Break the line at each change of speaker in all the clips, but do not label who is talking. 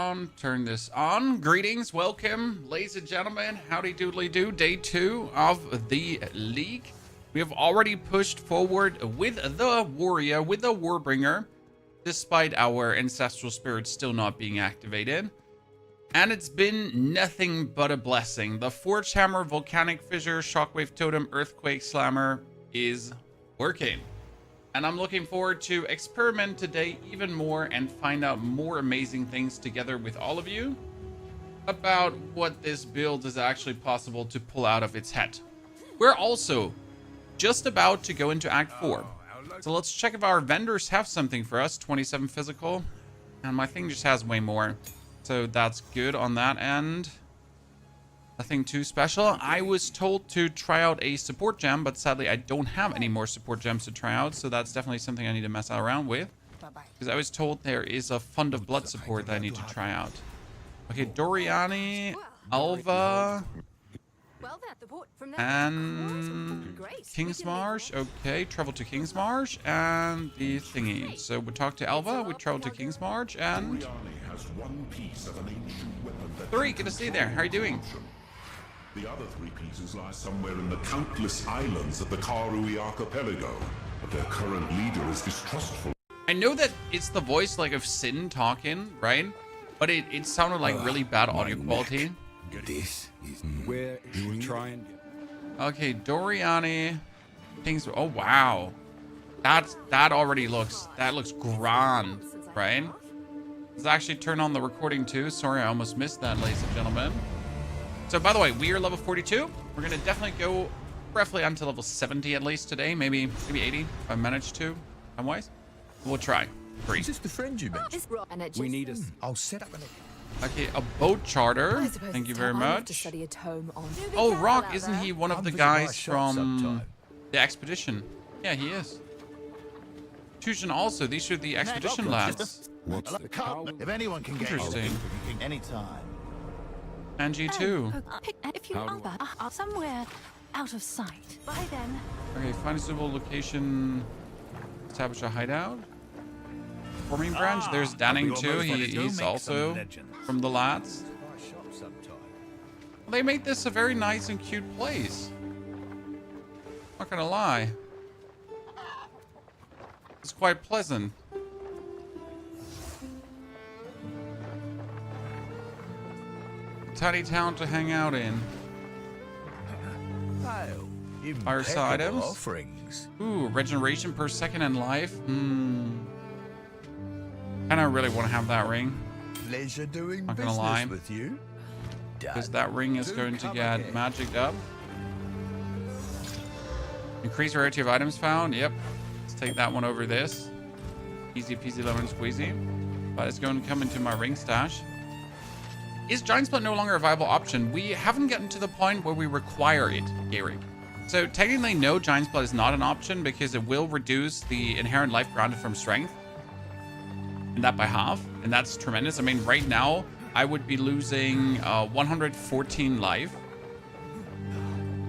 down, turn this on. Greetings, welcome, ladies and gentlemen. Howdy doodly do. Day 2 of the league. We have already pushed forward with the warrior, with the warbringer, despite our ancestral spirits still not being activated. And it's been nothing but a blessing. The Forge Hammer, Volcanic Fissure, Shockwave Totem, Earthquake Slammer is working. And I'm looking forward to experiment today even more and find out more amazing things together with all of you about what this build is actually possible to pull out of its head. We're also just about to go into Act 4. So let's check if our vendors have something for us. 27 physical. And my thing just has way more. So that's good on that end. Nothing too special. I was told to try out a support gem, but sadly I don't have any more support gems to try out. So that's definitely something I need to mess around with. Because I was told there is a Fund of Blood support that I need to try out. Okay, Doriani, Alva, and Kingsmarch. Okay, travel to Kingsmarch and the thingy. So we talk to Alva, we travel to Kingsmarch, and 3, good to see you there. How are you doing?
The other 3 pieces lie somewhere in the countless islands of the Karui archipelago, but their current leader is distrustful.
I know that it's the voice like of Sin talking, right? But it sounded like really bad audio quality.
This is where you will try and get.
Okay, Doriani, things. Oh wow, that already looks grand, right? Let's actually turn on the recording too. Sorry, I almost missed that, ladies and gentlemen. So by the way, we are level 42. We're gonna definitely go roughly until level 70 at least today, maybe 80 if I manage to. I'm wise. We'll try. 3.
Is this the friend you mentioned? We need us. I'll set up an.
Okay, a boat charter. Thank you very much. Oh, Rock, isn't he one of the guys from the expedition? Yeah, he is. Tushin also. These are the expedition lads.
What's the cow?
If anyone can get
Interesting.
anytime.
And G2.
If you are somewhere out of sight, by then.
Okay, find a suitable location. Establish a hideout. Forming branch. There's Danning too. He's also from the lads. Well, they made this a very nice and cute place. Not gonna lie. It's quite pleasant. Tiny town to hang out in. Fireside items.
Offerings.
Ooh, regeneration per second in life. Kinda really want to have that ring.
Pleasure doing
Not gonna
business
lie.
with you.
Because that ring is going to get magicked up. Increase rarity of items found. Yep. Let's take that one over this. Easy peasy lemon squeezy. But it's going to come into my ring stash. Is Giant Split no longer a viable option? We haven't gotten to the point where we require it, Gary. So technically no, Giant Split is not an option because it will reduce the inherent life granted from strength. And that by half. And that's tremendous. I mean, right now, I would be losing 114 life.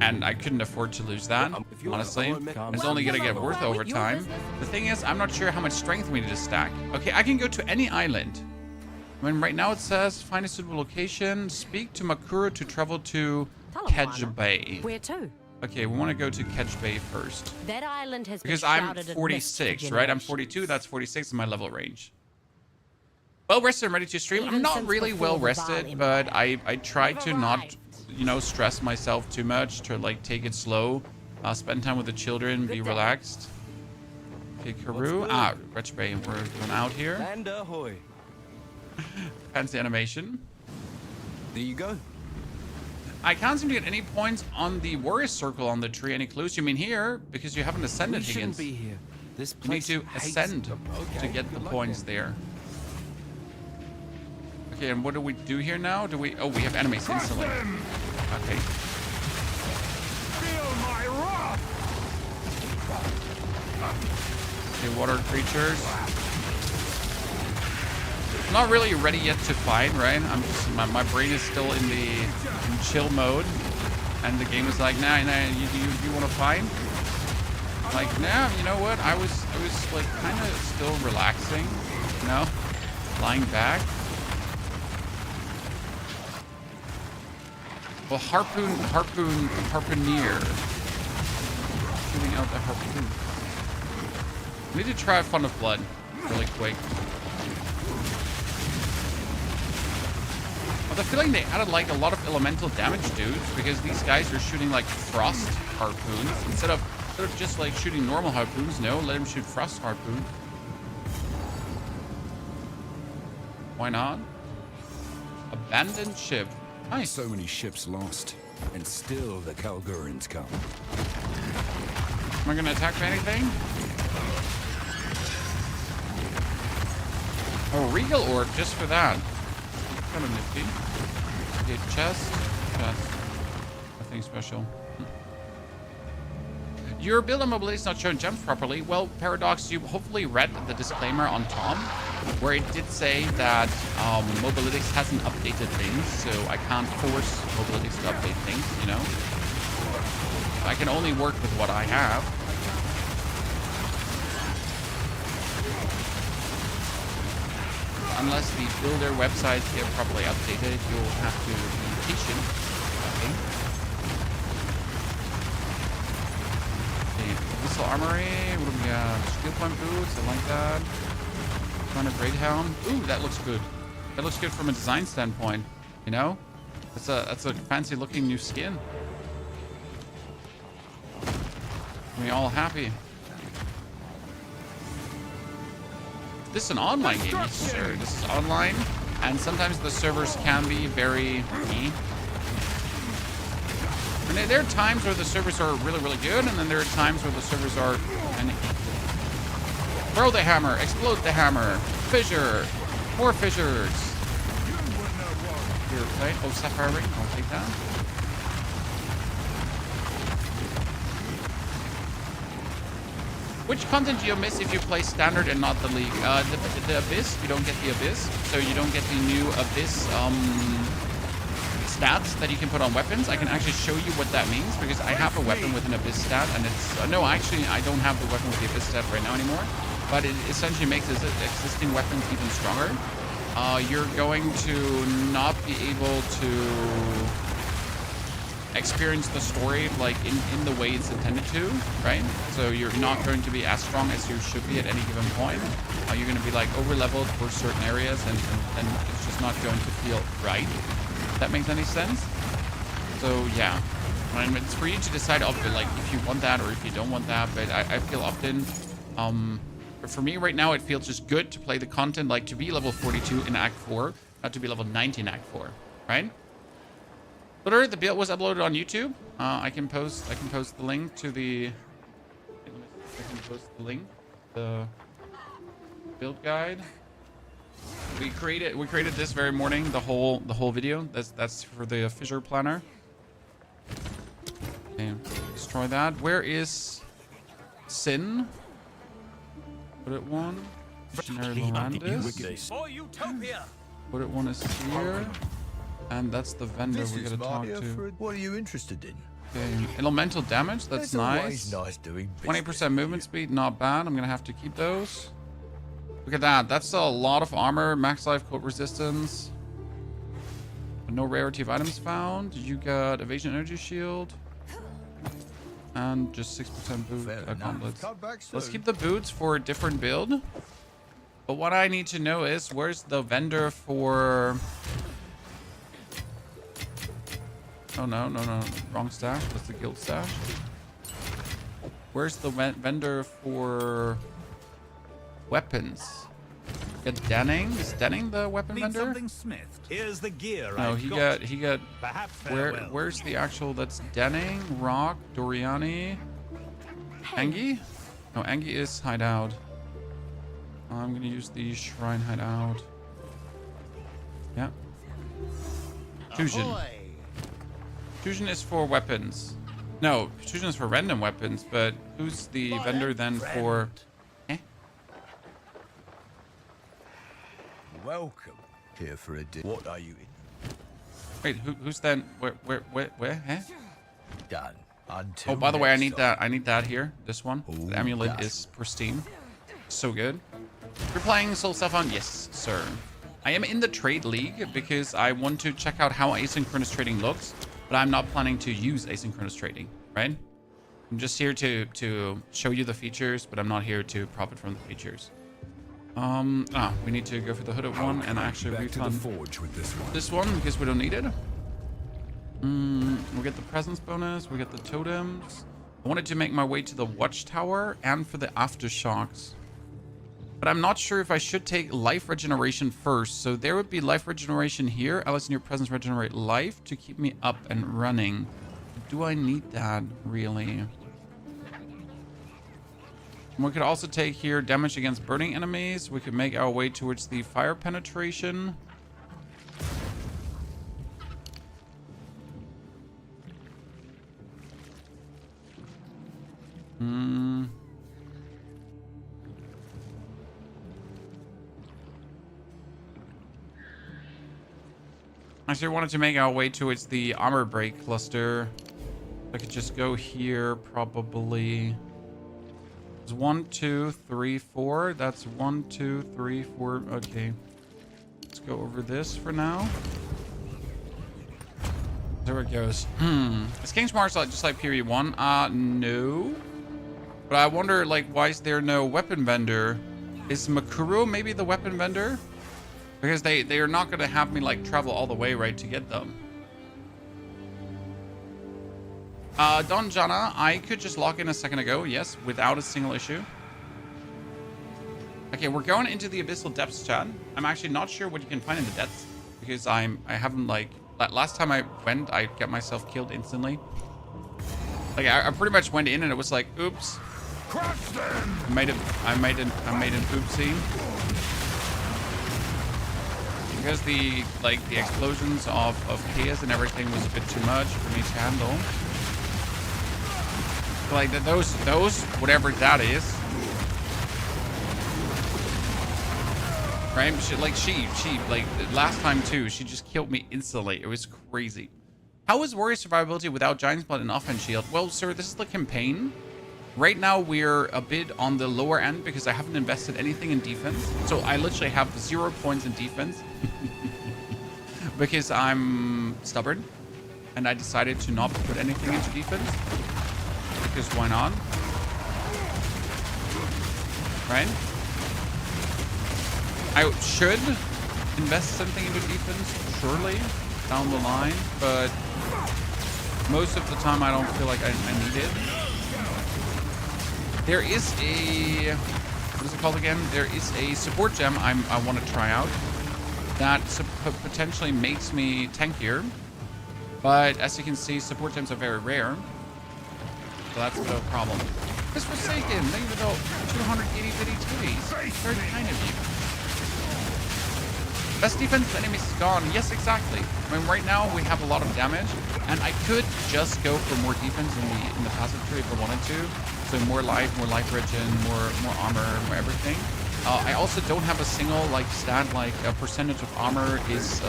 And I couldn't afford to lose that, honestly. It's only going to get worth over time. The thing is, I'm not sure how much strength we need to stack. Okay, I can go to any island. I mean, right now it says, find a suitable location, speak to Makura to travel to Kedge Bay.
Where to?
Okay, we want to go to Kedge Bay first.
That island has
Because
been
I'm
shrouded in
46,
mist
right? I'm
for
42, that's 46 in my level range. Well rested and ready to stream. I'm not really well rested, but I try to not, you know, stress myself too much, to like take it slow, spend time with the children, be relaxed. Okay, Karoo. Kedge Bay, we're going out here.
And ahoy.
Fancy animation.
There you go.
I can't seem to get any points on the warrior circle on the tree. Any clues? You mean here? Because you haven't ascended,
We shouldn't
Higgins.
be here. This
You need
place
to
hates
ascend
them.
to get the points there. Okay, and what do we do here now? Do we... Oh, we have enemies instantly. Okay.
Feel my wrath!
Okay, water creatures. I'm not really ready yet to fight, right? I'm just... My brain is still in chill mode. And the game is like, nah, you want to fight? Like, nah, you know what? I was like kind of still relaxing, you know, lying back. Well, harpooneer. Shooting out the harpoon. We need to try Fun of Blood really quick. I have a feeling they added like a lot of elemental damage dudes because these guys are shooting like frost harpoons instead of just like shooting normal harpoons. No, let them shoot frost harpoon. Why not? Abandoned ship. Nice.
So many ships lost, and still the Kalgurans come.
Am I gonna attack for anything? Oh, Regal Orc just for that. Kind of nifty. Okay, chest. Nothing special. Your build and mobility is not showing gems properly. Well, Paradox, you hopefully read the disclaimer on Tom, where it did say that Mobilytics hasn't updated things, so I can't force Mobilytics to update things, you know? I can only work with what I have. Unless the builder websites get properly updated, you'll have to be patient. Okay. Abyssal Armory, what do we got? Steel Point Boots, I like that. Kind of Greyhound. Ooh, that looks good. That looks good from a design standpoint, you know? That's a fancy looking new skin. We all happy. This is an online game, yes, sir. This is online, and sometimes the servers can be very And there are times where the servers are really, really good, and then there are times where the servers are throw the hammer, explode the hammer, fissure, more fissures. Here, play. Oh, Sapphire Ring, I'll take that. Which content do you miss if you play Standard and not the League? The Abyss, you don't get the Abyss, so you don't get the new Abyss stats that you can put on weapons. I can actually show you what that means because I have a weapon with an Abyss stat, and it's no, actually I don't have the weapon with the Abyss stat right now anymore, but it essentially makes existing weapons even stronger. You're going to not be able to experience the story like in the way it's intended to, right? So you're not going to be as strong as you should be at any given point. You're going to be like over leveled for certain areas, and it's just not going to feel right. If that makes any sense. So yeah, I mean, it's for you to decide like if you want that or if you don't want that. But I feel often, but for me right now, it feels just good to play the content, like to be level 42 in Act 4, not to be level 90 in Act 4, right? But the build was uploaded on YouTube. I can post the link to the the build guide. We created this very morning, the whole video. That's for the Fissure planner. Okay, destroy that. Where is Sin? Put it one. Missionary Lorandis. Put it one is here. And that's the vendor we gotta talk to.
What are you interested in?
Okay, elemental damage, that's nice. 20% movement speed, not bad. I'm gonna have to keep those. Look at that, that's a lot of armor. Max life, cold resistance. No rarity of items found. You got evasion energy shield. And just 6% boot gauntlets. Let's keep the boots for a different build. But what I need to know is, where's the vendor for... Oh, no. Wrong stash. That's the guild stash. Where's the vendor for weapons? Got Denning? Is Denning the weapon vendor?
Something smithed. Here's the gear.
No, he got. Where's the actual? That's Denning, Rock, Doriani, Angie. No, Angie is hideout. I'm gonna use the shrine hideout. Yeah. Fusion. Fusion is for weapons. No, Fusion is for random weapons, but who's the vendor then for...
Welcome. Here for a What are you in?
Wait, who's then... Where? Eh?
Done. Until
oh, by the way, I need
time.
that. I need that here. This one. The amulet is pristine. So good. You're playing Soul Saffron? Yes, sir. I am in the trade league because I want to check out how asynchronous trading looks. but I'm not planning to use asynchronous trading, right? I'm just here to show you the features, but I'm not here to profit from the features. We need to go for the hooded one and actually
Back to the
refund
forge with this one.
this one because we don't need it. We get the presence bonus, we get the totems. I wanted to make my way to the watchtower and for the aftershocks. But I'm not sure if I should take life regeneration first. So there would be life regeneration here. Allies in your presence regenerate life to keep me up and running. Do I need that, really? We could also take here damage against burning enemies. We could make our way towards the fire penetration. Actually, I wanted to make our way towards the armor break cluster. I could just go here, probably. It's 1, 2, 3, 4. That's 1, 2, 3, 4. Okay. Let's go over this for now. There it goes. Is Kingsmarch just like period 1? No. But I wonder, like, why is there no weapon vendor? Is Makuro maybe the weapon vendor? Because they are not going to have me, like, travel all the way, right, to get them. Don Jana, I could just log in a second ago, yes, without a single issue. Okay, we're going into the Abyssal Depths, chat. I'm actually not sure what you can find in the depths. Because I haven't, like... Last time I went, I got myself killed instantly. Like, I pretty much went in and it was like, oops. I made an oopsie. Because the explosions of chaos and everything was a bit too much for me to handle. Like those whatever that is, right? She like last time too, she just killed me instantly. It was crazy. How is warrior survivability without Giant's Blood and offense shield? Well, sir, this is the campaign. Right now we're a bit on the lower end because I haven't invested anything in defense. So I literally have 0 points in defense because I'm stubborn and I decided to not put anything into defense because why not? Right? I should invest something into defense, surely, down the line, but most of the time I don't feel like I need it. There is a, what is it called again? There is a support gem I want to try out that potentially makes me tankier. But as you can see, support gems are very rare. So that's no problem. This Forsaken, thank you for 280 bitty titties. Very kind of you. Best defense enemies is gone. Yes, exactly. I mean, right now we have a lot of damage, and I could just go for more defense in the passive tree if I wanted to. So more life regen, more armor, more everything. I also don't have a single like stat like a percentage of armor is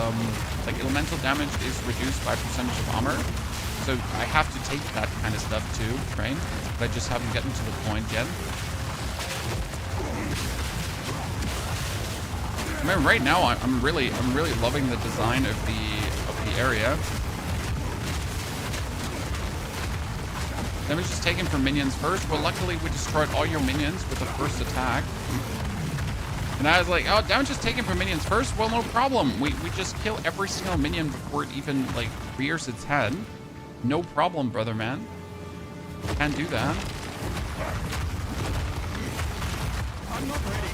like elemental damage is reduced by percentage of armor. So I have to take that kind of stuff too, right? But I just haven't gotten to the point yet. I mean, right now I'm really loving the design of the area. Damage is taken from minions first. Well, luckily we destroyed all your minions with the first attack. And I was like, oh, damage is taken from minions first? Well, no problem. We just kill every single minion before it even, like, rears its head. No problem, brother man. Can't do that. I'm not ready.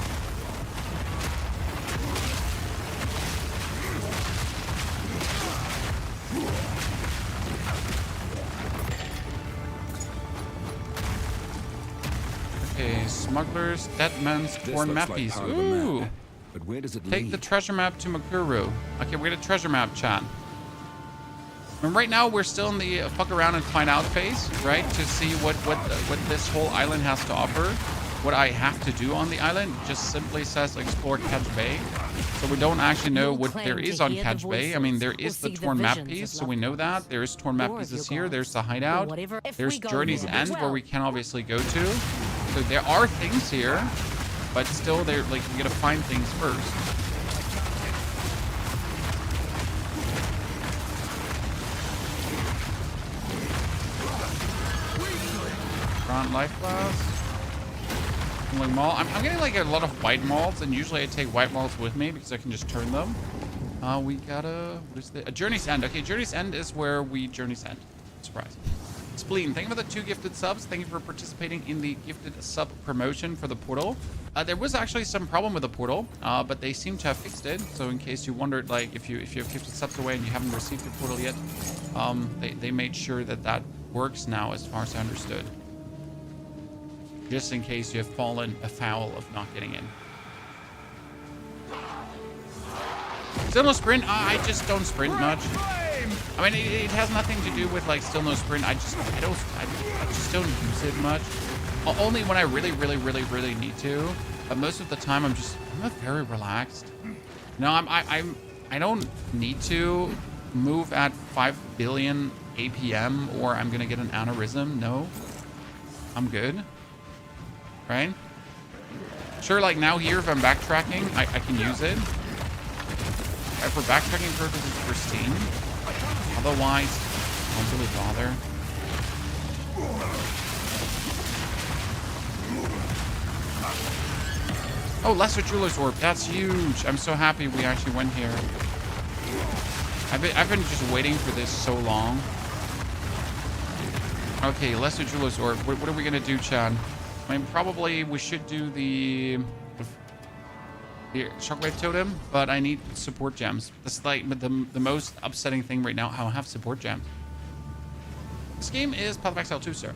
Okay, smugglers, dead man's torn mappies.
Like
ooh!
map. But where does it
Take
lead?
the treasure map to Makuru. Okay, we got a treasure map, chat. And right now we're still in the fuck around and find out phase, right? To see what this whole island has to offer. What I have to do on the island just simply says explore Kedge Bay. So we don't actually know what there is on Kedge Bay. I mean, there is the torn map piece, so we know that. There is torn map pieces here. There's the hideout. There's Journey's End, where we can obviously go to. So there are things here, but still, they're like you gotta find things first. Life Blast. Like maul. I'm getting like a lot of white mauls, and usually I take white mauls with me because I can just turn them. We got a Journey's End. Okay, Journey's End is where we Journey's End. Surprise. Spleen, thank you for the 2 gifted subs. Thank you for participating in the gifted sub promotion for the portal. There was actually some problem with the portal, but they seem to have fixed it. So in case you wondered, like if you have gifted subs away and you haven't received your portal yet, they made sure that that works now, as far as I understood. Just in case you have fallen afoul of not getting in. Still no sprint? I just don't sprint much. I mean, it has nothing to do with like still no sprint. I just don't use it much. Only when I really need to. But most of the time, I'm not very relaxed. No, I don't need to move at 5 billion APM or I'm gonna get an aneurysm. No, I'm good. Right? Sure, like now here, if I'm backtracking, I can use it. Right, for backtracking purposes, it's pristine. Otherwise, don't really bother. Oh, Lesser Jeweler's Orb. That's huge. I'm so happy we actually went here. I've been just waiting for this so long. Okay, Lesser Jeweler's Orb. What are we gonna do, Chad? I mean, probably we should do the Shockwave Totem, but I need support gems. That's like the most upsetting thing right now. I don't have support gems. This game is Path of Exile 2, sir.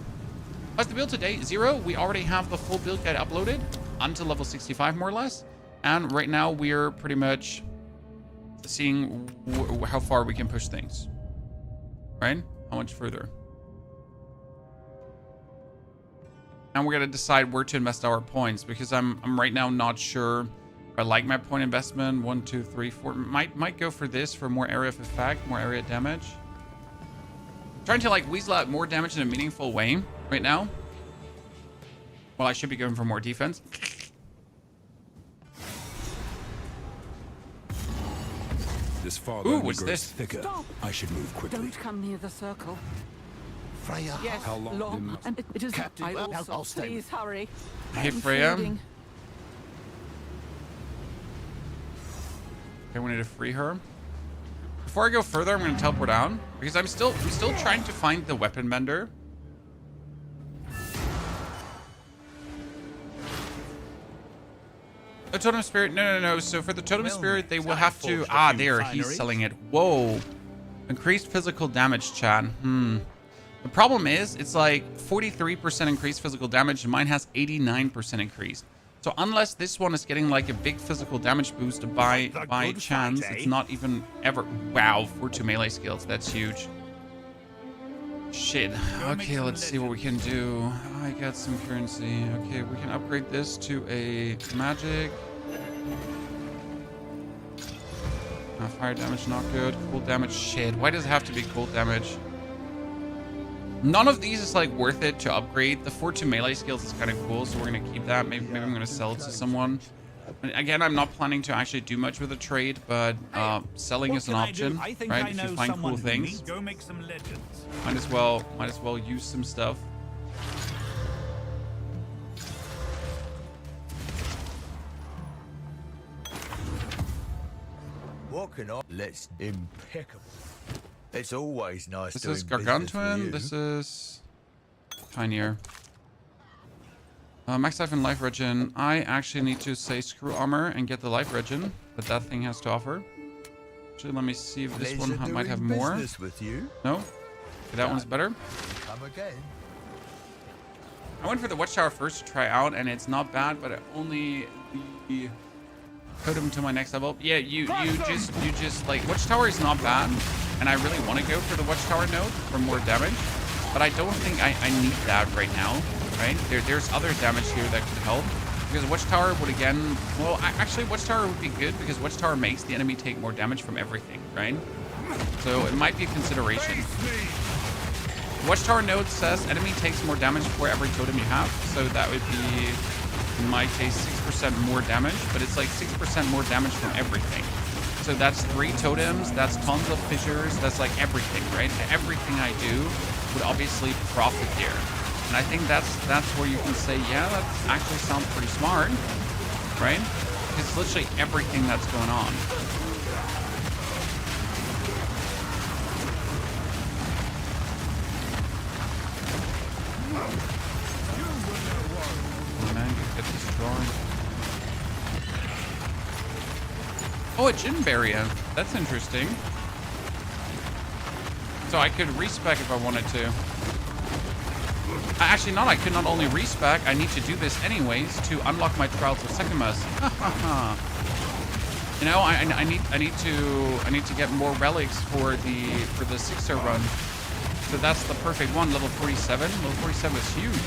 How's the build today? 0. We already have the full build guide uploaded until level 65, more or less. And right now we're pretty much seeing how far we can push things. Right? How much further? And we're gonna decide where to invest our points, because I'm right now not sure. I like my point investment. 1, 2, 3, 4. Might go for this for more area of effect, more area damage. Trying to like weasel out more damage in a meaningful way right now. Well, I should be going for more defense.
This fog
Ooh, what's this?
thicker.
Stop.
I should move quickly.
Don't come near the circle.
Freya.
Yes,
How long?
And it is.
Captain,
I also.
I'll stay.
Please hurry.
Hey,
I'm
Freya.
feeding.
Okay, we need to free her. Before I go further, I'm going to teleport down because I'm still trying to find the weapon bender. The totem spirit. No. So for the totem spirit, they will have to. Ah, there. He's selling it. Whoa. Increased physical damage, Chad. The problem is, it's like 43% increased physical damage, and mine has 89% increase. So unless this one is getting like a big physical damage boost by chance, it's not even ever. Wow, 4-2 melee skills. That's huge. Shit. Okay, let's see what we can do. I got some currency. Okay, we can upgrade this to a magic. Fire damage, not good. Cold damage, shit. Why does it have to be cold damage? None of these is like worth it to upgrade. The 4-2 melee skills is kind of cool, so we're gonna keep that. Maybe I'm gonna sell it to someone. And again, I'm not planning to actually do much with the trade, but selling is an option, right? If you find cool things,
go make some legends.
might as well use some stuff.
What can I? Let's impeccable. It's always nice.
This is Gargantuan. This is Pioneer. Max life and life regen. I actually need to say screw armor and get the life regen that thing has to offer. Actually, let me see if this one might have more.
With you.
No? Okay, that one's better.
Come again.
I went for the Watchtower first to try out, and it's not bad, but it only the totem to my next level. Yeah, you just like Watchtower is not bad, and I really want to go for the Watchtower node for more damage, but I don't think I need that right now. Right? There's other damage here that could help, because Watchtower would again. Well, actually, Watchtower would be good because Watchtower makes the enemy take more damage from everything, right? So it might be a consideration. Watchtower node says enemy takes more damage for every totem you have, so that would be, in my case, 6% more damage, but it's like 6% more damage from everything. So that's 3 totems, that's tons of fissures, that's like everything, right? Everything I do would obviously profit here. And I think that's where you can say, yeah, that actually sounds pretty smart, right? It's literally everything that's going on. Oh, man, you get destroyed. Oh, a gym barrier. That's interesting. So I could respec if I wanted to. Actually, not. I could not only respec. I need to do this anyways to unlock my Trials of Sekimus. You know, I need to get more relics for the 6-star run. So that's the perfect one. Level 47. Level 47 is huge.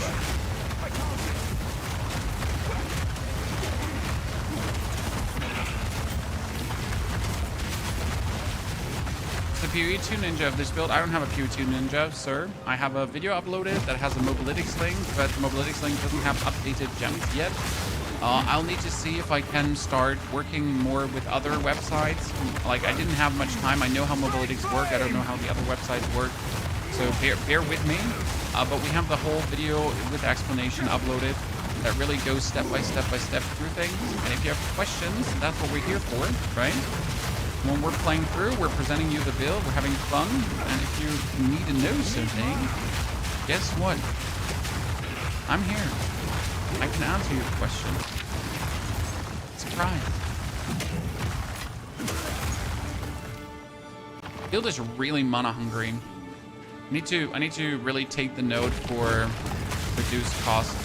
The POE 2 ninja of this build. I don't have a POE 2 ninja, sir. I have a video uploaded that has a mobilytics link, but the mobilytics link doesn't have updated gems yet. I'll need to see if I can start working more with other websites. Like, I didn't have much time. I know how mobilytics work. I don't know how the other websites work. So bear with me. But we have the whole video with explanation uploaded that really goes step by step through things. And if you have questions, that's what we're here for, right? When we're playing through, we're presenting you the build, we're having fun, and if you need to know something, guess what? I'm here. I can answer your question. Surprise. Build is really mana hungry. I need to really take the node for reduced cost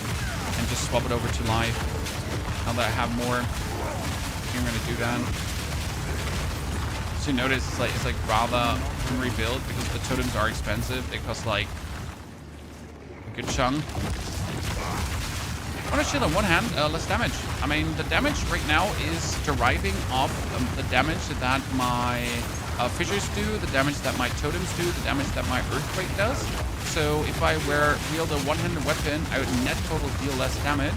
and just swap it over to life. Now that I have more, I'm gonna do that. So you notice it's like rather than rebuild because the totems are expensive. They cost like a good chunk. On a shield on one hand, less damage. I mean, the damage right now is deriving off the damage that my fissures do, the damage that my totems do, the damage that my earthquake does. So if I wield a one-handed weapon, I would net total deal less damage.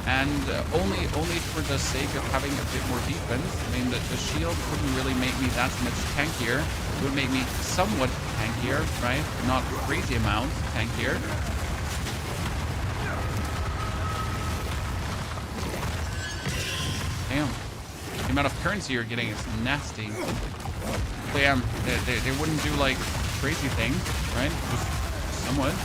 And only for the sake of having a bit more defense. I mean, the shield wouldn't really make me that much tankier. It would make me somewhat tankier, right? Not crazy amounts tankier. Damn. The amount of currency you're getting is nasty. But yeah, they wouldn't do like crazy things, right? Just somewhat.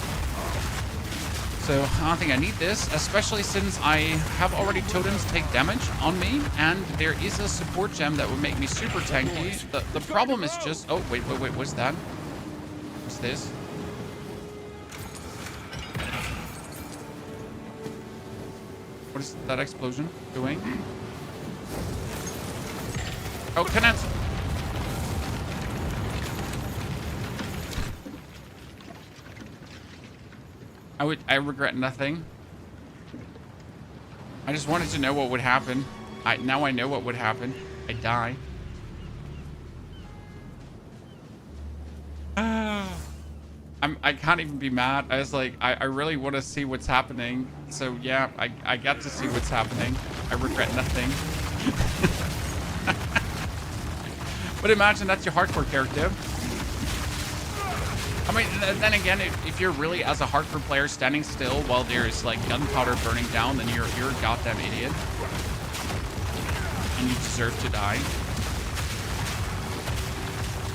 So I don't think I need this, especially since I have already totems take damage on me, and there is a support gem that would make me super tanky. The problem is just... Oh, wait, what's that? What's this? What is that explosion doing? Oh, cannons! I regret nothing. I just wanted to know what would happen. Now I know what would happen. I die. I can't even be mad. I was like, I really want to see what's happening. So yeah, I got to see what's happening. I regret nothing. But imagine that's your hardcore character. I mean, then again, if you're really, as a hardcore player, standing still while there's like gunpowder burning down, then you're a goddamn idiot. And you deserve to die.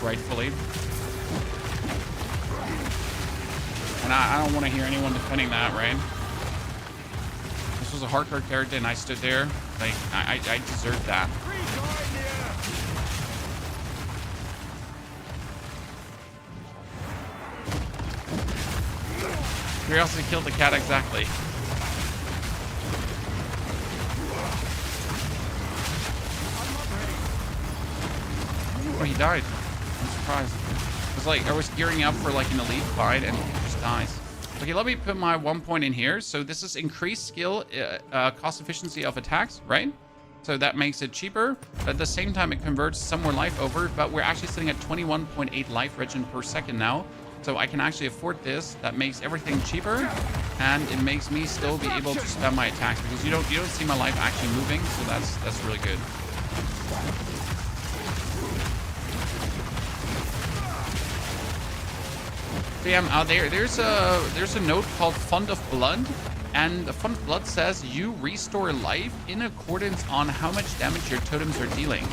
Rightfully. And I don't want to hear anyone defending that, right? This was a hardcore character and I stood there. Like, I deserve that. Curiosity killed the cat, exactly. Oh, he died. I'm surprised. It was like, I was gearing up for like an elite fight and he just dies. Okay, let me put my 1 point in here. So this is increased skill, cost efficiency of attacks, right? So that makes it cheaper. But at the same time, it converts some more life over, but we're actually sitting at 21.8 life regen per second now. So I can actually afford this. That makes everything cheaper, and it makes me still be able to spam my attacks because you don't see my life actually moving. So that's really good. yeah, there's a note called Fund of Blood, and the Fund of Blood says you restore life in accordance on how much damage your totems are dealing.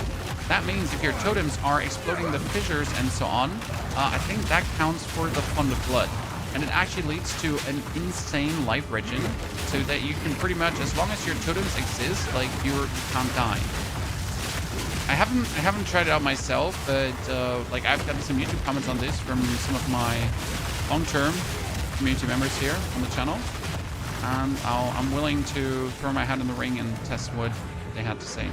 That means if your totems are exploding the fissures and so on, I think that counts for the Fund of Blood. And it actually leads to an insane life regen, so that you can pretty much, as long as your totems exist, like you can't die. I haven't tried it out myself, but like I've gotten some YouTube comments on this from some of my long-term community members here on the channel, and I'm willing to throw my hat in the ring and test what they had to say.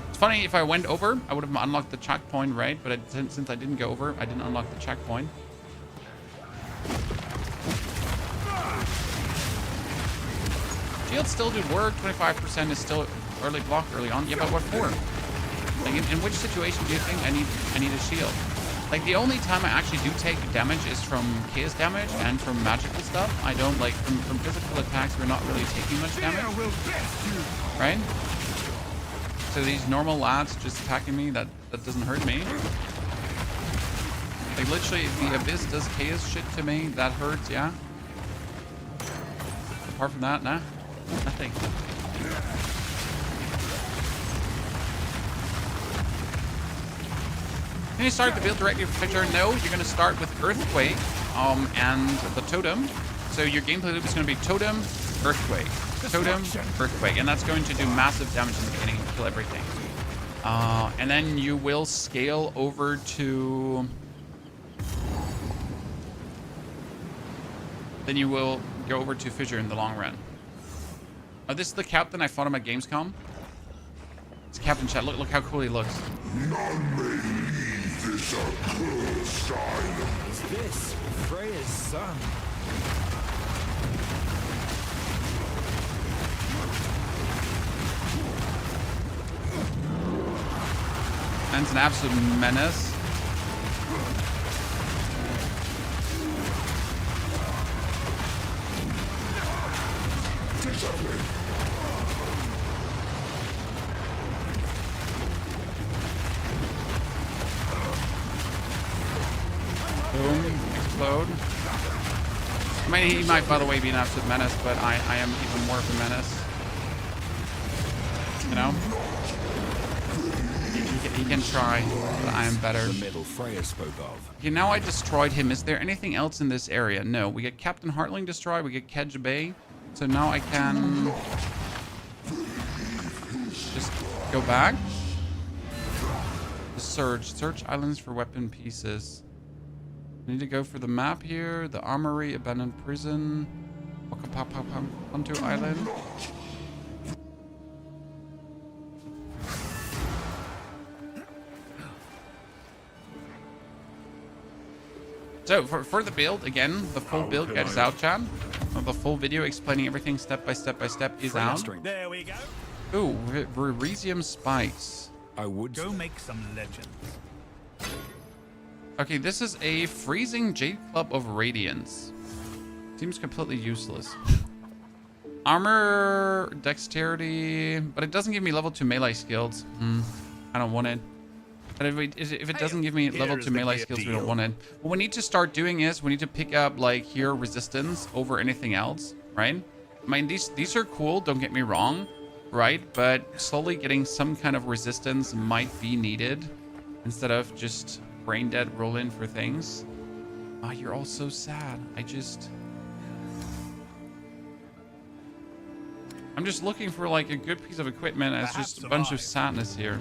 It's funny, if I went over, I would have unlocked the checkpoint, right? But since I didn't go over, I didn't unlock the checkpoint. Shields still do work. 25% is still early block early on. Yeah, but what for? Like, in which situation do you think I need a shield? Like, the only time I actually do take damage is from chaos damage and from magical stuff. I don't, like, from physical attacks, we're not really taking much damage. Right? So these normal lads just attacking me, that doesn't hurt me. Like, literally, if the Abyss does chaos shit to me, that hurts, yeah. Apart from that, nah. Nothing. Can you start the build directly for Fissure? No, you're going to start with Earthquake and the Totem. So your gameplay loop is going to be Totem, Earthquake. Totem, Earthquake. And that's going to do massive damage in the beginning and kill everything. And then you will scale over to... Then you will go over to Fissure in the long run. Oh, this is the captain I fought him at Gamescom. It's Captain Chat. Look how cool he looks.
None may leave this accursed island.
Is this Freya's son?
Man's an absolute menace. Boom. Explode. I mean, he might, by the way, be an absolute menace, but I am even more of a menace. You know? He can try, but I am better.
The medal Freya spoke of.
Okay, now I destroyed him. Is there anything else in this area? No. We get Captain Hartlin destroyed. We get Kedge Bay. So now I can just go back. The Search islands for weapon pieces. I need to go for the map here. The armory, abandoned prison, Pontu Island. So for the build, again, the full build gets out, chat. The full video explaining everything step by step is out.
There we go.
Ooh, Veresium spikes.
I would
Go make some legends.
Okay, this is a freezing Jade Club of Radiance. Seems completely useless. Armor, dexterity, but it doesn't give me level 2 melee skills. I don't want it. But if it doesn't give me level 2 melee skills, we don't want it. What we need to start doing is we need to pick up like here resistance over anything else, right? I mean, these are cool, don't get me wrong, right? But slowly getting some kind of resistance might be needed instead of just brain dead roll in for things. Ah, you're all so sad. I'm just looking for like a good piece of equipment, and it's just a bunch of sadness here.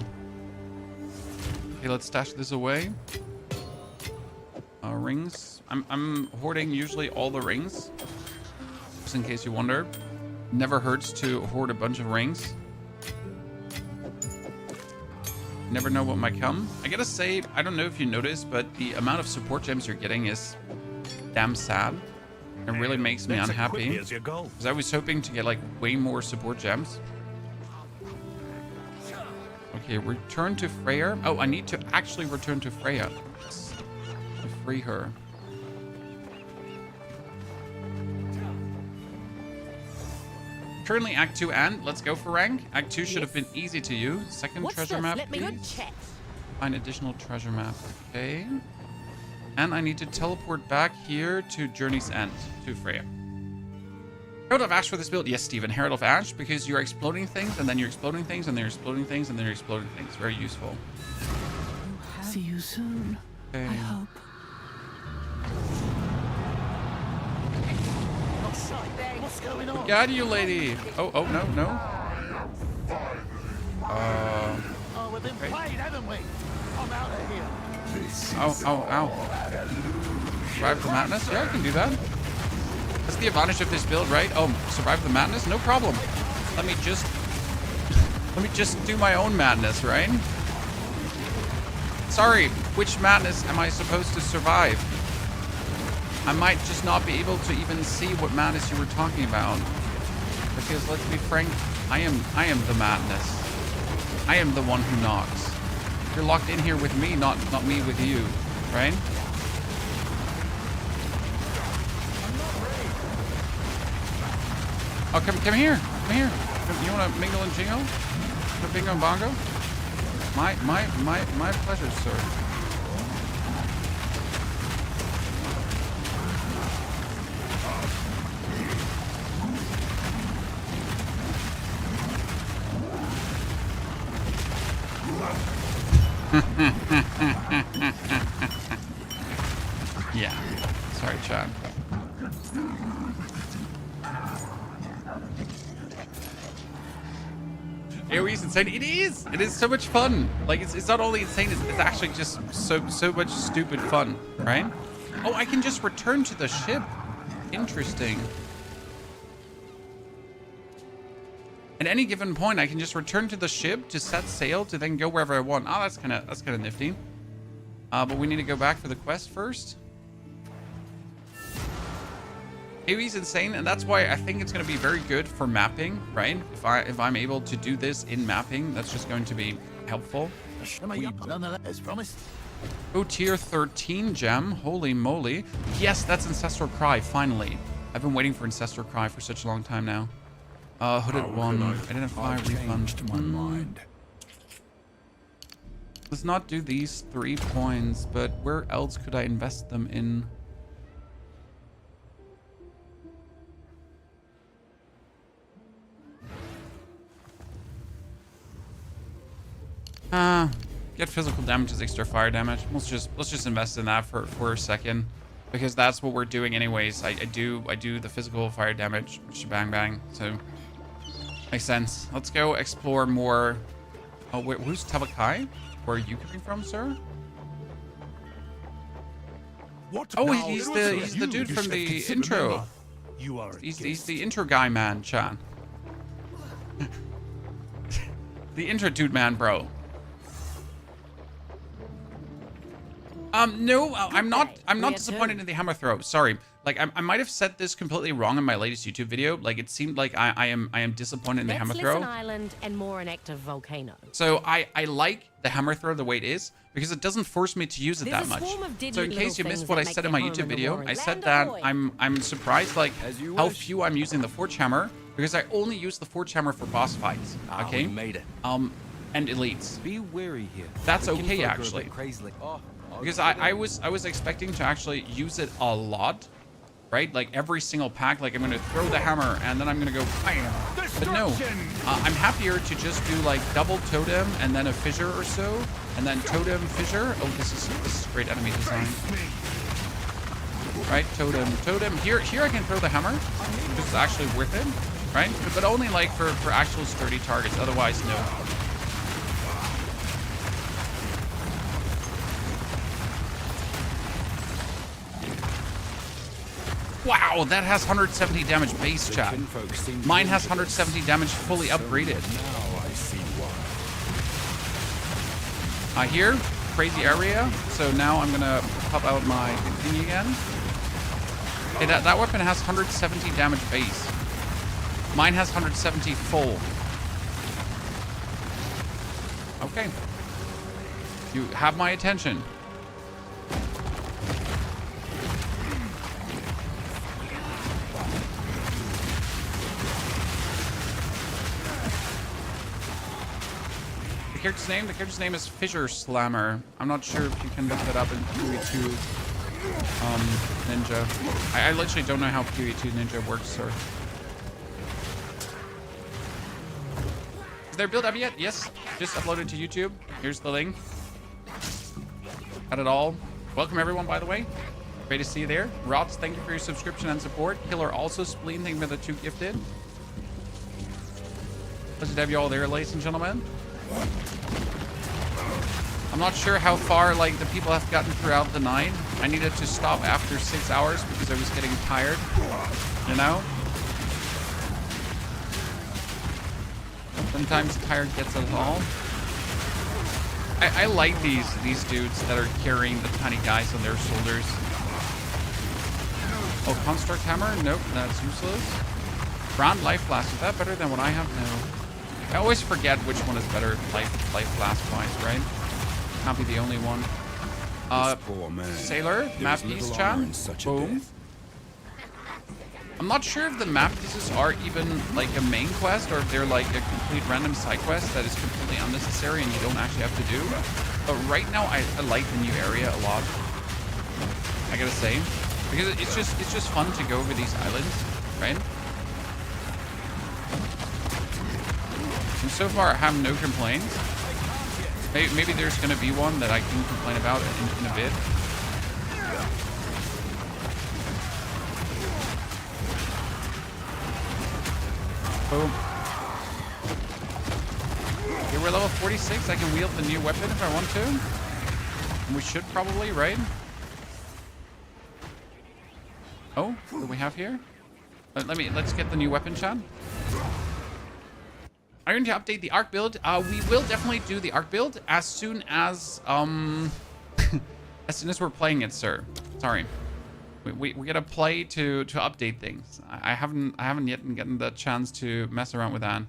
Okay, let's stash this away. Rings. I'm hoarding usually all the rings, just in case you wonder. Never hurts to hoard a bunch of rings. Never know what might come. I gotta say, I don't know if you noticed, but the amount of support gems you're getting is damn sad. It really makes me unhappy, because I was hoping to get like way more support gems. Okay, return to Freya. Oh, I need to actually return to Freya to free her. Currently Act 2 and let's go for rank. Act 2 should have been easy to you. Second treasure map,
Let me
please.
go check.
Find additional treasure map. Okay. And I need to teleport back here to Journey's End, to Freya. Herald of Ash for this build? Yes, Steven. Herald of Ash, because you're exploding things, and then you're exploding things, and then you're exploding things, and then you're exploding things. Very useful.
See you soon.
Okay.
I hope.
What's going on?
Got you, lady. Oh, no.
Oh, we've been played, haven't we? I'm out of here.
Ow. Survive the madness? Yeah, I can do that. That's the advantage of this build, right? Oh, survive the madness? No problem. Let me just do my own madness, right? Sorry, which madness am I supposed to survive? I might just not be able to even see what madness you were talking about. Because let's be frank, I am the madness. I am the one who knocks. You're locked in here with me, not me with you, right? Oh, come here. Come here. You want to mingle and jingle? Bingo and bongo? My pleasure, sir. Yeah. Sorry, Chad. AoE is insane. It is. It is so much fun. Like it's not only insane. It's actually just so much stupid fun, right? Oh, I can just return to the ship. Interesting. At any given point, I can just return to the ship to set sail to then go wherever I want. Oh, that's kind of nifty. But we need to go back for the quest first. AoE's insane, and that's why I think it's going to be very good for mapping, right? If I'm able to do this in mapping, that's just going to be helpful.
As promised.
Oh, tier 13 gem. Holy moly. Yes, that's Ancestral Cry, finally. I've been waiting for Ancestral Cry for such a long time now. Hooded 1. Identify, refund.
To my mind.
Let's not do these 3 points, but where else could I invest them in? Get physical damage as extra fire damage. Let's just invest in that for a second, because that's what we're doing anyways. I do the physical fire damage, bang bang. So makes sense. Let's go explore more. Oh wait, who's Tabakai? Where are you coming from, sir?
What?
Oh, he's the dude from the intro.
You are.
He's the intro guy, man, Chan. The intro dude, man, bro. No, I'm not disappointed in the hammer throw. Sorry. Like, I might have said this completely wrong in my latest YouTube video. Like, it seemed like I am disappointed in the hammer throw.
Less an island and more an active volcano.
So I like the hammer throw the way it is, because it doesn't force me to use it that much. So in case you missed what I said in my YouTube video, I said that I'm surprised like how few I'm using the Forge Hammer, because I only use the Forge Hammer for boss fights. Okay.
We made it.
And elites.
Be wary here.
That's
The
okay,
kinfolk are a
actually.
bit crazily.
Because I was expecting to actually use it a lot, right? Like every single pack, like I'm gonna throw the hammer and then I'm gonna go bam. But no, I'm happier to just do like double totem and then a fissure or so, and then totem fissure. Oh, this is great enemy design. Right, totem. Here I can throw the hammer, because it's actually worth it, right? But only like for actual sturdy targets. Otherwise, no. Wow, that has 170 damage base, chat. Mine has 170 damage fully upgraded.
Now I see why.
Here, crazy area. So now I'm gonna pop out my thing again. Okay, that weapon has 170 damage base. Mine has 170 full. Okay. You have my attention. character's name? The character's name is Fissure Slammer. I'm not sure if you can look that up in POE2 Ninja. I literally don't know how POE2 Ninja works, sir. Is there build up yet? Yes. Just uploaded to YouTube. Here's the link. Got it all. Welcome everyone, by the way. Great to see you there. Rots, thank you for your subscription and support. Killer also Spleen, thank you for the 2 gifted. Pleasure to have you all there, ladies and gentlemen. I'm not sure how far like the people have gotten throughout the night. I needed to stop after 6 hours because I was getting tired, you know? Sometimes tired gets us all. I like these dudes that are carrying the tiny guys on their shoulders. Oh, Construct Hammer? Nope, that's useless. Ground Life Blast, is that better than what I have? No. I always forget which one is better life blast wise, right? Can't be the only one. Sailor, map piece chat. Boom. I'm not sure if the map pieces are even like a main quest or if they're like a complete random side quest that is completely unnecessary and you don't actually have to do. But right now I like the new area a lot. I gotta say. Because it's just fun to go over these islands, right? And so far I have no complaints. Maybe there's gonna be one that I can complain about in a bit. Boom. Okay, we're level 46. I can wield the new weapon if I want to. And we should probably, right? Oh, what do we have here? Let's get the new weapon, chat. Are you going to update the ARC build? We will definitely do the ARC build as soon as as soon as we're playing it, sir. Sorry. We gotta play to update things. I haven't yet gotten the chance to mess around with that.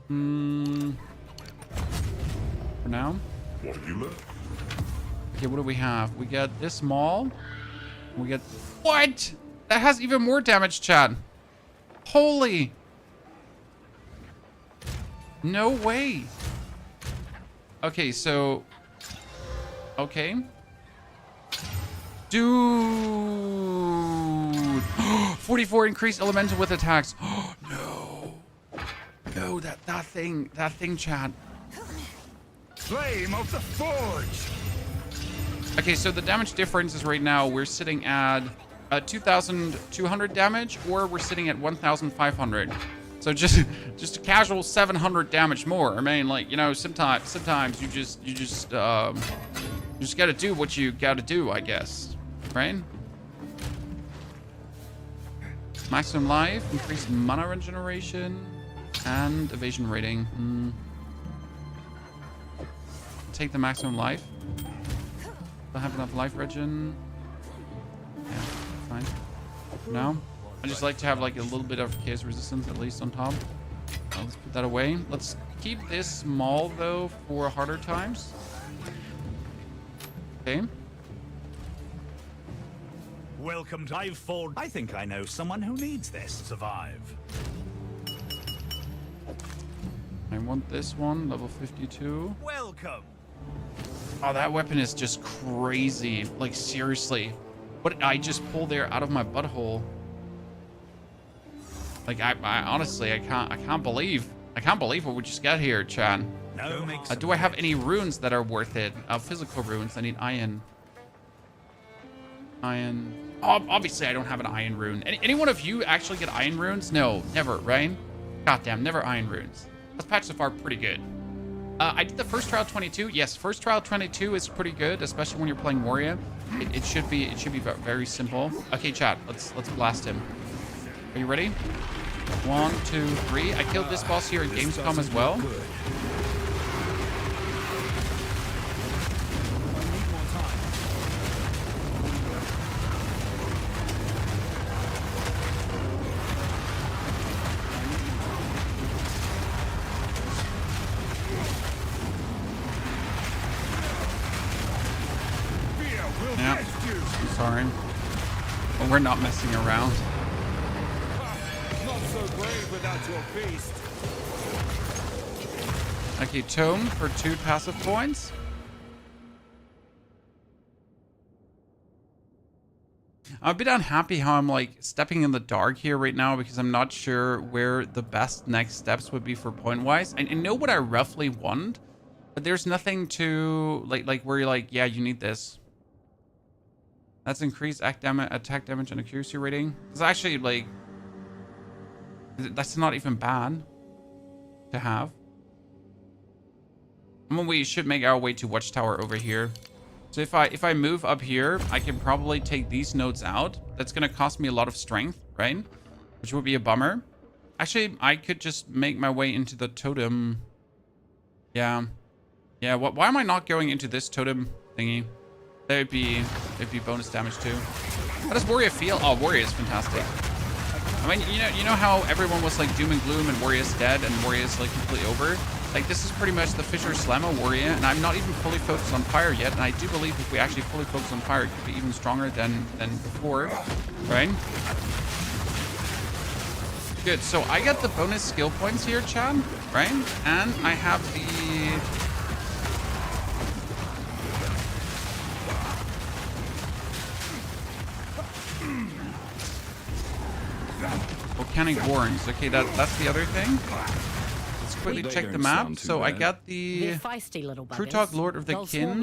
For now.
What have you learned?
Okay, what do we have? We get this mall. We get what? That has even more damage, Chad. Holy. No way. Okay, so... Okay. Dude. 44 increased elemental with attacks. No. No, that thing, Chad.
Flame of the Forge.
Okay, so the damage difference is right now we're sitting at 2,200 damage, or we're sitting at 1,500. So just a casual 700 damage more. I mean, like, you know, sometimes you just gotta do what you gotta do, I guess, right? Maximum life, increased mana regeneration, and evasion rating. Take the maximum life. Don't have enough life regen. Yeah, fine. No. I just like to have like a little bit of chaos resistance at least on top. Let's put that away. Let's keep this small though for harder times. Okay.
Welcome to I've Ford. I think I know someone who needs this. Survive.
I want this one, level 52.
Welcome.
Oh, that weapon is just crazy. Like seriously. What did I just pull there out of my butthole? Like I honestly I can't believe what we just got here, Chan.
No,
do I have any runes that are worth it? Physical runes. I need iron. Iron. Oh, obviously I don't have an iron rune. Any one of you actually get iron runes? No, never, right? Goddamn, never iron runes. This patch so far pretty good. I did the first trial 22. Yes, first trial 22 is pretty good, especially when you're playing warrior. It should be very simple. Okay, chat. Let's blast him. Are you ready? 1, 2, 3. I killed this boss here at Gamescom as well. Yeah, I'm sorry. We're not messing around.
Not so brave without your beast.
Okay, Tome for 2 passive points. I'm a bit unhappy how I'm like stepping in the dark here right now because I'm not sure where the best next steps would be for point wise. I know what I roughly want, but there's nothing to like where you're like, yeah, you need this. That's increased attack damage and accuracy rating. It's actually like, that's not even bad to have. I mean, we should make our way to Watchtower over here. So if I move up here, I can probably take these nodes out. That's going to cost me a lot of strength, right? Which would be a bummer. Actually, I could just make my way into the totem. Yeah. Yeah, why am I not going into this totem thingy? It'd be bonus damage too. How does Warrior feel? Oh, Warrior is fantastic. I mean, you know how everyone was like doom and gloom and Warrior's dead and Warrior's like completely over? Like, this is pretty much the Fissure Slammer Warrior, and I'm not even fully focused on fire yet, and I do believe if we actually fully focus on fire, it could be even stronger than before, right? Good, so I get the bonus skill points here, Chad, right? And I have the... Volcanic Warrens. Okay, that's the other thing. Quickly check the map. So I got the Krutog, Lord of the Kin,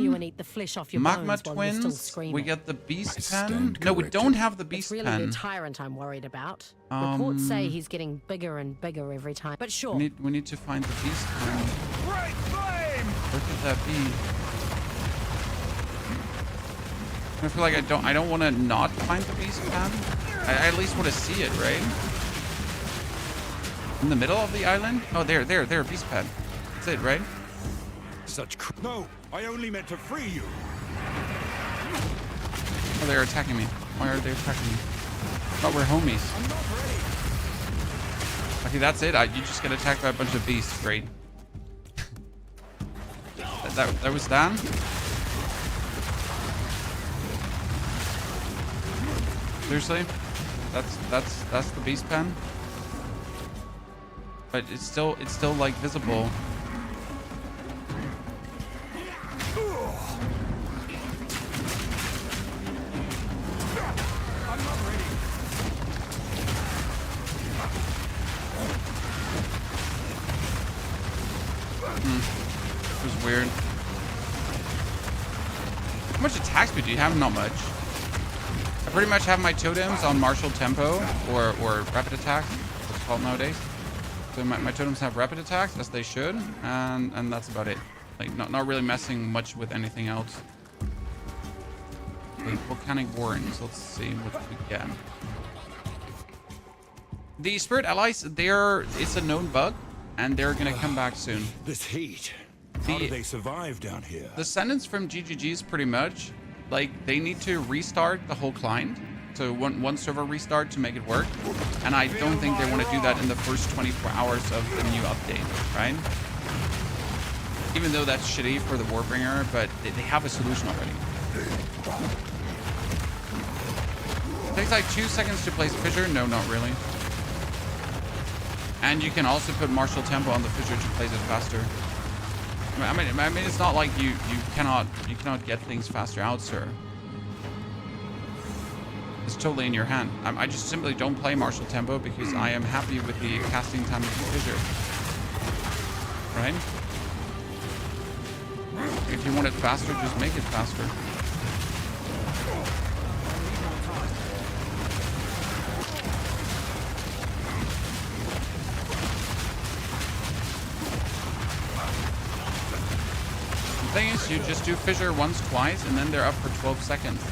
Magma Twins. We got the Beast Pen. No, we don't have the Beast Pen.
It's really the tyrant I'm worried about. Reports say he's getting bigger and bigger every time. But sure.
We need to find the Beast Pen. Where could that be? I feel like I don't want to not find the Beast Pen. I at least want to see it, right? In the middle of the island? Oh, there, Beast Pen. That's it, right?
No, I only meant to free you.
Oh, they're attacking me. Why are they attacking me? Oh, we're homies.
I'm not ready.
Okay, that's it. You just get attacked by a bunch of beasts. Great. that was Dan. Seriously? That's the Beast Pen? But it's still like visible. This was weird. How much attack speed do you have? Not much. I pretty much have my totems on martial tempo or rapid attack, what's it called nowadays. So my totems have rapid attacks, as they should, and that's about it. Like, not really messing much with anything else. Okay, Volcanic Warrens, let's see what we get. The Spirit Allies, it's a known bug, and they're gonna come back soon.
This heat. How do they survive down here?
The sentence from GGG's pretty much, like, they need to restart the whole client. So one server restart to make it work, and I don't think they want to do that in the first 24 hours of the new update, right? Even though that's shitty for the Warbringer, but they have a solution already. It takes like 2 seconds to place Fissure. No, not really. And you can also put martial tempo on the Fissure to place it faster. I mean, it's not like you cannot get things faster out, sir. It's totally in your hand. I just simply don't play martial tempo because I am happy with the casting time of the Fissure. Right? If you want it faster, just make it faster. The thing is, you just do Fissure once, twice, and then they're up for 12 seconds.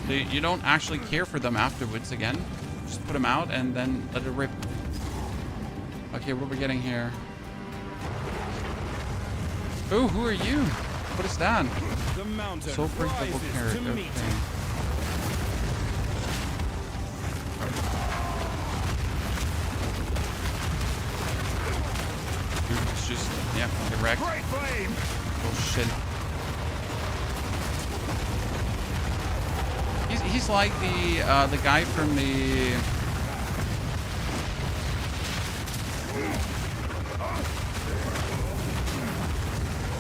So you don't actually care for them afterwards again. Just put them out and then let it rip. Okay, what are we getting here? Oh, who are you? What is that?
The mountain
Sulfur double carrot. Okay. Dude, it's just, yeah, get wrecked. Oh shit. He's like the guy from the...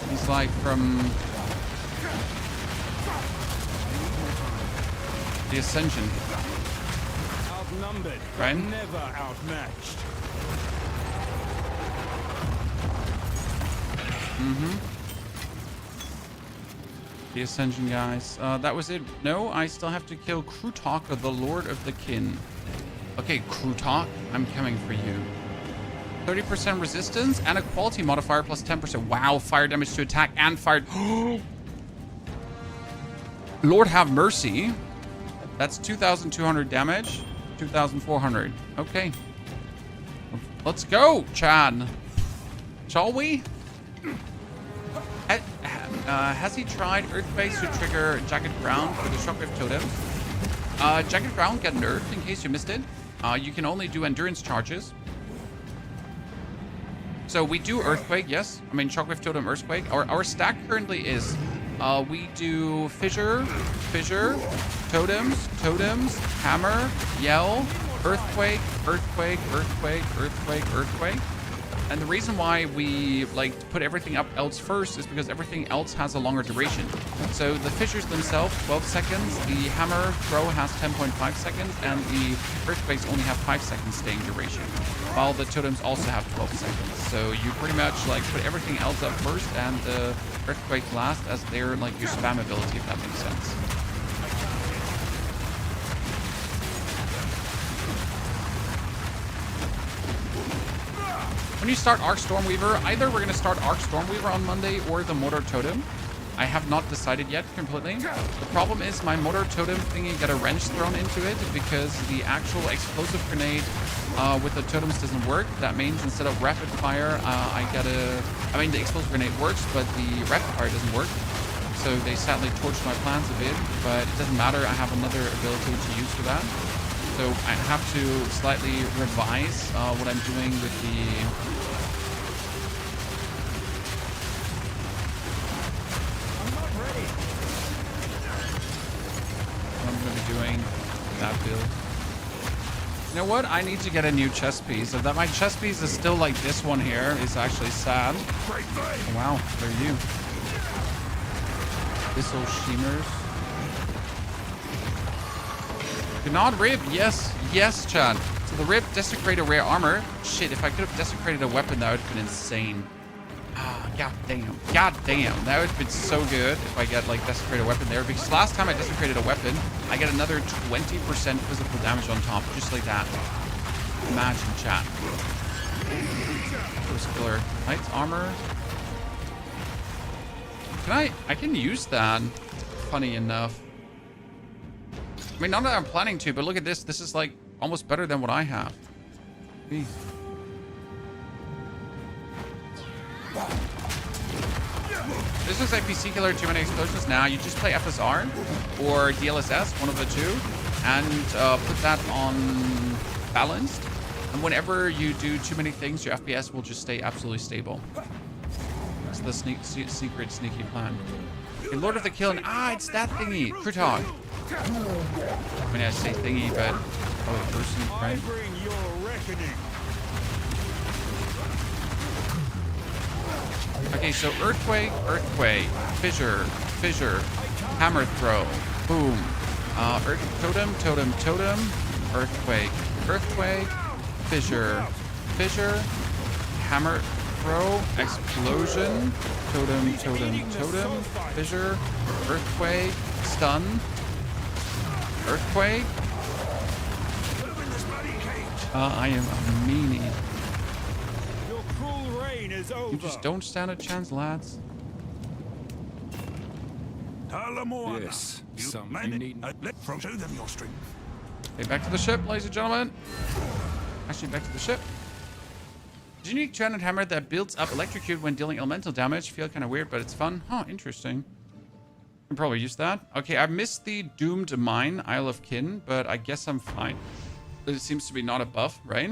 He's like from the Ascension.
Outnumbered,
right?
Never outmatched.
The Ascension guys. That was it. No, I still have to kill Krutog, the Lord of the Kin. Okay, Krutog, I'm coming for you. 30% resistance and a quality modifier plus 10%. Wow, fire damage to attack and fire. Lord have mercy. That's 2,200 damage. 2,400. Okay. Let's go, Chad. Shall we? Has he tried Earthquakes to trigger Jagged Ground for the Shockwave Totem? Jagged Ground get nerfed in case you missed it. You can only do endurance charges. So we do Earthquake, yes. I mean, Shockwave Totem, Earthquake. Our stack currently is we do Fissure, Totems, Hammer, Yell, Earthquake, Earthquake, Earthquake, Earthquake, Earthquake. And the reason why we like put everything up else first is because everything else has a longer duration. So the fissures themselves, 12 seconds. The hammer throw has 10.5 seconds, and the earthquakes only have 5 seconds staying duration, while the totems also have 12 seconds. So you pretty much like put everything else up first, and the earthquakes last as they're like your spam ability, if that makes sense. When you start Arc Stormweaver, either we're going to start Arc Stormweaver on Monday or the Mortar Totem. I have not decided yet completely. The problem is my Mortar Totem thingy got a wrench thrown into it because the actual explosive grenade with the totems doesn't work. That means instead of rapid fire, I mean, the explosive grenade works, but the rapid fire doesn't work. So they sadly torched my plans a bit, but it doesn't matter. I have another ability to use for that. So I have to slightly revise what I'm doing with the... I'm going to be doing that build. You know what? I need to get a new chest piece. If that my chest piece is still like this one here, is actually sad. Oh, wow, there you. Abyssal Shimers. Gnawed Rib, yes, yes, Chad. So the Rib desecrated rare armor. Shit, if I could have desecrated a weapon, that would have been insane. Ah, god damn. That would have been so good if I get like desecrated weapon there. Because last time I desecrated a weapon, I get another 20% physical damage on top, just like that. Imagine, chat. Ghost Killer. Knight's armor. I can use that. Funny enough. I mean, not that I'm planning to, but look at this. This is like almost better than what I have. Jeez. This is a PC killer, too many explosions. Now you just play FSR or DLSS, one of the two, and put that on balanced. And whenever you do too many things, your FPS will just stay absolutely stable. That's the secret sneaky plan. Okay, Lord of the Kill, and it's that thingy, Krutog. I mean, I say thingy, but probably a person, right?
I bring your reckoning.
Okay, so Earthquake, Fissure, Hammer Throw, boom. Totem, Earthquake, Fissure, Hammer Throw, Explosion, Totem, Fissure, Earthquake, Stun, Earthquake. I am a meanie.
Your cruel reign is over.
You just don't stand a chance, lads.
Yes,
you need...
Show them your strength.
Okay, back to the ship, ladies and gentlemen. Actually, back to the ship. Unique Giant Hammer that builds up Electrocute when dealing elemental damage. Feel kind of weird, but it's fun. Huh, interesting. Can probably use that. Okay, I missed the Doomed Mine, Isle of Kin, but I guess I'm fine. It seems to be not a buff, right?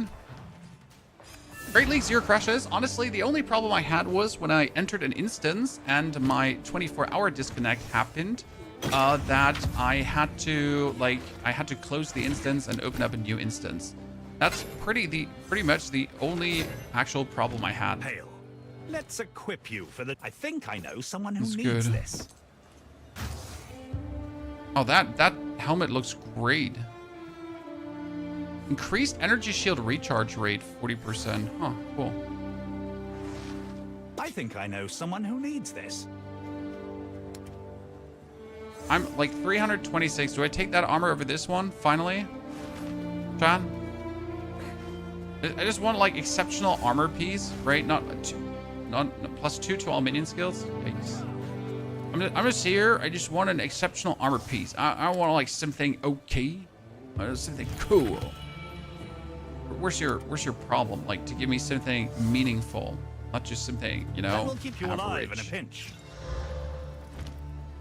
Great League 0 crashes. Honestly, the only problem I had was when I entered an instance and my 24-hour disconnect happened. that I had to close the instance and open up a new instance. That's pretty much the only actual problem I had.
Hail. Let's equip you for the... I think I know someone who
That's
needs
good.
this.
Oh, that helmet looks great. Increased energy shield recharge rate 40%. Huh, cool.
I think I know someone who needs this.
I'm like 326. Do I take that armor over this one finally? John? I just want like exceptional armor piece, right? Not +2 to all minion skills. Yikes. I'm just here. I just want an exceptional armor piece. I want like something okay, something cool. Where's your problem? Like to give me something meaningful, not just something, you know,
That will keep you alive in a
average.
pinch.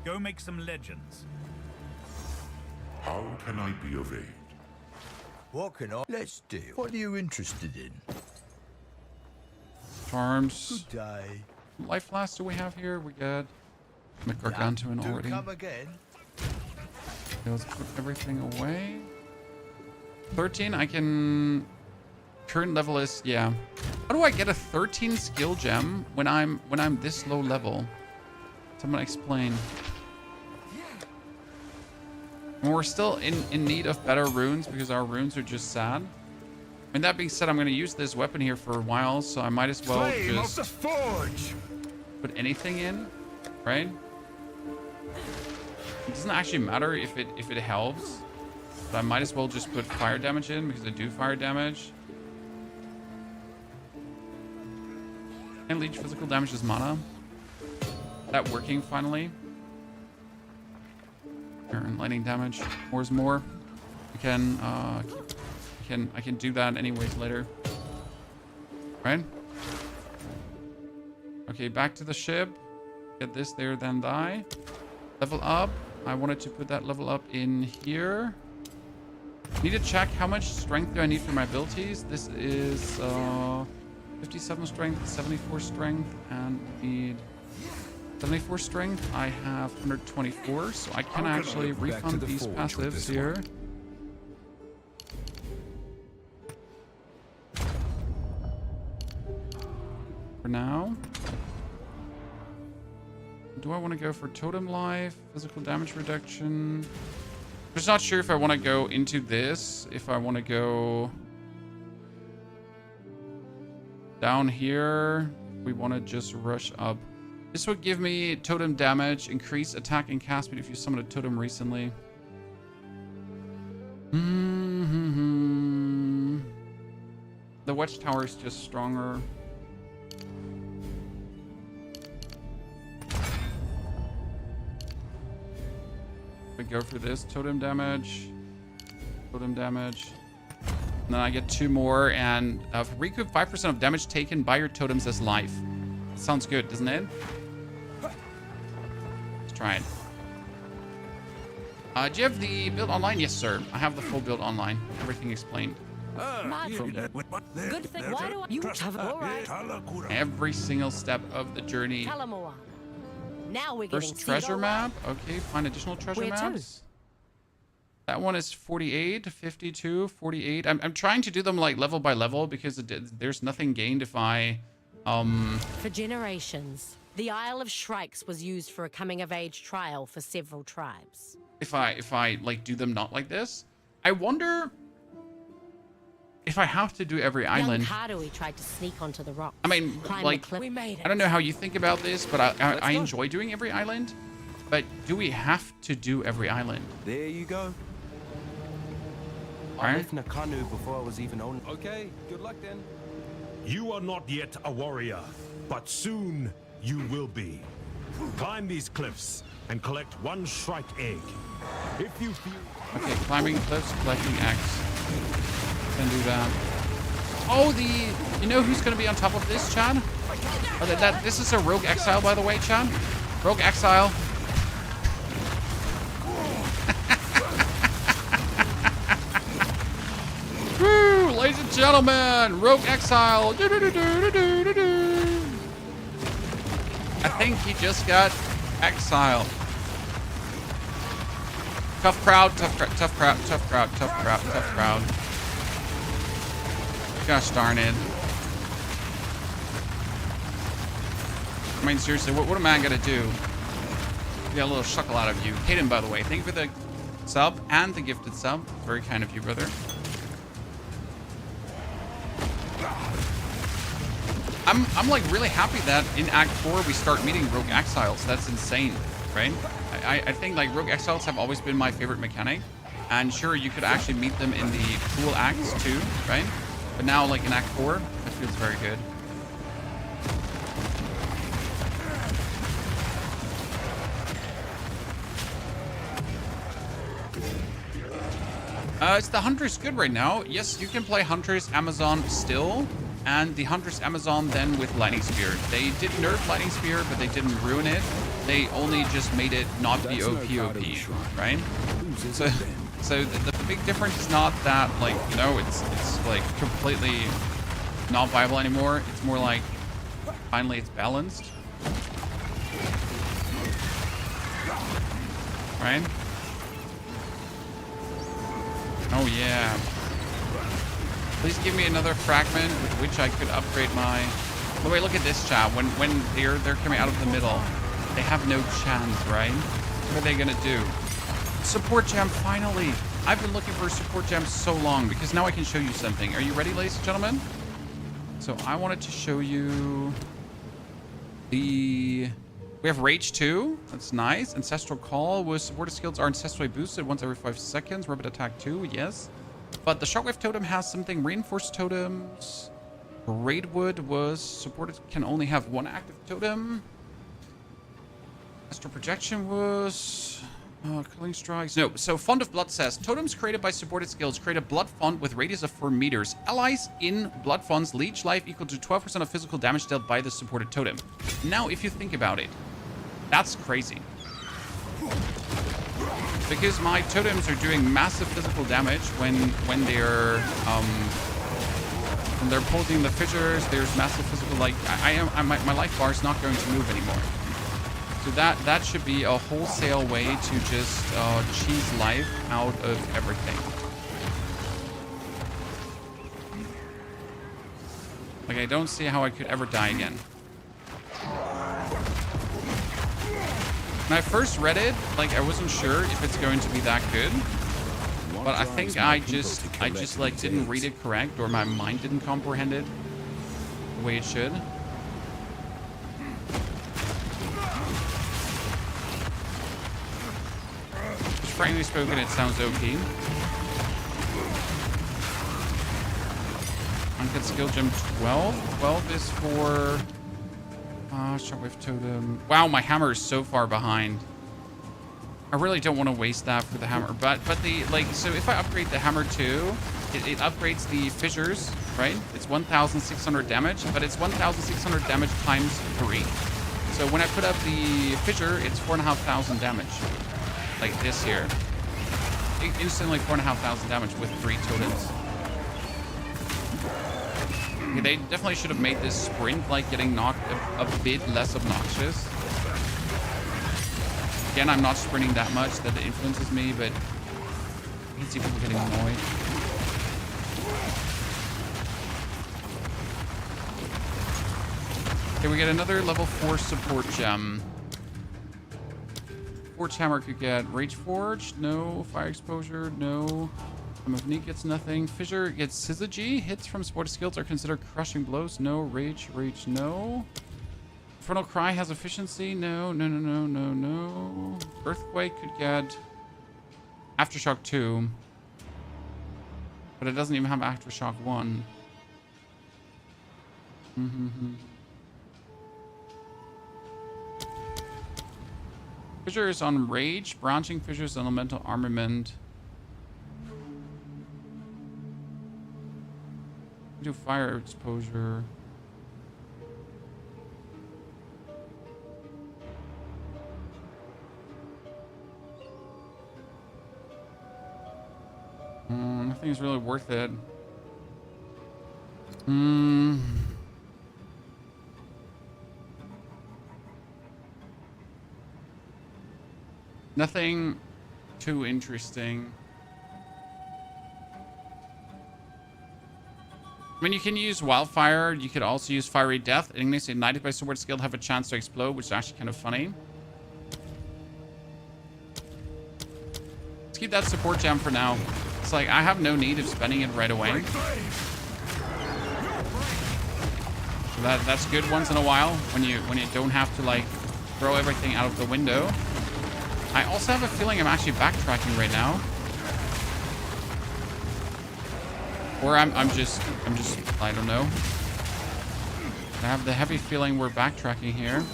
Go make some legends.
How can I be of aid?
What can I... Let's do. What are you interested in?
Charms.
Good day.
Life flask do we have here? We got McGargantuan
Do
already.
come again.
Okay, let's put everything away. 13, I can... Current level is, yeah. How do I get a 13 skill gem when I'm this low level? Someone explain. And we're still in need of better runes because our runes are just sad. And that being said, I'm going to use this weapon here for a while, so I might as well
Flame of
just
the forge.
put anything in, right? It doesn't actually matter if it helps, but I might as well just put fire damage in because I do fire damage. And leech physical damage is mana. That working finally. And lightning damage. More is more. I can do that anyways later. Right? Okay, back to the ship. Get this there, then die. Level up. I wanted to put that level up in here. Need to check how much strength do I need for my abilities. This is 57 strength, 74 strength, and need 74 strength. I have 124, so I can actually refund these passives here. For now. Do I want to go for totem life, physical damage reduction? I'm just not sure if I want to go into this, if I want to go down here. We want to just rush up. This would give me totem damage, increase attack and cast speed if you summoned a totem recently. The watchtower is just stronger. We go for this totem damage, and then I get 2 more, and recoup 5% of damage taken by your totems as life. Sounds good, doesn't it? Let's try it. Do you have the build online? Yes, sir. I have the full build online. Everything explained.
Good thing. Why do you have all right?
Every single step of the journey.
Talamoa. Now we're getting
First treasure map. Okay, find additional treasure
Where to?
maps. That one is 48, 52, 48. I'm trying to do them like level by level because there's nothing gained if I
For generations, the Isle of Shrikes was used for a coming-of-age trial for several tribes.
if I like do them not like this. I wonder if I have to do every island.
Young Kadui tried to sneak onto the rock.
I mean, like,
we made it.
I don't know how you think about this, but I enjoy doing every island. But do we have to do every island?
There you go. I
Right?
left Nakanu before I was even on. Okay, good luck then.
You are not yet a warrior, but soon you will be. Climb these cliffs and collect 1 Shrike egg. If you feel...
Okay, climbing cliffs, collecting eggs. Can do that. Oh, you know who's gonna be on top of this, Chad? Oh, this is a rogue exile, by the way, Chad. Rogue exile. Woo, ladies and gentlemen, rogue exile. I think he just got exiled. Tough crowd, tough crowd, tough crowd, tough crowd, tough crowd, tough crowd. Gosh darn it. I mean, seriously, what am I gonna do? Get a little shuckle out of you. Hayden, by the way, thank you for the sub and the gifted sub. Very kind of you, brother. I'm like really happy that in Act 4 we start meeting Rogue Exiles. That's insane, right? I think like Rogue Exiles have always been my favorite mechanic. And sure, you could actually meet them in the cool acts too, right? But now like in Act 4, that feels very good. It's the Huntress good right now. Yes, you can play Huntress Amazon still. And the Huntress Amazon then with Lightning Spear. They did nerf Lightning Spear, but they didn't ruin it. They only just made it not be OP, right? So the big difference is not that, like, you know, it's like completely not viable anymore. It's more like finally it's balanced. Right? Oh yeah. Please give me another fragment with which I could upgrade my... Oh wait, look at this chat. When they're coming out of the middle, they have no chance, right? What are they gonna do? Support gem, finally! I've been looking for a support gem so long because now I can show you something. Are you ready, ladies and gentlemen? So I wanted to show you the... We have Rage 2. That's nice. Ancestral Call with supported skills are ancestrally boosted once every 5 seconds. Rapid Attack 2, yes. But the Shockwave Totem has something. Reinforced Totems. Raidwood was supported, can only have 1 active totem. Astral Projection was... Killing Strikes. No, so Font of Blood says, totems created by supported skills create a blood font with radius of 4 meters. Allies in blood fonts leech life equal to 12% of physical damage dealt by the supported totem. Now, if you think about it, that's crazy. Because my totems are doing massive physical damage when they're pulling the fissures. There's massive physical, like my life bar is not going to move anymore. So that should be a wholesale way to just cheese life out of everything. Like, I don't see how I could ever die again. When I first read it, like, I wasn't sure if it's going to be that good. But I think I just like didn't read it correct, or my mind didn't comprehend it the way it should. Frankly spoken, it sounds OP. Uncut skill gem 12. 12 is for Shockwave Totem. Wow, my hammer is so far behind. I really don't want to waste that for the hammer, but the, like, so if I upgrade the hammer too, it upgrades the fissures, right? It's 1,600 damage, but it's 1,600 damage times 3. So when I put up the fissure, it's 4,500 damage. Like this here. Instantly 4,500 damage with 3 totems. Okay, they definitely should have made this sprint like getting knocked a bit less obnoxious. Again, I'm not sprinting that much that it influences me, but I can see people getting annoyed. Okay, we get another level 4 support gem. Forge Hammer could get Rage Forge, no. Fire Exposure, no. Time of Need gets nothing. Fissure gets Syzygy. Hits from supported skills are considered crushing blows, no. Rage, no. Infernal Cry has efficiency, no. Earthquake could get Aftershock 2. But it doesn't even have Aftershock 1. Fissures on Rage, Branching Fissures, Elemental Armament. Do Fire Exposure. Nothing is really worth it. Nothing too interesting. I mean, you can use Wildfire. You could also use Fiery Death. Enemies ignited by sword skill have a chance to explode, which is actually kind of funny. Let's keep that support gem for now. It's like, I have no need of spending it right away. So that's good once in a while when you don't have to like throw everything out of the window. I also have a feeling I'm actually backtracking right now. Or I'm just I don't know. I have the heavy feeling we're backtracking here.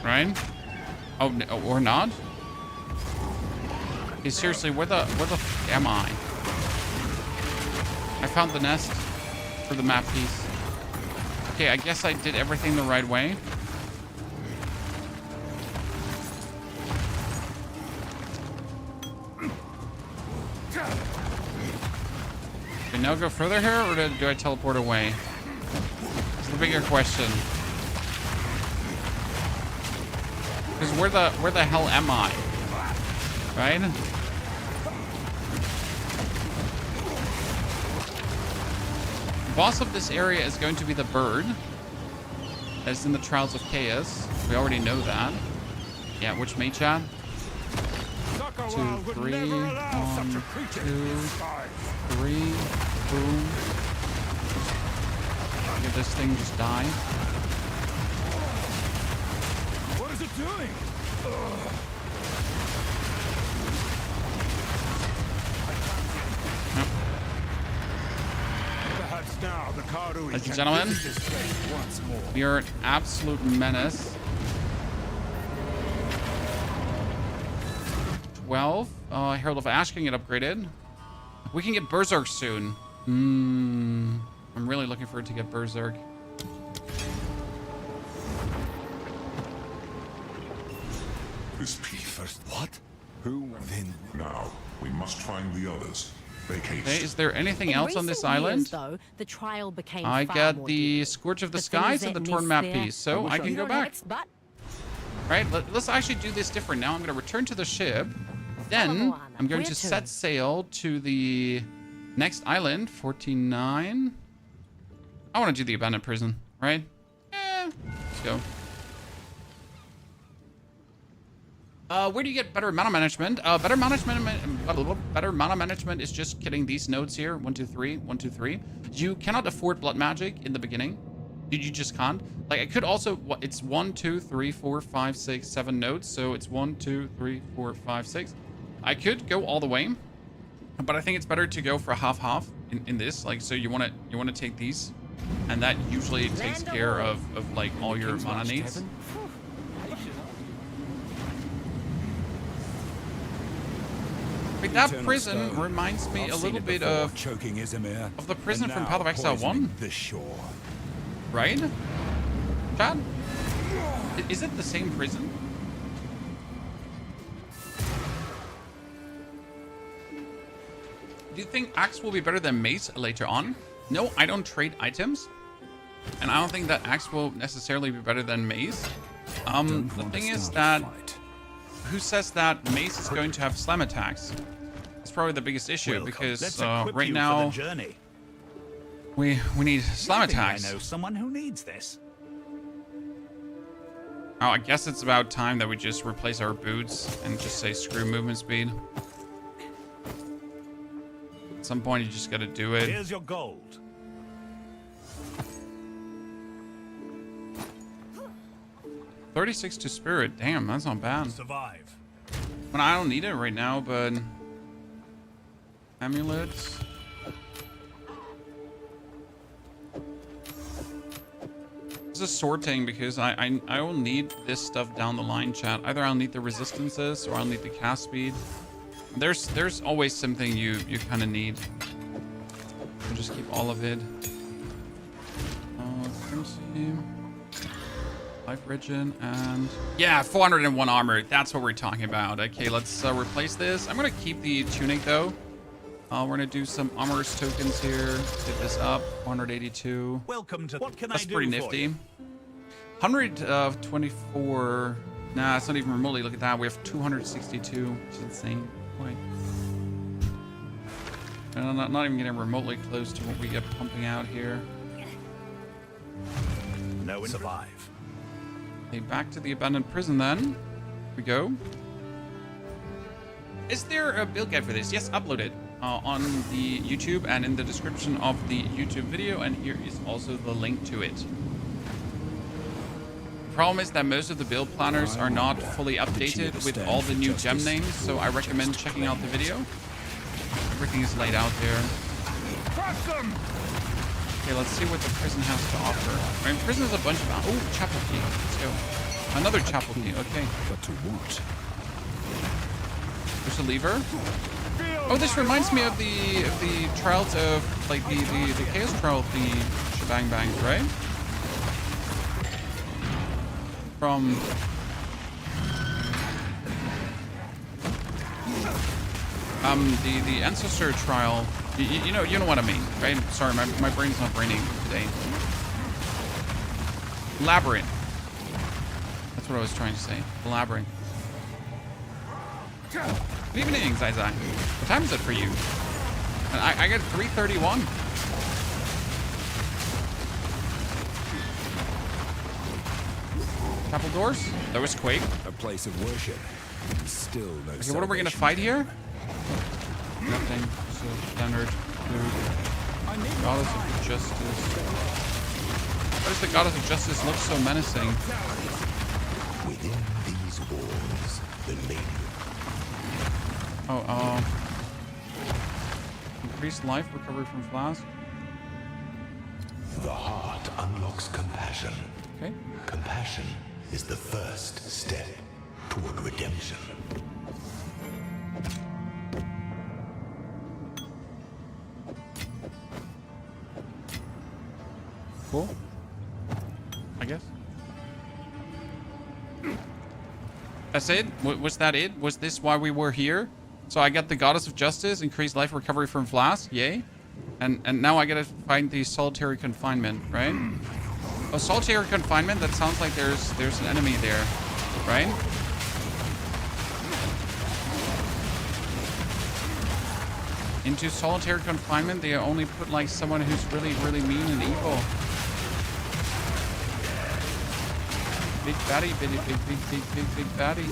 Right? Oh, no, or not? Okay, seriously, where the f am I? I found the nest for the map piece. Okay, I guess I did everything the right way. Okay, now go further here, or do I teleport away? That's the bigger question. Because where the hell am I? Right? The boss of this area is going to be the bird. As in the Trials of Chaos. We already know that. Yeah, which mate, chat? 2, 3, 1, 2, 3, boom. Let this thing just die.
What is it doing? Perhaps now the Karui
Ladies and gentlemen, we are an absolute menace. 12. Herald of Ash can get upgraded. We can get Berserk soon. I'm really looking forward to get Berserk.
This piece first.
What? Who then?
Now, we must find the others. Make haste.
Okay, is there anything
In
else on this
recent years,
island?
though, the trial became
I
far
got
more
the
difficult.
Scourge of the
The
Skies
things
and the
that
torn
miss
map
there,
piece, so I can
you
go
don't
back.
have but
Right, let's actually do this different now. I'm going to return to the ship. Then I'm going to set sail to the next island, 49. I want to do the abandoned prison, right? Let's go. Where do you get better mana management? Better mana management is just getting these nodes here. 1, 2, 3, 1, 2, 3. You cannot afford blood magic in the beginning. You just can't. Like, I could also, it's 1, 2, 3, 4, 5, 6, 7 nodes. So it's 1, 2, 3, 4, 5, 6. I could go all the way, but I think it's better to go for half in this. Like, so you want to take these, and that usually takes care of like all your mana needs. Like, that prison reminds me a little bit of the prison from Path of Exile 1. Right? Chad? Is it the same prison? Do you think Axe will be better than Mace later on? No, I don't trade items. And I don't think that Axe will necessarily be better than Mace. The thing is that... Who says that Mace is going to have slam attacks? That's probably the biggest issue, because right now... We need slam attacks.
I know someone who needs this.
Oh, I guess it's about time that we just replace our boots and just say screw movement speed. At some point, you just gotta do it.
Here's your gold.
$36 to spirit. Damn, that's not bad.
Survive.
Well, I don't need it right now, but amulets. This is sorting because I will need this stuff down the line, chat. Either I'll need the resistances or I'll need the cast speed. There's always something you kind of need. I'll just keep all of it. Life regen and yeah, 401 armor. That's what we're talking about. Okay, let's replace this. I'm gonna keep the tunic though. We're gonna do some armor's tokens here. Get this up. 182.
Welcome to. What can
That's
I do
pretty
for
nifty.
you?
124. Nah, it's not even remotely. Look at that. We have 262. It's insane. Boy. And I'm not even getting remotely close to what we get pumping out here.
No, survive.
Okay, back to the abandoned prison then. Here we go. Is there a build guide for this? Yes, upload it on the YouTube and in the description of the YouTube video. And here is also the link to it. The problem is that most of the build planners are not fully updated with all the new gem names. So I recommend checking out the video. Everything is laid out there. Okay, let's see what the prison has to offer. I mean, prison is a bunch of... Oh, chapel key. Let's go. Another chapel key. Okay.
But to what?
There's a lever. Oh, this reminds me of the trials of like the chaos trial of the shebang bangs, right? From the ancestor trial. You know what I mean, right? Sorry, my brain's not braining today. Labyrinth. That's what I was trying to say. The labyrinth. Good evening, Zai Zai. What time is it for you? And I get 3:31. Chapel doors? That was Quake.
A place of worship. Still no.
Okay, what are we gonna fight here? Nothing. So standard food. Goddess of Justice. Why does the Goddess of Justice look so menacing?
Within these walls, the lady.
Oh, increased life recovery from flask.
The heart unlocks compassion.
Okay.
Compassion is the first step toward redemption.
Cool. I guess. That's it? Was that it? Was this why we were here? So I got the Goddess of Justice, increased life recovery from flask, yay. And now I gotta find the solitary confinement, right? Oh, solitary confinement, that sounds like there's an enemy there, right? Into solitary confinement, they only put like someone who's really, really mean and evil. Big fatty, big fatty.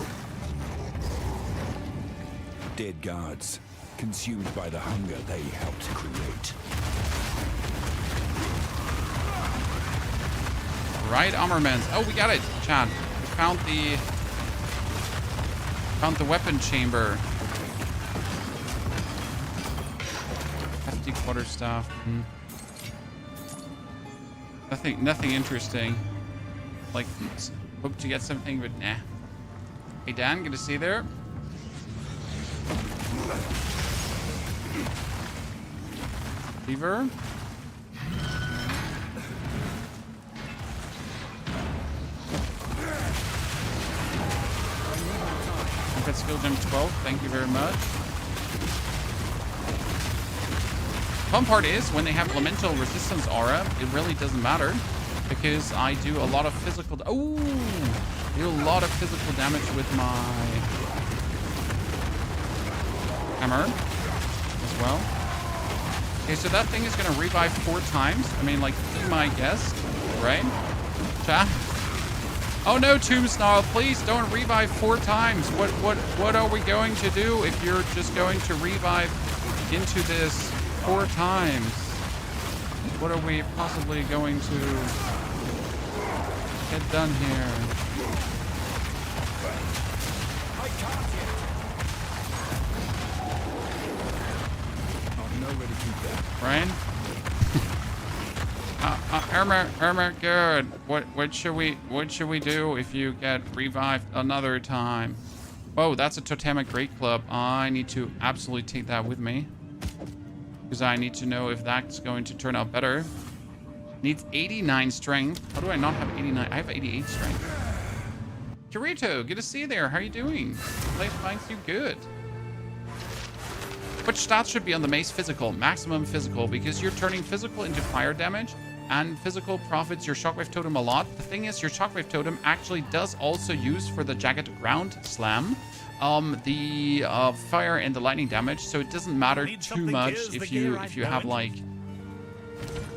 Dead guards, consumed by the hunger they helped create.
Right, armorments. Oh, we got it, Chad. We found the weapon chamber. Hefty quarterstaff. Nothing interesting. Like, hope to get something, but nah. Hey, Dan, good to see you there. Lever. I've got skill gem 12. Thank you very much. Fun part is when they have elemental resistance aura, it really doesn't matter because I do a lot of physical. Do a lot of physical damage with my hammer as well. Okay, so that thing is gonna revive 4 times. I mean, like, be my guest, right? Chat. Oh no, Tombsnarl, please don't revive 4 times. What are we going to do if you're just going to revive into this 4 times? What are we possibly going to get done here? Ryan? Armor, good. What should we do if you get revived another time? Oh, that's a totemic great club. I need to absolutely take that with me because I need to know if that's going to turn out better. Needs 89 strength. How do I not have 89? I have 88 strength. Kirito, good to see you there. How are you doing? Life finds you good. Which stats should be on the mace? Physical, maximum physical, because you're turning physical into fire damage, and physical profits your shockwave totem a lot. The thing is, your shockwave totem actually does also use for the jagged ground slam the fire and the lightning damage, so it doesn't matter too much if you have like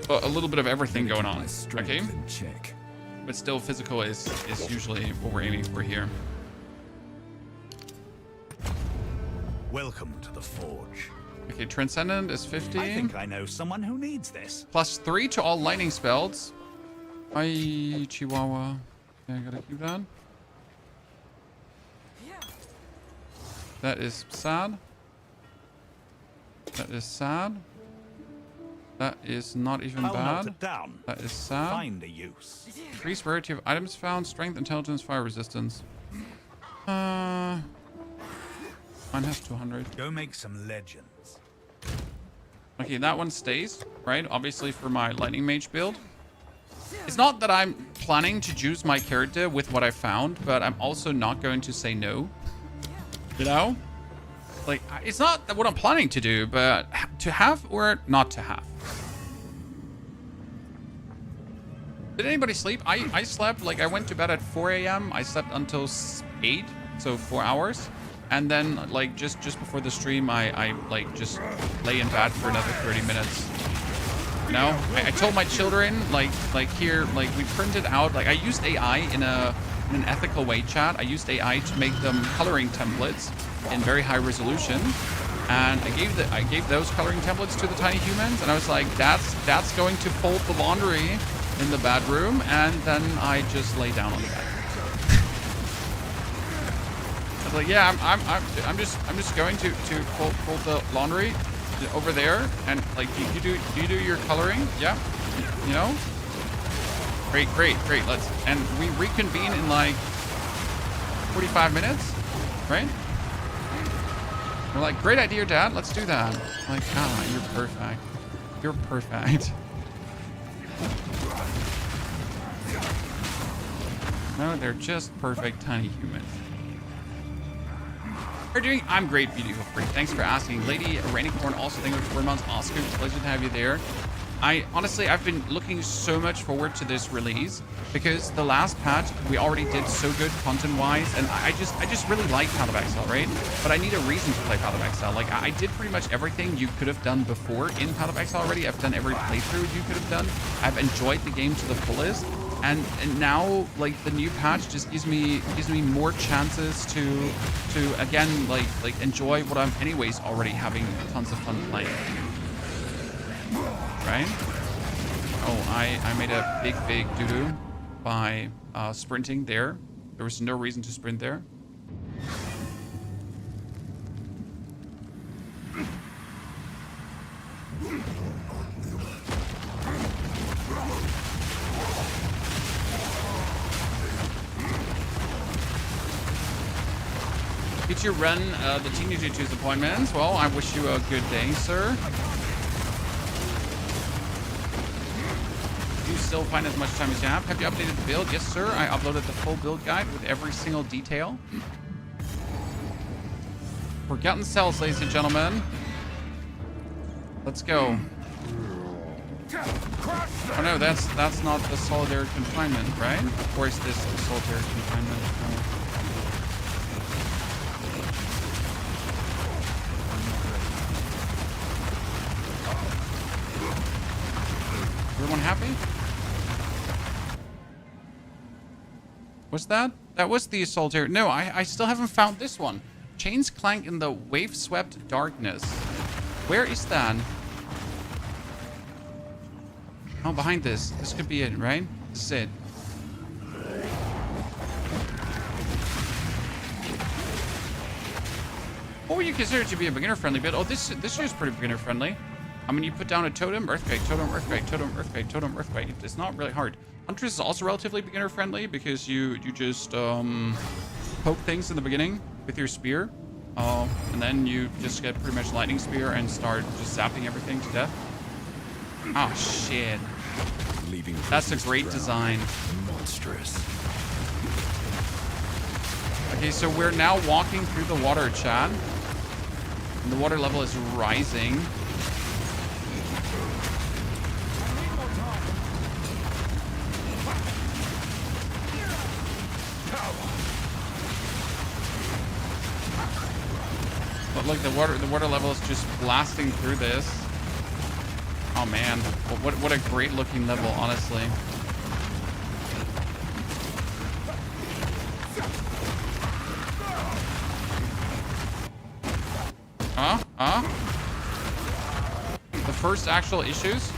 a little bit of everything going on. Okay, but still, physical is usually what we're aiming for here.
Welcome to the Forge.
Okay, Transcendent is 50.
I think I know someone who needs this.
+3 to all lightning spells. Hi, Chihuahua. Okay, I gotta keep that. That is sad. That is sad. That is not even bad. That is sad.
Find a use.
Increased rarity of items found, strength, intelligence, fire resistance. Mine has 200.
Go make some legends.
Okay, that one stays, right? Obviously for my lightning mage build. It's not that I'm planning to choose my character with what I found, but I'm also not going to say no. You know? Like, it's not what I'm planning to do, but to have or not to have. Did anybody sleep? I slept, like, I went to bed at 4 a.m. I slept until 8, so 4 hours. And then, like, just before the stream, I like, just lay in bed for another 30 minutes. You know? I told my children, like here, like, we printed out, like, I used AI in an ethical way, chat. I used AI to make them coloring templates in very high resolution, and I gave those coloring templates to the tiny humans, and I was like, that's going to fold the laundry in the bedroom, and then I just lay down on the bed. I was like, yeah, I'm just going to fold the laundry over there, and like, do you do your coloring? Yeah, you know. Great. Let's, and we reconvene in like 45 minutes, right? We're like, great idea, Dad. Let's do that. I'm like, ah, you're perfect. You're perfect. No, they're just perfect tiny humans. How are you doing? I'm great, beautiful freak. Thanks for asking. Lady Rainicorn, also thank you for 4 months. Oscar, it's a pleasure to have you there. Honestly, I've been looking so much forward to this release because the last patch we already did so good content-wise, and I just really like Path of Exile, right? But I need a reason to play Path of Exile. Like, I did pretty much everything you could have done before in Path of Exile already. I've done every playthrough you could have done. I've enjoyed the game to the fullest, and now, like, the new patch just gives me more chances to again like enjoy what I'm anyways already having tons of fun playing. Right? Oh, I made a big doo-doo by sprinting there. There was no reason to sprint there. Did you run the Teenage Tuesday appointments? Well, I wish you a good day, sir. Do you still find as much time as you have? Have you updated the build? Yes, sir. I uploaded the full build guide with every single detail. Forgotten Cells, ladies and gentlemen. Let's go. Oh no, that's not the solitary confinement, right? Or is this the solitary confinement? Everyone happy? What's that? That was the solitary. No, I still haven't found this one. Chains clank in the wave-swept darkness. Where is that? Oh, behind this. This could be it, right? This is it. What would you consider to be a beginner-friendly build? Oh, this is pretty beginner-friendly. I mean, you put down a totem, earthquake, totem, earthquake, totem, earthquake, totem, earthquake. It's not really hard. Huntress is also relatively beginner-friendly because you just poke things in the beginning with your spear. And then you just get pretty much lightning spear and start just zapping everything to death. Oh, shit. That's a great design.
Monstrous.
Okay, so we're now walking through the water, chat. And the water level is rising. But look, the water level is just blasting through this. Oh man, what a great looking level, honestly. The first actual issues.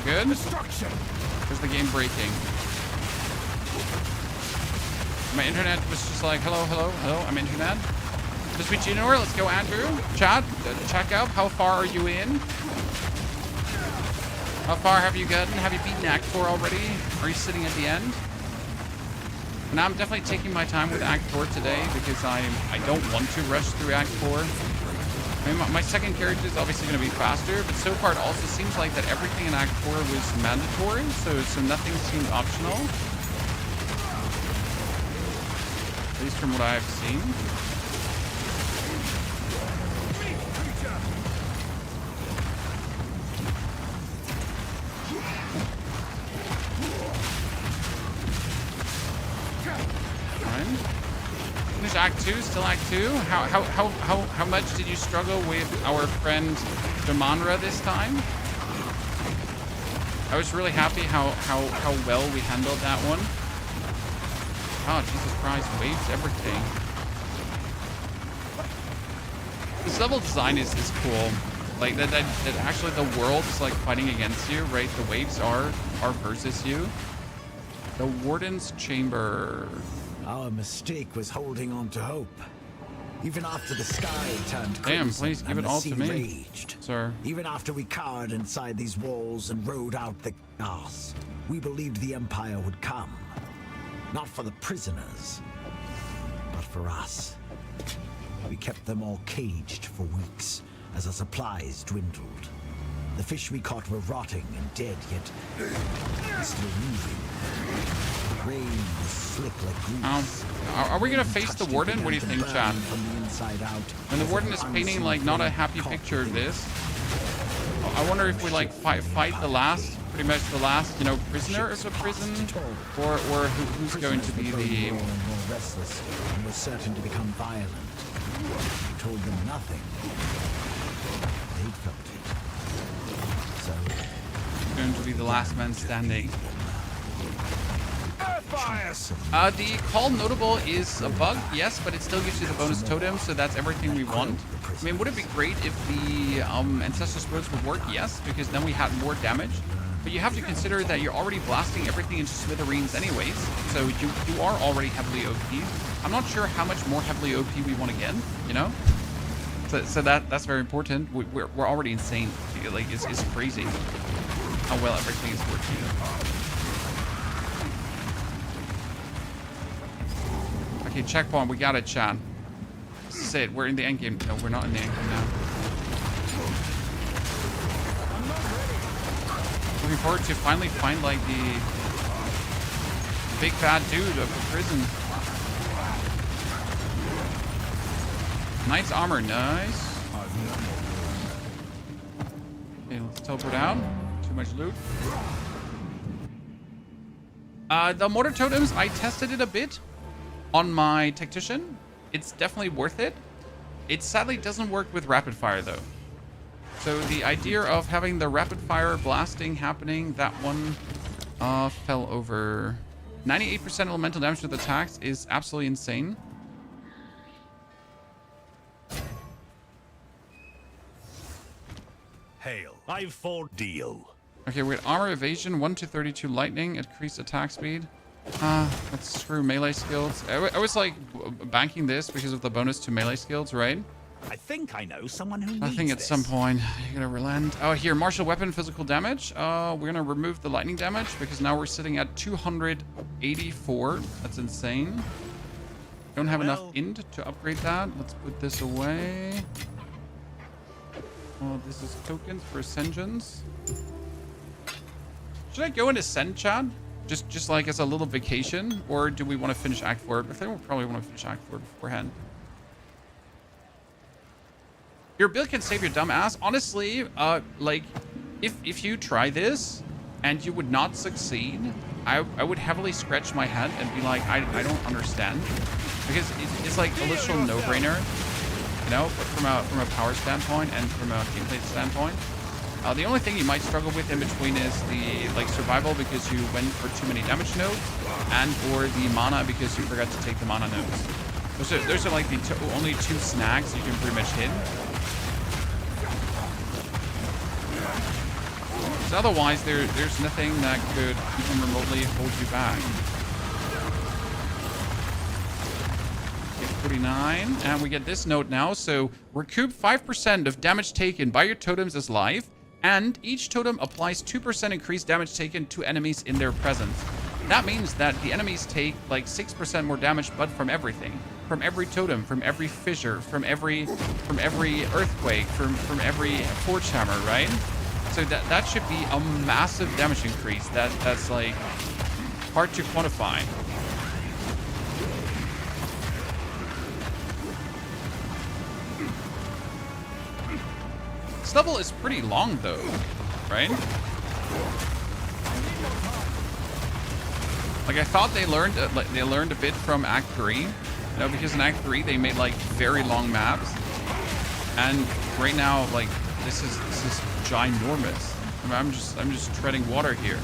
Good. There's the game breaking. My internet was just like, hello, I'm internet. This week, Junior, let's go, Andrew. Chat, check out. How far are you in? How far have you gotten? Have you beaten Act 4 already? Are you sitting at the end? And I'm definitely taking my time with Act 4 today because I don't want to rush through Act 4. I mean, my second character is obviously going to be faster, but so far it also seems like that everything in Act 4 was mandatory, so nothing seemed optional. At least from what I've seen. Act 2, still Act 2. How much did you struggle with our friend Damanra this time? I was really happy how well we handled that one. Oh, Jesus Christ, waves everything. This level design is cool. Like that actually the world is like fighting against you, right? The waves are versus you. The Warden's Chamber.
Our mistake was holding on to hope. Even after the sky turned crimson.
Damn, please give it all to me,
raged.
Sir.
Even after we cowered inside these walls and rode out the chaos, we believed the Empire would come. Not for the prisoners, but for us. We kept them all caged for weeks as our supplies dwindled. The fish we caught were rotting and dead, yet still moving. The rain was slick like grease.
Are we gonna face the Warden? What do you think, Chan? When the Warden is painting like not a happy picture of this, I wonder if we like fight the last, pretty much the last, you know, prisoner of the prison, or who's going to be the
more restless and was certain to become violent. We told them nothing. They felt it. So
going to be the last man standing. The call notable is a bug, yes, but it still gives you the bonus totem, so that's everything we want. I mean, would it be great if the Ancestor's Roads would work? Yes, because then we had more damage. But you have to consider that you're already blasting everything into smithereens anyways, so you are already heavily OP. I'm not sure how much more heavily OP we want to get, you know? So that's very important. We're already insane. Like, it's crazy how well everything is working. Okay, checkpoint. We got it, Chan. This is it. We're in the end game. No, we're not in the end game now. Looking forward to finally find like the big bad dude of the prison. Knight's armor, nice. Okay, let's teleport out. Too much loot. The mortar totems, I tested it a bit on my tactician. It's definitely worth it. It sadly doesn't work with rapid fire though. So the idea of having the rapid fire blasting happening, that one fell over. 98% elemental damage with attacks is absolutely insane.
Hail. I've fought deal.
Okay, we got armor evasion, 1 to 32 lightning, increased attack speed. Let's screw melee skills. I was like banking this because of the bonus to melee skills, right?
I think I know someone who needs
I think at some point you're gonna relent. Oh, here, martial weapon, physical damage. We're gonna remove the lightning damage because now we're sitting at 284. That's insane. Don't have enough int to upgrade that. Let's put this away. Oh, this is tokens for Ascensions. Should I go and ascend, Chad? Just like as a little vacation? Or do we want to finish Act 4? I think we'll probably want to finish Act 4 beforehand. Your build can save your dumb ass. Honestly, like, if you try this and you would not succeed, I would heavily scratch my head and be like, I don't understand. Because it's like a literal no-brainer, you know, from a power standpoint and from a gameplay standpoint. The only thing you might struggle with in between is the like survival because you went for too many damage nodes, and or the mana because you forgot to take the mana nodes. Those are like the only two snags you can pretty much hit. So otherwise, there's nothing that could even remotely hold you back. Okay, 49, and we get this note now. So recoup 5% of damage taken by your totems as life, and each totem applies 2% increased damage taken to enemies in their presence. That means that the enemies take like 6% more damage, but from everything. From every totem, from every fissure, from every earthquake, from every forge hammer, right? So that should be a massive damage increase. That's like hard to quantify. This level is pretty long though, right? Like I thought they learned a bit from Act 3, you know, because in Act 3 they made like very long maps, and right now like this is ginormous. I mean, I'm just treading water here.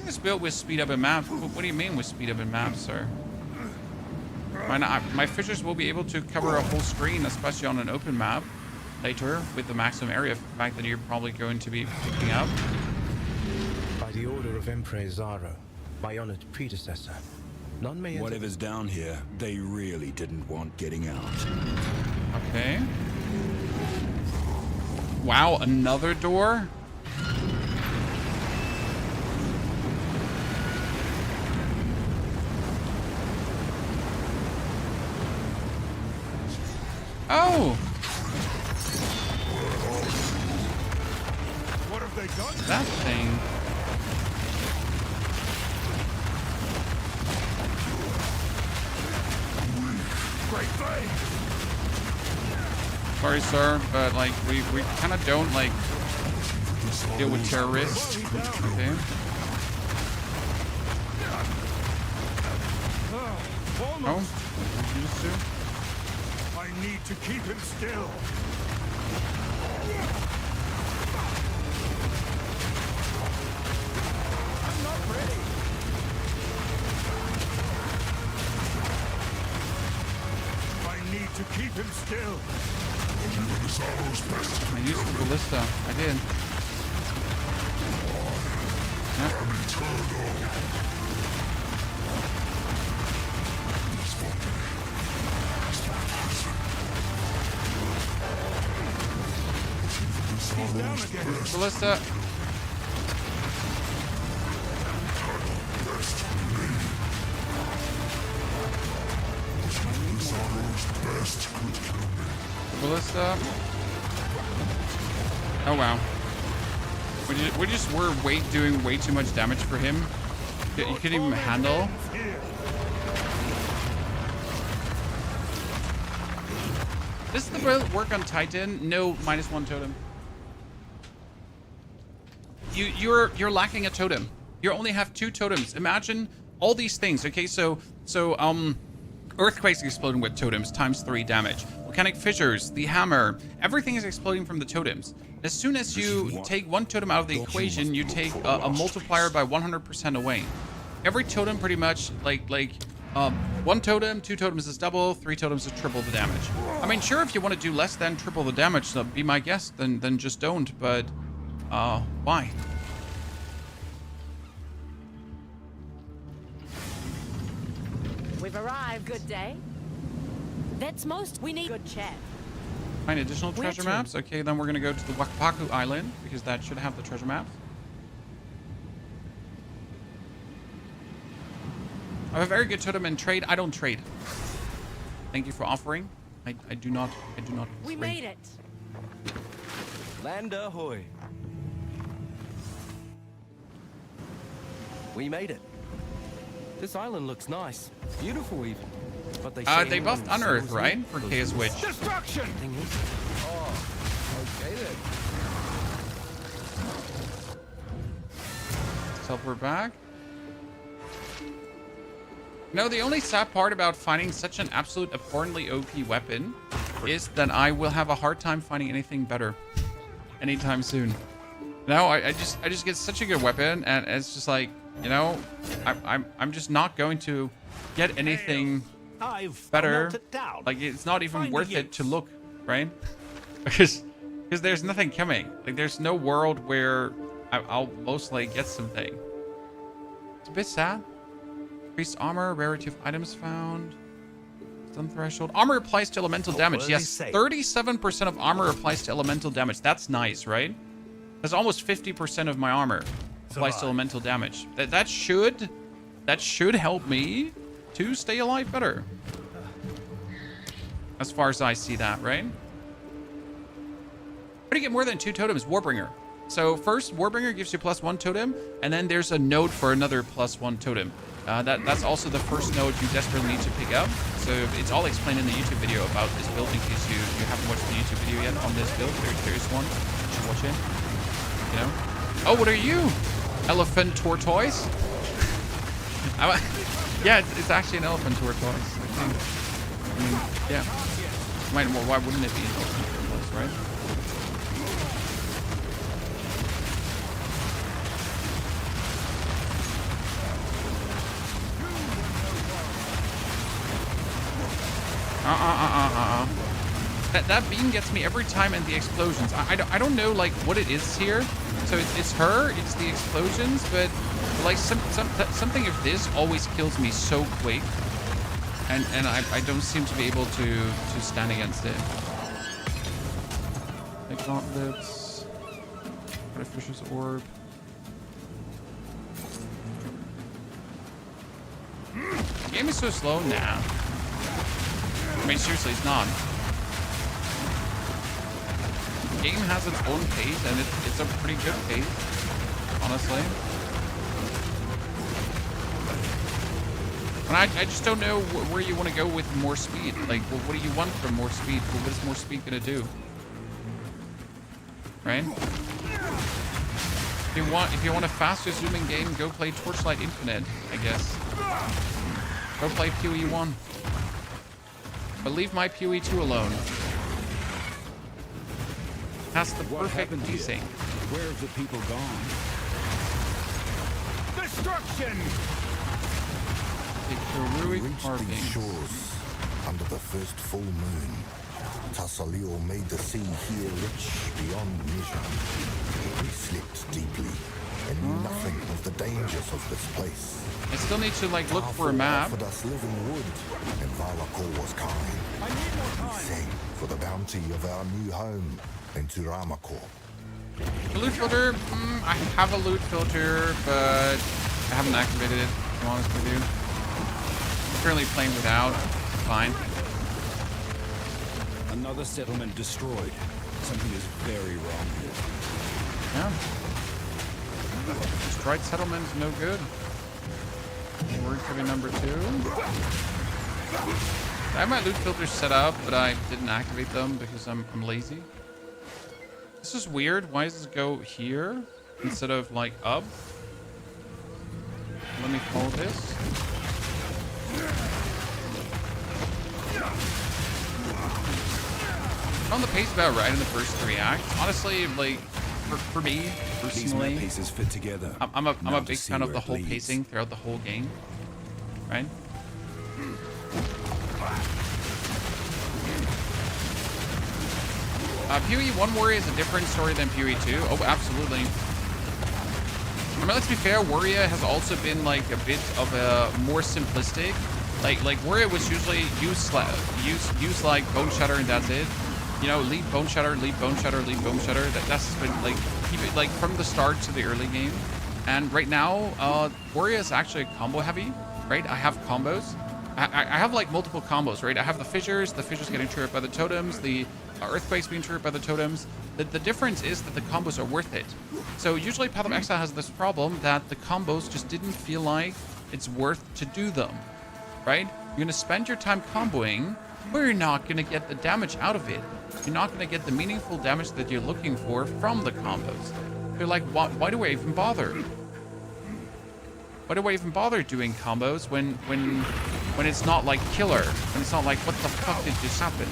This built with speed up in maps. What do you mean with speed up in maps, sir? My fissures will be able to cover a whole screen, especially on an open map later with the maximum area fact that you're probably going to be picking up.
By the order of Emperor Zaro, my honored predecessor, none may enter.
Whatever's down here, they really didn't want getting out.
Okay. Wow, another door? Oh!
What have they done?
That thing.
Great thing!
Sorry, sir, but like we kind of don't like deal with terrorists. Okay. Oh, used to.
I need to keep him still. I'm not ready. I need to keep him still.
I used the ballista. I did. Yep.
He's down again.
Ballista. Ballista. Oh wow. We just were doing way too much damage for him. You couldn't even handle. Does the build work on Titan? No, -1 totem. You're lacking a totem. You only have 2 totems. Imagine all these things. Okay, so earthquakes exploding with totems ×3 damage. Volcanic fissures, the hammer, everything is exploding from the totems. As soon as you take 1 totem out of the equation, you take a multiplier by 100% away. Every totem pretty much like 1 totem, 2 totems is double, 3 totems is triple the damage. I mean, sure, if you want to do less than triple the damage, so be my guest, then just don't. But why?
We've arrived. Good day. That's most. We need good chat.
Find additional treasure maps. Okay, then we're gonna go to the Wakapaku Island because that should have the treasure maps. I have a very good totem in trade. I don't trade. Thank you for offering. I do not.
We made it.
Land ahoy. We made it. This island looks nice. Beautiful even. But
they buffed Unearth, right? For Chaos Witch.
Destruction!
Okay then.
Teleport back. No, the only sad part about finding such an absolute abhorrently OP weapon is that I will have a hard time finding anything better anytime soon. No, I just get such a good weapon, and it's just like, you know, I'm just not going to get anything better. Like, it's not even worth it to look, right? Because there's nothing coming. Like, there's no world where I'll mostly get something. It's a bit sad. Increased armor, rarity of items found. Stun threshold. Armor applies to elemental damage. Yes, 37% of armor applies to elemental damage. That's nice, right? That's almost 50% of my armor applies to elemental damage. That should help me to stay alive better. As far as I see that, right? How do you get more than 2 totems? Warbringer. So first, Warbringer gives you +1 totem, and then there's a node for another +1 totem. That's also the first node you desperately need to pick up. So it's all explained in the YouTube video about this build in case you haven't watched the YouTube video yet on this build. There's one. You should watch it. You know? Oh, what are you? Elephant tortoise? Yeah, it's actually an elephant tortoise, I think. I mean, yeah. Why wouldn't it be an elephant tortoise, right? That beam gets me every time in the explosions. I don't know like what it is here. So it's her, it's the explosions, but like something of this always kills me so quick, and I don't seem to be able to stand against it. Like gauntlets, Artificier's Orb. The game is so slow now. I mean, seriously, it's not. The game has its own pace, and it's a pretty good pace, honestly. And I just don't know where you want to go with more speed. Like, well, what do you want from more speed? Well, what is more speed going to do? Right? If you want a faster zooming game, go play Torchlight Infinite, I guess. Go play POE 1. But leave my POE 2 alone. That's the perfect pacing.
Where have the people gone?
Destruction!
Heroic
reached
carvings.
these shores under the first full moon. Tassalio made the sea here rich beyond measure. We slept deeply and knew nothing of the dangers of this place.
I still need to like look for a map.
Offered us living wood, and Valakor was kind.
I need more time.
We sang for the bounty of our new home in Turamakor.
The loot filter, I have a loot filter, but I haven't activated it, to be honest with you. I'm currently playing without. Fine.
Another settlement destroyed. Something is very wrong here.
Yeah. Destroyed settlement is no good. Word coming number 2. I have my loot filters set up, but I didn't activate them because I'm lazy. This is weird. Why does it go here instead of like up? Let me follow this. On the pace about right in the first 3 acts. Honestly, like for me personally,
pieces fit together.
I'm a big fan of the whole pacing throughout the whole game. Right? POE 1 Warrior is a different story than POE 2. Oh, absolutely. I mean, let's be fair, Warrior has also been like a bit of a more simplistic. Like Warrior was usually use like Bone Shatter and that's it. You know, lead Bone Shatter, lead Bone Shatter, lead Bone Shatter. That's been like keep it like from the start to the early game. And right now, Warrior is actually combo heavy, right? I have combos. I have like multiple combos, right? I have the fissures getting triggered by the totems, the earthquakes being triggered by the totems. The difference is that the combos are worth it. So usually Path of Exile has this problem that the combos just didn't feel like it's worth to do them, right? You're gonna spend your time comboing, but you're not gonna get the damage out of it. You're not gonna get the meaningful damage that you're looking for from the combos. You're like, why do I even bother? Why do I even bother doing combos when it's not like killer? When it's not like, what the fuck did just happen?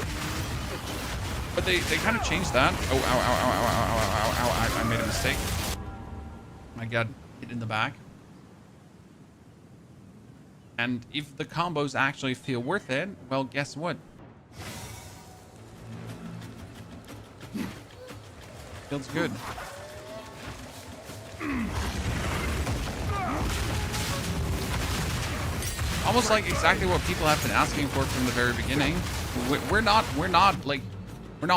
But they kind of changed that. Oh, ow, ow, ow, ow, ow, ow, ow, I made a mistake. I got hit in the back. And if the combos actually feel worth it, well, guess what? Feels good. Almost like exactly what people have been asking for from the very beginning. We're not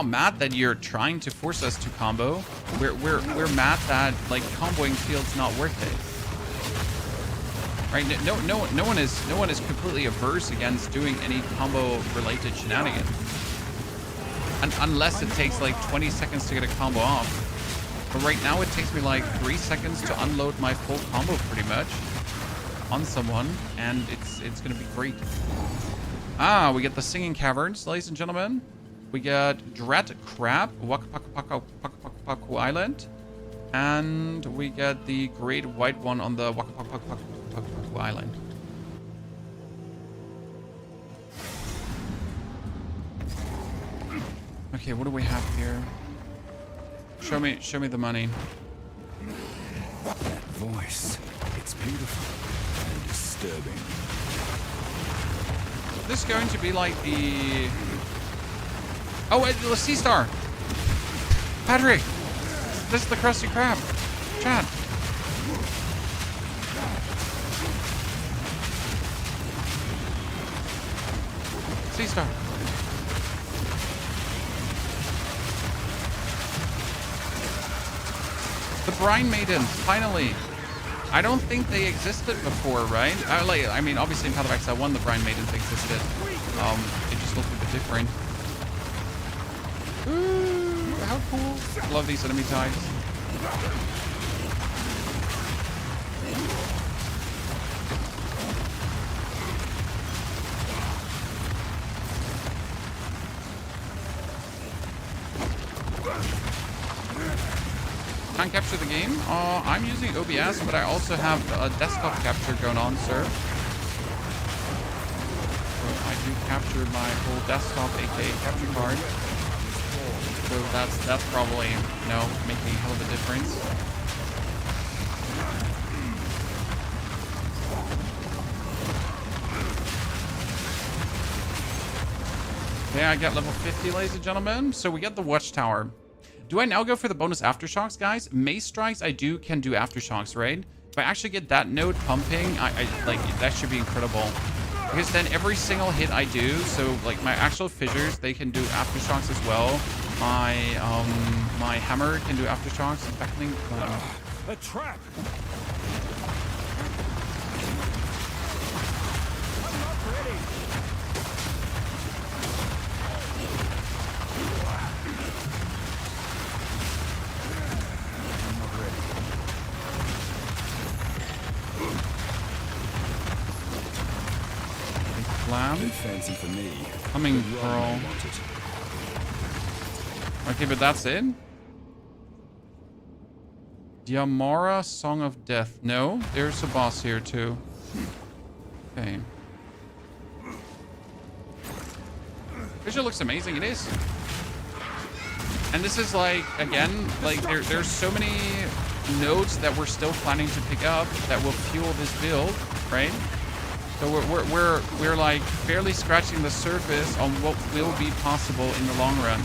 mad that you're trying to force us to combo. We're mad that like comboing feels not worth it. Right? No one is completely averse against doing any combo related shenanigans. And unless it takes like 20 seconds to get a combo off. But right now it takes me like 3 seconds to unload my full combo pretty much on someone, and it's gonna be great. Ah, we get the Singing Caverns, ladies and gentlemen. We get Dread Crab, Wakapaku Island, and we get the Great White One on the Wakapaku Island. Okay, what do we have here? Show me the money.
That voice, it's beautiful and disturbing.
Is this going to be like the... Oh, wait, the Sea Star! Patrick! This is the Krusty Krab. Chad. Sea Star. The Brine Maidens, finally. I don't think they existed before, right? I mean, obviously in Path of Exile 1, the Brine Maidens existed. It just looked a bit different. Ooh, how cool. Love these enemy types. Can't capture the game. I'm using OBS, but I also have a desktop capture going on, sir. So I do capture my whole desktop, aka capture card. So that's probably, you know, making a hell of a difference. Yeah, I got level 50, ladies and gentlemen. So we get the Watchtower. Do I now go for the bonus aftershocks, guys? Mace strikes, can do aftershocks, right? If I actually get that node pumping, I like that should be incredible. Because then every single hit I do, so like my actual fissures, they can do aftershocks as well. My hammer can do aftershocks. Beckoning.
A trap.
Slam.
Fancy for me.
Humming Pearl. Okay, but that's it? Diamara, Song of Death. No, there's a boss here too. Okay. Visual looks amazing, it is. And this is like, again, like there's so many nodes that we're still planning to pick up that will fuel this build, right? So we're like barely scratching the surface on what will be possible in the long run.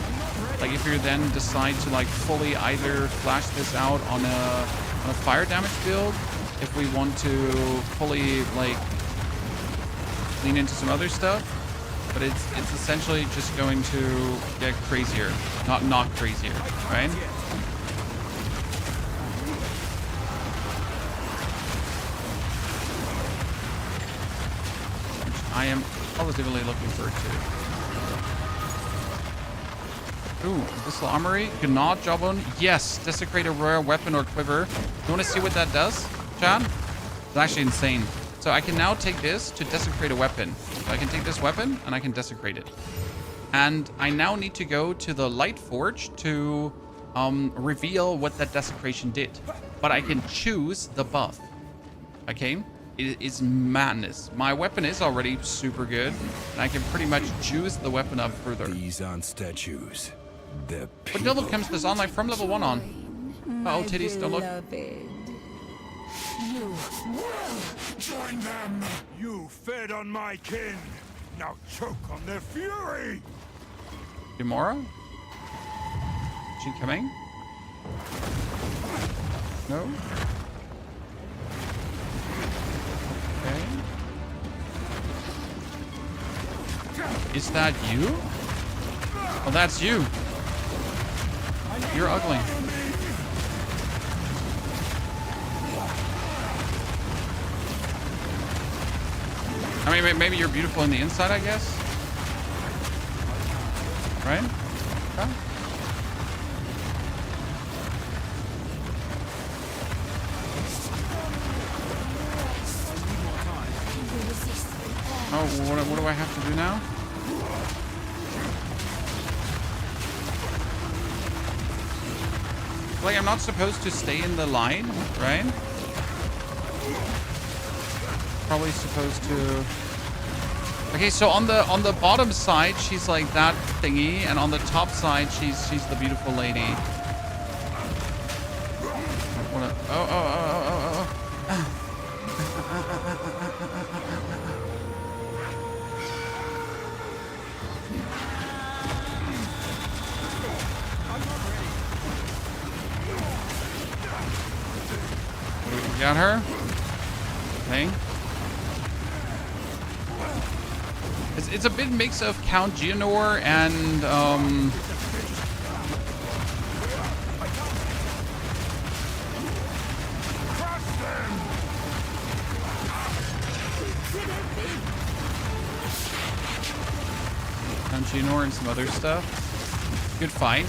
Like if you then decide to like fully either flash this out on a fire damage build, if we want to fully like lean into some other stuff, but it's essentially just going to get crazier, not crazier, right? I am positively looking forward to. Ooh, Abyssal Armory. Gnawed Jawbone. Yes, desecrate a rare weapon or quiver. You want to see what that does, Chad? It's actually insane. So I can now take this to desecrate a weapon. So I can take this weapon and I can desecrate it. And I now need to go to the Light Forge to reveal what that desecration did. But I can choose the buff. Okay? It is madness. My weapon is already super good. And I can pretty much juice the weapon up further.
These aren't statues. They're
What level comes this on? Like from level 1 on. Oh, titties, don't look.
You will
join them. You fed on my kin. Now choke on their fury.
Gamora? She coming? No? Okay. Is that you? Oh, that's you. You're ugly. I mean, maybe you're beautiful on the inside, I guess. Right? Okay. Oh, what do I have to do now? Like, I'm not supposed to stay in the line, right? Probably supposed to... Okay, so on the bottom side, she's like that thingy, and on the top side, she's the beautiful lady. Oh. Got her? Okay. It's a bit mix of Count Geonor and Count Geonor and some other stuff. Good fight.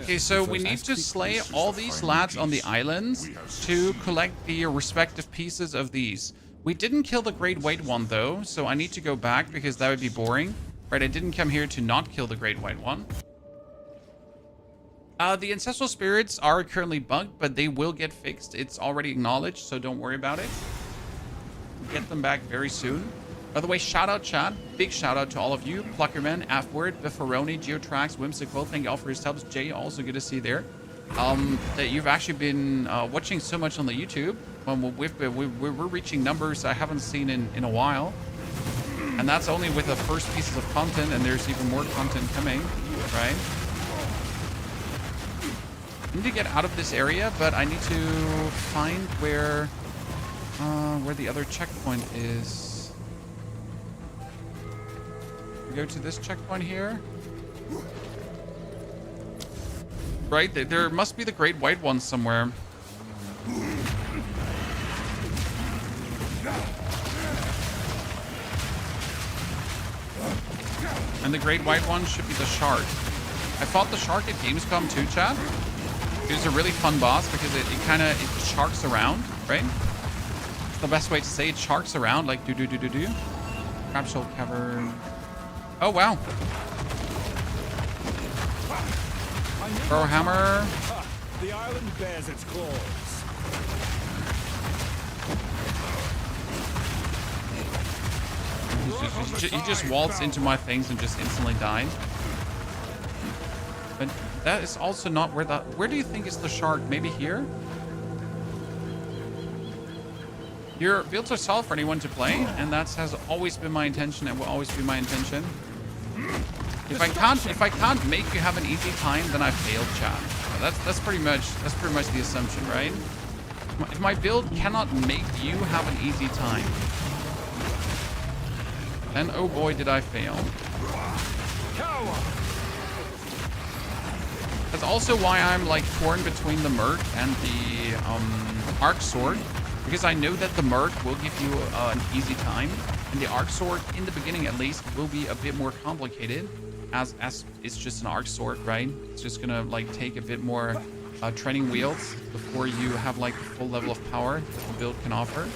Okay, so we need to slay all these lads on the islands to collect the respective pieces of these. We didn't kill the Great White One though, so I need to go back because that would be boring. Right, I didn't come here to not kill the Great White One. The Ancestral Spirits are currently bugged, but they will get fixed. It's already acknowledged, so don't worry about it. Get them back very soon. By the way, shout out chat. Big shout out to all of you. Pluckerman, Afword, Biffaroni, Geotrax, Whimsical. Thank you all for your subs. Jay, also good to see there. That you've actually been watching so much on the YouTube. We're reaching numbers I haven't seen in a while. And that's only with the first pieces of content, and there's even more content coming, right? I need to get out of this area, but I need to find where the other checkpoint is. Go to this checkpoint here. Right, there must be the Great White One somewhere. And the Great White One should be the Shark. I fought the Shark at Gamescom too, chat. It was a really fun boss because it sharks around, right? It's the best way to say it, sharks around, like do. Crabshell Cavern. Oh, wow. Throw hammer.
The island bears its claws.
He just waltzed into my things and just instantly died. But that is also not where the... Where do you think is the shark? Maybe here? Your builds are solid for anyone to play, and that has always been my intention and will always be my intention. If I can't make you have an easy time, then I failed, chat. That's pretty much the assumption, right? If my build cannot make you have an easy time, then oh boy did I fail. That's also why I'm like torn between the Merc and the Arc Sword, because I know that the Merc will give you an easy time, And the arc sword, in the beginning at least, will be a bit more complicated, as it's just an arc sword, right? It's just gonna like take a bit more training wheels before you have like the full level of power that the build can offer.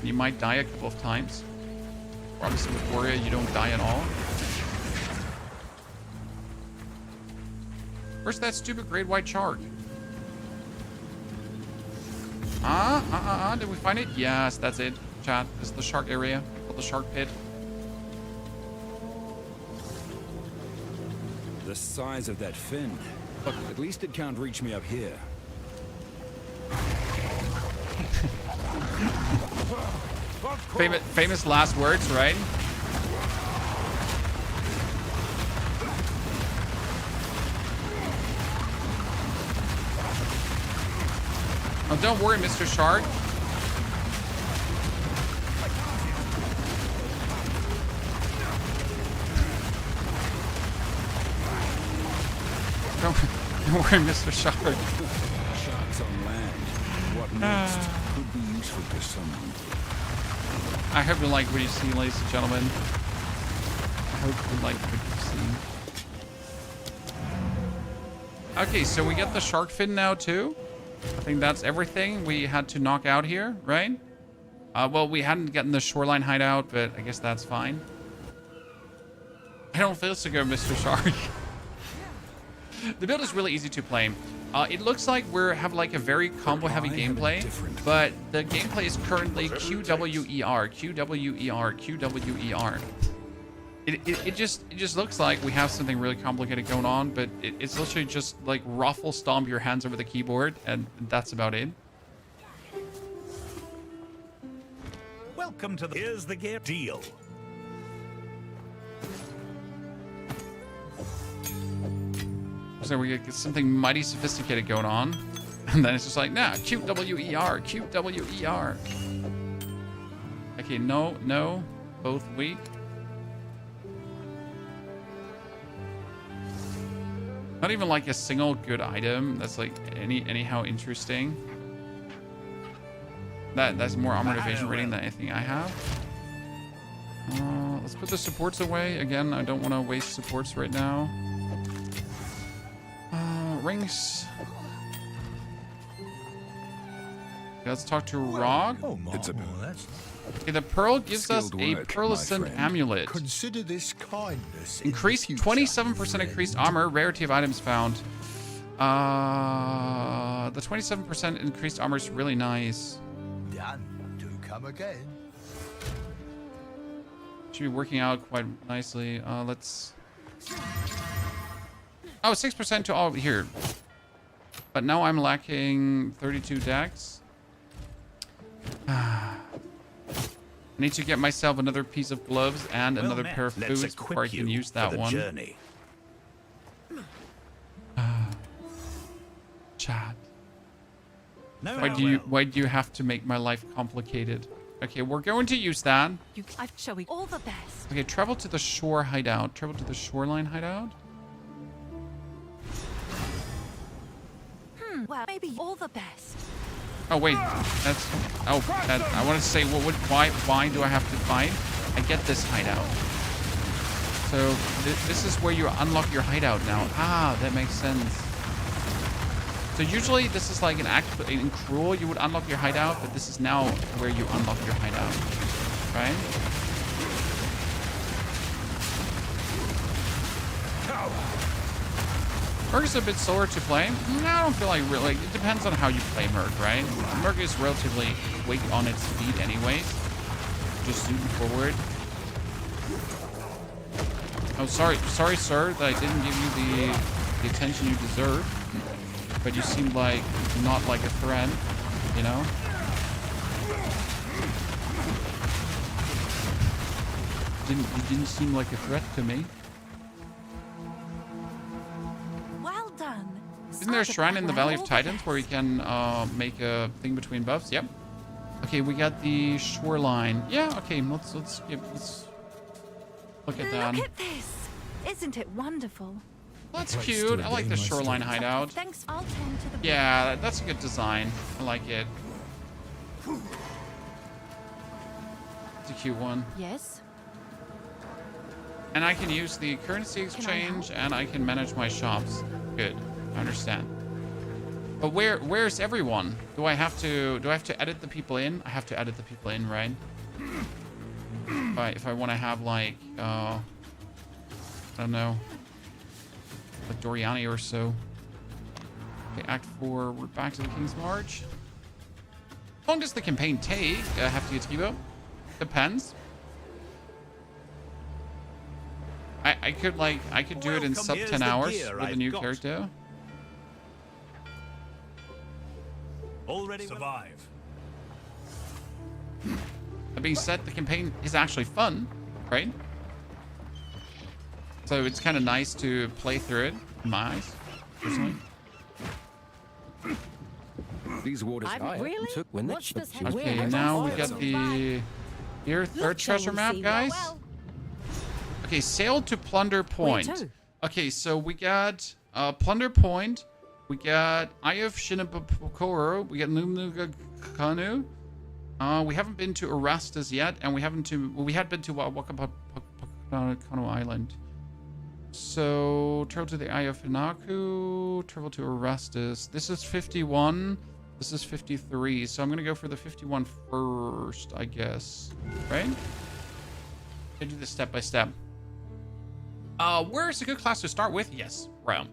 You might die a couple of times. Or obviously with Warrior, you don't die at all. Where's that stupid great white shark? Did we find it? Yes, that's it. Chat, this is the shark area. The shark pit.
The size of that fin. Look, at least it can't reach me up here.
Famous last words, right? Oh, don't worry, Mr. Shark. Don't worry, Mr. Shark.
Sharks on land. What next could be useful to someone.
I hope you like what you see, ladies and gentlemen. I hope you like what you see. Okay, so we get the shark fin now too. I think that's everything we had to knock out here, right? Well, we hadn't gotten the shoreline hideout, but I guess that's fine. I don't feel so good, Mr. Shark. The build is really easy to play. It looks like we have like a very combo-heavy gameplay, but the gameplay is currently QWER, QWER, QWER. It just looks like we have something really complicated going on, but it's literally just like ruffle stomp your hands over the keyboard, and that's about it.
Welcome to the... Here's the game deal.
So we get something mighty sophisticated going on, and then it's just like, nah, QWER, QWER. Okay, no, both weak. Not even like a single good item that's like anyhow interesting. That's more armored evasion rating than anything I have. Let's put the supports away. Again, I don't want to waste supports right now. Rings. Let's talk to Rog. Okay, the pearl gives us a pearlescent amulet.
Consider this kindness.
Increased 27% increased armor. Rarity of items found. The 27% increased armor is really nice.
Done. To come again.
Should be working out quite nicely. Let's. Oh, 6% to all here. But now I'm lacking 32 dex. I need to get myself another piece of gloves and another pair of boots before I can use that one. Chat. Why do you have to make my life complicated? Okay, we're going to use that.
I've shown you all the best.
Okay, travel to the shore hideout. Travel to the shoreline hideout.
Well, maybe all the best.
Oh wait, that's. Oh, that. I want to say, why do I have to fight? I get this hideout. So this is where you unlock your hideout now. Ah, that makes sense. So usually this is like an act in Cruel, you would unlock your hideout, but this is now where you unlock your hideout, right? Merc is a bit slower to play. I don't feel like really. It depends on how you play Merc, right? Merc is relatively quick on its feet anyways. Just shooting forward. Oh, sorry, sir, that I didn't give you the attention you deserve. But you seem like not like a threat, you know? You didn't seem like a threat to me.
Well done.
Isn't there a shrine in the Valley of Titans where you can make a thing between buffs? Yep. Okay, we got the shoreline. Yeah. Okay. Let's look at that.
Look at this. Isn't it wonderful?
That's cute. I like the shoreline hideout.
Thanks. I'll tend to the.
Yeah, that's a good design. I like it. execute one.
Yes.
And I can use the currency exchange, and I can manage my shops. Good, I understand. But where's everyone? Do I have to edit the people in? I have to edit the people in, right? If I want to have like I don't know, like Doriani or so. Okay, Act 4, we're back to the Kingsmarch. How long does the campaign take? Have to get Skibo? Depends. I could do it in sub 10 hours with a new character.
Already survive.
That being said, the campaign is actually fun, right? So it's kind of nice to play through it, in my eyes, personally.
These waters
really?
took when
Watch this head.
Okay, now we got the third treasure map, guys. Okay, sail to Plunder Point. Okay, so we got Plunder Point. We got Eye of Shinabukoro. We got Numnuga Kanu. We haven't been to Erastus yet, and we had been to Wakapakano Island. So travel to the Eye of Hinaku, travel to Erastus. This is 51. This is 53. So I'm gonna go for the 51 first, I guess. Right? I do this step by step. Where's a good class to start with? Yes, Realm.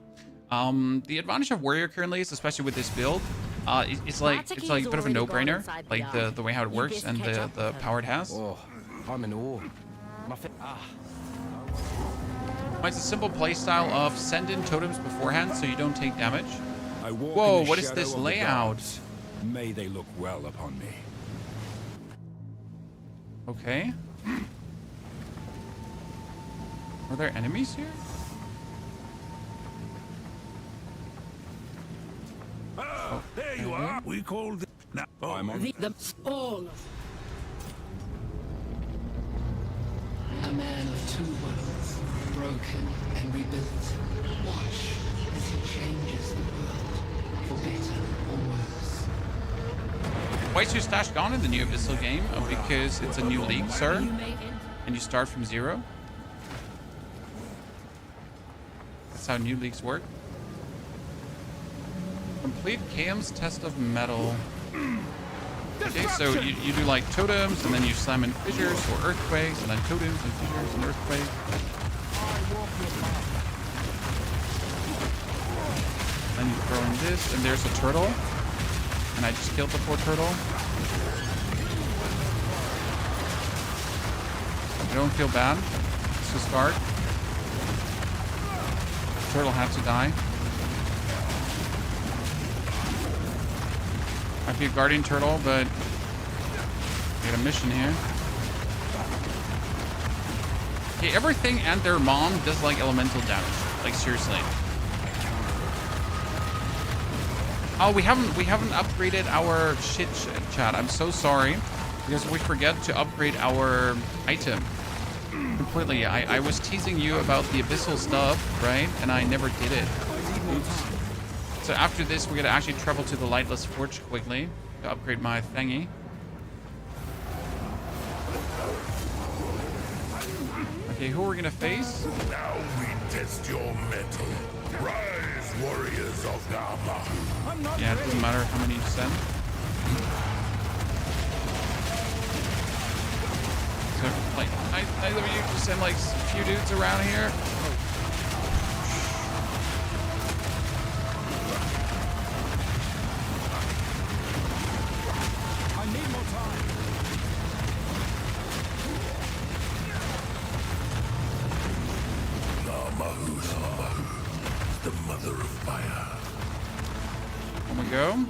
The advantage of Warrior currently is, especially with this build, it's like a bit of a no-brainer, like the way how it works and the power it has.
Oh, I'm in awe.
It's a simple playstyle of send in totems beforehand so you don't take damage.
Whoa,
what is this layout?
May they look well upon me.
Okay. Are there enemies here?
Oh, there you are. We called it. Now,
I'm on.
All.
A man of two worlds, broken and rebuilt. Watch as he changes the world, for better or worse.
Why is your stash gone in the new Abyssal game? Because it's a new league, sir. And you start from 0. That's how new leagues work. Complete KM's test of metal. Okay, so you do like totems, and then you slam in fissures or earthquakes, and then totems and fissures and earthquakes. Then you throw in this, and there's a turtle. And I just killed the poor turtle. I don't feel bad. It's a start. The turtle had to die. Might be a guardian turtle, but we got a mission here. Okay, everything and their mom does like elemental damage. Like seriously. Oh, we haven't upgraded our shit chat. I'm so sorry because we forget to upgrade our item completely. I was teasing you about the abyssal stuff, right? And I never did it. Oops. So after this, we gotta actually travel to the Lightless Forge quickly to upgrade my thingy. Okay, who are we gonna face?
Now we test your mettle. Rise, warriors of Nama.
Yeah, it doesn't matter how many you send. So, like, either of you just send like a few dudes around here.
The mother of fire.
Here we go.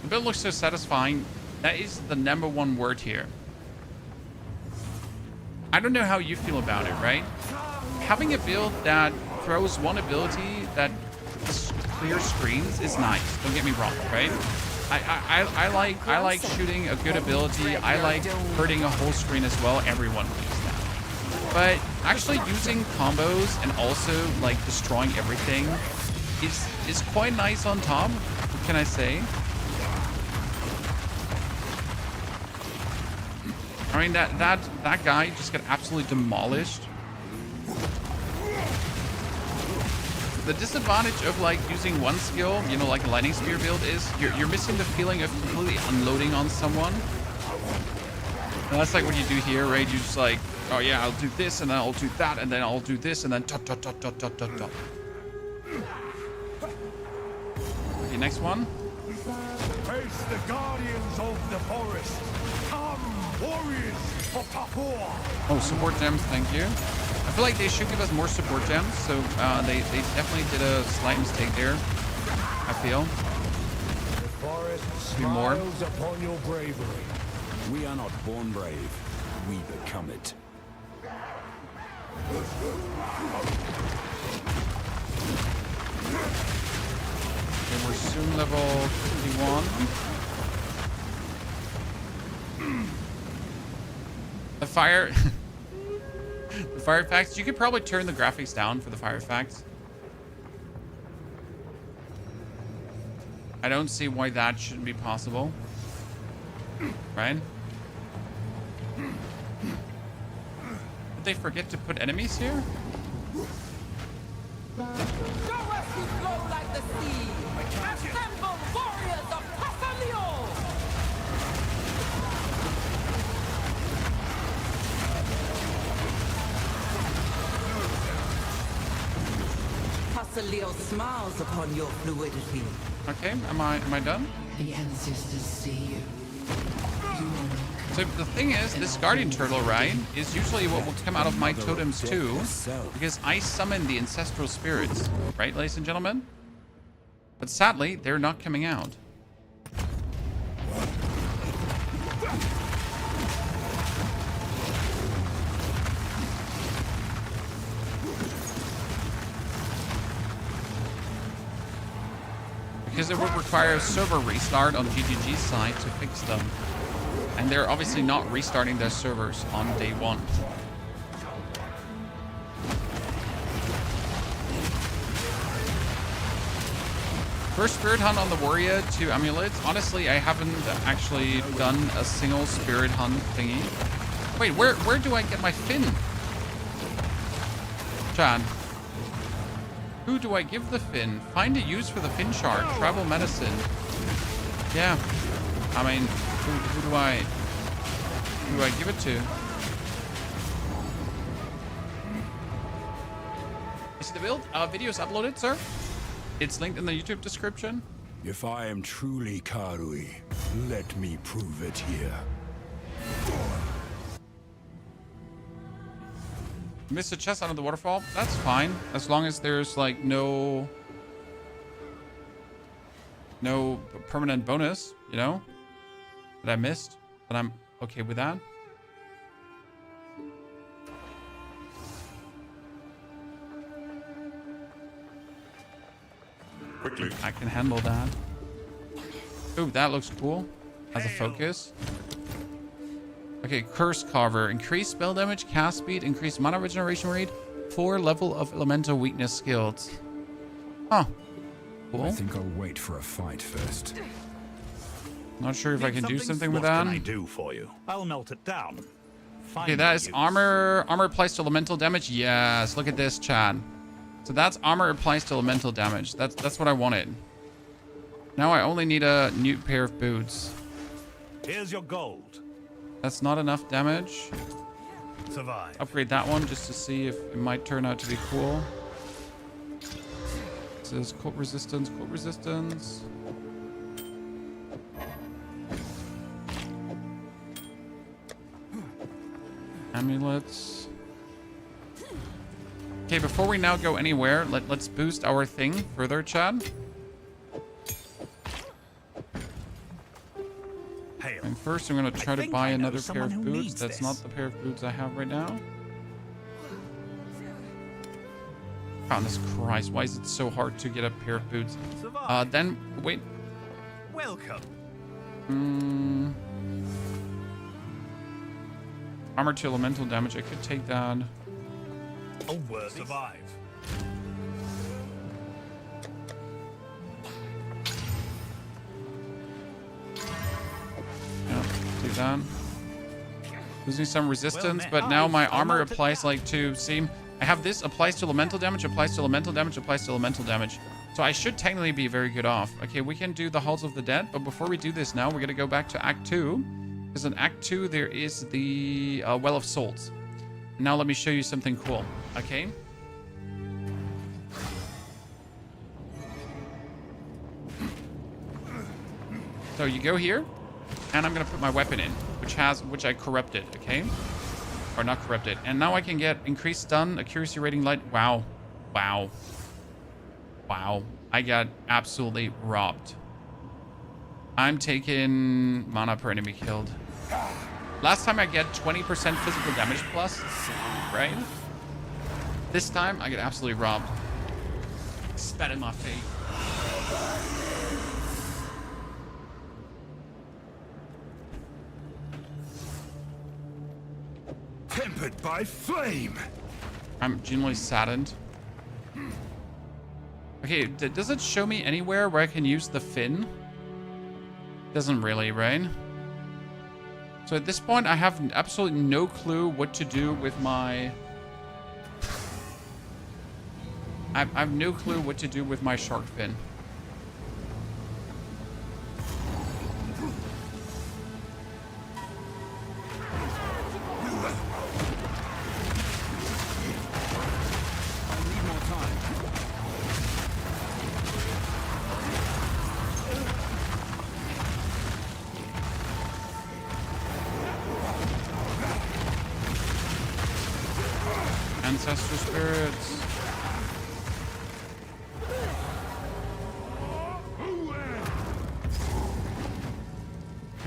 The build looks so satisfying. That is the #1 word here. I don't know how you feel about it, right? Having a build that throws one ability that clear screens is nice. Don't get me wrong, right? I like shooting a good ability. I like hurting a whole screen as well. Everyone likes that. But actually using combos and also like destroying everything is quite nice on top. What can I say? I mean, that guy just got absolutely demolished. The disadvantage of like using one skill, you know, like a lightning spear build, is you're missing the feeling of completely unloading on someone. And that's like what you do here, right? You just like, oh yeah, I'll do this and then I'll do that and then I'll do this and then dot dot dot dot dot dot dot. Okay, next one.
Face the guardians of the forest. Come, warriors of Tapor.
Oh, support gems, thank you. I feel like they should give us more support gems, so they definitely did a slight mistake there, I feel.
The forest
more.
smiles upon your bravery.
We are not born brave. We become it.
Okay, we're soon level 51. The fire... The fire effects, you could probably turn the graphics down for the fire effects. I don't see why that shouldn't be possible. Right? Did they forget to put enemies here?
Assemble warriors of Thassalio! Thassalio smiles upon your fluidity.
Okay, am I done?
The ancestors see you.
So the thing is, this guardian turtle, right, is usually what will come out of my totems too, because I summon the ancestral spirits, right, ladies and gentlemen? But sadly, they're not coming out. Because it would require a server restart on GGG's side to fix them. And they're obviously not restarting their servers on day one. First spirit hunt on the warrior, 2 amulets. Honestly, I haven't actually done a single spirit hunt thingy. Wait, where do I get my fin? Chan. Who do I give the fin? Find a use for the fin shard. Travel medicine. Yeah. I mean, who do I give it to? You see the build? Video's uploaded, sir. It's linked in the YouTube description.
If I am truly Karui, let me prove it here.
Missed a chest under the waterfall. That's fine, as long as there's like no permanent bonus, you know, that I missed. But I'm okay with that.
Quickly.
I can handle that. Ooh, that looks cool as a focus. Okay, Curse Carver. Increase spell damage, cast speed, increase mana regeneration rate, 4 level of elemental weakness skills. Huh. Cool.
I think I'll wait for a fight first.
Not sure if I can do something with
What
that.
can I do for you? I'll melt it down.
Okay, that is armor. Armor applies to elemental damage. Yes, look at this, Chad. So that's armor applies to elemental damage. That's what I wanted. Now I only need a new pair of boots.
Here's your gold.
That's not enough damage.
Survive.
Upgrade that one just to see if it might turn out to be cool. This is cold resistance, cold resistance. Amulets. Okay, before we now go anywhere, let's boost our thing further, Chad. And first, I'm going to try to buy another pair of boots. That's not the pair of boots I have right now. Goodness Christ, why is it so hard to get a pair of boots? Then, wait.
Welcome.
Armor to elemental damage. I could take that.
A worthy survive.
Yeah, do that. Losing some resistance, but now my armor applies like to see. I have this applies to elemental damage, applies to elemental damage, applies to elemental damage. So I should technically be very good off. Okay, we can do the Halls of the Dead, but before we do this now, we're gonna go back to Act 2. Because in Act 2, there is the Well of Souls. Now let me show you something cool, okay? So you go here, and I'm gonna put my weapon in, which I corrupted, okay? Or not corrupted. And now I can get increased stun, accuracy rating, light. Wow. Wow. Wow. I got absolutely robbed. I'm taking mana per enemy killed. Last time I get 20% physical damage plus, right? This time I get absolutely robbed. Spat in my face.
Tempered by flame.
I'm genuinely saddened. Okay, does it show me anywhere where I can use the fin? Doesn't really, right? So at this point, I have absolutely no clue what to do with my... I have no clue what to do with my shark fin. Ancestral spirits.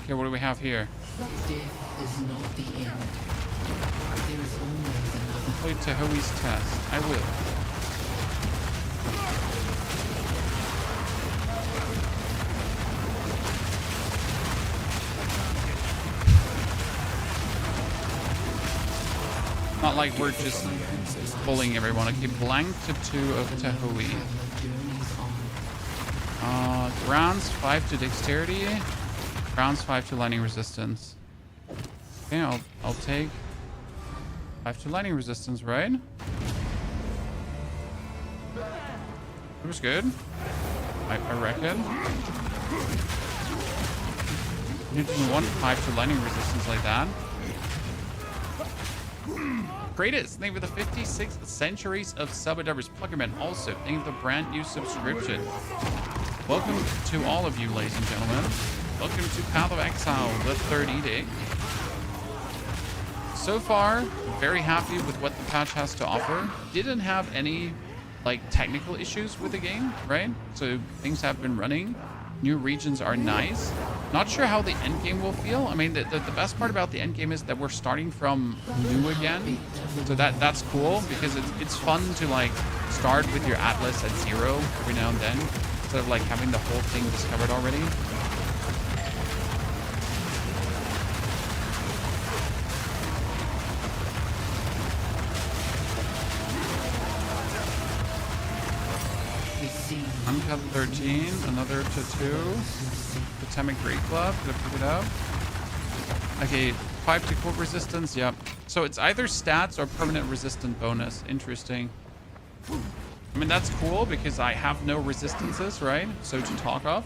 Okay, what do we have here?
Death is not the end. There is always another.
Complete Tahoe's test. I will. Not like we're just bullying everyone. Okay, blank to 2 of Tahoe. Rounds 5 to dexterity. Rounds 5 to lightning resistance. Okay, I'll take 5 to lightning resistance, right? It was good. I reckon. You didn't want 5 to lightning resistance like that. Greatest, thank you for the 56 centuries of sub-adorbers. Pluggerman also, thank you for the brand new subscription. Welcome to all of you, ladies and gentlemen. Welcome to Path of Exile, the Third Edict. So far, very happy with what the patch has to offer. Didn't have any like technical issues with the game, right? So things have been running. New regions are nice. Not sure how the end game will feel. I mean, the best part about the end game is that we're starting from new again. So that's cool because it's fun to like start with your Atlas at 0 every now and then instead of like having the whole thing discovered already. Uncut 13, another to 2. Totemic Great Club, gonna pick it up. Okay, 5 to cold resistance, yep. So it's either stats or permanent resistant bonus. Interesting. I mean, that's cool because I have no resistances, right? So to talk of.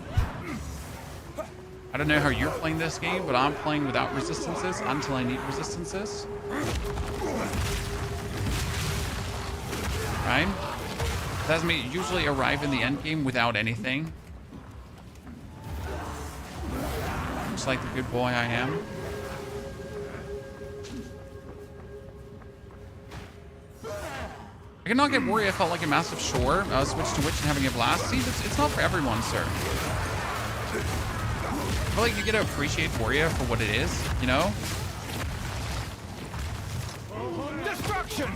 I don't know how you're playing this game, but I'm playing without resistances until I need resistances. Right? That has me usually arrive in the end game without anything. Just like the good boy I am. I cannot get Warrior. I felt like a massive chore. Switch to Witch and having a blast. See, it's not for everyone, sir. I feel like you get to appreciate Warrior for what it is, you know?
Destruction!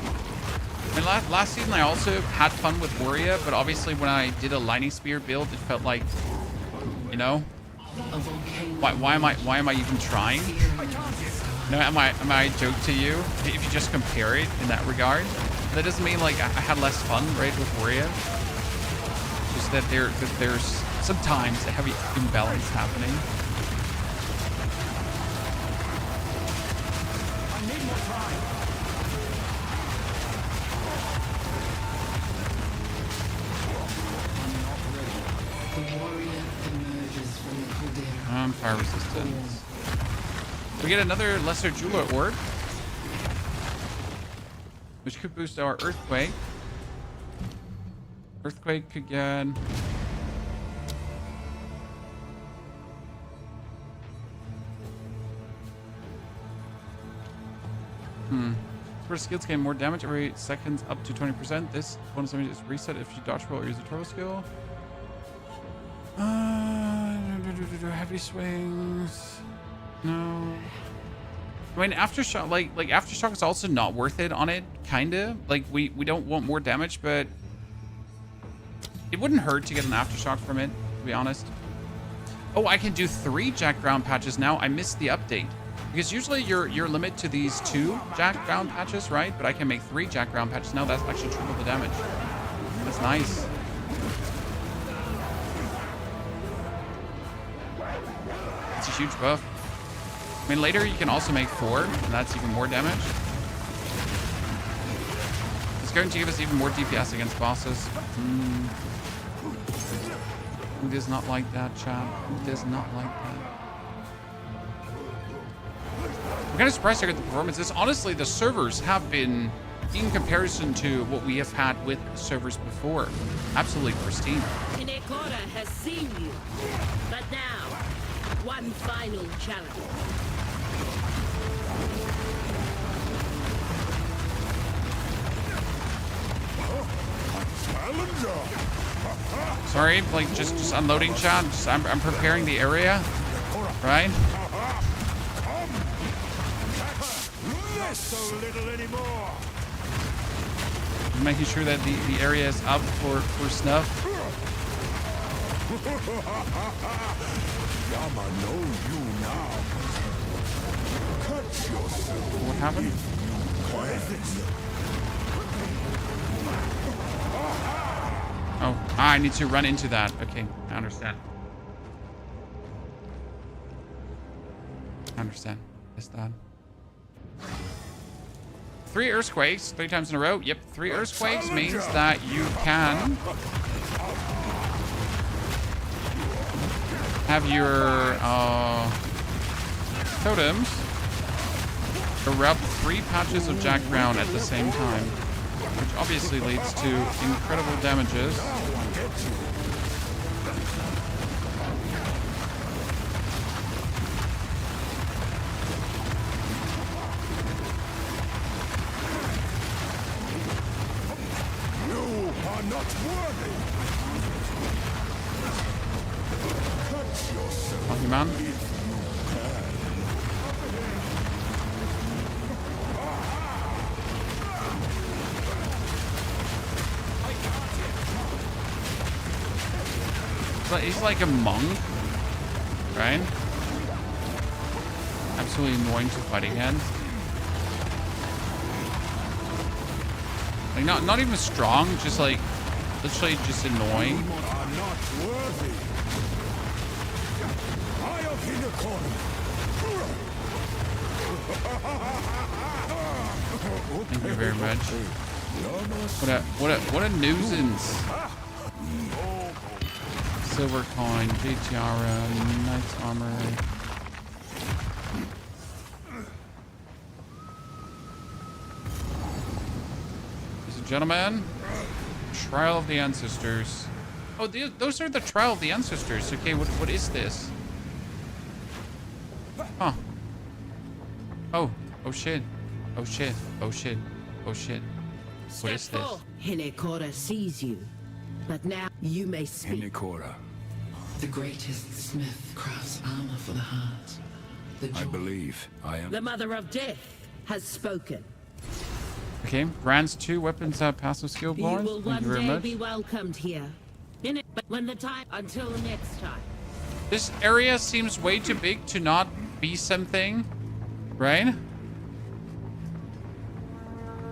I mean, last season I also had fun with Warrior, but obviously when I did a Lightning Spear build, it felt like, you know, why am I even trying? No, am I a joke to you? If you just compare it in that regard, that doesn't mean like I had less fun, right, with Warrior. Just that there's sometimes a heavy imbalance happening. fire resistance. We get another lesser jeweler orb, which could boost our earthquake. Earthquake again. First skills gain more damage every second up to 20%. This bonus damage is reset if you dodge roll or use a turtle skill. Heavy swings. No. I mean, aftershock, like aftershock is also not worth it on it, kinda. Like we don't want more damage, but it wouldn't hurt to get an aftershock from it, to be honest. Oh, I can do 3 Jack Ground patches now. I missed the update. Because usually you're limited to these 2 Jack Ground patches, right? But I can make 3 Jack Ground patches now. That's actually triple the damage. That's nice. It's a huge buff. I mean, later you can also make 4, and that's even more damage. It's going to give us even more DPS against bosses. Who does not like that, chat? Who does not like that? I'm kind of surprised I got the performances. Honestly, the servers have been, in comparison to what we have had with servers before, absolutely pristine.
Hinekora has seen you, but now, one final challenge.
Sorry, like just unloading, chat. I'm preparing the area, right?
So little anymore.
Making sure that the area is up for snuff.
Yama know you now. Cut yourself.
What happened? Oh, I need to run into that. Okay, I understand. I understand. It's done. 3 earthquakes, 3 times in a row. Yep, 3 earthquakes means that you can have your totems erupt 3 patches of Jack Ground at the same time, which obviously leads to incredible damages. Lucky man. He's like a monk, right? Absolutely annoying to fight against. Like not even strong, just like literally just annoying. Thank you very much. What a nuisance. Silver coin, jade tiara, knight's armor. Ladies and gentlemen, Trial of the Ancestors. Oh, those are the Trial of the Ancestors. Okay, what is this? Huh. Oh shit. Oh shit. Oh shit. Oh shit. What is this?
Hinekora sees you, but now you may speak.
Hinekora.
The greatest smith crafts armor for the heart.
I believe I am.
The Mother of Death has spoken.
Okay, grants 2 weapons that passive skill
You
bonus.
will
Thank
one
you very
day
much.
be welcomed here. But when the time, until next time.
This area seems way too big to not be something, right?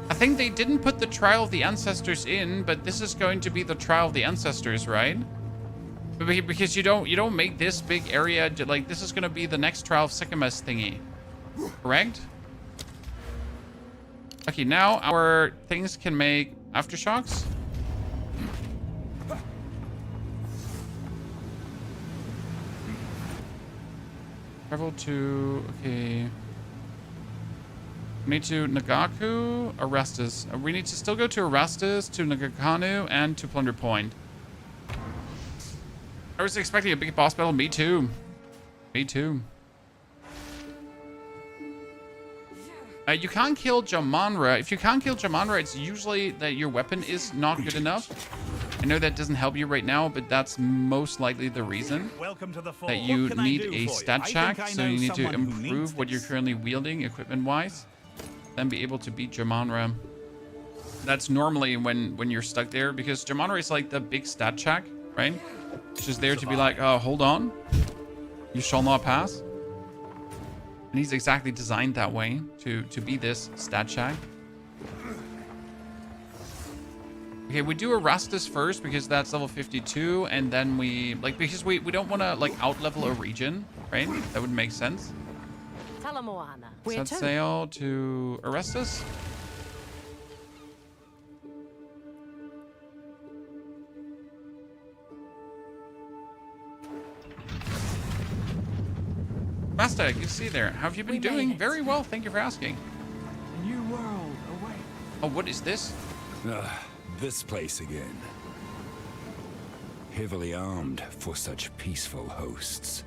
I think they didn't put the Trial of the Ancestors in, but this is going to be the Trial of the Ancestors, right? Because you don't make this big area, like this is going to be the next Trial of Sycamus thingy, correct? Okay, now our things can make aftershocks. Travel to, okay. We need to Nagaku, Arestus. We need to still go to Arestus, to Nagakanu, and to Plunder Point. I was expecting a big boss battle. Me too. Me too. You can't kill Jamanra. If you can't kill Jamanra, it's usually that your weapon is not good enough. I know that doesn't help you right now, but that's most likely the reason that you need a stat check. So you need to improve what you're currently wielding equipment-wise, then be able to beat Jamanra. That's normally when you're stuck there, because Jamanra is like the big stat check, right? It's just there to be like, oh, hold on. You shall not pass. And he's exactly designed that way to be this stat check. Okay, we do Erastus first because that's level 52, and then we like because we don't want to like out level a region, right? That would make sense. Set sail to Erastus. Master, good to see you there. How have you been doing? Very well, thank you for asking.
A new world away.
Oh, what is this?
This place again. Heavily armed for such peaceful hosts.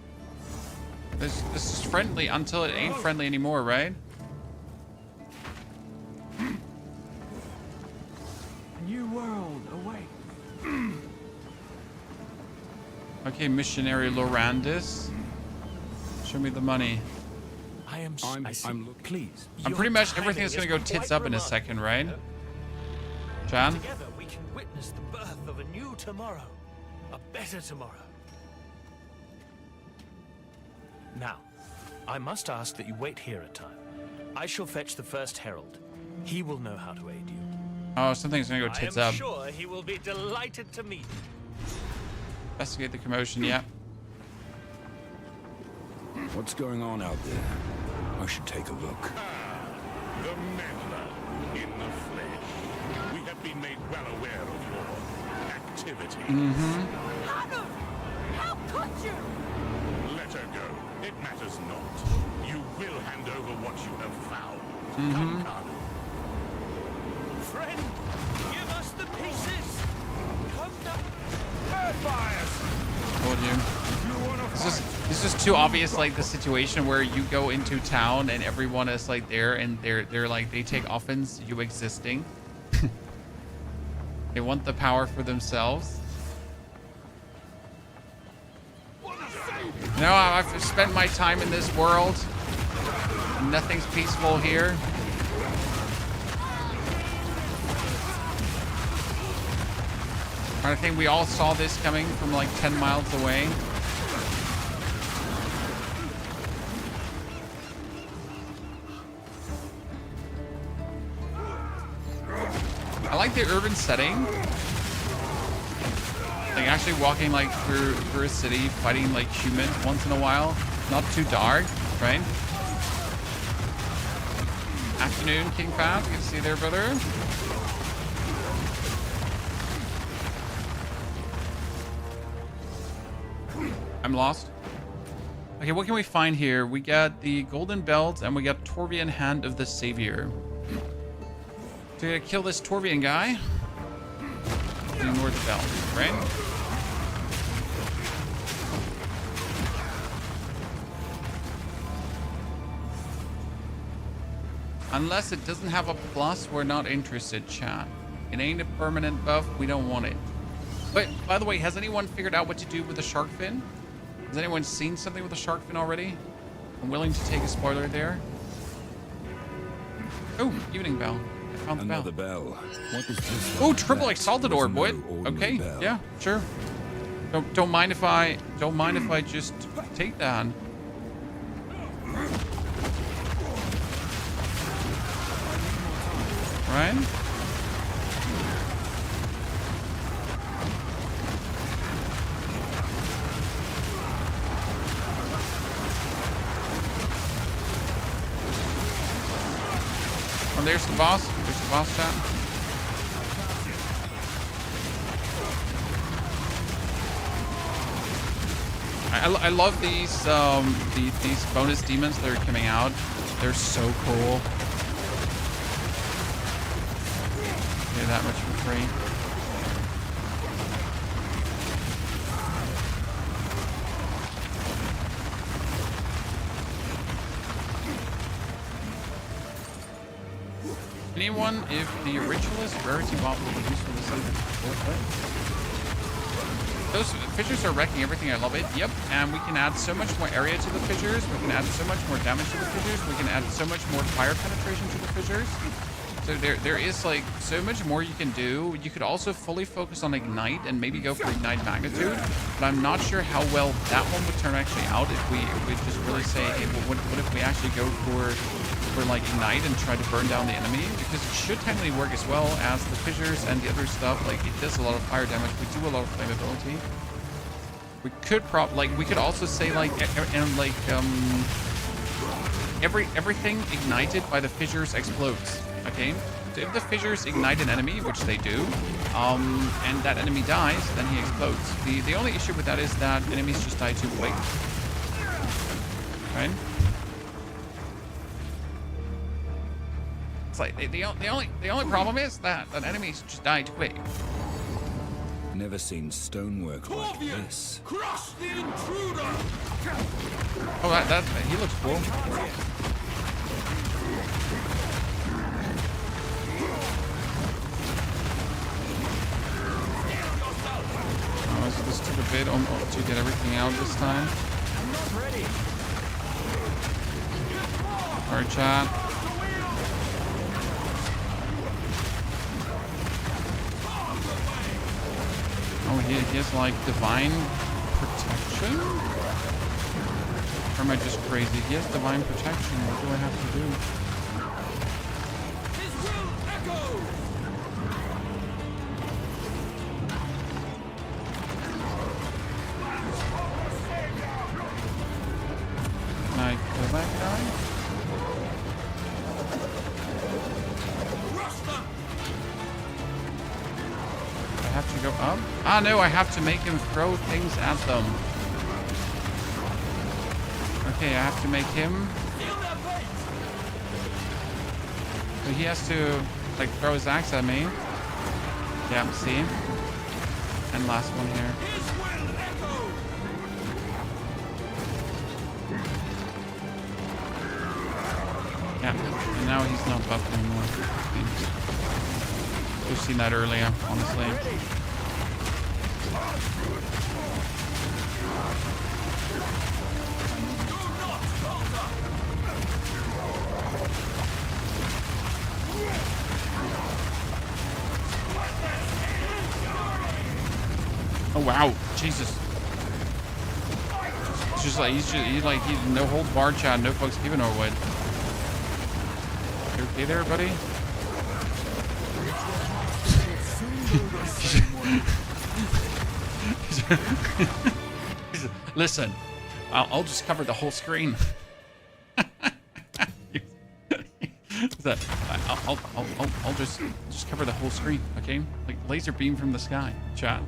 This is friendly until it ain't friendly anymore, right?
A new world away.
Okay, missionary Lorandis. Show me the money.
I'm please.
I'm pretty much everything is gonna go tits up in a second, right? John?
Together we can witness the birth of a new tomorrow. A better tomorrow. Now, I must ask that you wait here a time. I shall fetch the first herald. He will know how to aid you.
Oh, something's gonna go tits up.
I'm sure he will be delighted to meet you.
Investigate the commotion, yeah.
What's going on out there? I should take a look.
The meddler in the flesh. We have been made well aware of your activity.
How could you?
Let her go. It matters not. You will hand over what you have found. Come, come.
Friend, give us the pieces. Come down.
Told you. This is too obvious, like the situation where you go into town and everyone is like there and they're like they take offense you existing. They want the power for themselves. No, I've spent my time in this world. Nothing's peaceful here. I think we all saw this coming from like 10 miles away. I like the urban setting. Like actually walking like through a city, fighting like humans once in a while. Not too dark, right? Afternoon, King Fab. Good to see you there, brother. I'm lost. Okay, what can we find here? We got the Golden Belt and we got Torvian Hand of the Savior. So we gotta kill this Torvian guy. Ignore the belt, right? Unless it doesn't have a plus, we're not interested, chat. It ain't a permanent buff, we don't want it. But, by the way, has anyone figured out what to do with the shark fin? Has anyone seen something with the shark fin already? I'm willing to take a spoiler there. Oh, evening bell. I found the
Another
bell.
What is this?
Oh, triple exalted orb, boy. Okay, yeah, sure. Don't mind if I just take that. Right? Oh, there's the boss. There's the boss chat. I love these bonus demons that are coming out. They're so cool. Get that much for free. Anyone, if the Ritualist rarity bot will be used for the same. Those fissures are wrecking everything. I love it. Yep. And we can add so much more area to the fissures. We can add so much more damage to the fissures. We can add so much more fire penetration to the fissures. So there is like so much more you can do. You could also fully focus on Ignite and maybe go for Ignite Magnitude. But I'm not sure how well that one would turn actually out if we just really say, hey, what if we actually go for like Ignite and try to burn down the enemy? Because it should technically work as well as the fissures and the other stuff. Like it does a lot of fire damage. We do a lot of flammability. We could we could also say like everything ignited by the fissures explodes. Okay, so if the fissures ignite an enemy, which they do, and that enemy dies, then he explodes. The only issue with that is that enemies just die too quick. Right? It's like the only problem is that enemies just die too quick.
Never seen stonework like this.
Crush the intruder!
Oh, that he looks cool. Oh, so this took a bit to get everything out this time.
I'm not ready.
Alright, chat. Oh, he has like divine protection? Or am I just crazy? He has divine protection. What do I have to do?
His will echo!
Can I kill that guy? I have to go up? Ah, no, I have to make him throw things at them. Okay, I have to make him... So he has to, like, throw his axe at me. Yeah, see? And last one here. Yeah, and now he's not buffed anymore. We've seen that earlier, honestly. Oh wow, Jesus! It's just like he's no hold barred, chat, no fucks given or what? You okay there, buddy? Listen, I'll just cover the whole screen. I'll just cover the whole screen, okay? Like laser beam from the sky, chat.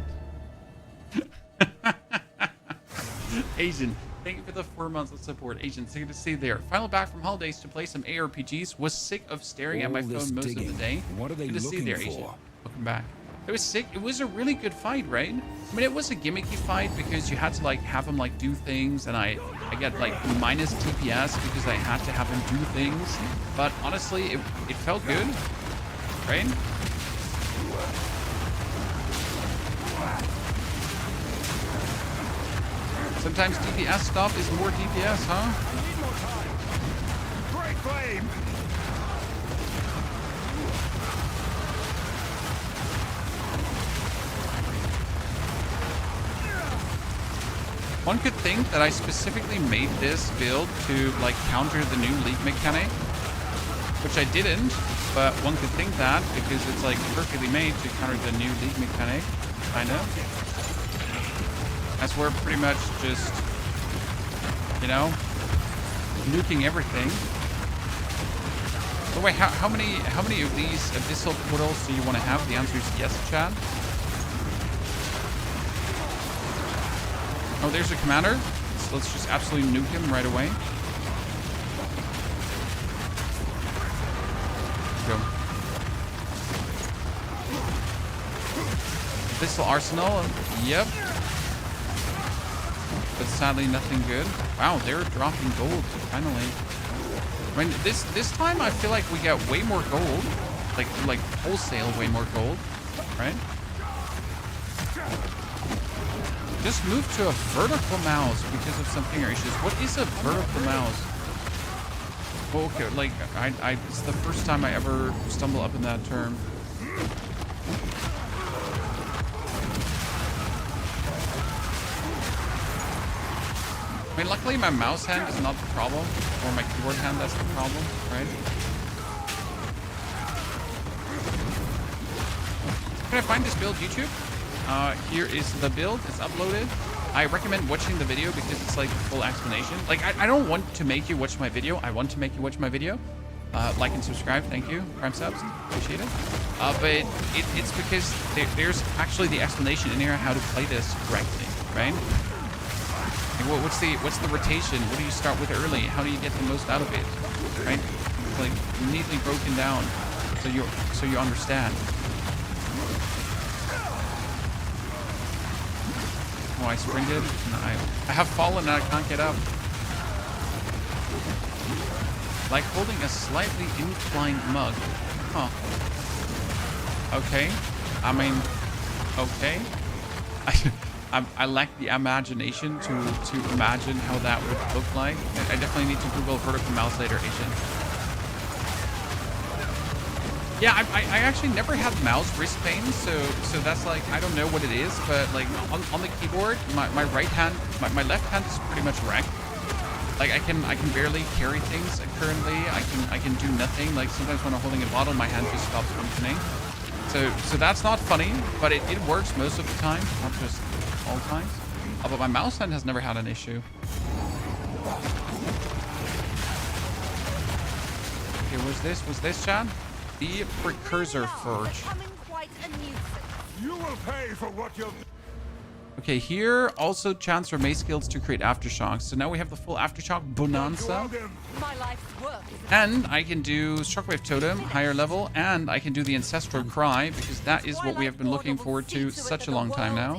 Asian, thank you for the 4 months of support. Asian, so good to see you there. Final back from holidays to play some ARPGs. Was sick of staring at my phone most of the day.
What are they
good to see you there,
looking
Asian.
for?
Welcome back. It was sick. It was a really good fight, right? I mean, it was a gimmicky fight because you had to like have him like do things, and I got like minus DPS because I had to have him do things. But honestly, it felt good, right? Sometimes DPS stuff is more DPS, huh?
Great flame!
One could think that I specifically made this build to like counter the new league mechanic, which I didn't, but one could think that because it's like perfectly made to counter the new league mechanic, kind of. As we're pretty much just, you know, nuking everything. So wait, how many of these abyssal portals do you want to have? The answer is yes, Chad. Oh, there's your commander. So let's just absolutely nuke him right away. Go. Abyssal Arsenal. Yep. But sadly, nothing good. Wow, they're dropping gold finally. I mean, this time I feel like we get way more gold, like wholesale way more gold, right? Just move to a vertical mouse because of some finger issues. What is a vertical mouse? Oh, okay, like it's the first time I ever stumble up in that term. I mean, luckily my mouse hand is not the problem, or my keyboard hand that's the problem, right? Can I find this build YouTube? Here is the build, it's uploaded. I recommend watching the video because it's like a full explanation. Like, I don't want to make you watch my video, I want to make you watch my video. Like and subscribe, thank you. Prime subs, appreciate it. But it's because there's actually the explanation in here how to play this correctly, right? Like, what's the rotation? What do you start with early? How do you get the most out of it? Right? It's like neatly broken down, so you understand. Oh, I sprinted. No, I have fallen and I can't get up. Like holding a slightly inclined mug. Huh. Okay. I mean, okay. I lack the imagination to imagine how that would look like. I definitely need to Google vertical mouse later, Asian. Yeah, I actually never had mouse wrist pain, so that's like, I don't know what it is, but like on the keyboard, my right hand, my left hand is pretty much wrecked. Like I can barely carry things currently. I can do nothing. Like sometimes when I'm holding a bottle, my hand just stops functioning. So that's not funny, but it works most of the time, not just all times. Oh, but my mouse hand has never had an issue. Okay, what's this, Chad? The Precursor Forge.
You will pay for what you've...
Okay, here also chance for mace skills to create aftershocks. So now we have the full aftershock bonanza. And I can do Shockwave Totem, higher level, and I can do the Ancestral Cry, because that is what we have been looking forward to such a long time now.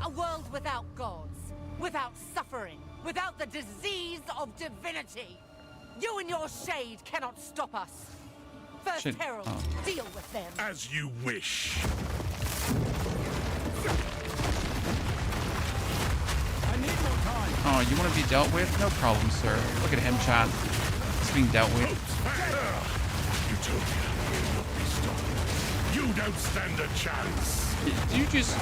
A world without gods, without suffering, without the disease of divinity. You and your shade cannot stop us. First Herald, deal with them.
As you wish.
I need more time.
Oh, you want to be dealt with? No problem, sir. Look at him, Chad. He's being dealt with.
Utopia will not be stopped. You don't stand a chance.
Did you just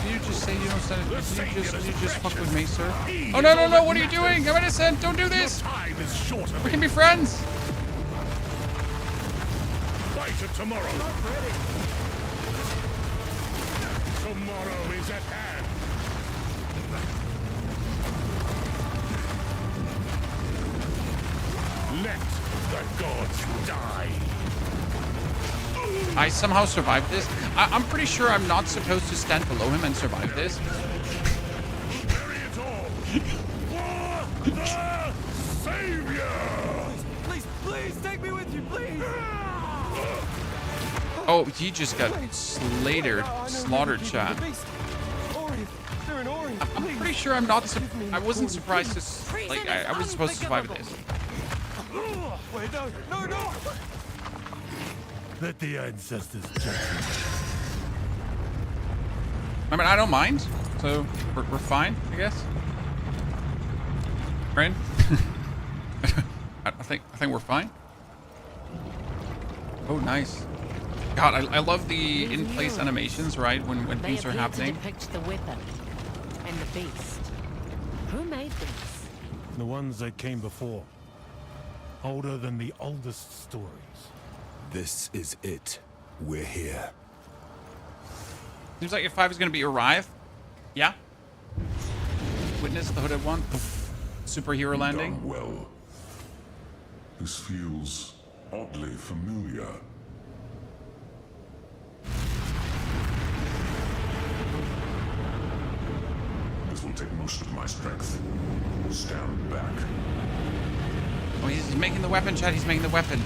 say you don't stand a chance? Did you just fuck with me, sir? Oh, no, what are you doing? I'm innocent. Don't do this. We can be friends.
Fight it tomorrow. Tomorrow is at hand. Let the gods die.
I somehow survived this. I'm pretty sure I'm not supposed to stand below him and survive this.
Bury it all. For the Savior.
Please take me with you, please.
Oh, he just got slaughtered, chat. I'm pretty sure I'm not. I wasn't surprised to. Like, I was supposed to survive this.
Wait, no.
Let the ancestors judge you.
I mean, I don't mind. So we're fine, I guess. Right? I think we're fine. Oh, nice. God, I love the in-place animations, right? When things are happening.
To depict the weapon and the beast. Who made these?
The ones that came before. Older than the oldest stories.
This is it. We're here.
Seems like F5 is going to be arrive. Yeah. Witness the hooded one. Superhero landing.
Done well. This feels oddly familiar. This will take most of my strength. Stand back.
Oh, he's making the weapon, Chad. He's making the weapon.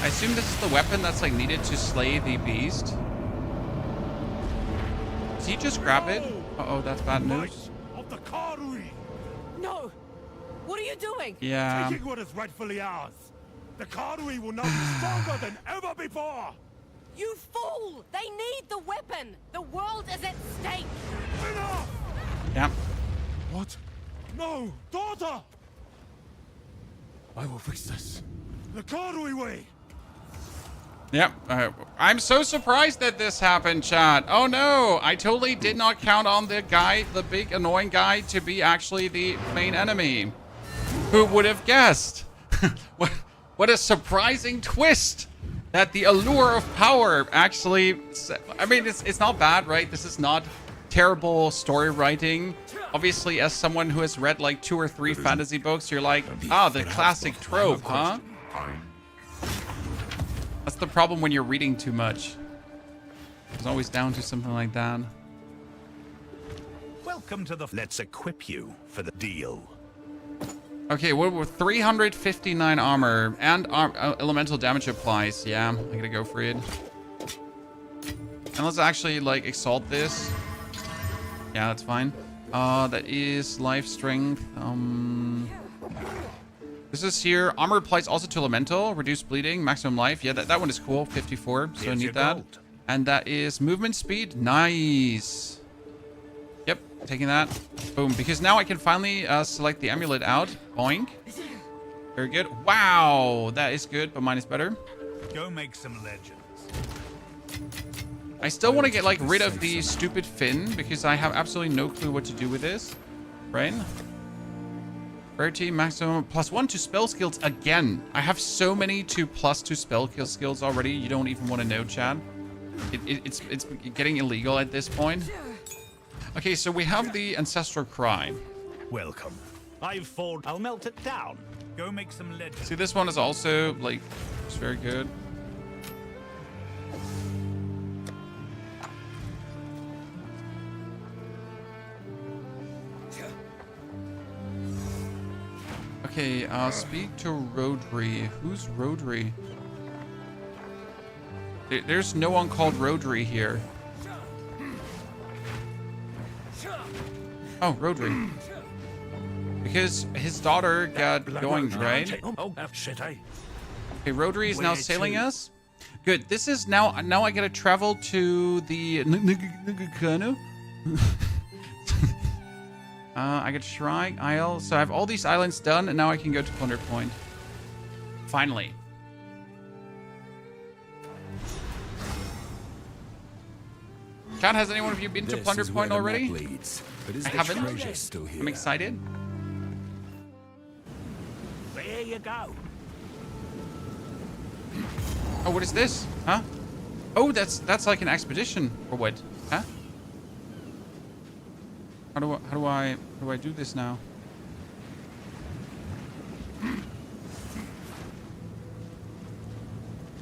I assume this is the weapon that's like needed to slay the beast. Does he just grab it? Uh-oh, that's bad news.
Of the Karui.
No! What are you doing?
Yeah.
Taking what is rightfully ours. The Karui will now be stronger than ever before.
You fool! They need the weapon! The world is at stake!
Enough!
Yeah.
What? No, daughter! I will fix this. The Karui way!
Yep. I'm so surprised that this happened, chat. Oh no, I totally did not count on the guy, the big annoying guy, to be actually the main enemy. Who would have guessed? What a surprising twist that the allure of power actually... I mean, it's not bad, right? This is not terrible story writing. Obviously, as someone who has read like 2 or 3 fantasy books, you're like, ah, the classic trope, huh? That's the problem when you're reading too much. It's always down to something like that.
Welcome to the... Let's equip you for the deal.
Okay, we're 359 armor and elemental damage applies. Yeah, I'm gonna go for it. And let's actually like exalt this. Yeah, that's fine. That is life strength. This is here. Armor applies also to elemental. Reduce bleeding, maximum life. Yeah, that one is cool. 54. So I need that. And that is movement speed. Nice. Yep, taking that. Boom. Because now I can finally select the amulet out. Boink. Very good. Wow, that is good, but mine is better.
Go make some legends.
I still want to get like rid of the stupid fin because I have absolutely no clue what to do with this. Right? Rarity maximum +1 to spell skills again. I have so many +2 spell kill skills already. You don't even want to know, Chad. It's getting illegal at this point. Okay, so we have the ancestral cry.
Welcome. I've fought. I'll melt it down. Go make some legends.
See, this one is also like it's very good. Okay, speak to Rodri. Who's Rodri? There's no one called Rodri here. Oh, Rodri. Because his daughter got going, right?
Oh, shit,
Okay, Rodri is now sailing us. Good. This is now I gotta travel to the Nugukanu. I get Shrike, Isle. So I have all these islands done, and now I can go to Plunder Point. Finally. Chat, has anyone of you been to Plunder Point already? I haven't.
Still here?
I'm excited.
There you go.
Oh, what is this? Huh? Oh, that's like an expedition or what? Huh? How do I do this now?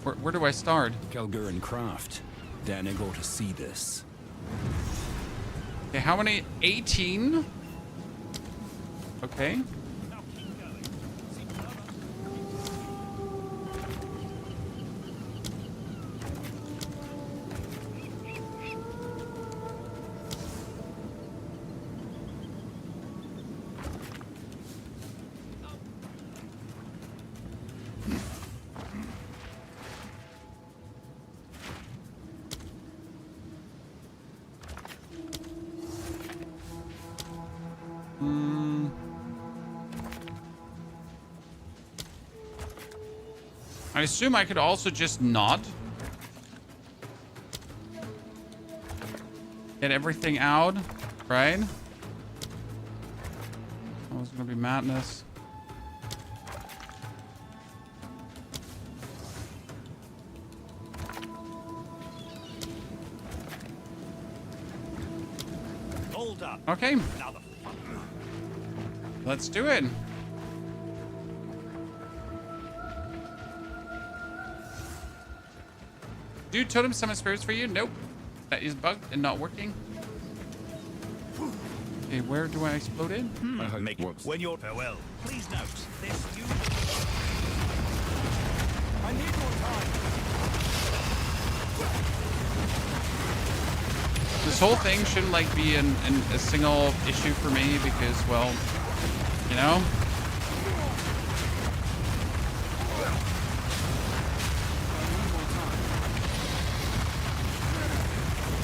Where do I start?
Kelger and Craft. Danigal to see this.
Okay, how many? 18? Okay. I assume I could also just nod. Get everything out, right? Oh, it's gonna be madness.
Hold up.
Okay. Let's do it. Do totem summon spirits for you? Nope. That is bugged and not working. Okay, where do I explode in?
Make when you're farewell. Please note this. I need more time.
This whole thing shouldn't like be a single issue for me because, well, you know.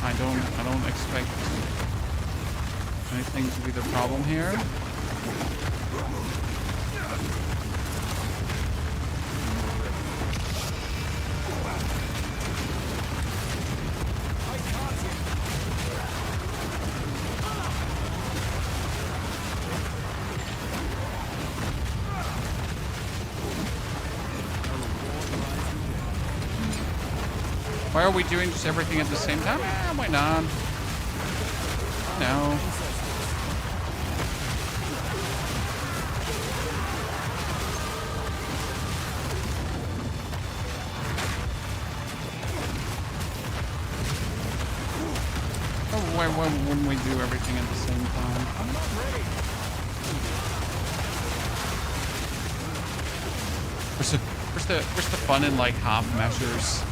I don't expect anything to be the problem here. Why are we doing just everything at the same time? Why not? No. Oh, why wouldn't we do everything at the same time? I'm not ready. Where's the fun in like half measures?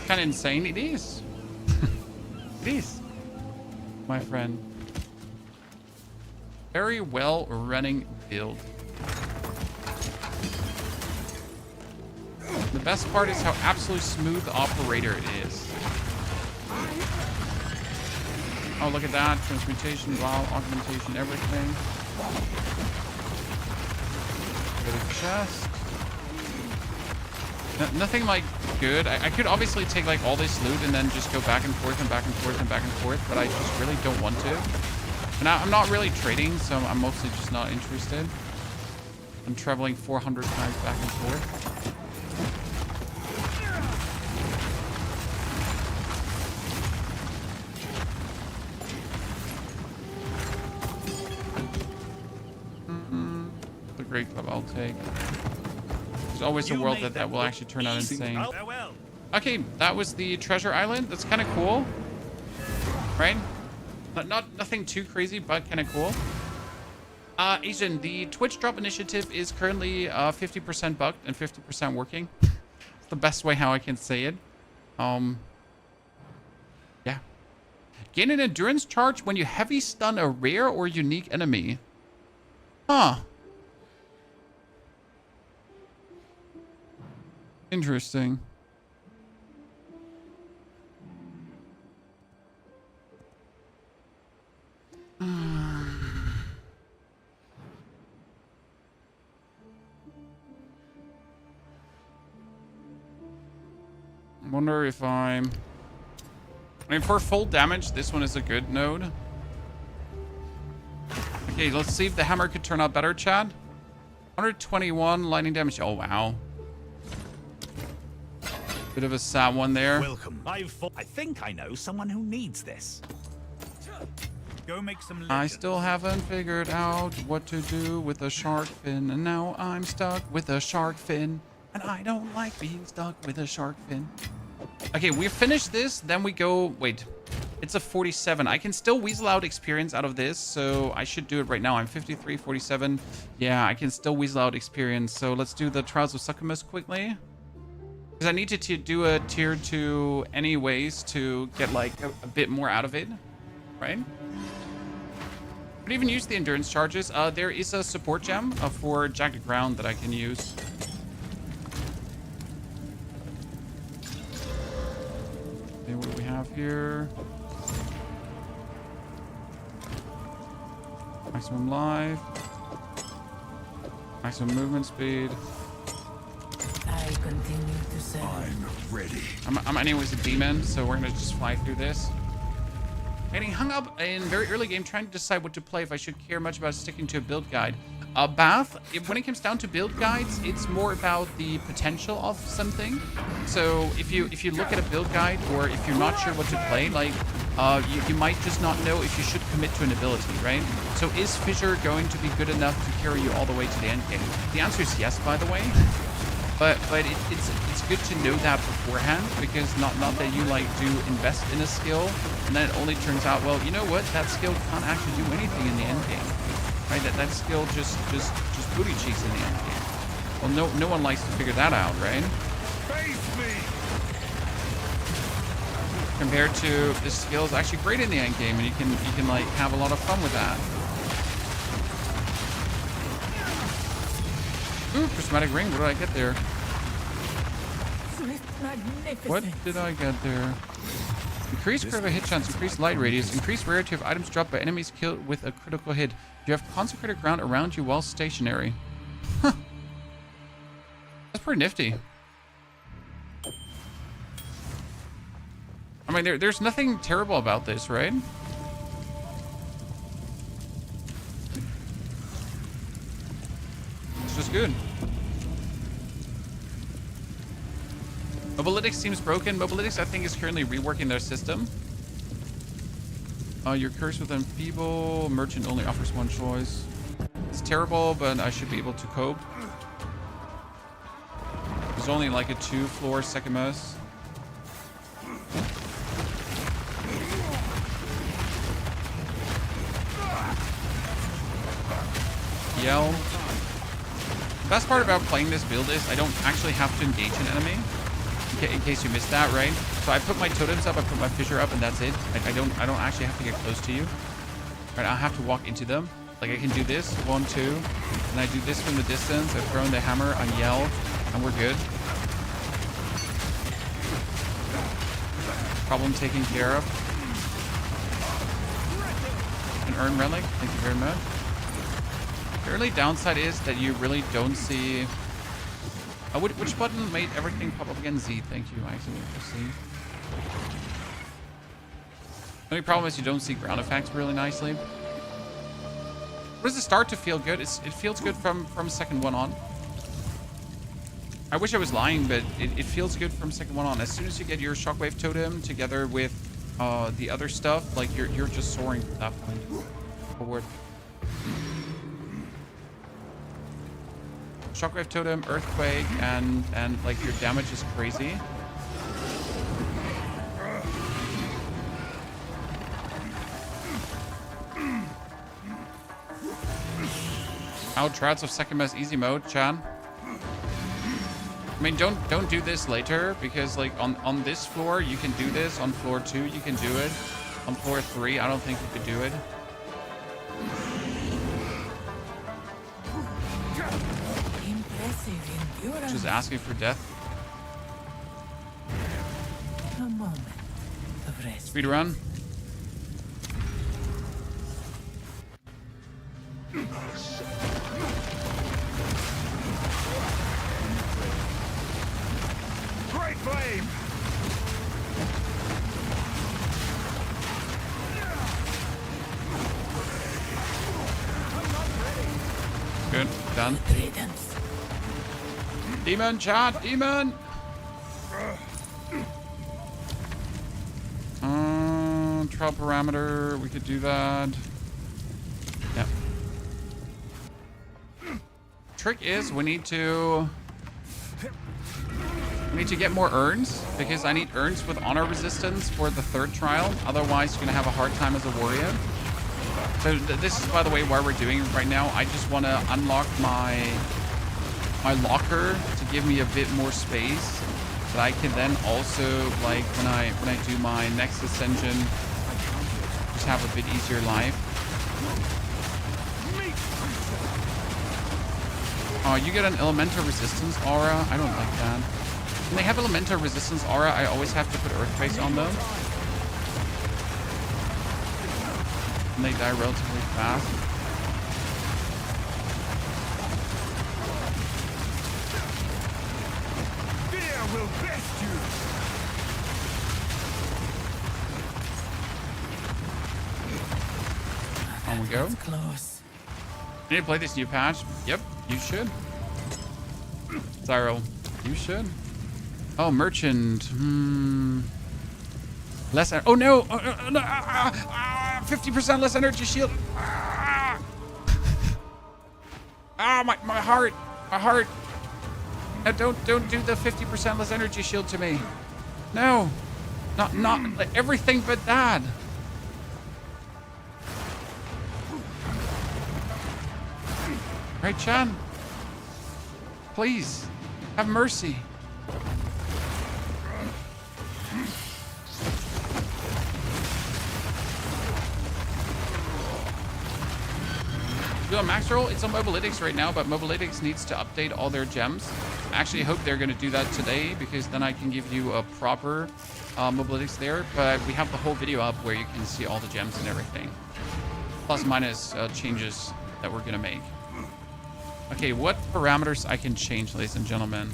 Kind of insane. It is. It is, my friend. Very well running build. The best part is how absolutely smooth operator it is. Oh, look at that. Transmutation, wow, augmentation, everything. Bit of chest. Nothing like good. I could obviously take like all this loot and then just go back and forth and back and forth and back and forth, but I just really don't want to. And I'm not really trading, so I'm mostly just not interested. I'm traveling 400 times back and forth. The Great Club I'll take. There's always a world that will actually turn out insane. Okay, that was the treasure island. That's kind of cool, right? Nothing too crazy, but kind of cool. Asian, the Twitch drop initiative is currently 50% bugged and 50% working. It's the best way how I can say it. Yeah. Gain an endurance charge when you heavy stun a rare or unique enemy. Huh. Interesting. I wonder if I mean, for full damage, this one is a good node. Okay, let's see if the hammer could turn out better, Chad. 121 lightning damage. Oh, wow. Bit of a sad one there.
Welcome. I think I know someone who needs this. Go make some.
I still haven't figured out what to do with a shark fin, and now I'm stuck with a shark fin, and I don't like being stuck with a shark fin. Okay, we finish this, then we go. Wait, it's a 47. I can still weasel out experience out of this, so I should do it right now. I'm 53, 47. Yeah, I can still weasel out experience. So let's do the Trials of Succumbus quickly. Because I need to do a tier 2 anyways to get like a bit more out of it, right? Could even use the endurance charges. There is a support gem for Jagged Ground that I can use. Okay, what do we have here? Maximum life. Maximum movement speed.
I'm ready.
I'm anyways a demon, so we're gonna just fly through this. Getting hung up in very early game trying to decide what to play, if I should care much about sticking to a build guide. Bath, when it comes down to build guides, it's more about the potential of something. So if you look at a build guide, or if you're not sure what to play, like you might just not know if you should commit to an ability, right? So is Fissure going to be good enough to carry you all the way to the end game? The answer is yes, by the way. But it's good to know that beforehand, because not that you like do invest in a skill and then it only turns out, well, you know what, that skill can't actually do anything in the end game, right? That skill just booty cheeks in the end game. Well, no one likes to figure that out, right?
Face me.
Compared to this skill is actually great in the end game, and you can like have a lot of fun with that. Ooh, prismatic ring. What did I get there? What did I get there? Increased critical hit chance, increased light radius, increased rarity of items dropped by enemies killed with a critical hit. You have consecrated ground around you while stationary. Huh. That's pretty nifty. I mean, there's nothing terrible about this, right? It's just good. Mobalytics seems broken. Mobalytics, I think, is currently reworking their system. You're cursed with Enfeeble. Merchant only offers one choice. It's terrible, but I should be able to cope. There's only like a 2-floor second most. Yell. Best part about playing this build is I don't actually have to engage an enemy. In case you missed that, right? So I put my totems up, I put my Fissure up, and that's it. I don't actually have to get close to you. Right? I have to walk into them. Like I can do this, 1, 2, and I do this from the distance. I throw in the hammer, I yell, and we're good. Problem taken care of. An Urn Relic, thank you very much. The only downside is that you really don't see... which button made everything pop up again? Z, thank you. I accidentally pressed Z. The only problem is you don't see ground effects really nicely. But does it start to feel good? It feels good from second one on. I wish I was lying, but it feels good from second one on. As soon as you get your Shockwave Totem together with the other stuff, like you're just soaring from that point forward. Shockwave Totem, Earthquake, and like your damage is crazy. Out Trouts of second best easy mode, Chan. I mean, don't do this later, because like on this floor you can do this. On floor 2 you can do it. On floor 3 I don't think you could do it. Just asking for death.
A moment of rest.
Speed run.
Great flame.
Good. Done. Demon, chat, demon! Trial parameter, we could do that. Yep. Trick is we need to get more urns, because I need urns with honor resistance for the 3rd trial. Otherwise, you're gonna have a hard time as a warrior. So this is, by the way, why we're doing it right now. I just want to unlock my locker to give me a bit more space, that I can then also, like when I do my next ascension, just have a bit easier life. Oh, you get an elemental resistance aura. I don't like that. When they have elemental resistance aura, I always have to put Earthquakes on them, and they die relatively fast.
will best you.
On we go.
Close.
You need to play this new patch? Yep, you should. Cyril, you should. Oh, merchant. Less. Oh no! 50% less energy shield. My heart. My heart. No, don't do the 50% less energy shield to me. No, not like, everything but that. Right, Chan? Please, have mercy. Do a max roll? It's on Mobalytics right now, but Mobalytics needs to update all their gems. I actually hope they're going to do that today, because then I can give you a proper Mobalytics there. But we have the whole video up where you can see all the gems and everything. Plus minus changes that we're going to make. Okay, what parameters I can change, ladies and gentlemen?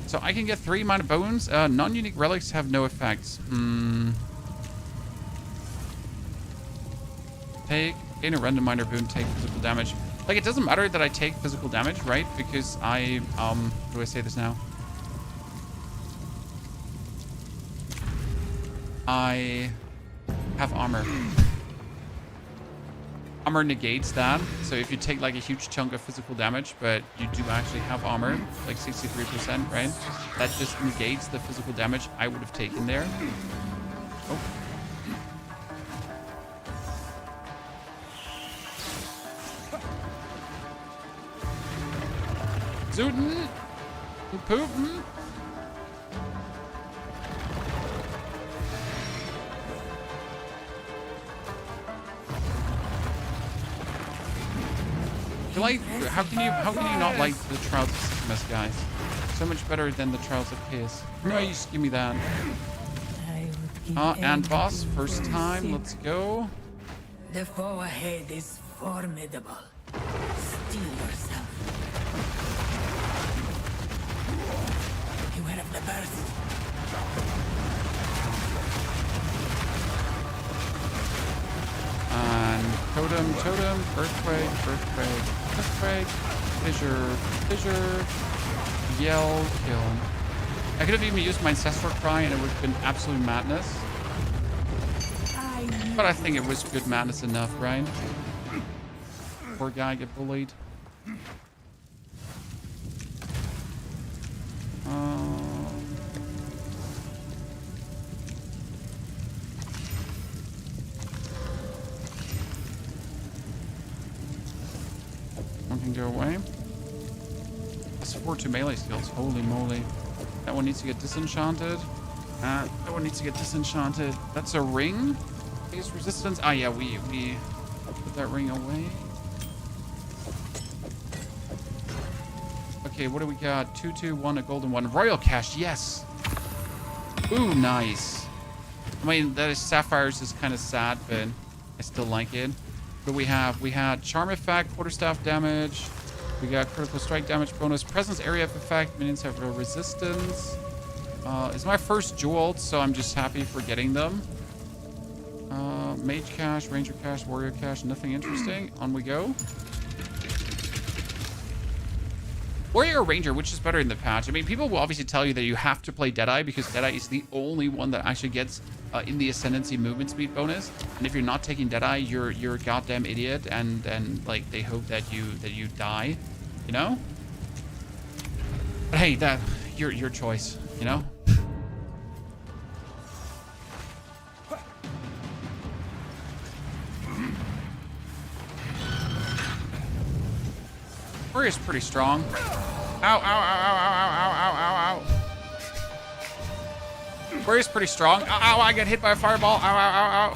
So I can get 3 minor bones. Non-unique relics have no effects. Take in a random minor boon, take physical damage. Like, it doesn't matter that I take physical damage, right? Because I, how do I say this now? I have armor. Armor negates that. So if you take like a huge chunk of physical damage, but you do actually have armor, like 63%, right? That just negates the physical damage I would have taken there. Oh. Zootin'. Putin. Like, how can you not like the Trials of Sickness, guys? So much better than the Trials of Chaos. No, you just give me that. And boss, first time, let's go.
The foe ahead is formidable. Steel yourself. Beware of the burst.
And totem, earthquake, fissure, yell, kill. I could have even used my ancestral cry and it would have been absolute madness. But I think it was good madness enough, right? Poor guy get bullied. One can go away. That's 4-2 melee skills. Holy moly. That one needs to get disenchanted. That one needs to get disenchanted. That's a ring? Biggest resistance. Ah, yeah, we put that ring away. Okay, what do we got? 2, 1, a golden one. Royal cache, yes. Ooh, nice. I mean, that is sapphires is kind of sad, but I still like it. But we had charm effect, quarterstaff damage. We got critical strike damage bonus, presence area effect. Minions have real resistance. It's my first jewel, so I'm just happy for getting them. Mage cache, ranger cache, warrior cache, nothing interesting. On we go. Warrior or ranger, which is better in the patch? I mean, people will obviously tell you that you have to play Deadeye because Deadeye is the only one that actually gets in the Ascendancy movement speed bonus. And if you're not taking Deadeye, you're a goddamn idiot, and like they hope that you die, you know? But hey, that your choice, you know? Warrior's pretty strong. Ow, ow, ow, ow, ow, ow, ow, ow, ow. Warrior's pretty strong. Ow, ow, I got hit by a fireball. Ow, ow, ow, ow.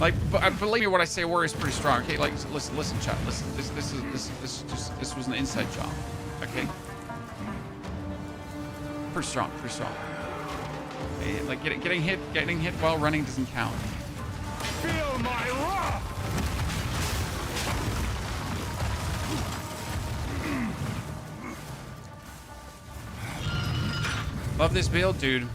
Like, believe me when I say Warrior's pretty strong. Okay, like, listen, chat. Listen, this was an inside job. Okay. Pretty strong, pretty strong. Okay, like getting hit while running doesn't count.
Feel my wrath!
Love this build, dude.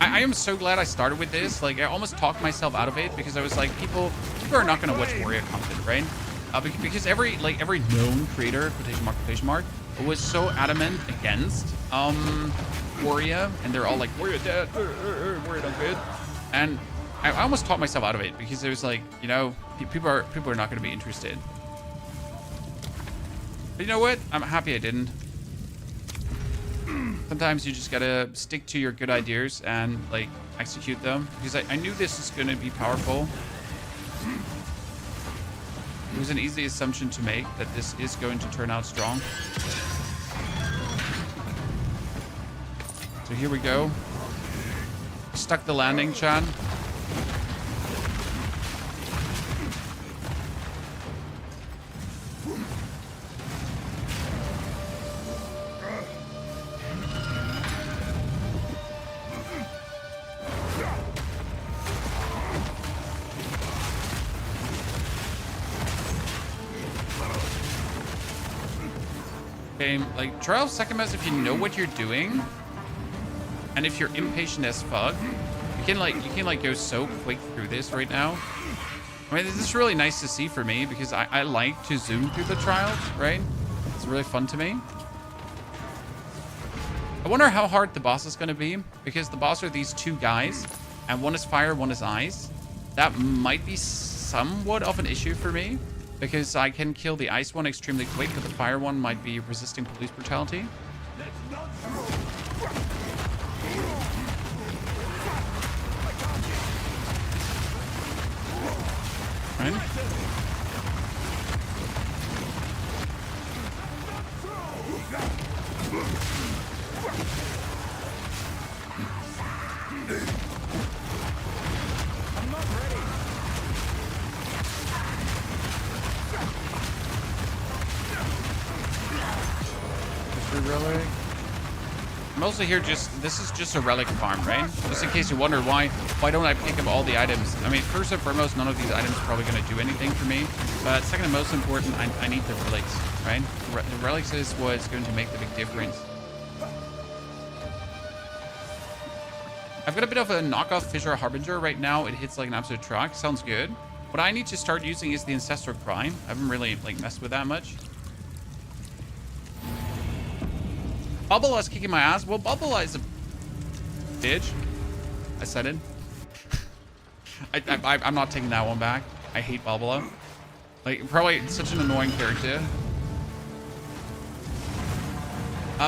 I am so glad I started with this. Like, I almost talked myself out of it because I was like, people are not going to watch Warrior content, right? Because every known creator, quotation mark, was so adamant against Warrior, and they're all like, Warrior dead, Warrior not good. And I almost talked myself out of it because it was like, you know, people are not going to be interested. But you know what? I'm happy I didn't. Sometimes you just gotta stick to your good ideas and like execute them, because I knew this is gonna be powerful. It was an easy assumption to make that this is going to turn out strong. So here we go. Stuck the landing, Chan. Like, Trial of Second Mess, if you know what you're doing, and if you're impatient as fuck, you can like go so quick through this right now. I mean, this is really nice to see for me because I like to zoom through the trials, right? It's really fun to me. I wonder how hard the boss is going to be, because the boss are these two guys, and one is fire, one is ice. That might be somewhat of an issue for me, because I can kill the ice one extremely quick, but the fire one might be resisting police brutality. Right? Relic. I'm also here this is just a relic farm, right? Just in case you wonder why don't I pick up all the items? I mean, first and foremost, none of these items are probably going to do anything for me. But second and most important, I need the relics, right? The relics is what's going to make the big difference. I've got a bit of a knockoff Fissure Harbinger right now. It hits like an absolute truck. Sounds good. What I need to start using is the Ancestral Cry. I haven't really like messed with that much. Bubble is kicking my ass. Well, Bubble is a bitch. I said it. I'm not taking that one back. I hate Bubble. Like, probably such an annoying character.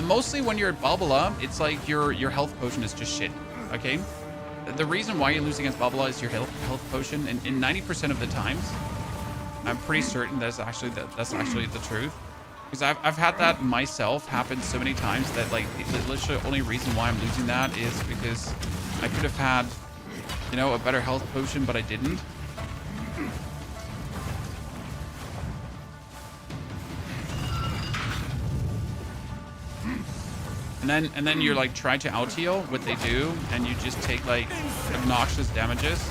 Mostly when you're at Bubble, it's like your health potion is just shit. Okay? The reason why you lose against Bubble is your health potion, and in 90% of the times, I'm pretty certain that's actually the truth. Because I've had that myself happen so many times that, like, literally the only reason why I'm losing that is because I could have had, you know, a better health potion, but I didn't. And then you're like try to out heal what they do, and you just take like obnoxious damages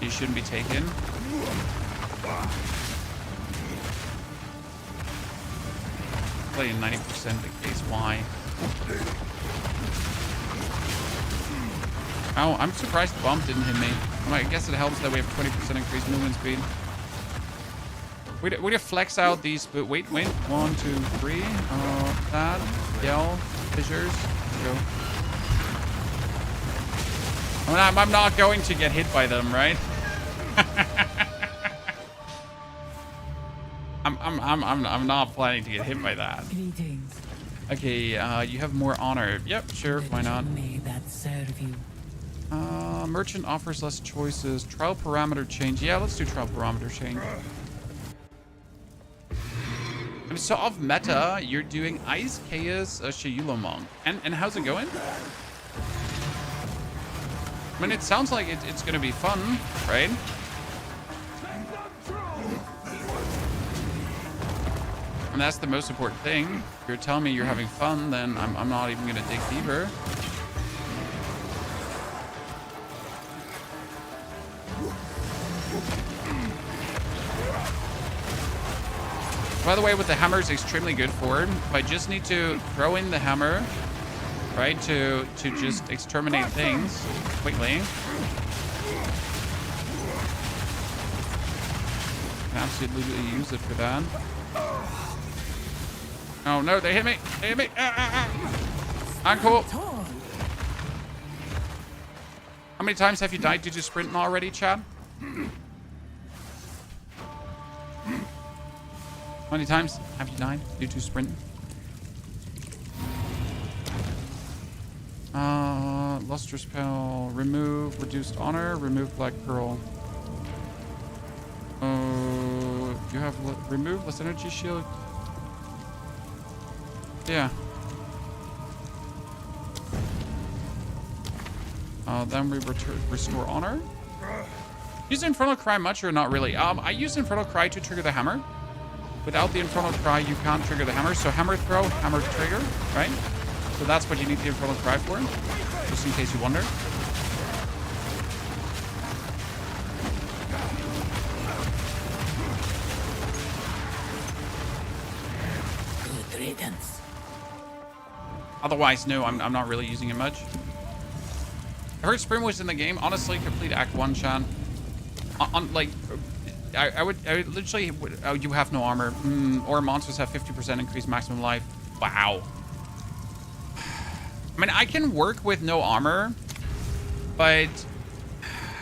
you shouldn't be taking. Play in 90% the case why. Oh, I'm surprised the bomb didn't hit me. I guess it helps that we have 20% increased movement speed. We just flex out these, but wait. 1, 2, 3. That, yell, fissures. Go. I mean, I'm not going to get hit by them, right? I'm not planning to get hit by that.
Greetings.
Okay, you have more honor. Yep, sure, why not?
May that serve you.
Merchant offers less choices. Trial parameter change. Yeah, let's do trial parameter change. And so off meta, you're doing Ice Chaos Shayula Monk. And how's it going? I mean, it sounds like it's gonna be fun, right? And that's the most important thing. If you're telling me you're having fun, then I'm not even gonna dig deeper. By the way, what the hammer is extremely good for, if I just need to throw in the hammer right? To just exterminate things quickly. Can absolutely use it for that. Oh no, they hit me! They hit me! I'm cool. How many times have you died due to sprinting already, Chad? How many times have you died due to sprinting? Lustrous Spell. Remove Reduced Honor. Remove Black Pearl. You have remove Less Energy Shield. Yeah. Then we restore honor. Use Infernal Cry much or not really? I use Infernal Cry to trigger the hammer. Without the Infernal Cry, you can't trigger the hammer. So hammer throw, hammer trigger, right? So that's what you need the Infernal Cry for, just in case you wonder.
Good riddance.
Otherwise, no, I'm not really using it much. I heard Sprint was in the game. Honestly, complete Act 1, Sean. Like, I would literally... Oh, you have no armor. Or monsters have 50% increased maximum life. Wow. I mean, I can work with no armor, but...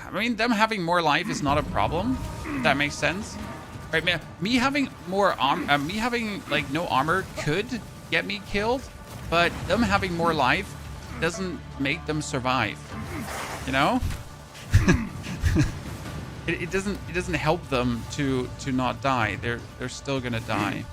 I mean, them having more life is not a problem, if that makes sense. Right, man? Me having more armor... me having, like, no armor could get me killed, but them having more life doesn't make them survive. You know? it doesn't help them to not die. They're still gonna die.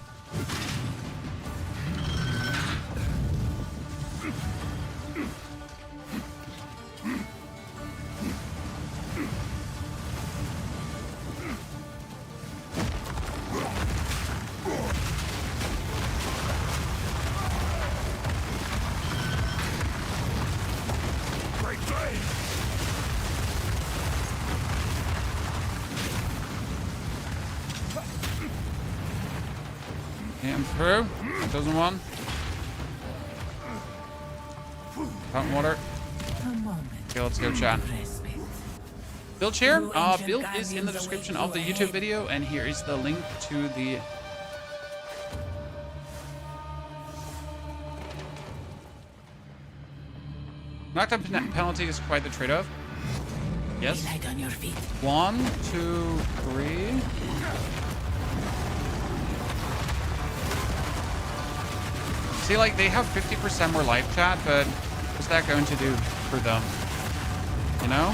Through. Doesn't one. Fountain water. Okay, let's go, chat. Build share. Build is in the description of the YouTube video, and here is the link to the... Knockdown penalty is quite the trade-off. Yes. 1, 2, 3. See, like, they have 50% more life, chat, but what's that going to do for them? You know?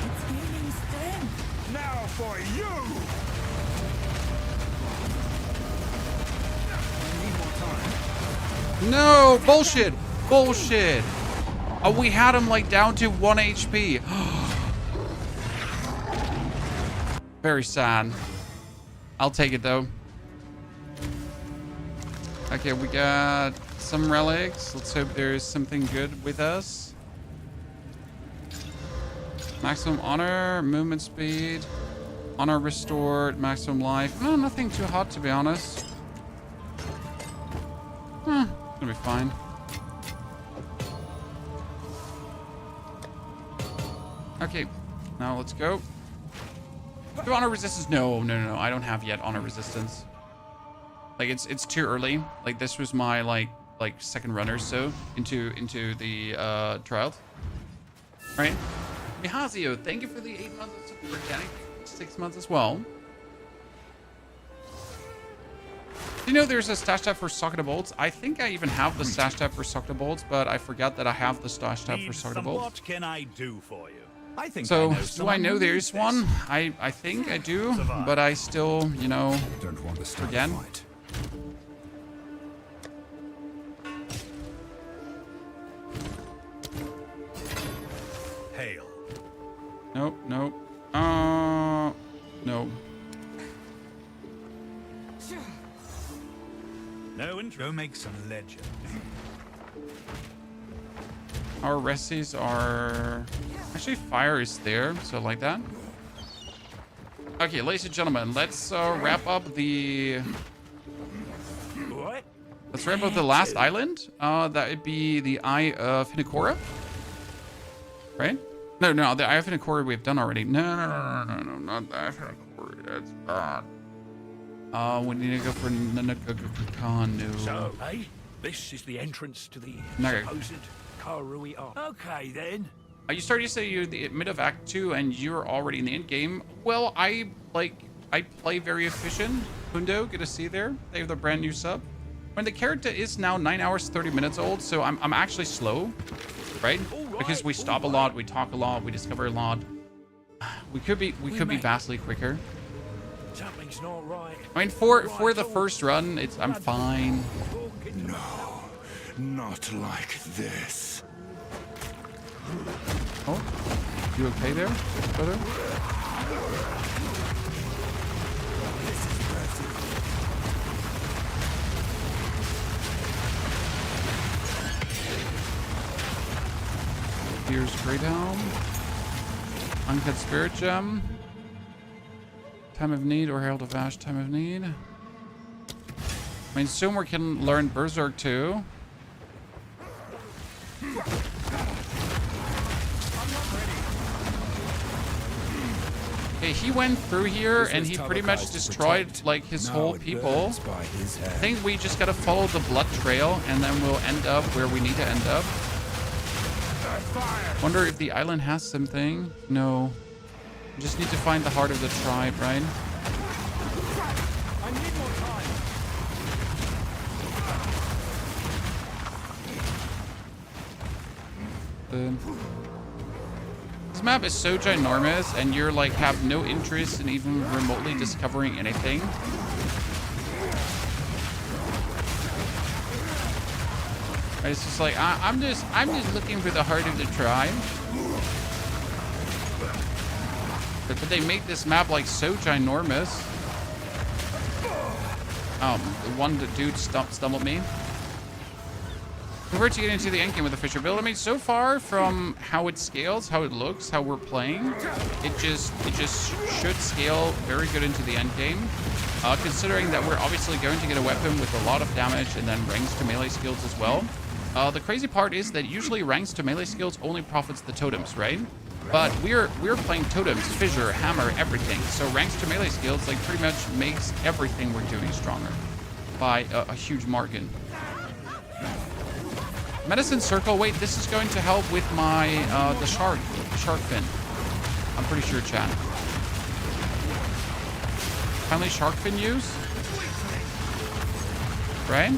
It's gaining strength.
Now for you! I need more time.
No! Bullshit! Bullshit! Oh, we had him, like, down to 1 HP. Very sad. I'll take it, though. Okay, we got some relics. Let's hope there's something good with us. Maximum honor, movement speed, honor restored, maximum life. No, nothing too hot, to be honest. It's gonna be fine. Okay, now let's go. Do honor resistance? No. I don't have yet honor resistance. Like it's too early. Like this was my like second run or so into the trials. Right? Mihazio, thank you for the 8 months of support, Danny. 6 months as well. Do you know there's a stash tab for socket bolts? I think I even have the stash tab for socket bolts, but I forgot that I have the stash tab for socket bolts.
What can I do for you? I think
so, do I know there's one? I think I do, but I still, you know,
don't want to start
forget.
a fight.
Hail.
Nope. No.
No intro. Make some legend.
Our resties are Actually, fire is there, so like that. Okay, ladies and gentlemen, let's wrap up the...
What?
Let's wrap up the last island. That would be the Eye of Hinekora. Right? No, the Eye of Hinekora we've done already. No, not the Eye of Hinekora. That's bad. We need to go for Nanakakakanu.
So, hey, this is the entrance to the supposed Karui Ark. Okay, then.
You started to say you're the mid of Act 2 and you're already in the end game. Well, I play very efficient. Hundo, good to see you there. They have the brand new sub. When the character is now 9 hours 30 minutes old, so I'm actually slow, right? Because we stop a lot, we talk a lot, we discover a lot. We could be vastly quicker.
Something's not right.
I mean, for the first run, I'm fine.
No, not like this.
Oh, you okay there, brother? Here's Great Helm. Uncut Spirit Gem. Time of Need or Herald of Ash, Time of Need. I mean, soon we can learn Berserk too. Okay, he went through here and he pretty much destroyed like his whole people. I think we just gotta follow the blood trail and then we'll end up where we need to end up. Wonder if the island has something. No. We just need to find the heart of the tribe, right?
I need more time.
This map is so ginormous and you're like have no interest in even remotely discovering anything. It's just like I'm just looking for the heart of the tribe. But they make this map like so ginormous. The dude stumbled me. We're to get into the endgame with the Fissure build. I mean, so far from how it scales, how it looks, how we're playing, it just should scale very good into the endgame. Considering that we're obviously going to get a weapon with a lot of damage and then ranks to melee skills as well. The crazy part is that usually ranks to melee skills only profits the totems, right? But we're playing totems, fissure, hammer, everything. So ranks to melee skills like pretty much makes everything we're doing stronger by a huge margin. Medicine circle. Wait, this is going to help with my the shark fin. I'm pretty sure, chat. Finally, shark fin use. Right?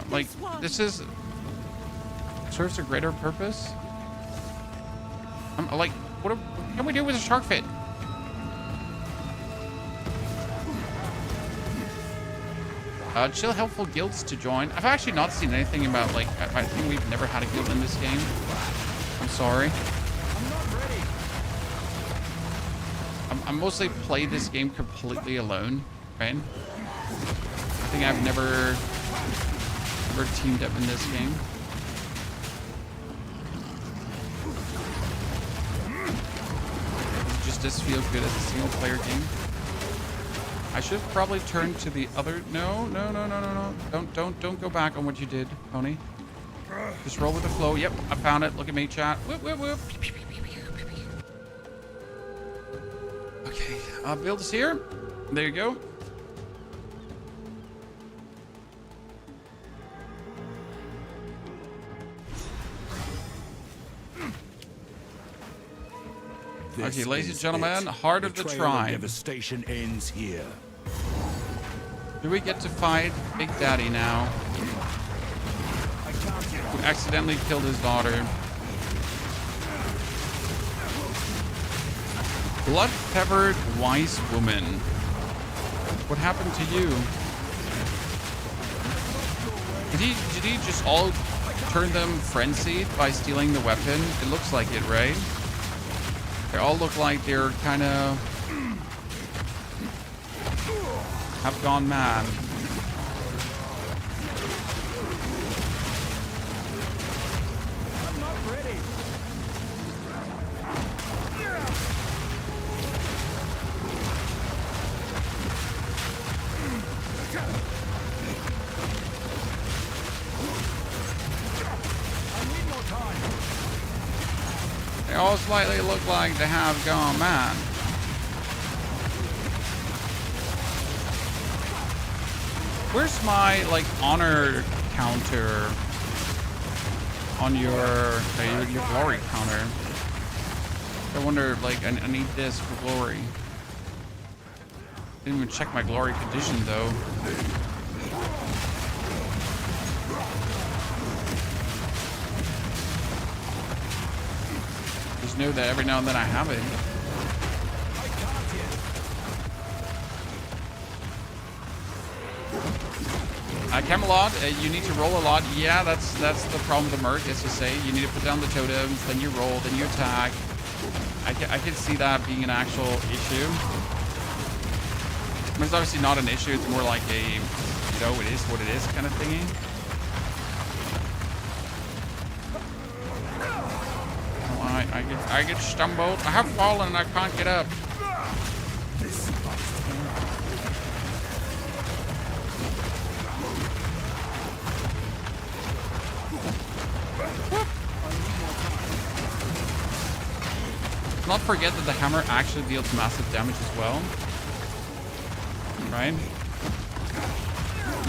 Like this is serves a greater purpose. I'm like, what can we do with a shark fin? Chill helpful guilds to join. I've actually not seen anything about like I think we've never had a guild in this game. I'm sorry. I mostly play this game completely alone, right? I think I've never teamed up in this game. It just does feel good as a single player game. I should have probably turned to the other. No. Don't go back on what you did, Pony. Just roll with the flow. Yep, I found it. Look at me, chat. Whoop, whoop, whoop. Okay, build is here. There you go. Okay, ladies and gentlemen, Heart of the Tribe.
Devastation ends here.
Do we get to fight Big Daddy now? Who accidentally killed his daughter. Blood-feathered wise woman. What happened to you? Did he just all turn them frenzied by stealing the weapon? It looks like it, right? They all look like they're kind of have gone mad.
ready.
They all slightly look like they have gone mad. Where's my like honor counter on your glory counter? I wonder, like, I need this for glory. Didn't even check my glory condition though. Just know that every now and then I have it. Camelot, you need to roll a lot. Yeah, that's the problem with the Merc, is to say you need to put down the totems, then you roll, then you attack. I can see that being an actual issue. I mean, it's obviously not an issue. It's more like a, you know, it is what it is kind of thingy. Oh, I get stumbled. I have fallen and I can't get up. Not forget that the hammer actually deals massive damage as well, right?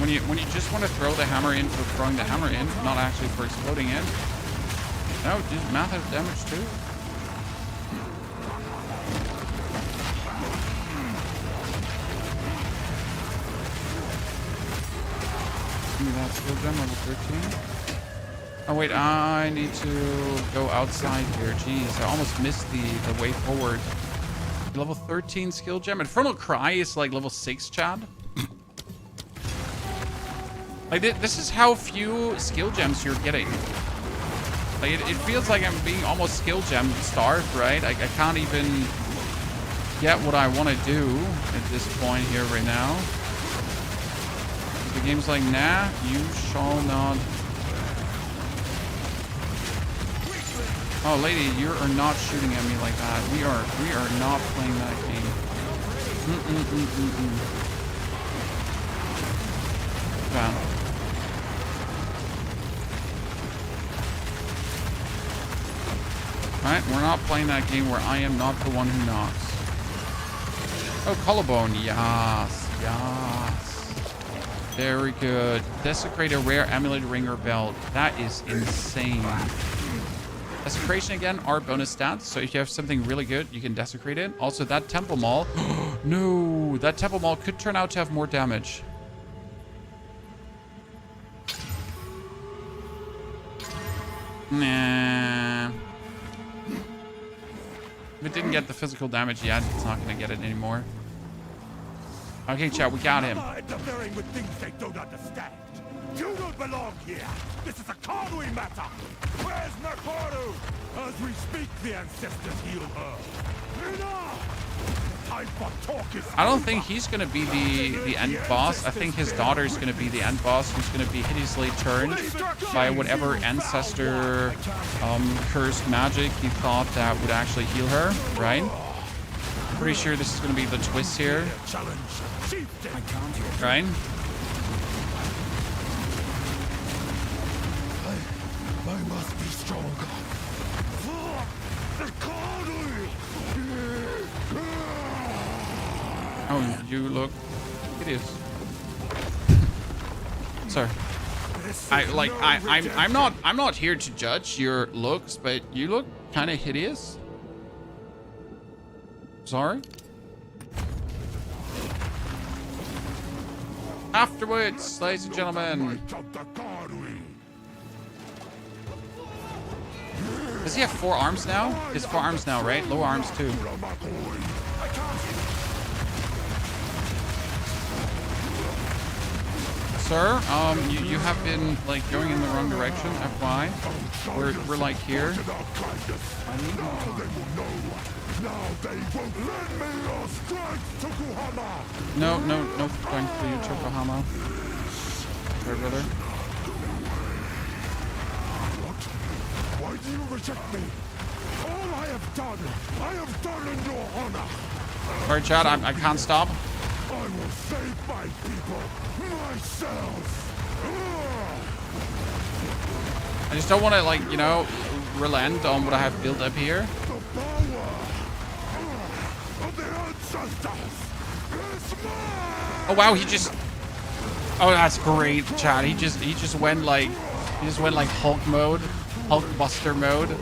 When you just want to throw the hammer in for throwing the hammer in, not actually for exploding it. No, it does massive damage too. Give me that skill gem, level 13. Oh wait, I need to go outside here. Jeez, I almost missed the way forward. Level 13 skill gem. Infernal Cry is like level 6, Chad. Like this is how few skill gems you're getting. Like it feels like I'm being almost skill gem starved, right? I can't even get what I want to do at this point here right now. The game's like, nah, you shall not. Oh, lady, you are not shooting at me like that. We are not playing that game. Wow. Alright, we're not playing that game where I am not the one who knocks. Oh, collarbone. Yes. Yes. Very good. Desecrate a rare amulet, ring, or belt. That is insane. Desecration again, are bonus stats. So if you have something really good, you can desecrate it. Also, that Temple Maul. No, that Temple Maul could turn out to have more damage. Nah. If it didn't get the physical damage yet, it's not going to get it anymore. Okay, chat, we got him.
Interfering with things they don't understand. You don't belong here. This is a Karui matter. Where's Nakaru? As we speak, the ancestors heal her. Enough! Time for talk is
I don't think he's going to be the end boss. I think his daughter's going to be the end boss, who's going to be hideously turned by whatever ancestor cursed magic he thought that would actually heal her, right? Pretty sure this is going to be the twist here. Right?
I must be stronger.
Oh, you look hideous. Sir. I'm not here to judge your looks, but you look kind of hideous. Sorry. Afterwards, ladies and gentlemen. Does he have 4 arms now? He has 4 arms now, right? Low arms too. Sir, you have been like going in the wrong direction. FY. We're like here. No thanks for you, Tokohama. Sorry, brother.
You reject me. All I have done in your honor.
Sorry, chat, I can't stop.
I will save my people myself.
I just don't want to, like, you know, relent on what I have built up here.
The power of the ancestors is mine.
Oh wow, he just. Oh, that's great, chat. He just went like Hulk mode, Hulk Buster mode.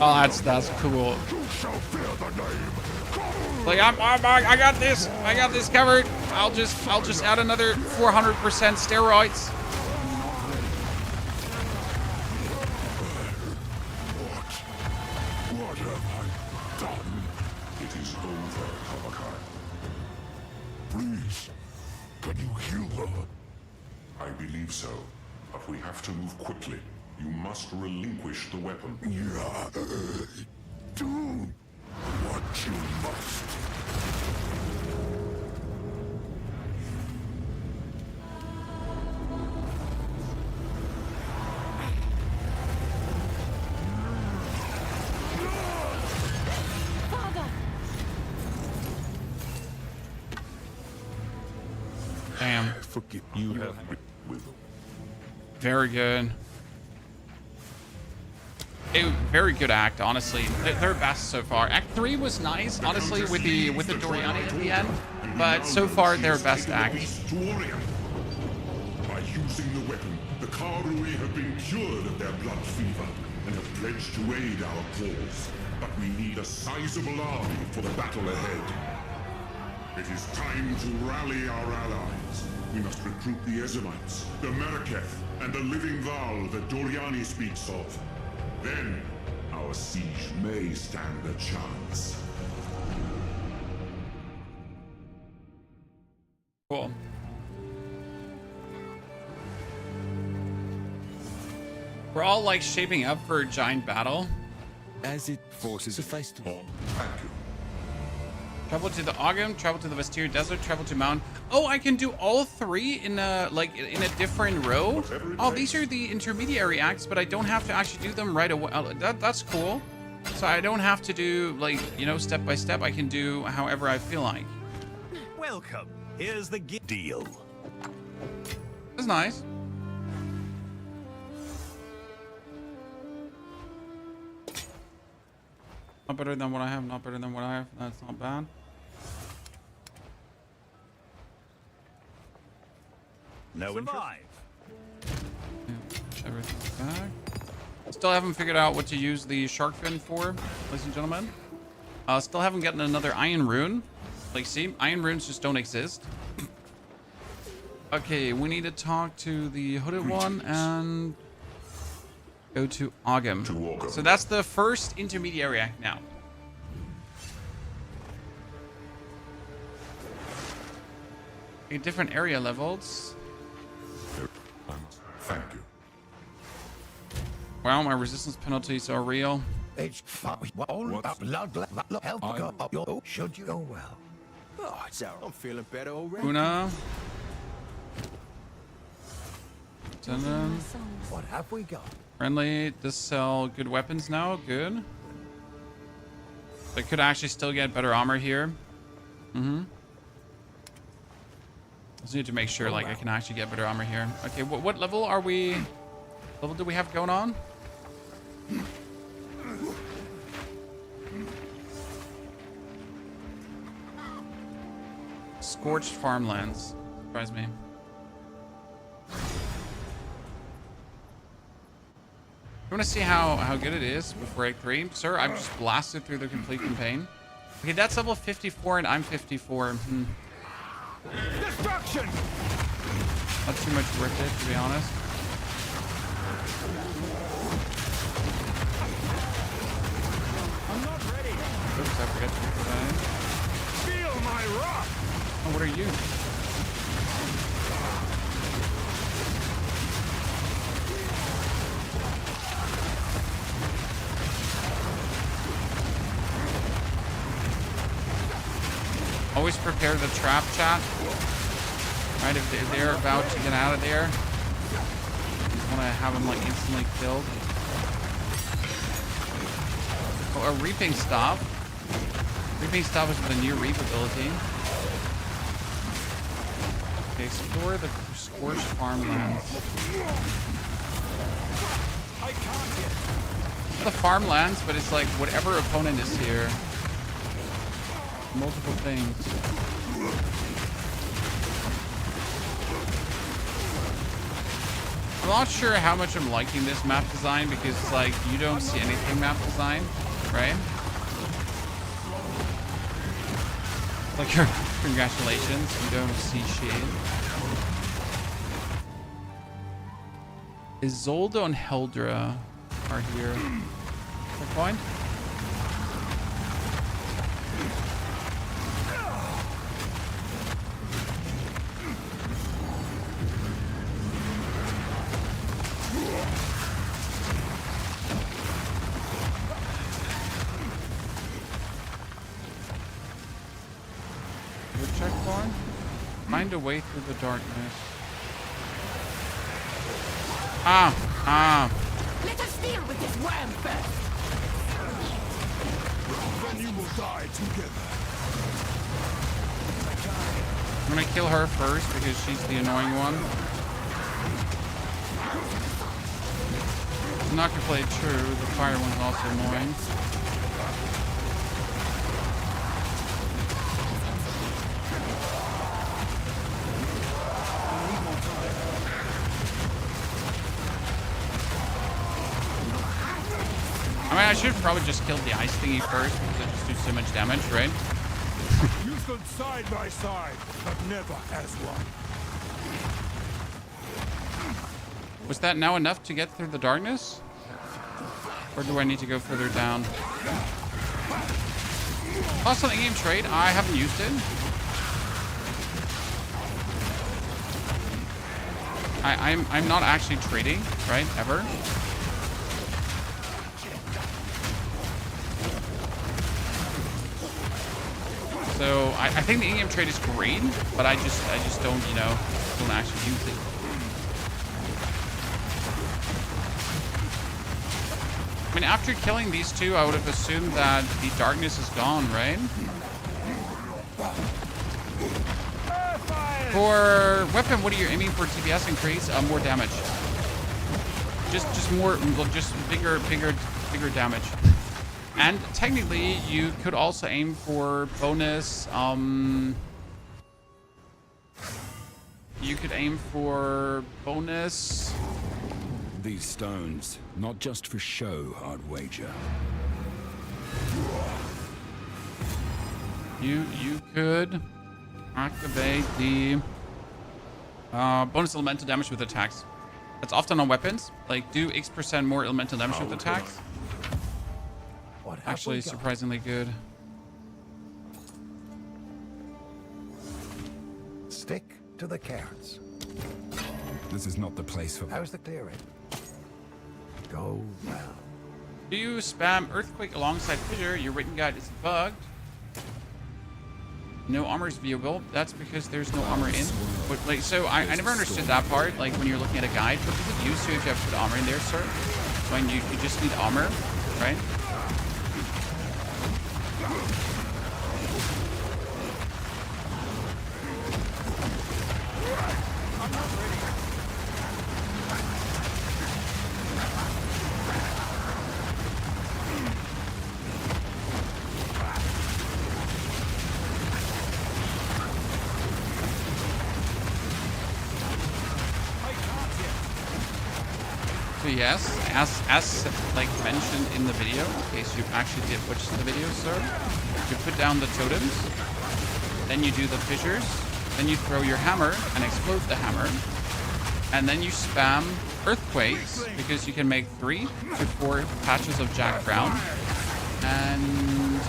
Oh, that's cool. Like I got this covered. I'll just add another 400% steroids.
What have I done?
It is over, Kavakai.
Please, can you heal her?
I believe so, but we have to move quickly. You must relinquish the weapon.
Do what you must.
Damn.
Forgive you have with
Very good. A very good act, honestly. They're best so far. Act 3 was nice, honestly, with the Doriani at the end, but so far their best act.
By using the weapon, the Karui have been cured of their blood fever and have pledged to aid our cause. But we need a sizable army for the battle ahead. It is time to rally our allies. We must recruit the Ezemites, the Meraketh, and the living Val that Doriani speaks of. Then, our siege may stand a chance.
Cool. We're all like shaping up for a giant battle.
As it forces a face to
Thank you.
Travel to the Ogum, travel to the Vestier Desert, travel to Mount. Oh, I can do all three in a different row. Oh, these are the intermediary acts, but I don't have to actually do them right away. That's cool. So I don't have to do, like, you know, step by step. I can do however I feel like.
Welcome. Here's the deal.
That's nice. Not better than what I have, not better than what I have. That's not bad.
No interest.
Yeah, everything's back. Still haven't figured out what to use the shark fin for, ladies and gentlemen. Still haven't gotten another iron rune. Like, see, iron runes just don't exist. Okay, we need to talk to the hooded one and go to Ogum. So that's the first intermediary act now. Okay, different area levels.
Thank you.
Wow, my resistance penalties are real.
It's should you go well.
Oh, it's out. I'm feeling better already.
Una. Tendon.
What have we got?
Friendly. This sell good weapons now. Good. I could actually still get better armor here. Just need to make sure, like, I can actually get better armor here. Okay, what level are we? Level do we have going on? Scorched farmlands. Surprise me. You want to see how good it is before Act 3? Sir, I've just blasted through the complete campaign. Okay, that's level 54 and I'm 54.
Destruction!
Not too much worth it, to be honest.
I'm not ready.
Oops, I forgot to put that in.
Feel my wrath!
Oh, what are you? Always prepare the trap, chat. Right, if they're about to get out of there, you want to have them like instantly killed. a Reaping Staff. Reaping Staff is with a new Reap ability. Okay, explore the scorched farmlands. The farmlands, but it's like whatever opponent is here. Multiple things. I'm not sure how much I'm liking this map design because it's like you don't see anything map design, right? Like congratulations, you don't see shit. Isolde and Heldra are here. Checkpoint. Checkpoint. Find a way through the darkness.
Let us deal with this worm first. Then you will die together.
I'm gonna kill her first because she's the annoying one. I'm not gonna play it true. The fire one's also annoying. I mean, I should probably just kill the ice thingy first because it just do so much damage, right?
You stood side by side, but never as one.
Was that now enough to get through the darkness? Or do I need to go further down? Also, in-game trade, I haven't used it. I'm not actually trading, right? Ever. So I think the in-game trade is great, but I just don't, you know, don't actually use it. I mean, after killing these two, I would have assumed that the darkness is gone, right? For weapon, what are you aiming for? TPS increase? More damage. Just more, just bigger damage. And technically, you could also aim for bonus. You could aim for bonus.
These stones, not just for show, I'd wager.
You could activate the bonus elemental damage with attacks. That's often on weapons. Like, do X% more elemental damage with attacks. Actually, surprisingly good.
Stick to the carrots.
This is not the place for...
How's the clearing? Go now.
Do you spam Earthquake alongside Fissure? Your written guide is bugged. No armor is viewable. That's because there's no armor in. But like, so I never understood that part. Like when you're looking at a guide, what does it use to if you have to put armor in there, sir? When you just need armor, right? So yes, as like mentioned in the video, in case you actually did watch the video, sir, you put down the totems, then you do the fissures, then you throw your hammer and explode the hammer, and then you spam earthquakes because you can make 3 to 4 patches of Jack Brown, and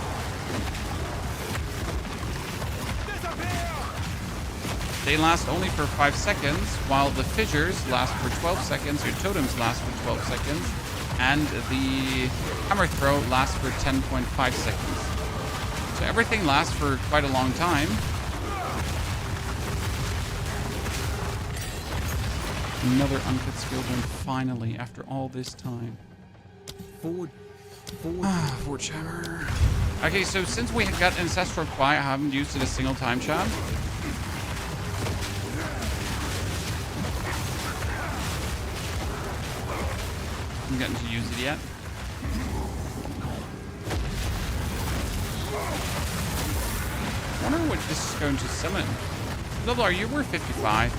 they last only for 5 seconds, while the fissures last for 12 seconds, your totems last for 12 seconds, and the hammer throw lasts for 10.5 seconds. So everything lasts for quite a long time. Another uncut skill done finally after all this time.
Forward.
Forge Hammer. Okay, so since we have got Ancestral Cry, I haven't used it a single time, chat. I'm getting to use it yet. I wonder what this is going to summon. What level are you? We're 55.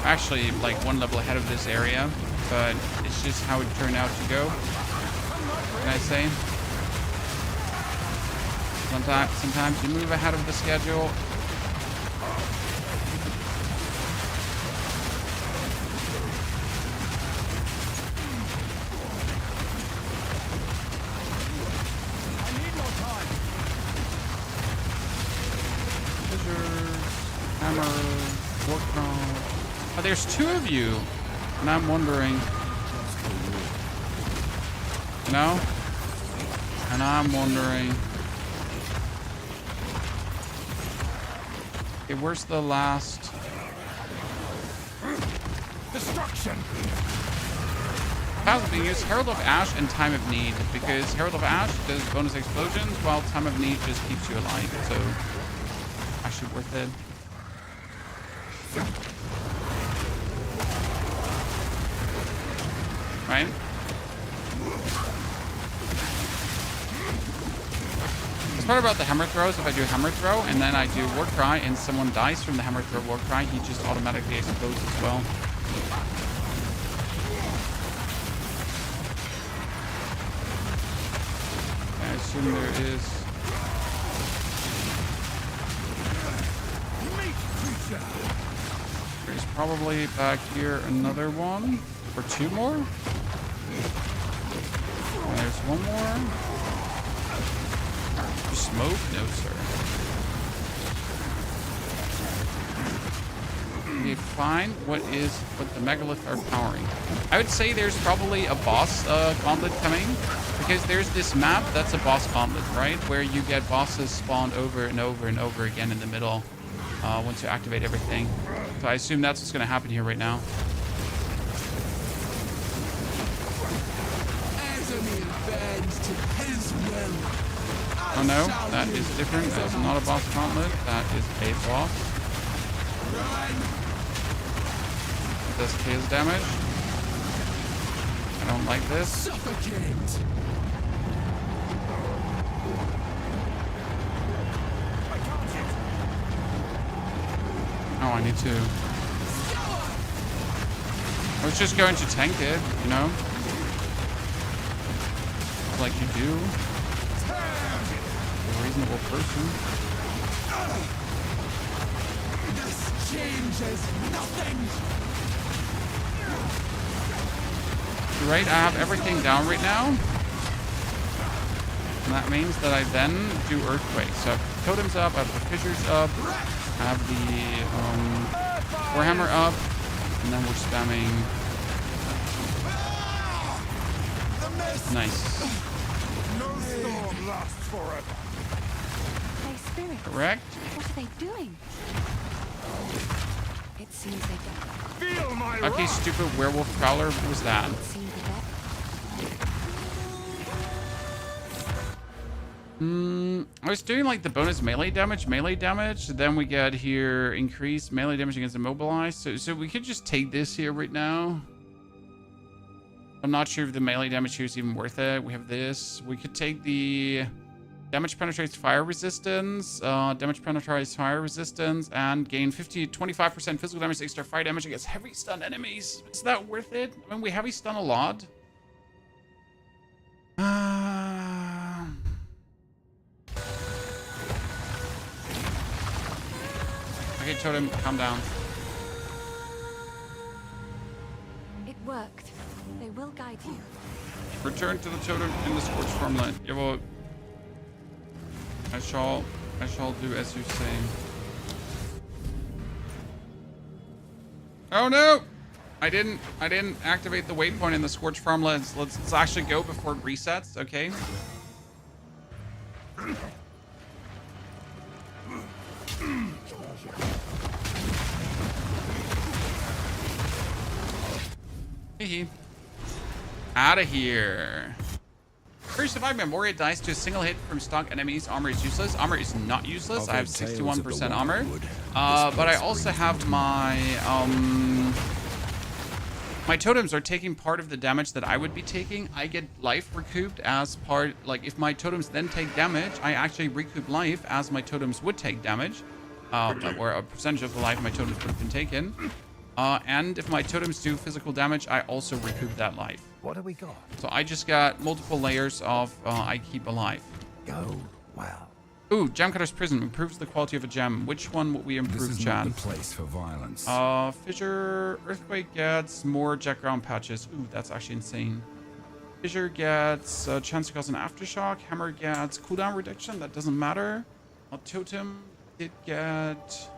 Actually, like one level ahead of this area, but it's just how it turned out to go. Can I say? Sometimes you move ahead of the schedule. Oh, there's two of you, and I'm wondering, you know, and I'm wondering, okay, where's the last?
Destruction.
Powers being used Herald of Ash and Time of Need, because Herald of Ash does bonus explosions, while Time of Need just keeps you alive, so actually worth it. Right? The part about the hammer throws, if I do hammer throw and then I do war cry and someone dies from the hammer throw war cry, he just automatically explodes as well. I assume there is. There's probably back here another one. Or two more? And there's one more. Smoke? No, sir. Okay, fine. What the megalith are powering? I would say there's probably a boss gauntlet coming. Because there's this map that's a boss gauntlet, right? Where you get bosses spawned over and over and over again in the middle once you activate everything. So I assume that's what's going to happen here right now. Oh no, that is different. That is not a boss gauntlet. That is a boss. It does chaos damage. I don't like this. Oh, I need to. I was just going to tank it, you know? Like you do. A reasonable person.
This changes nothing.
Right, I have everything down right now. And that means that I then do Earthquake. So I have totems up, I have the fissures up, I have the Warhammer up, and then we're spamming. Nice.
No storm lasts forever.
Hey, Spirit.
Correct.
What are they doing? It seems they don't.
Feel my
Okay, stupid werewolf prowler. What was that? I was doing like the bonus melee damage. Then we get here increased melee damage against immobilized. So we could just take this here right now. I'm not sure if the melee damage here is even worth it. We have this. We could take the damage penetrates fire resistance, and gain 25% physical damage, extra fire damage against heavy stun enemies. Is that worth it? I mean, we heavy stun a lot. Okay, Totem, calm down.
It worked. They will guide you.
Return to the Totem in the Scorched Farmland. Jawohl. I shall do as you say. Oh no! I didn't activate the waypoint in the Scorched Farmlands. Let's actually go before it resets, okay? Hee. Out of here. First survive Memoria dice to a single hit from stock enemies. Armor is useless. Armor is not useless. I have 61% armor. But I also have my my totems are taking part of the damage that I would be taking. I get life recouped as part, like if my totems then take damage, I actually recoup life as my totems would take damage. Or a percentage of the life my totems would have been taken. And if my totems do physical damage, I also recoup that life.
What do we got?
So I just got multiple layers of I keep alive.
Go. Wow.
Ooh, Gemcutter's Prison improves the quality of a gem. Which one would we improve,
This is
Chan?
not the place for violence.
Fissure, Earthquake gets more Jack Ground patches. Ooh, that's actually insane. Fissure gets chance to cause an aftershock. Hammer gets cooldown reduction. That doesn't matter. Totem did get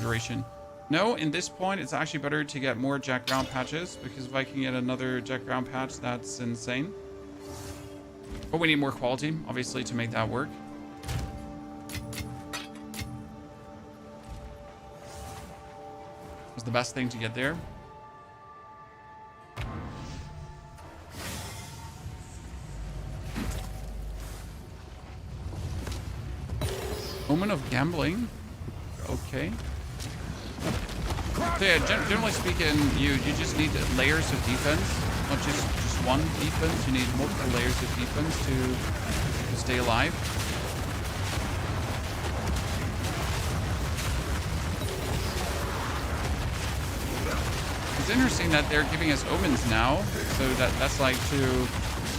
duration. No, in this point, it's actually better to get more Jack Ground patches, because if I can get another Jack Ground patch, that's insane. But we need more quality, obviously, to make that work. Was the best thing to get there. Omen of Gambling. Okay. So yeah, generally speaking, you just need layers of defense, not just one defense. You need multiple layers of defense to stay alive. It's interesting that they're giving us omens now, so that's like to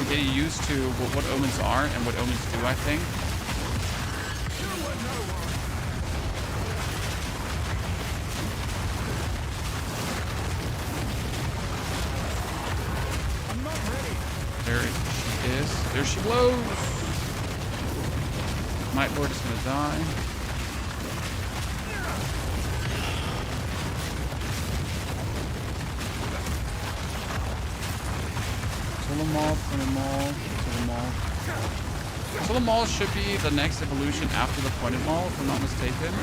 get you used to what omens are and what omens do, I think. There she is. There she blows. Might Lord is gonna die. Maul should be the next evolution after the Pointed Maul, if I'm not mistaken.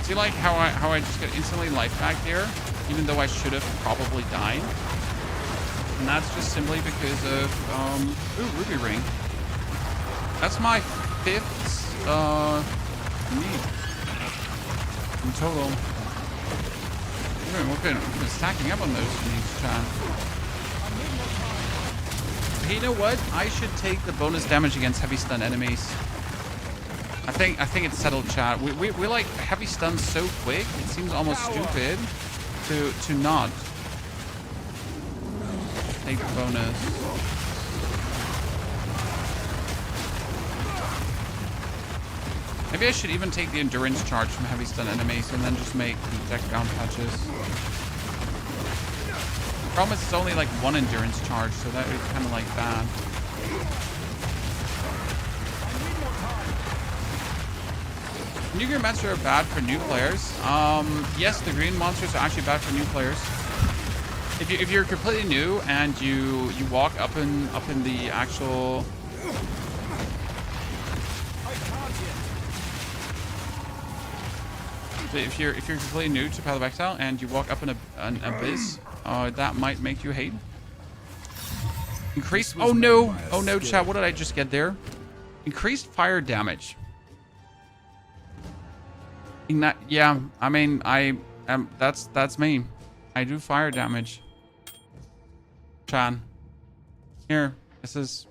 See, like how I just get instantly life back there, even though I should have probably died. And that's just simply because of ooh, Ruby Ring. That's my 5th need in total. We're stacking up on those needs, Chan. Hey, you know what? I should take the bonus damage against heavy stun enemies. I think it's settled, chat. We like heavy stun so quick, it seems almost stupid to not take the bonus. Maybe I should even take the endurance charge from heavy stun enemies and then just make deck down patches. Problem is it's only like 1 endurance charge, so that is kind of like bad. New green monsters are bad for new players. Yes, the green monsters are actually bad for new players. If you're completely new and you walk up in the actual if you're completely new to Path of Exile and you walk up in an abyss, that might make you hate. Increased. Oh no, chat. What did I just get there? Increased fire damage. Yeah, I mean, that's me. I do fire damage. Chan. Here, this is.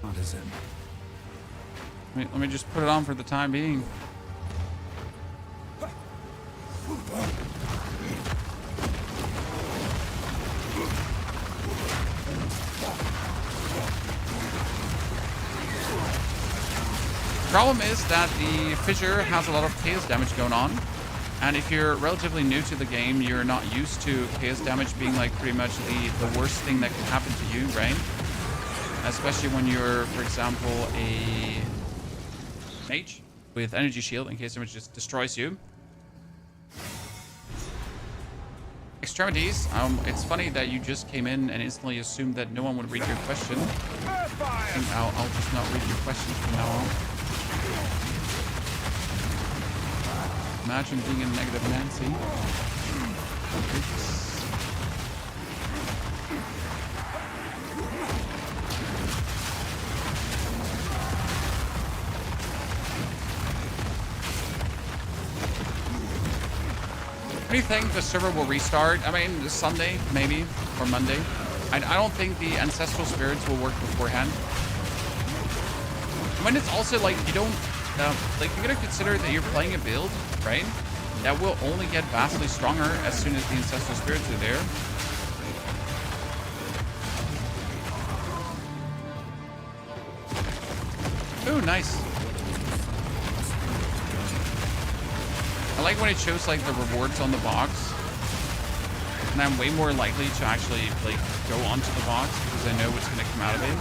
What is it?
Let me just put it on for the time being. Problem is that the Fissure has a lot of chaos damage going on, and if you're relatively new to the game, you're not used to chaos damage being like pretty much the worst thing that can happen to you, right? Especially when you're, for example, a mage with energy shield in case damage just destroys you. Extremities. It's funny that you just came in and instantly assumed that no one would read your question. I think I'll just not read your questions from now on. Imagine being a negative Nancy. What do you think the server will restart? I mean, this Sunday, maybe, or Monday. I don't think the ancestral spirits will work beforehand. I mean, it's also like you don't, like you're gonna consider that you're playing a build, right? That will only get vastly stronger as soon as the ancestral spirits are there. Oh, nice. I like when it shows like the rewards on the box, and I'm way more likely to actually like go onto the box because I know what's going to come out of it.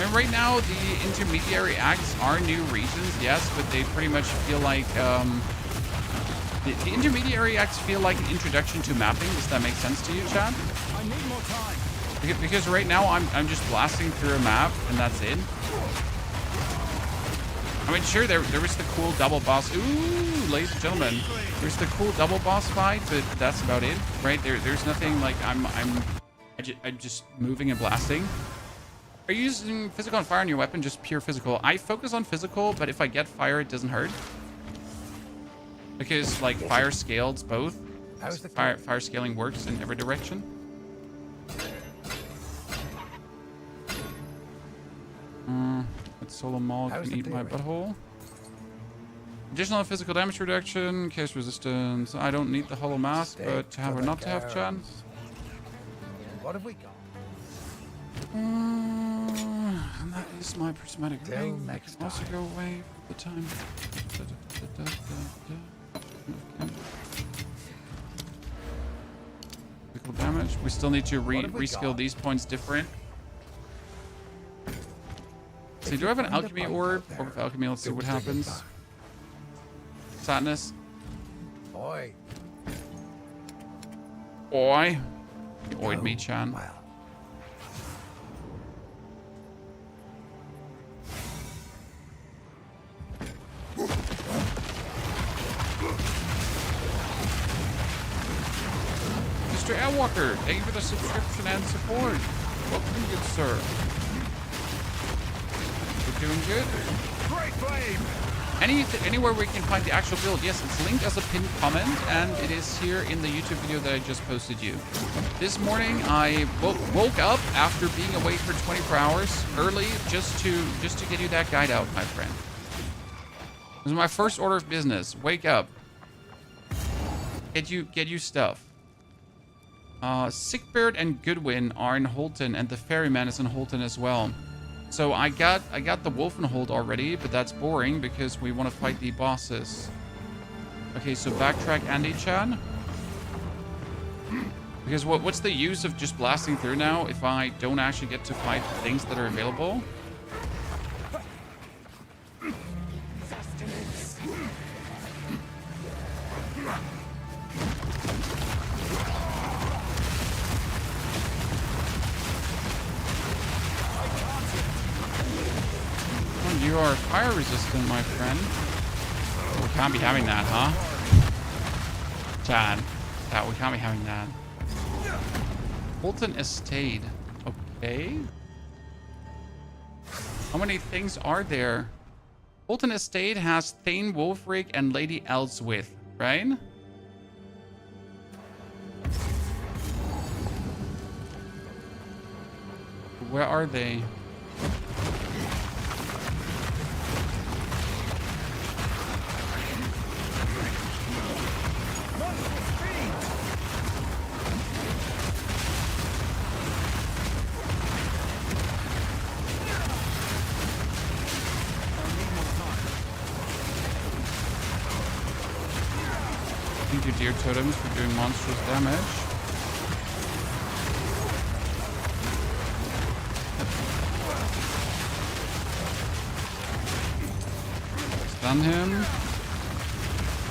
And right now, the intermediary acts are new regions, yes, but they pretty much feel like the intermediary acts feel like an introduction to mapping. Does that make sense to you, Chad?
I need more time.
Because right now I'm just blasting through a map and that's it. I mean, sure, there was the cool double boss. Ooh, ladies and gentlemen, there's the cool double boss fight, but that's about it, right? There's nothing like I'm just moving and blasting. Are you using physical and fire on your weapon? Just pure physical. I focus on physical, but if I get fire, it doesn't hurt. Because like fire scales both. Fire scaling works in every direction. That solo maul can eat my butthole. Additional physical damage reduction, case resistance. I don't need the hollow mask, but to have or not to have, Chad.
What have we got?
And that is my prismatic ring. I can also go away for the time. Physical damage. We still need to reskill these points different. So do I have an alchemy orb? Orb of alchemy, let's see what happens. Sadness.
Oi.
Oi. You oid me, Chan. Mr. Airwalker, thank you for the subscription and support. Welcome, good sir. We're doing good.
Great flame!
Anywhere we can find the actual build, yes, it's linked as a pinned comment, and it is here in the YouTube video that I just posted you. This morning, I woke up after being awake for 24 hours early just to get you that guide out, my friend. It was my first order of business. Wake up. Get you stuff. Sickbeard and Goodwin are in Holton, and the Ferryman is in Holton as well. So I got the Wolfenhold already, but that's boring because we want to fight the bosses. Okay, so backtrack Andy Chan. Because what's the use of just blasting through now if I don't actually get to fight things that are available? You are fire resistant, my friend. We can't be having that, huh? Chad. Yeah, we can't be having that. Holton Estate. Okay. How many things are there? Holton Estate has Thane Wolfric and Lady Elswith, right? Where are they? Thank you, dear totems, for doing monstrous damage. Stun him.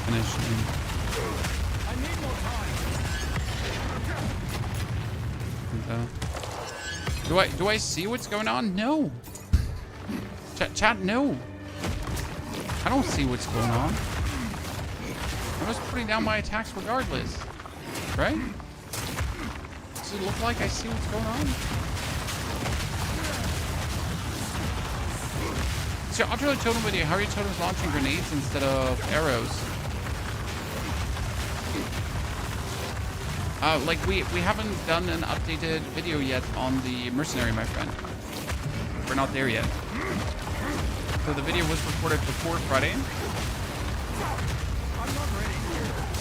Finish him.
I need more time.
Do I see what's going on? No. Chat, no. I don't see what's going on. I was putting down my attacks regardless, right? Does it look like I see what's going on? So I'll try to totem video. How are your totems launching grenades instead of arrows? Like we haven't done an updated video yet on the mercenary, my friend. We're not there yet. So the video was recorded before Friday.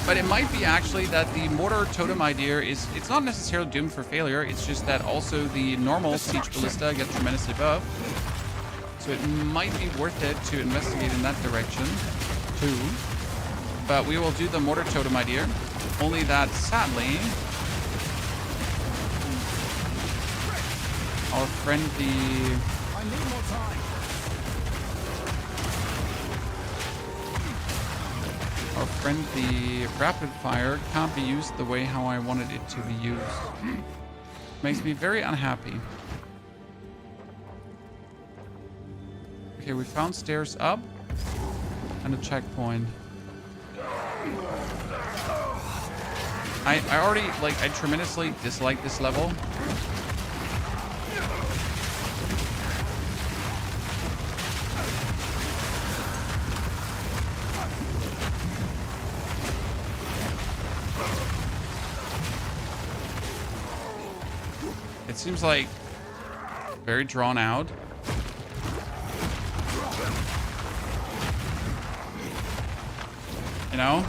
But it might be actually that the mortar totem idea it's not necessarily doomed for failure. It's just that also the normal siege ballista gets tremendously buffed. So it might be worth it to investigate in that direction too. But we will do the mortar totem idea. Only that sadly, our friend the
I need more time.
Our friend the rapid fire can't be used the way how I wanted it to be used. Makes me very unhappy. Okay, we found stairs up and a checkpoint. I already, like, I tremendously dislike this level. It seems like very drawn out. You know?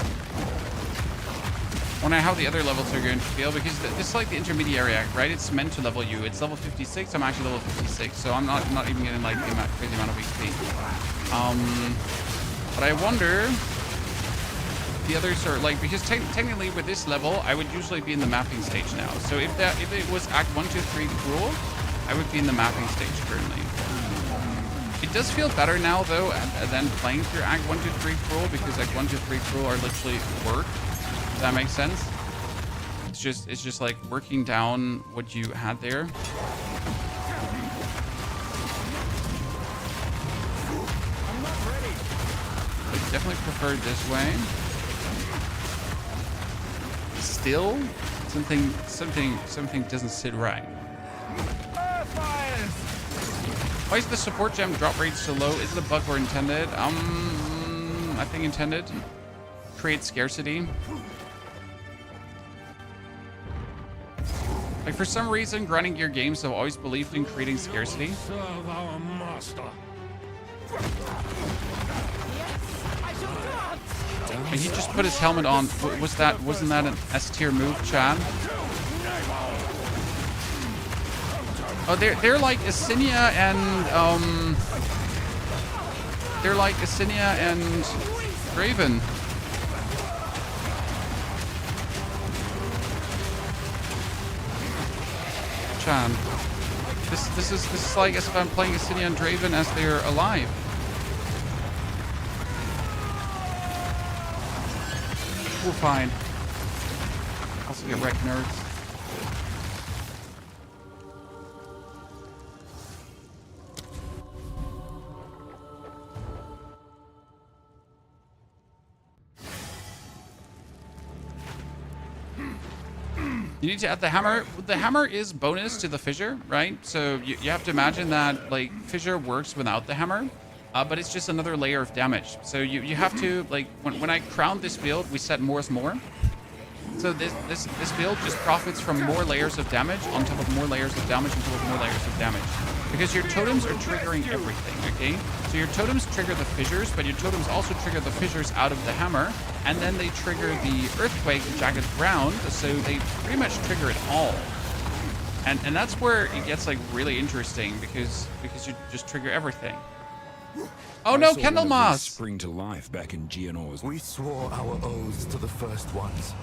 I wonder how the other levels are going to feel, because this is like the intermediary act, right? It's meant to level you. It's level 56. I'm actually level 56, so I'm not even getting like the crazy amount of XP. But I wonder the others are like, because technically with this level, I would usually be in the mapping stage now. So if it was Act 1, 2, 3 cruel, I would be in the mapping stage currently. It does feel better now though than playing through Act 1, 2, 3 cruel, because Act 1, 2, 3 cruel are literally work. Does that make sense? It's just like working down what you had there.
I'm not ready.
I definitely prefer it this way. Still, something doesn't sit right. Why is the support gem drop rate so low? Is it a bug or intended? I think intended. Create scarcity. Like, for some reason, grinding gear games have always believed in creating scarcity.
Serve our master.
And he just put his helmet on. Wasn't that an S tier move, Chad? Oh, they're like Asinia and they're like Asinia and Draven. Chan. This is like as if I'm playing Asinia and Draven as they're alive. We're fine. Also get wrecked, nerds. You need to add the hammer. The hammer is bonus to the fissure, right? So you have to imagine that like fissure works without the hammer, but it's just another layer of damage. So you have to, like, when I crowned this build, we set more is more. So this build just profits from more layers of damage on top of more layers of damage on top of more layers of damage. Because your totems are triggering everything, okay? So your totems trigger the fissures, but your totems also trigger the fissures out of the hammer, and then they trigger the earthquake, the jagged ground, so they pretty much trigger it all. And that's where it gets like really interesting, because you just trigger everything. Oh no, Candlemas!
Spring to life back in Geonor's.
We swore our oaths to the first ones.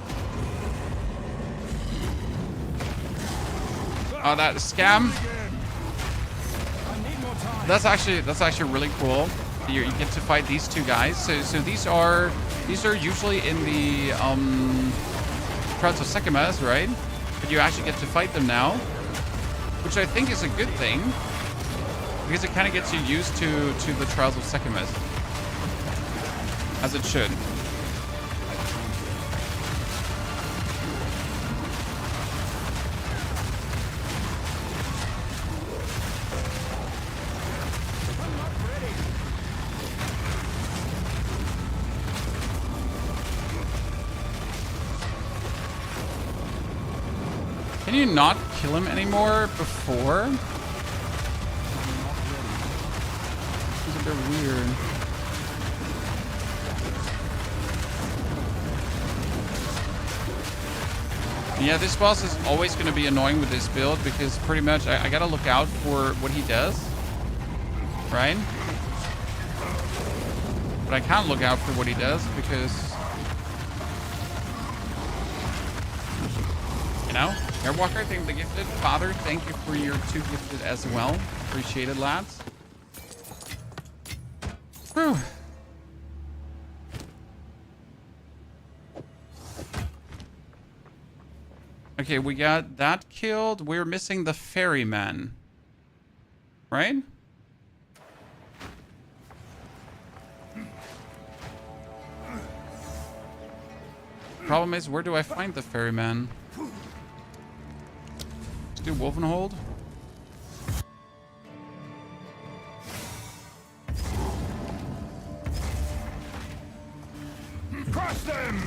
Oh, that scam. That's actually really cool. You get to fight these two guys. So these are usually in the Trials of Sekemes, right? But you actually get to fight them now, which I think is a good thing because it kind of gets you used to the Trials of Sekemes, as it should. Can you not kill him anymore before? It's a bit weird. Yeah, this boss is always going to be annoying with this build because pretty much I got to look out for what he does, right? But I can't look out for what he does because, you know, Airwalker, thank you for the gifted. Father, thank you for your 2 gifted as well. Appreciate it, lads. Whew. Okay, we got that killed. We're missing the ferryman. Right? Problem is, where do I find the ferryman? Let's do Wolfenhold.
Crush them!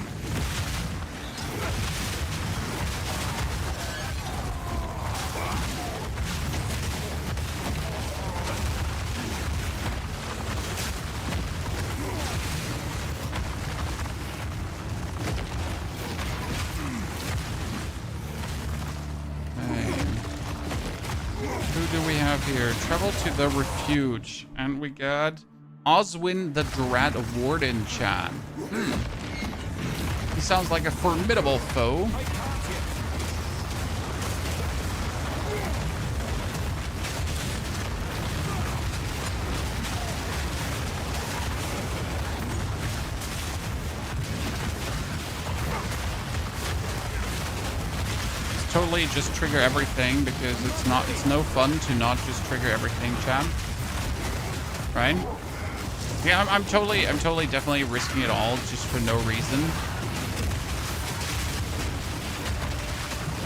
Who do we have here? Travel to the refuge. And we got Oswin the Dread Warden Chan. He sounds like a formidable foe. Totally just trigger everything because it's no fun to not just trigger everything, Chad. Right? Yeah, I'm totally definitely risking it all just for no reason.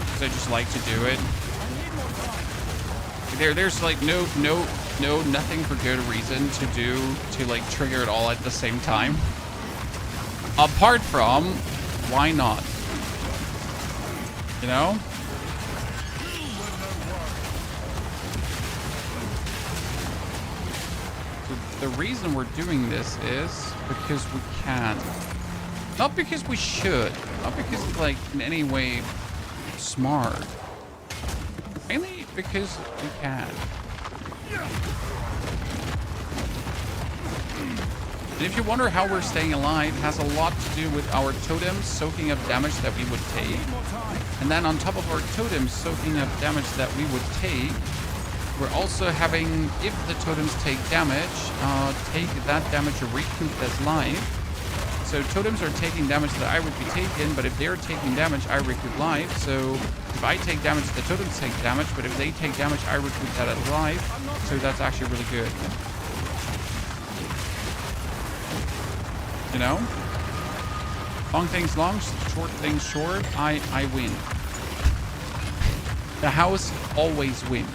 Because I just like to do it. There's like nothing for good reason to like trigger it all at the same time. Apart from, why not? You know? The reason we're doing this is because we can. Not because we should. Not because it's like in any way smart. Mainly because we can. And if you wonder how we're staying alive, it has a lot to do with our totems soaking up damage that we would take. And then on top of our totems soaking up damage that we would take, we're also having, if the totems take damage, take that damage recouped as life. So totems are taking damage that I would be taking, but if they're taking damage, I recoup life. So if I take damage, the totems take damage, but if they take damage, I recoup that as life. So that's actually really good. You know? Long things long, short things short, I win. The house always wins.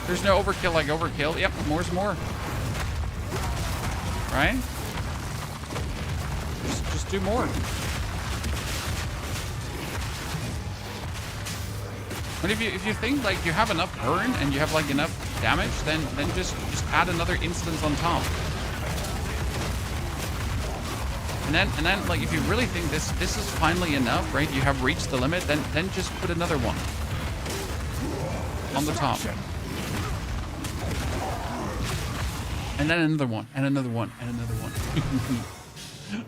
There's no overkill like overkill. Yep, more's more. Right? Just do more. But if you think like you have enough burn and you have like enough damage, then just add another instance on top. And then like if you really think this is finally enough, right? You have reached the limit, then just put another one on the top. And then another one, and another one, and another one.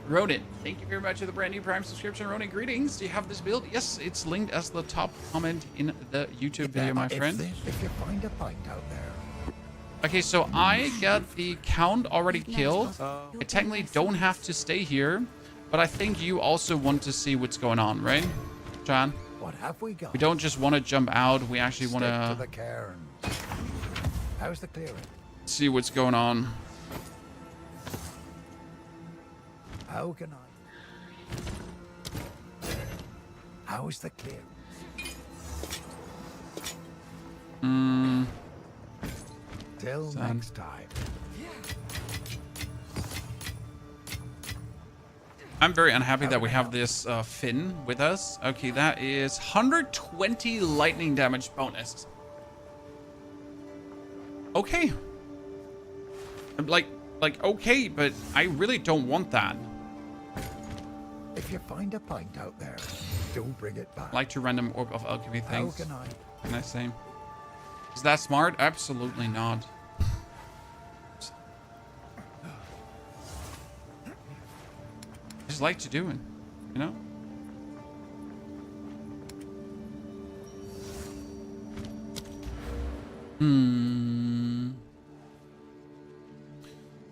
Ronan, thank you very much for the brand new Prime subscription. Ronan, greetings. Do you have this build? Yes, it's linked as the top comment in the YouTube video, my friend.
If you find a fight out there.
Okay, so I got the count already killed. I technically don't have to stay here, but I think you also want to see what's going on, right, John?
What have we got?
We don't just want to jump out. We actually want
to the cairns. How's the clearing?
See what's going on.
How can I? How is the clear? Till next time.
I'm very unhappy that we have this Finn with us. Okay, that is 120 lightning damage bonus. Okay. Like okay, but I really don't want that.
If you find a pint out there, don't bring it back.
Like to random orb of alchemy things.
How
can I say? Is that smart? Absolutely not. I just like to do it, you know?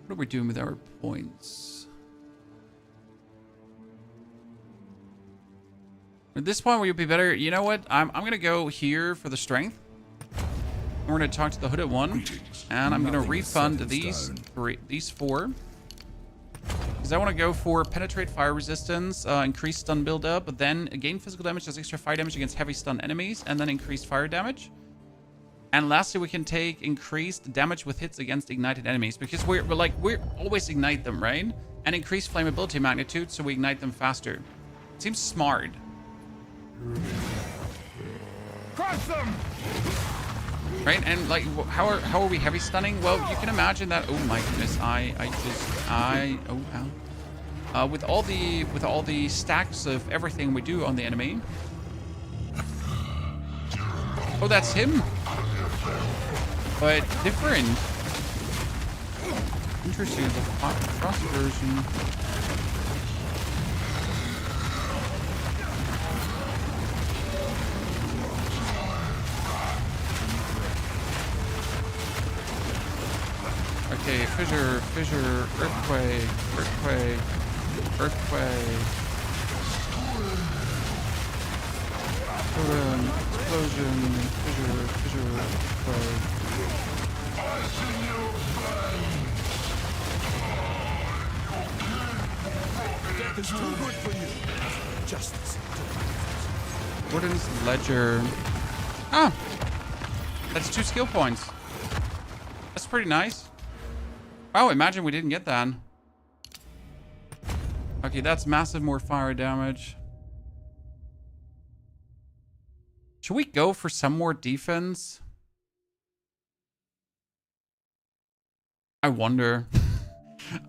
What are we doing with our points? At this point, would be better. You know what? I'm gonna go here for the strength. We're gonna talk to the hooded one, and I'm gonna refund these four. Because I want to go for penetrate fire resistance, increase stun buildup, but then gain physical damage, does extra fire damage against heavy stun enemies, and then increased fire damage. And lastly, we can take increased damage with hits against ignited enemies, because we're always ignite them, right? And increase flammability magnitude, so we ignite them faster. It seems smart.
Crush them!
Right, and like, how are we heavy stunning? Well, you can imagine that. Oh my goodness, with all the stacks of everything we do on the enemy. Oh, that's him, but different. Interesting, the frost version. Okay, fissure, earthquake, totem, explosion, fissure, earthquake.
Death is too good for you. Justice.
Warden's Ledger. Ah! That's 2 skill points. That's pretty nice. Oh, imagine we didn't get that. Okay, that's massive more fire damage. Should we go for some more defense? I wonder.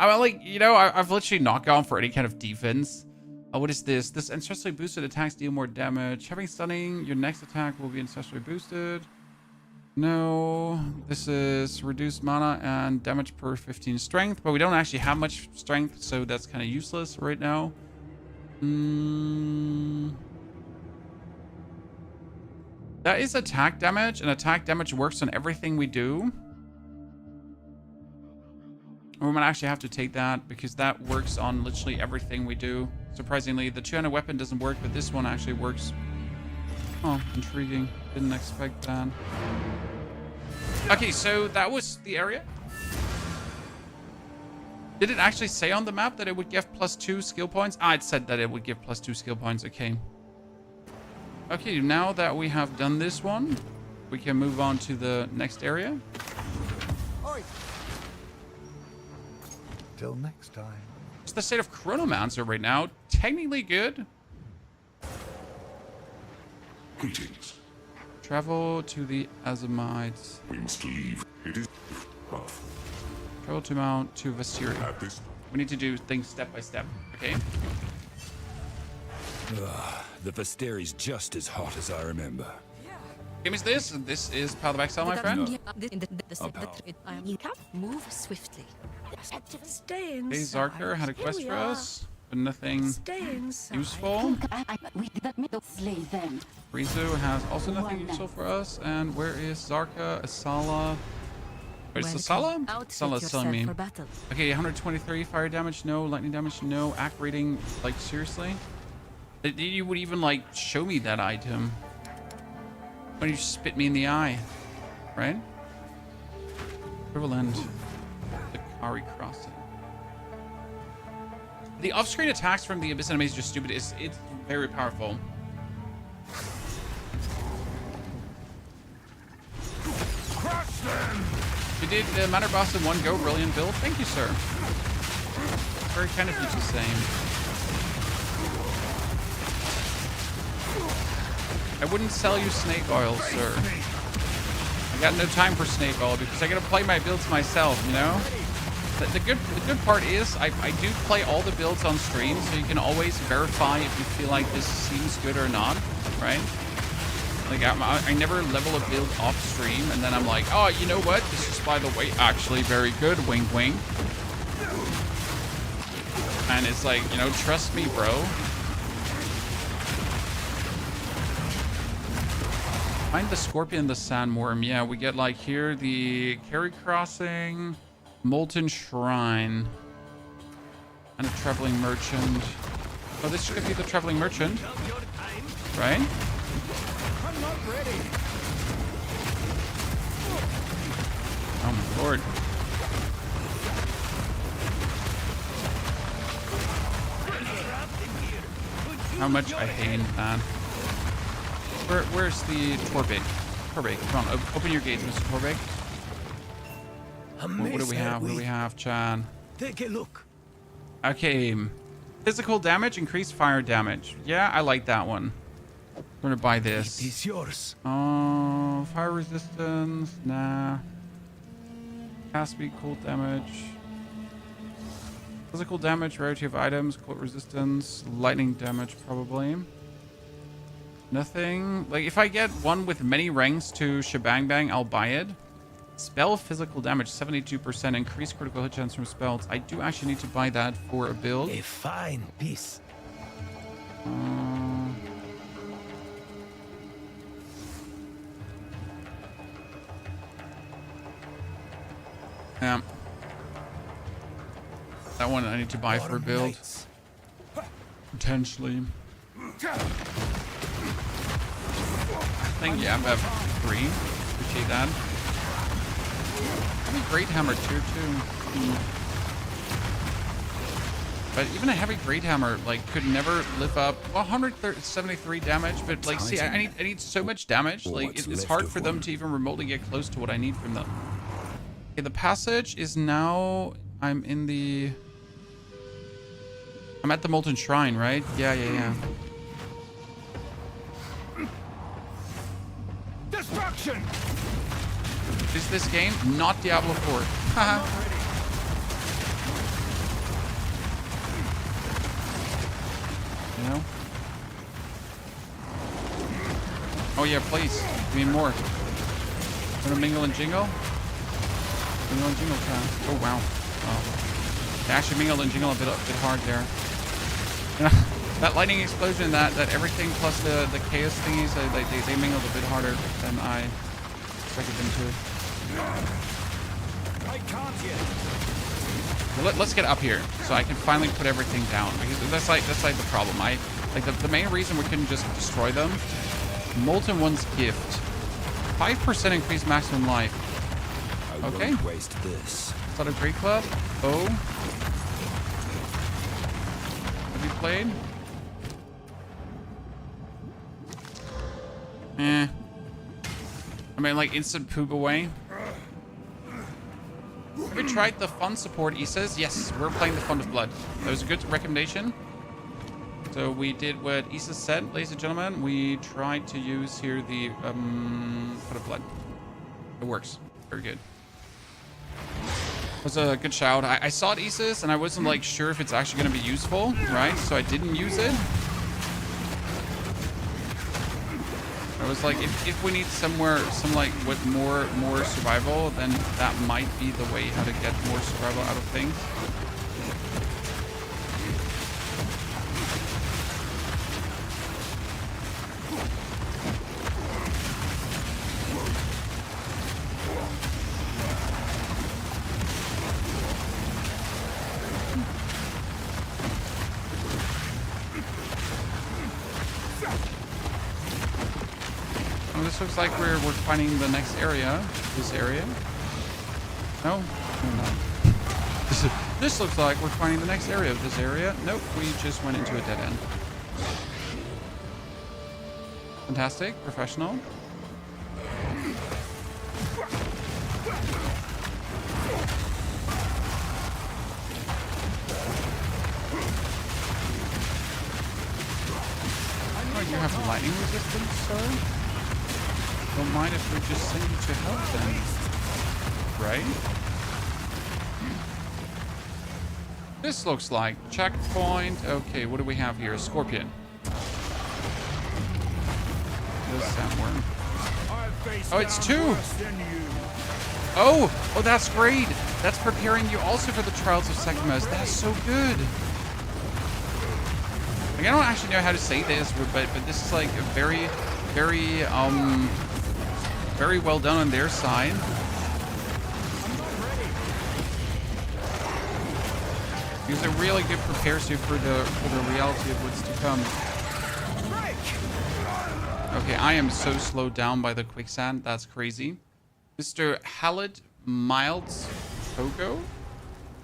I mean, like, you know, I've literally not gone for any kind of defense. Oh, what is this? This ancestrally boosted attacks deal more damage. Having stunning, your next attack will be ancestrally boosted. No, this is reduced mana and damage per 15 strength, but we don't actually have much strength, so that's kind of useless right now. That is attack damage, and attack damage works on everything we do. We might actually have to take that because that works on literally everything we do. Surprisingly, the two-handed weapon doesn't work, but this one actually works. Oh, intriguing. Didn't expect that. Okay, so that was the area. Did it actually say on the map that it would give +2 skill points? Ah, it said that it would give +2 skill points. Okay. Okay, now that we have done this one, we can move on to the next area.
Till next time.
It's the state of Chronomancer right now. Technically good.
Greetings.
Travel to the Azamites.
Wings to leave. It is buff.
Travel to Mount to Vestiria.
At this.
We need to do things step by step, okay?
The Vestiri's just as hot as I remember.
Give me this, and this is Path of Exile, my friend.
You can move swiftly. Stay
Okay, Zarkar had a quest for us, but nothing useful. Rizu has also nothing useful for us. And where is Zarka? Asala? Where's Asala? Asala's telling me. Okay, 123 fire damage, no. Lightning damage, no. Act rating, like, seriously? You would even, like, show me that item. Why don't you spit me in the eye? Right? Equivalent. The Kari Crossing. The off-screen attacks from the Abyss enemies are just stupid. It's very powerful.
Crush them!
You did the Manor Boss in one go. Brilliant build. Thank you, sir. Very kind of you to say. I wouldn't sell you snake oil, sir. I got no time for snake oil because I gotta play my builds myself, you know? The good part is I do play all the builds on stream, so you can always verify if you feel like this seems good or not, right? Like I never level a build off stream and then I'm like, oh, you know what? This is, by the way, actually very good. Wink, wink. And it's like, you know, trust me, bro. Find the Scorpion, the Sandworm. Yeah, we get like here the Carry Crossing, Molten Shrine, and a Traveling Merchant. Oh, this should be the Traveling Merchant, right?
I'm not ready.
Oh my lord. How much I hate that. Where's the Torbig? Torbig, come on, open your gates, Mr. Torbig. What do we have? What do we have, Chan?
Take a look.
Okay. Physical damage, increased fire damage. Yeah, I like that one. I'm gonna buy this.
It is yours.
Oh, fire resistance. Nah. Cast speed, cold damage. Physical damage, rarity of items, cold resistance, lightning damage, probably. Nothing. Like, if I get one with many ranks to Shebang Bang, I'll buy it. Spell physical damage, 72%. Increased critical hit chance from spells. I do actually need to buy that for a build.
A fine piece.
Yeah. That one I need to buy for a build. Potentially. I think, yeah, I have 3. Appreciate that. Heavy Great Hammer tier 2. But even a Heavy Great Hammer, like, could never live up. Well, 173 damage, but, like, see, I need so much damage. Like, it's hard for them to even remotely get close to what I need from them. Okay, the passage is now... I'm at the Molten Shrine, right? Yeah.
Destruction!
Is this game not Diablo 4? Haha. You know? Oh yeah, please. Give me more. Wanna mingle and jingle? Mingle and jingle time. Oh wow. Oh. They actually mingled and jingle a bit hard there. That lightning explosion, that everything plus the chaos thingies, they mingled a bit harder than I expected them to.
I can't yet.
Well, let's get up here so I can finally put everything down. Because that's like the problem. The main reason we couldn't just destroy them. Molten One's gift, 5% increased maximum life. Okay.
I won't waste this.
Is that a great club? Oh. Have you played? Eh. I mean, like, instant poop away. Have you tried the fun support, he says? Yes, we're playing the Font of Blood. That was a good recommendation. So we did what Issa said, ladies and gentlemen. We tried to use here the Font of Blood. It works. Very good. It was a good shout. I saw it, Isis, and I wasn't like sure if it's actually going to be useful, right? So I didn't use it. I was like, if we need somewhere, like with more survival, then that might be the way how to get more survival out of things. This looks like we're finding the next area. This area. No? No. This looks like we're finding the next area of this area. Nope, we just went into a dead end. Fantastic. Professional. Oh, you have lightning resistance, sir? Don't mind if we just send you to help then. Right? This looks like checkpoint. Okay, what do we have here? Scorpion. This sandworm. Oh, it's 2! Oh! Oh, that's great! That's preparing you also for the Trials of Sekhmet. That's so good! Like, I don't actually know how to say this, but this is like a very well done on their side. Because it really good prepares you for the reality of what's to come. Okay, I am so slowed down by the quicksand. That's crazy. Mr. Halid Miles Togo?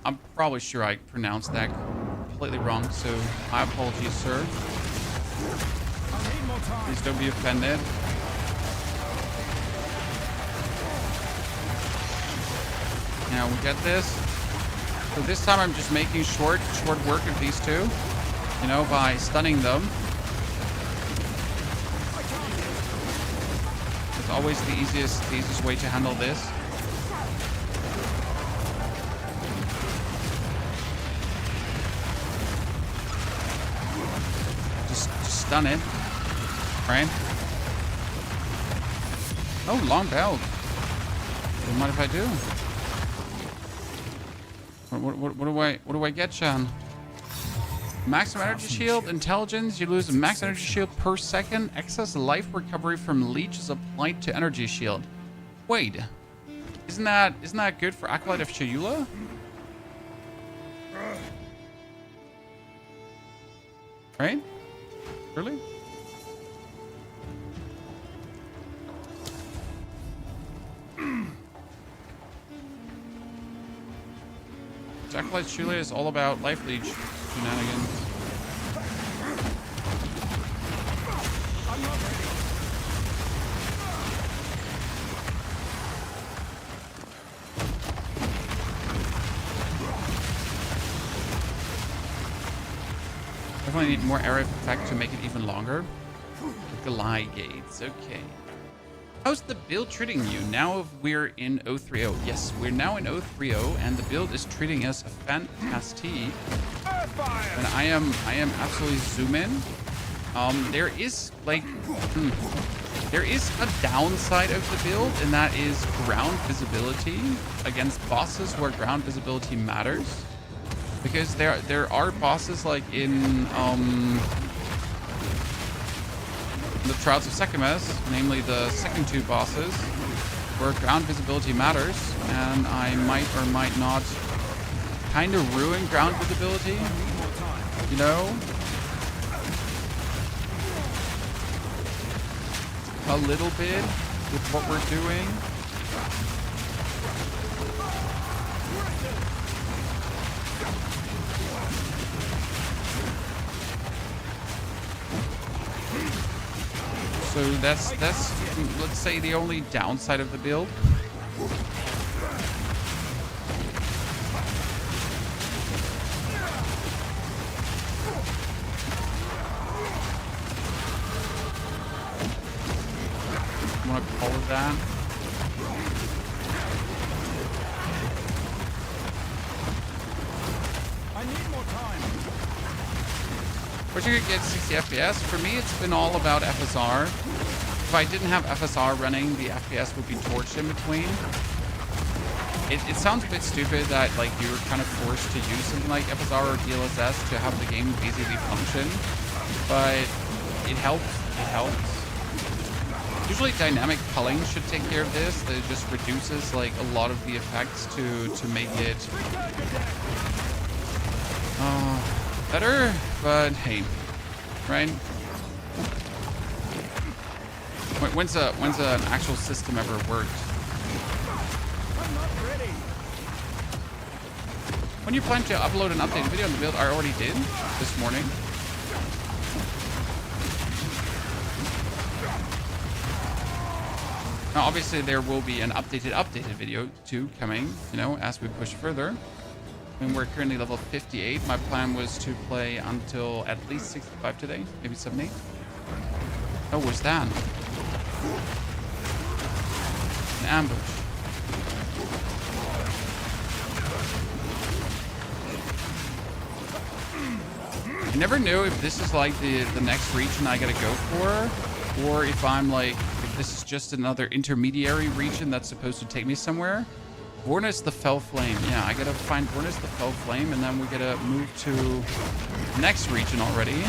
I'm probably sure I pronounced that completely wrong, so my apologies, sir. Please don't be offended. Now we get this. So this time I'm just making short work of these two, you know, by stunning them. It's always the easiest way to handle this. Just stun it, right? Oh, long belt. Don't mind if I do. What do I get, Sean? Maximum energy shield, intelligence. You lose a max energy shield per second. Excess life recovery from leech is applied to energy shield. Wait, isn't that good for Acolyte of Chayula? Right? Really? Acolyte Chayula is all about life leech shenanigans. Definitely need more area of effect to make it even longer. Glide gates, okay. How's the build treating you now we're in 030? Yes, we're now in 030 and the build is treating us fantastic. And I am absolutely zoom in. There is like there is a downside of the build, and that is ground visibility against bosses where ground visibility matters. Because there are bosses like in the Trials of Sekhmet, namely the second two bosses, where ground visibility matters, and I might or might not kind of ruin ground visibility, you know? A little bit with what we're doing. So that's let's say the only downside of the build. I want to call it that.
I need more time.
But you could get 60 FPS. For me, it's been all about FSR. if I didn't have FSR running, the FPS would be torched in between. It sounds a bit stupid that like you're kind of forced to use something like FSR or DLSS to have the game basically function, but it helps. It helps. Usually dynamic culling should take care of this. That it just reduces like a lot of the effects to make it better. But hey, right? When's an actual system ever worked? When you plan to upload an updated video on the build, I already did this morning. Now, obviously, there will be an updated video too coming, you know, as we push further. I mean, we're currently level 58. My plan was to play until at least 65 today, maybe 78. Oh, what's that? An ambush. I never knew if this is like the next region I gotta go for, or if I'm like, if this is just another intermediary region that's supposed to take me somewhere. Vornis the Fell Flame. Yeah, I gotta find Vornis the Fell Flame, and then we gotta move to the next region already.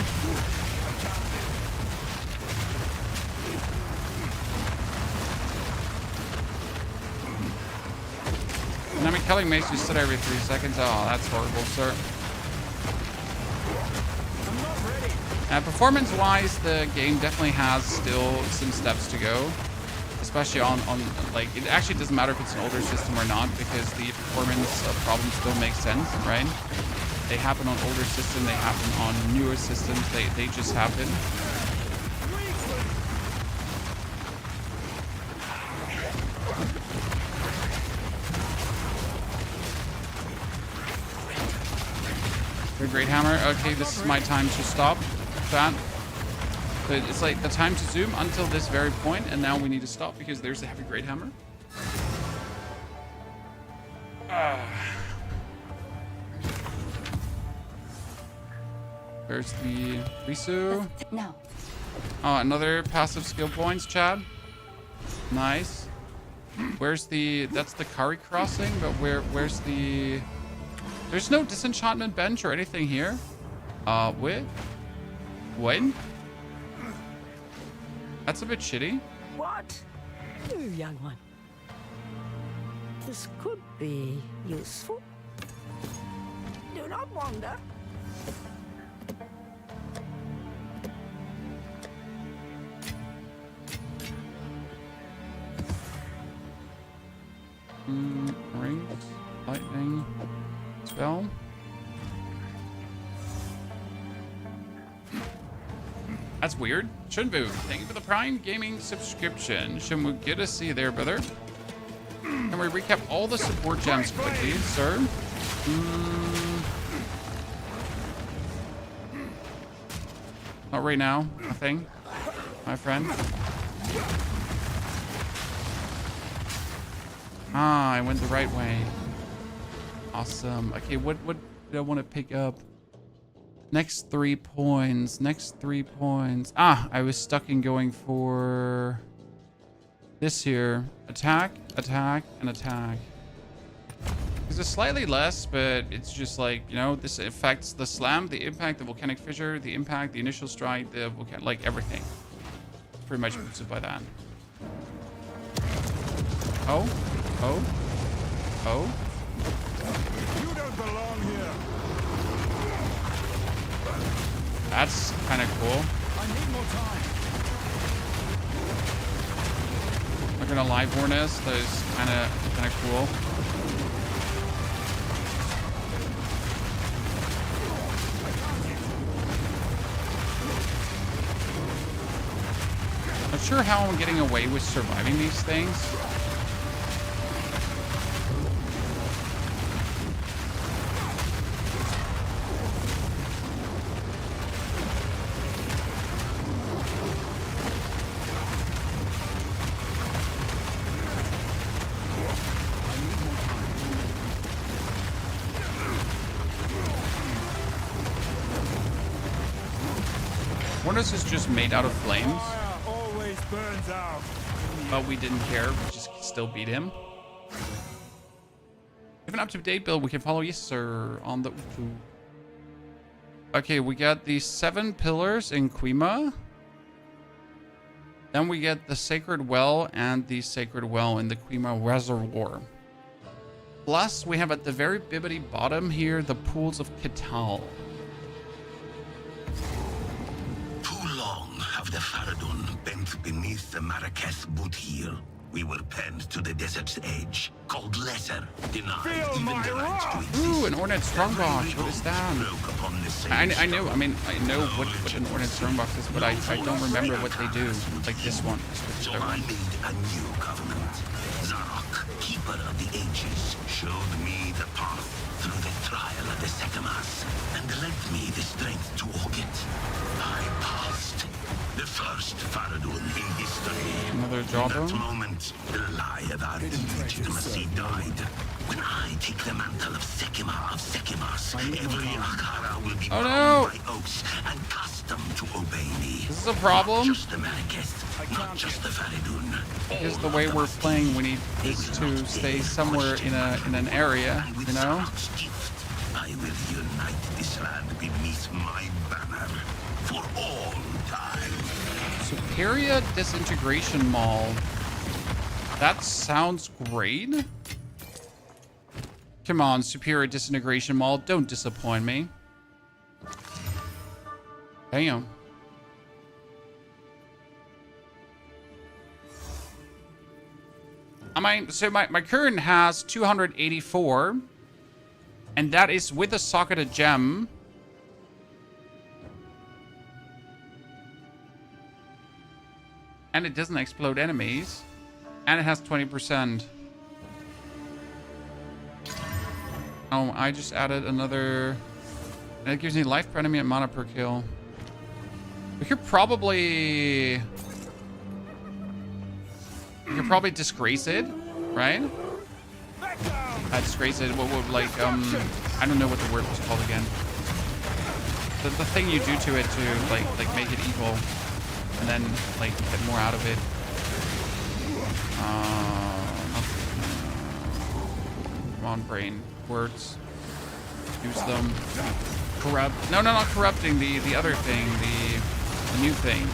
And I mean, killing makes you sit every 3 seconds. Oh, that's horrible, sir. Performance-wise, the game definitely has still some steps to go, especially on like, it actually doesn't matter if it's an older system or not, because the performance problems still make sense, right? They happen on older systems, they happen on newer systems, they just happen. Great hammer. Okay, this is my time to stop that. So it's like the time to zoom until this very point, and now we need to stop because there's a heavy great hammer. There's the Risu.
No.
Oh, another passive skill points, Chad. Nice. Where's the? That's the Kari crossing, but where's the? There's no disenchantment bench or anything here. When? That's a bit shitty.
What? You young one. This could be useful. Do not wander.
Rings, lightning, spell. That's weird. Shunbu, thank you for the Prime Gaming subscription. Shunbu, good to see you there, brother. Can we recap all the support gems quickly, sir? Not right now, nothing, my friend. Ah, I went the right way. Awesome. Okay, what do I want to pick up? Next 3 points. Next 3 points. Ah, I was stuck in going for this here. Attack, attack, and attack. This is slightly less, but it's just like, you know, this affects the slam, the impact, the volcanic fissure, the impact, the initial strike, the like everything. Pretty much boosted by that. Oh, oh, oh.
You don't belong here.
That's kind of cool.
I need more time.
Not gonna lie, Vornis, that is kind of cool. Not sure how I'm getting away with surviving these things. Vornis is just made out of flames.
Fire always burns Hands out.
But we didn't care. We just still beat him. If an up-to-date build, we can follow. Yes, sir. On the Utu. Okay, we got the 7 pillars in Quima. Then we get the Sacred Well and the Sacred Well in the Quima Reservoir. Plus, we have at the very bibbity bottom here the Pools of Kital.
Too long have the Faradun bent beneath the Marrakech boot heel. We were penned to the desert's edge, called lesser, denied even the right to exist.
Ooh, an Ornate Strongbox. What is that? I know. I mean, I know what an Ornate Strongbox is, but I don't remember what they do. Like this one.
So I made a new covenant. Zarok, keeper of the ages, showed me the path through the trial of the Sekemas, and lent me the strength to walk it. I passed. The first Faradun in history.
Another jawbone?
In that moment, the lie of our legitimacy died. When I take the mantle of Sekima of Sekimas, every Akara will be bound by oaths and accustomed to obey me.
This is a problem.
Not just the Marrakech, not just the Faradun.
Because the way we're playing, we need this to stay somewhere in an area, you know?
I will unite this land beneath my banner for all time.
Superior Disintegration Maul. That sounds great. Come on, Superior Disintegration Maul. Don't disappoint me. Damn. I mean, so my current has 284. And that is with a socketed gem. And it doesn't explode enemies. And it has 20%. Oh, I just added another... And it gives me life per enemy and mana per kill. We could probably... We could probably disgrace it, right? Disgrace it. What would, like, I don't know what the word was called again. The thing you do to it to, like make it evil. And then, like, get more out of it. Come on, brain. Words. Use them. Corrupt. No, not corrupting. The other thing. The new thing.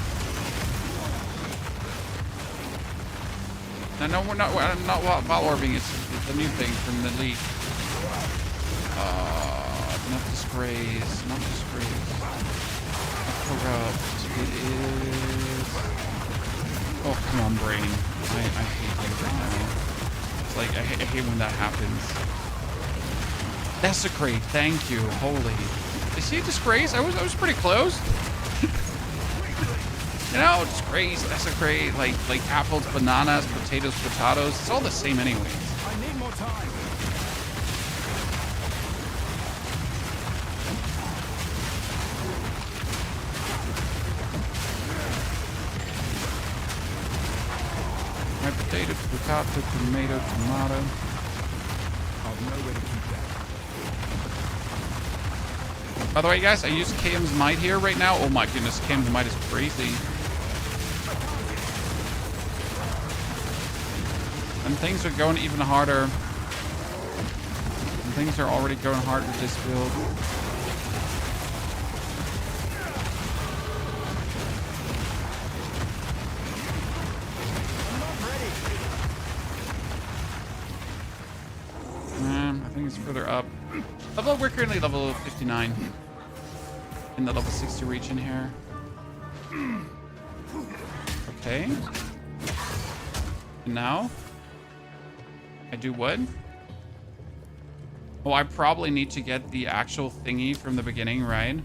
No, we're not Val Orbing. It's the new thing from the league. Not disgrace. Not disgrace. Not corrupt. It is... Oh, come on, brain. I hate things right now. It's like, I hate when that happens. Desecrate, thank you. Holy. Is he a disgrace? I was pretty close. You know, disgrace, desecrate, like apples, bananas, potatoes, it's all the same anyways.
I need more time.
My potato, tomato.
I'll know where to keep that.
By the way, guys, I use KM's Might here right now. Oh my goodness, KM's Might is crazy. And things are going even harder. And things are already going hard with this build. I think it's further up. We're currently level 59. In the level 60 region here. Okay. And now? I do what? Oh, I probably need to get the actual thingy from the beginning, right?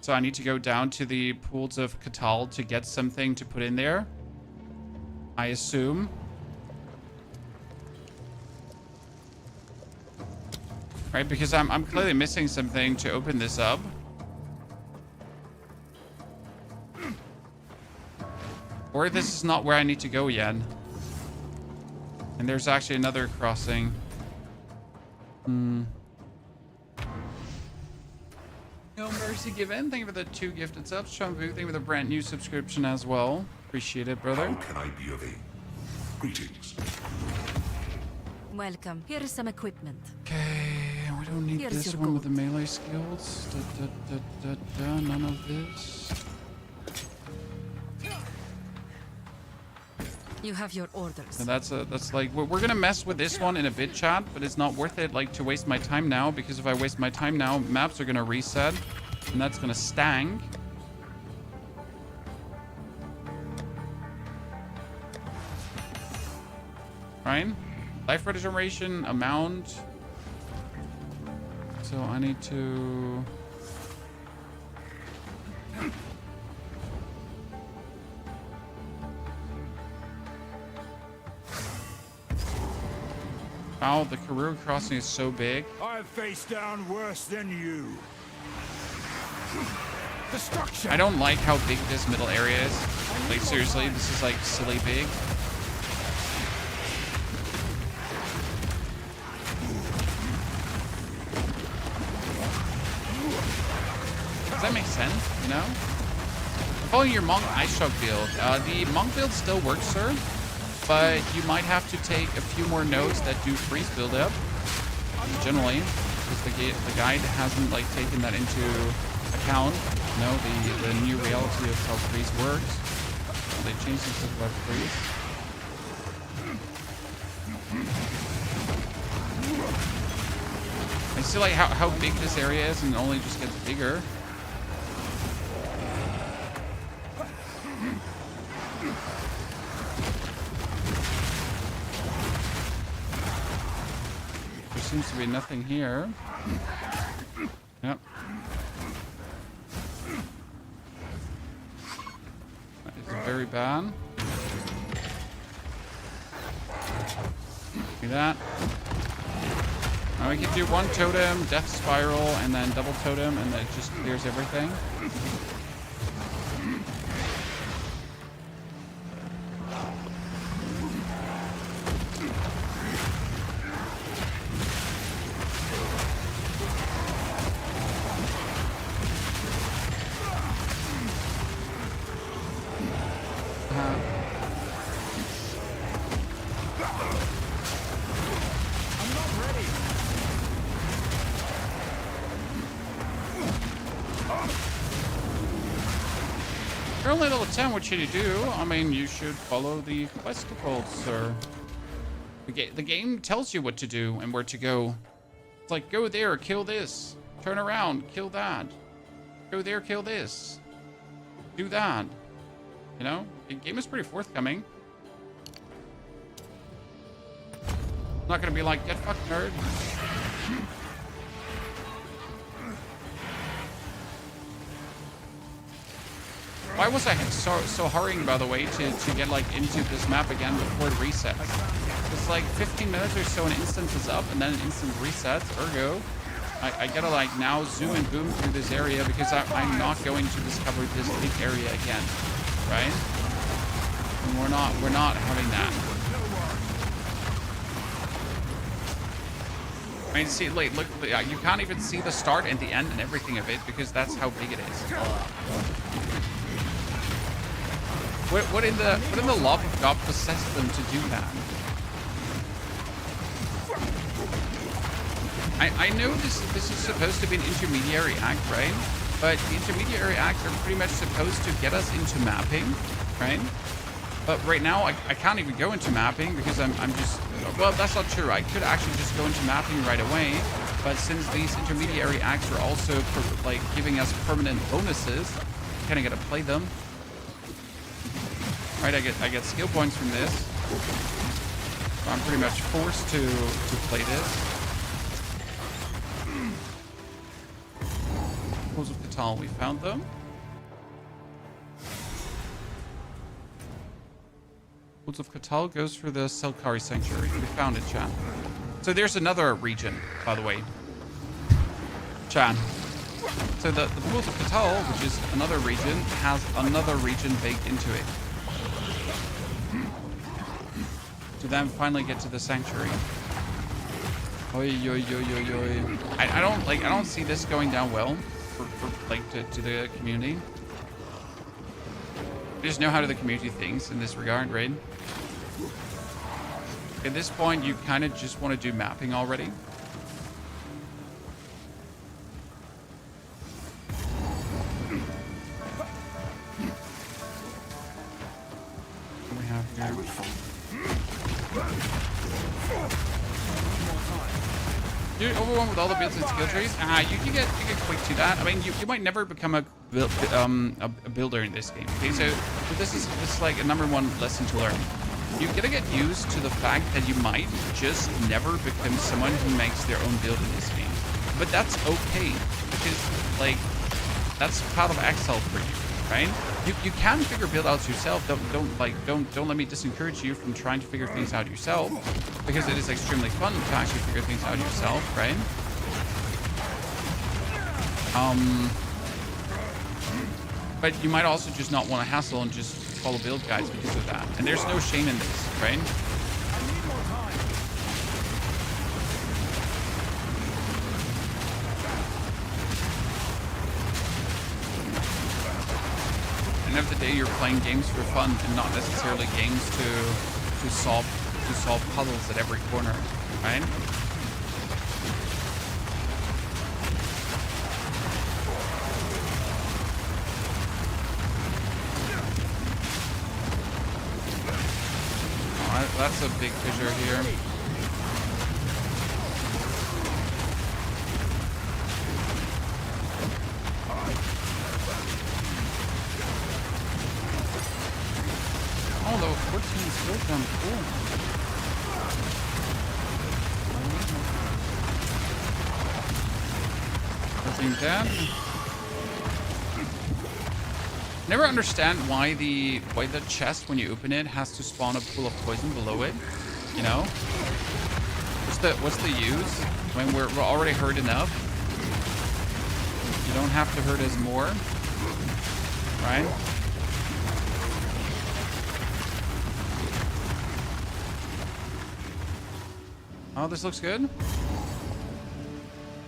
So I need to go down to the pools of Kital to get something to put in there. I assume. Right, because I'm clearly missing something to open this up. Or this is not where I need to go yet. And there's actually another crossing. No Mercy given. Thank you for the 2 gifted subs. Chumbu, thank you for the brand new subscription as well. Appreciate it, brother.
How can I be of aid? Greetings.
Welcome. Here is some equipment.
Okay, we don't need
Here's
this
your
one with
gold.
the melee skills. None of this.
You have your orders.
And that's like we're gonna mess with this one in a bit, chat, but it's not worth it like to waste my time now, because if I waste my time now, maps are gonna reset, and that's gonna stank. Right? Life regeneration amount. So I need to. Wow, the career crossing is so big.
I've faced down worse than you. Destruction.
I don't like how big this middle area is. Like seriously, this is like silly big. Does that make sense? You know? Following your monk ice shock build. The monk build still works, sir. But you might have to take a few more nodes that do freeze build-up, generally, because the guide hasn't like taken that into account. You know, the new reality of how freeze works. They changed some stuff about freeze. I see like how big this area is, and it only just gets bigger. There seems to be nothing here. Yep. That is very bad. See that? Now we can do one totem, death spiral, and then double totem, and that just clears everything. You're only level 10, what should you do? I mean, you should follow the quest defaults, sir. The game tells you what to do and where to go. It's like, go there, kill this. Turn around, kill that. Go there, kill this. Do that. You know? The game is pretty forthcoming. Not gonna be like, get fucked, nerd. Why was I so hurrying, by the way, to get like into this map again before it resets? It's like 15 minutes or so, an instance is up, and then an instant resets. Ergo, I gotta like now zoom and boom through this area because I'm not going to discover this big area again, right? And we're not having that. I mean, see, like, look, you can't even see the start and the end and everything of it because that's how big it is. What in the love of God possessed them to do that? I know this is supposed to be an intermediary act, right? But the intermediary acts are pretty much supposed to get us into mapping, right? But right now I can't even go into mapping because I'm just, well, that's not true. I could actually just go into mapping right away. But since these intermediary acts are also like giving us permanent bonuses, I kind of got to play them. Right, I get skill points from this. So I'm pretty much forced to play this. Pools of Catal, we found them. Pools of Catal goes for the Selkari Sanctuary. We found it, chat. So there's another region, by the way. Chat. So the Pools of Catal, which is another region, has another region baked into it. To then finally get to the sanctuary. Oi, oi, oi, oi, oi. I don't see this going down well for like to the community. just know how the community thinks in this regard, right? At this point, you kind of just want to do mapping already. What do we have here? Dude, overwhelmed with all the builds and skill trees. You get quick to that. I mean, you might never become a builder in this game. Okay, so this is like a #1 lesson to learn. You gotta get used to the fact that you might just never become someone who makes their own build in this game. But that's okay, because like that's part of Exile for you, right? You can figure build outs yourself. Don't let me discourage you from trying to figure things out yourself, because it is extremely fun to actually figure things out yourself, right? But you might also just not want to hassle and just follow build guides because of that. And there's no shame in this, right? At the end of the day, you're playing games for fun and not necessarily games to solve puzzles at every corner, right? Oh, that's a big fissure here. Oh, level 14 skill jump, cool. Nothing dead. Never understand why the chest, when you open it, has to spawn a pool of poison below it. You know? What's the use? When we're already hurt enough. You don't have to hurt us more. Right? Oh, this looks good.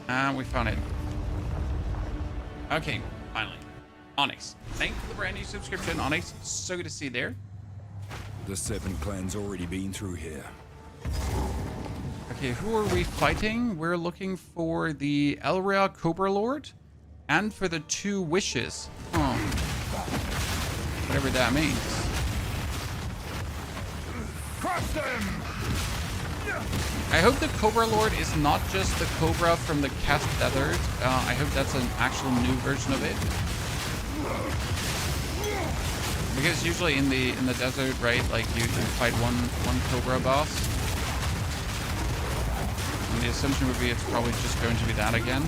And we found it. Okay, finally. Onyx. Thank you for the brand new subscription, Onyx. So good to see you there.
The Serpent Clan's already been through here.
Okay, who are we fighting? We're looking for the Elrea Cobra Lord and for the 2 wishes. Oh. Whatever that means.
Crush them!
I hope the Cobra Lord is not just the Cobra from the Cast Desert. I hope that's an actual new version of it. Because usually in the desert, right, like you fight one Cobra boss. And the assumption would be it's probably just going to be that again.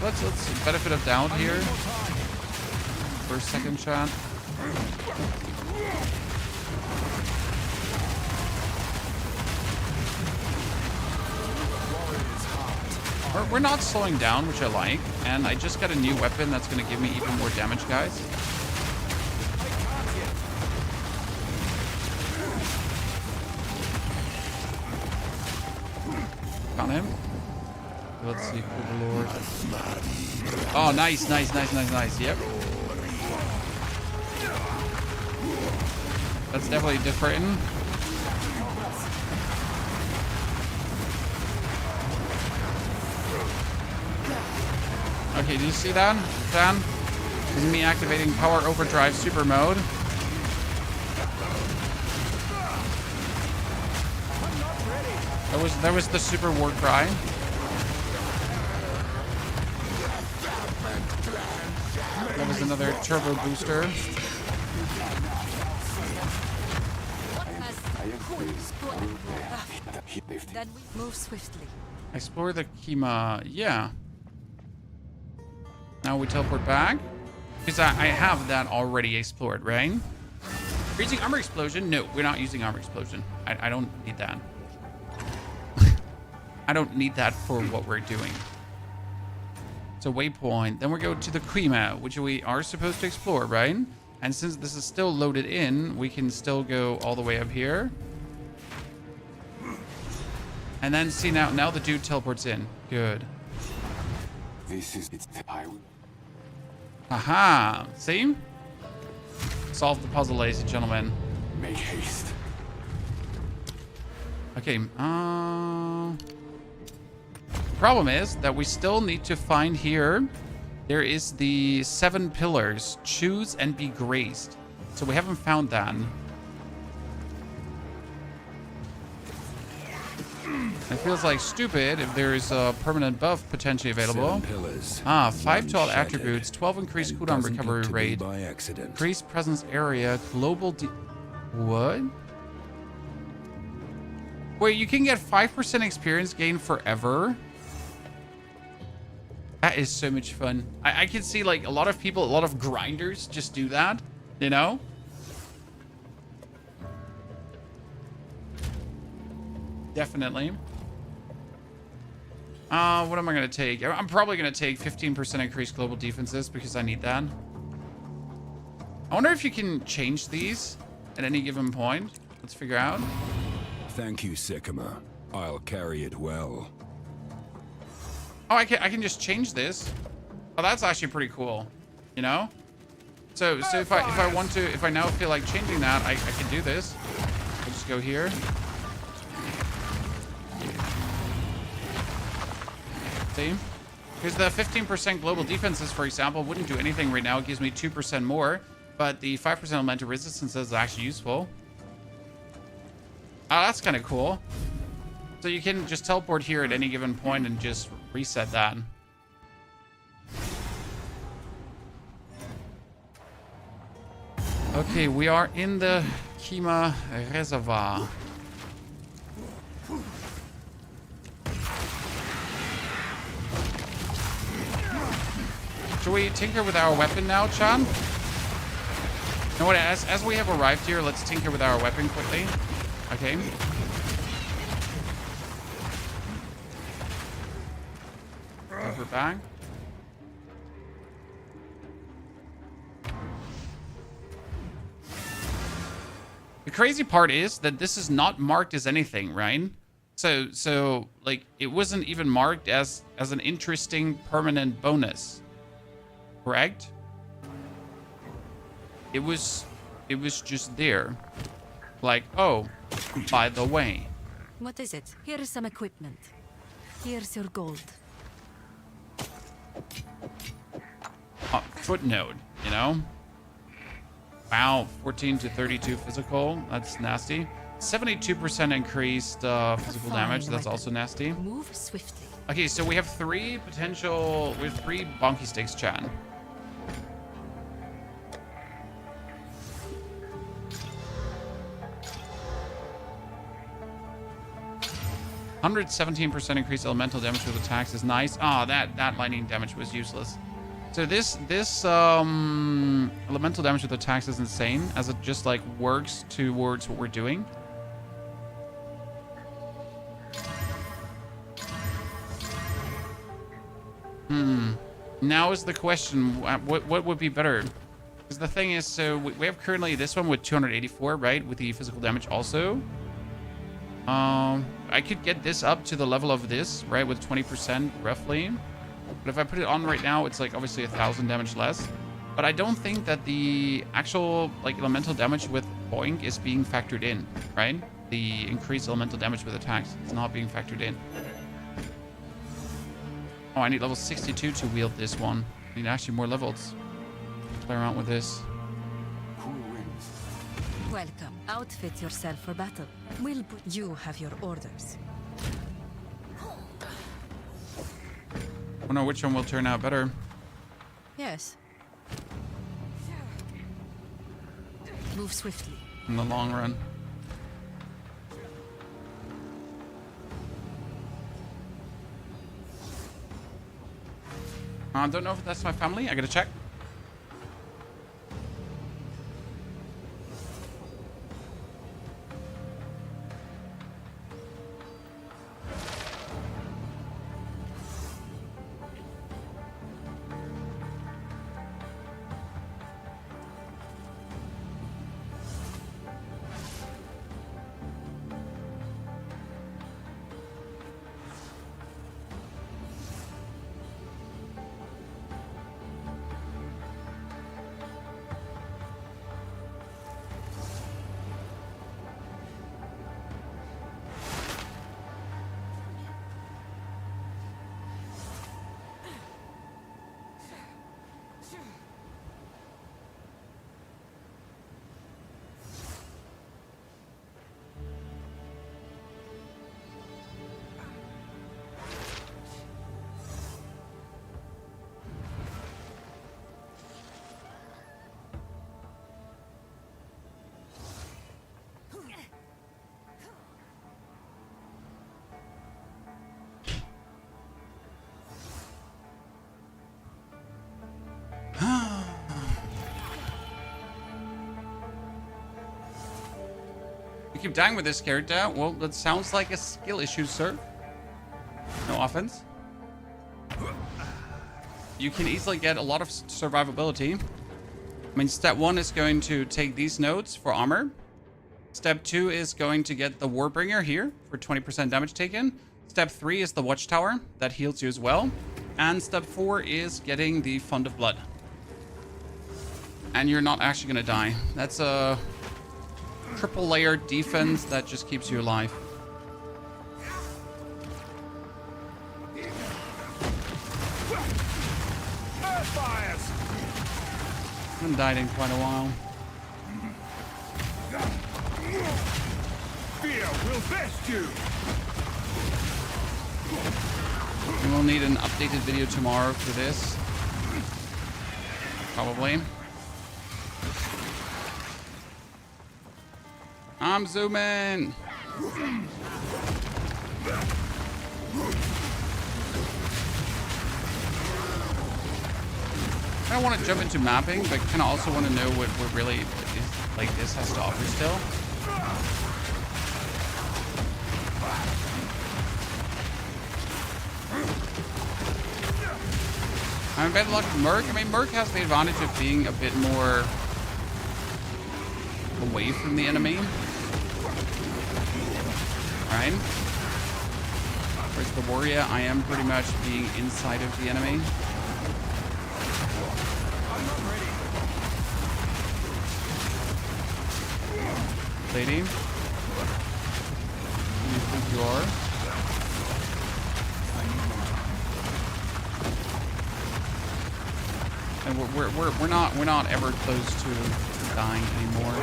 Let's benefit of doubt here. First, second shot. We're not slowing down, which I like, and I just got a new weapon that's going to give me even more damage, guys. Got him. Let's see, Overlord. Oh, nice. Yep. That's definitely different. Okay, do you see that, Dan? This is me activating Power Overdrive Super Mode. That was the super war cry. That was another turbo booster.
Then we move swiftly.
Explore the Kima. Yeah. Now we teleport back. Because I have that already explored, right? We're using Armor Explosion? No, we're not using Armor Explosion. I don't need that. I don't need that for what we're doing. It's a waypoint. Then we go to the Kima, which we are supposed to explore, right? And since this is still loaded in, we can still go all the way up here. And then see now the dude teleports in. Good.
This is its
Aha! See? solve the puzzle, ladies and gentlemen.
Make haste.
Okay, problem is that we still need to find here. There is the 7 pillars. Choose and be graced. So we haven't found that. It feels like stupid if there is a permanent buff potentially available.
7 pillars.
5 to all attributes, 12 increased cooldown recovery rate,
By accident.
increased presence area, global what? Wait, you can get 5% experience gain forever? That is so much fun. I can see like a lot of people, a lot of grinders just do that, you know? Definitely. What am I going to take? I'm probably going to take 15% increased global defenses because I need that. I wonder if you can change these at any given point. Let's figure out.
Thank you, Sycamore. I'll carry it well.
Oh, I can just change this. Oh, that's actually pretty cool. You know? So if I want to, if I now feel like changing that, I can do this. I'll just go here. See? Because the 15% global defenses, for example, wouldn't do anything right now. It gives me 2% more. But the 5% elemental resistance is actually useful. Oh, that's kind of cool. So you can just teleport here at any given point and just reset that. Okay, we are in the Kima Reservoir. Should we tinker with our weapon now, Chan? You know what, as we have arrived here, let's tinker with our weapon quickly. Okay. Over back. The crazy part is that this is not marked as anything, right? So like it wasn't even marked as an interesting permanent bonus. Correct? It was just there. Like, oh, by the way.
What is it? Here is some equipment. Here's your gold.
Footnote, you know? Wow, 14 to 32 physical. That's nasty. 72% increased physical damage. That's also nasty.
Move swiftly.
Okay, so we have 3 potential... We have 3 bonky sticks, Chan. %17% increased elemental damage with attacks is nice. Ah, that lightning damage was useless. So this elemental damage with attacks is insane, as it just like works towards what we're doing. Now is the question, what would be better? Because the thing is, so we have currently this one with 284, right? With the physical damage also. I could get this up to the level of this, right? With 20% roughly. But if I put it on right now, it's like obviously 1,000 damage less. But I don't think that the actual like elemental damage with Boink is being factored in, right? The increased elemental damage with attacks is not being factored in. Oh, I need level 62 to wield this one. I need actually more levels. Play around with this.
Welcome. Outfit yourself for battle. You have your orders.
I don't know which one will turn out better.
Yes. Move swiftly.
In the long run. I don't know if that's my family. I gotta check. keep dying with this character. Well, that sounds like a skill issue, sir. No offense. You can easily get a lot of survivability. I mean, step 1 is going to take these nodes for armor. Step 2 is going to get the Warbringer here for 20% damage taken. Step 3 is the Watchtower. That heals you as well. And step 4 is getting the Fund of Blood. And you're not actually going to die. That's a triple layer defense that just keeps you alive. I haven't died in quite a while.
Fear will vest you.
We will need an updated video tomorrow for this. Probably. I'm zooming. I don't want to jump into mapping, but kind of also want to know what really is, like, this has to offer still. I'm better luck with Merc. I mean, Merc has the advantage of being a bit more away from the enemy. Right? Whereas the Warrior, I am pretty much being inside of the enemy. Lady, who do you think you are? And we're not ever close to dying anymore.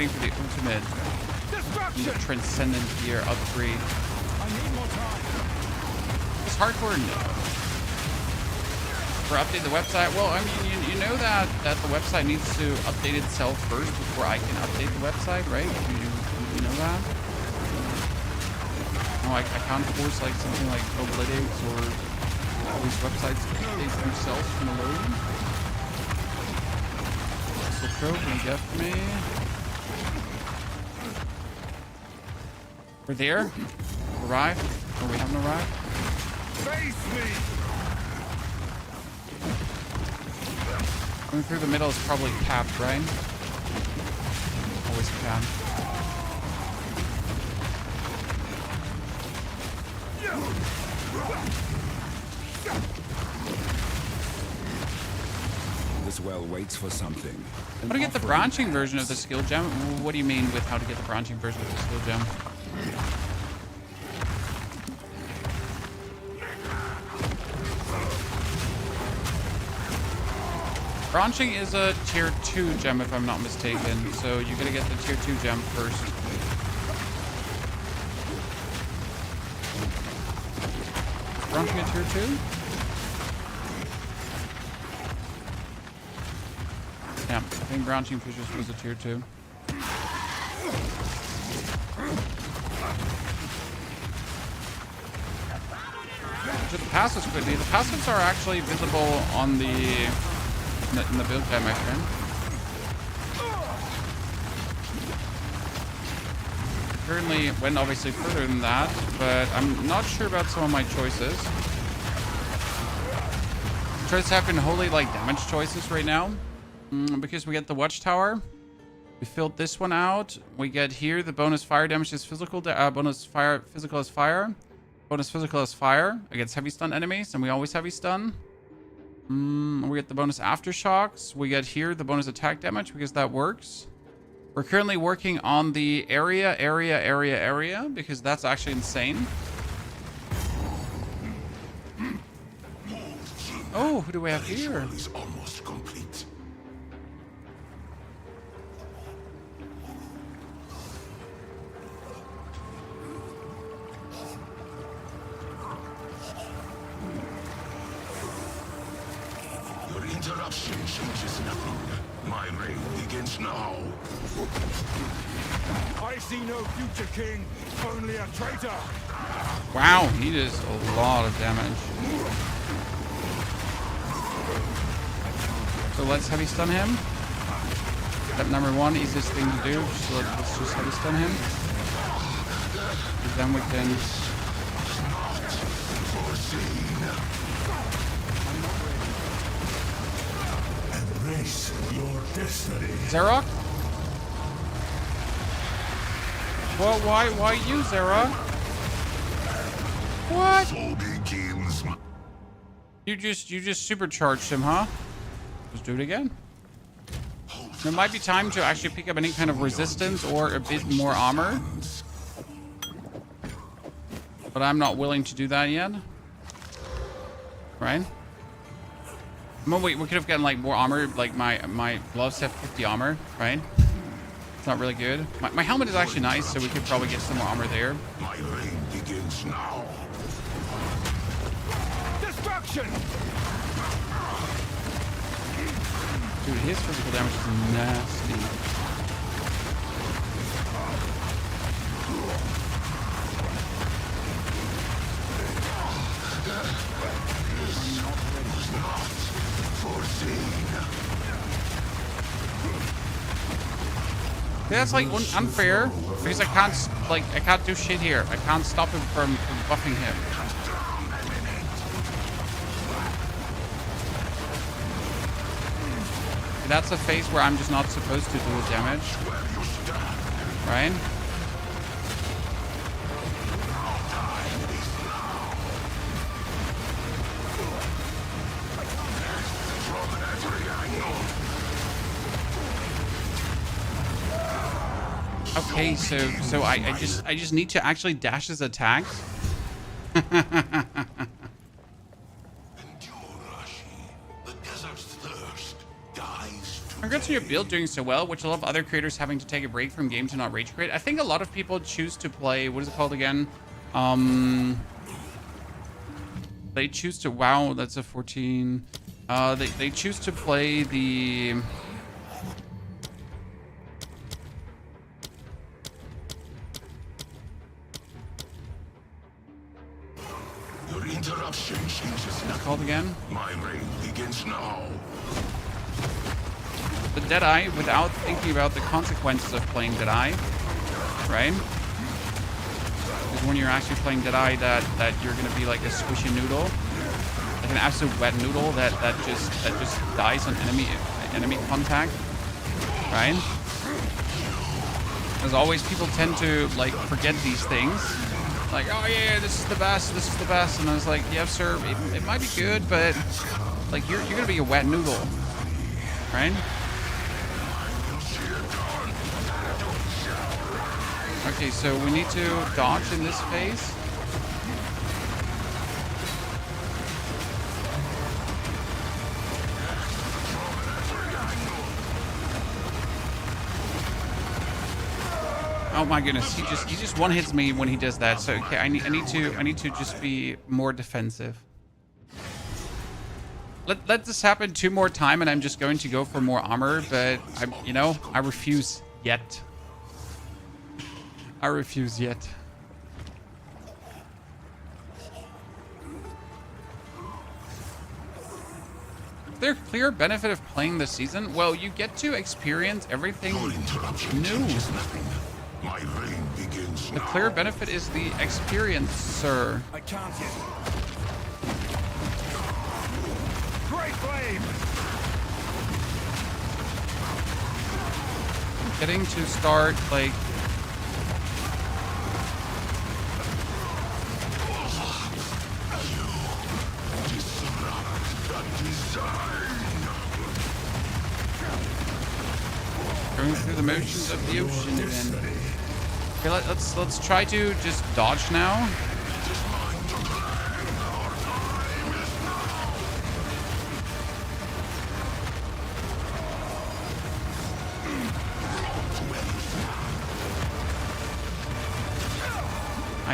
For the ultimate transcendent gear upgrade. It's hardcore, no. For update the website, well, I mean, you know that the website needs to update itself first before I can update the website, right? You know that? No, I can't force like something like Oblidics or all these websites to update themselves from alone. So Pro, can you get for me? We're there. Arrived. Or we haven't arrived.
Face me.
Going through the middle is probably capped, right? Always capped.
This well waits for something.
How to get the branching version of the skill gem? What do you mean with how to get the branching version of the skill gem? Branching is a tier 2 gem if I'm not mistaken, so you gotta get the tier 2 gem first. Branching a tier 2? Yeah, I think branching fishes was a tier 2. The passives quickly. The passives are actually visible on the in the build guide, my friend. Currently went obviously further than that, but I'm not sure about some of my choices. Choices have been wholly like damage choices right now, because we get the Watchtower. We filled this one out. We get here the bonus fire damage is physical, bonus fire physical is fire. Bonus physical is fire against heavy stun enemies, and we always heavy stun. We get the bonus aftershocks. We get here the bonus attack damage because that works. We're currently working on the area because that's actually insane. Oh, who do we have here?
Is almost complete.
Your interruption changes nothing. My reign begins now.
I see no future king, only a traitor.
Wow, he does a lot of damage. So let's heavy stun him. Step number one, easiest thing to do. So let's just heavy stun him. And then we can.
Embrace your destiny.
Zarok? Well, why you, Zarok? What?
So begins my...
You just supercharged him, huh? Let's do it again. There might be time to actually pick up any kind of resistance or a bit more armor. But I'm not willing to do that yet. Right? Well, wait, we could have gotten like more armor. Like my gloves have 50 armor, right? It's not really good. My helmet is actually nice, so we could probably get some more armor there.
My reign begins now.
Destruction!
Dude, his physical damage is nasty. That's like unfair because I can't do shit here. I can't stop him from buffing him. That's a phase where I'm just not supposed to do damage, right? Okay, so I just need to actually dash his attacks. Congrats on your build doing so well, which a lot of other creators having to take a break from game to not rage quit. I think a lot of people choose to play, what is it called again? They choose to, wow, that's a 14. They choose to play the...
Your interruption changes nothing.
Called again?
My reign begins now.
The Deadeye without thinking about the consequences of playing Deadeye, right? Because when you're actually playing Deadeye, that you're gonna be like a squishy noodle, like an absolute wet noodle that just dies on enemy contact, right? As always, people tend to like forget these things. Like, oh yeah, this is the best, and I was like, yeah, sir, it might be good, but like you're gonna be a wet noodle, right? Okay, so we need to dodge in this phase. Oh my goodness, he just one hits me when he does that. So okay, I need to just be more defensive. Let this happen 2 more times, and I'm just going to go for more armor. But I refuse yet. I refuse yet. Is there a clear benefit of playing this season? Well, you get to experience everything new.
My reign begins
The clear benefit is the experience, sir.
I can't yet. Great flame!
Getting to start like going through the motions of the ocean again. Okay, let's try to just dodge now.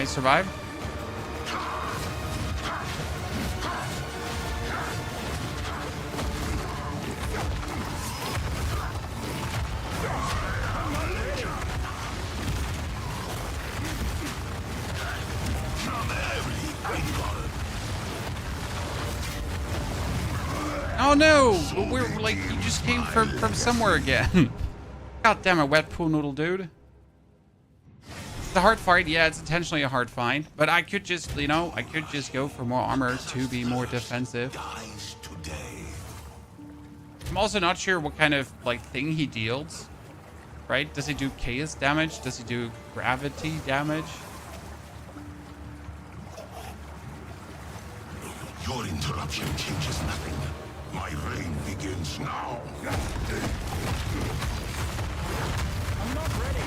survive. Oh no! We're like, you just came from somewhere again. God damn it, wet pool noodle dude. It's a hard fight. Yeah, it's intentionally a hard fight. But I could just, you know, I could just go for more armor to be more defensive. I'm also not sure what kind of, like, thing he deals. Right? Does he do chaos damage? Does he do gravity damage?
Your interruption changes nothing. My reign begins now.
I'm not ready.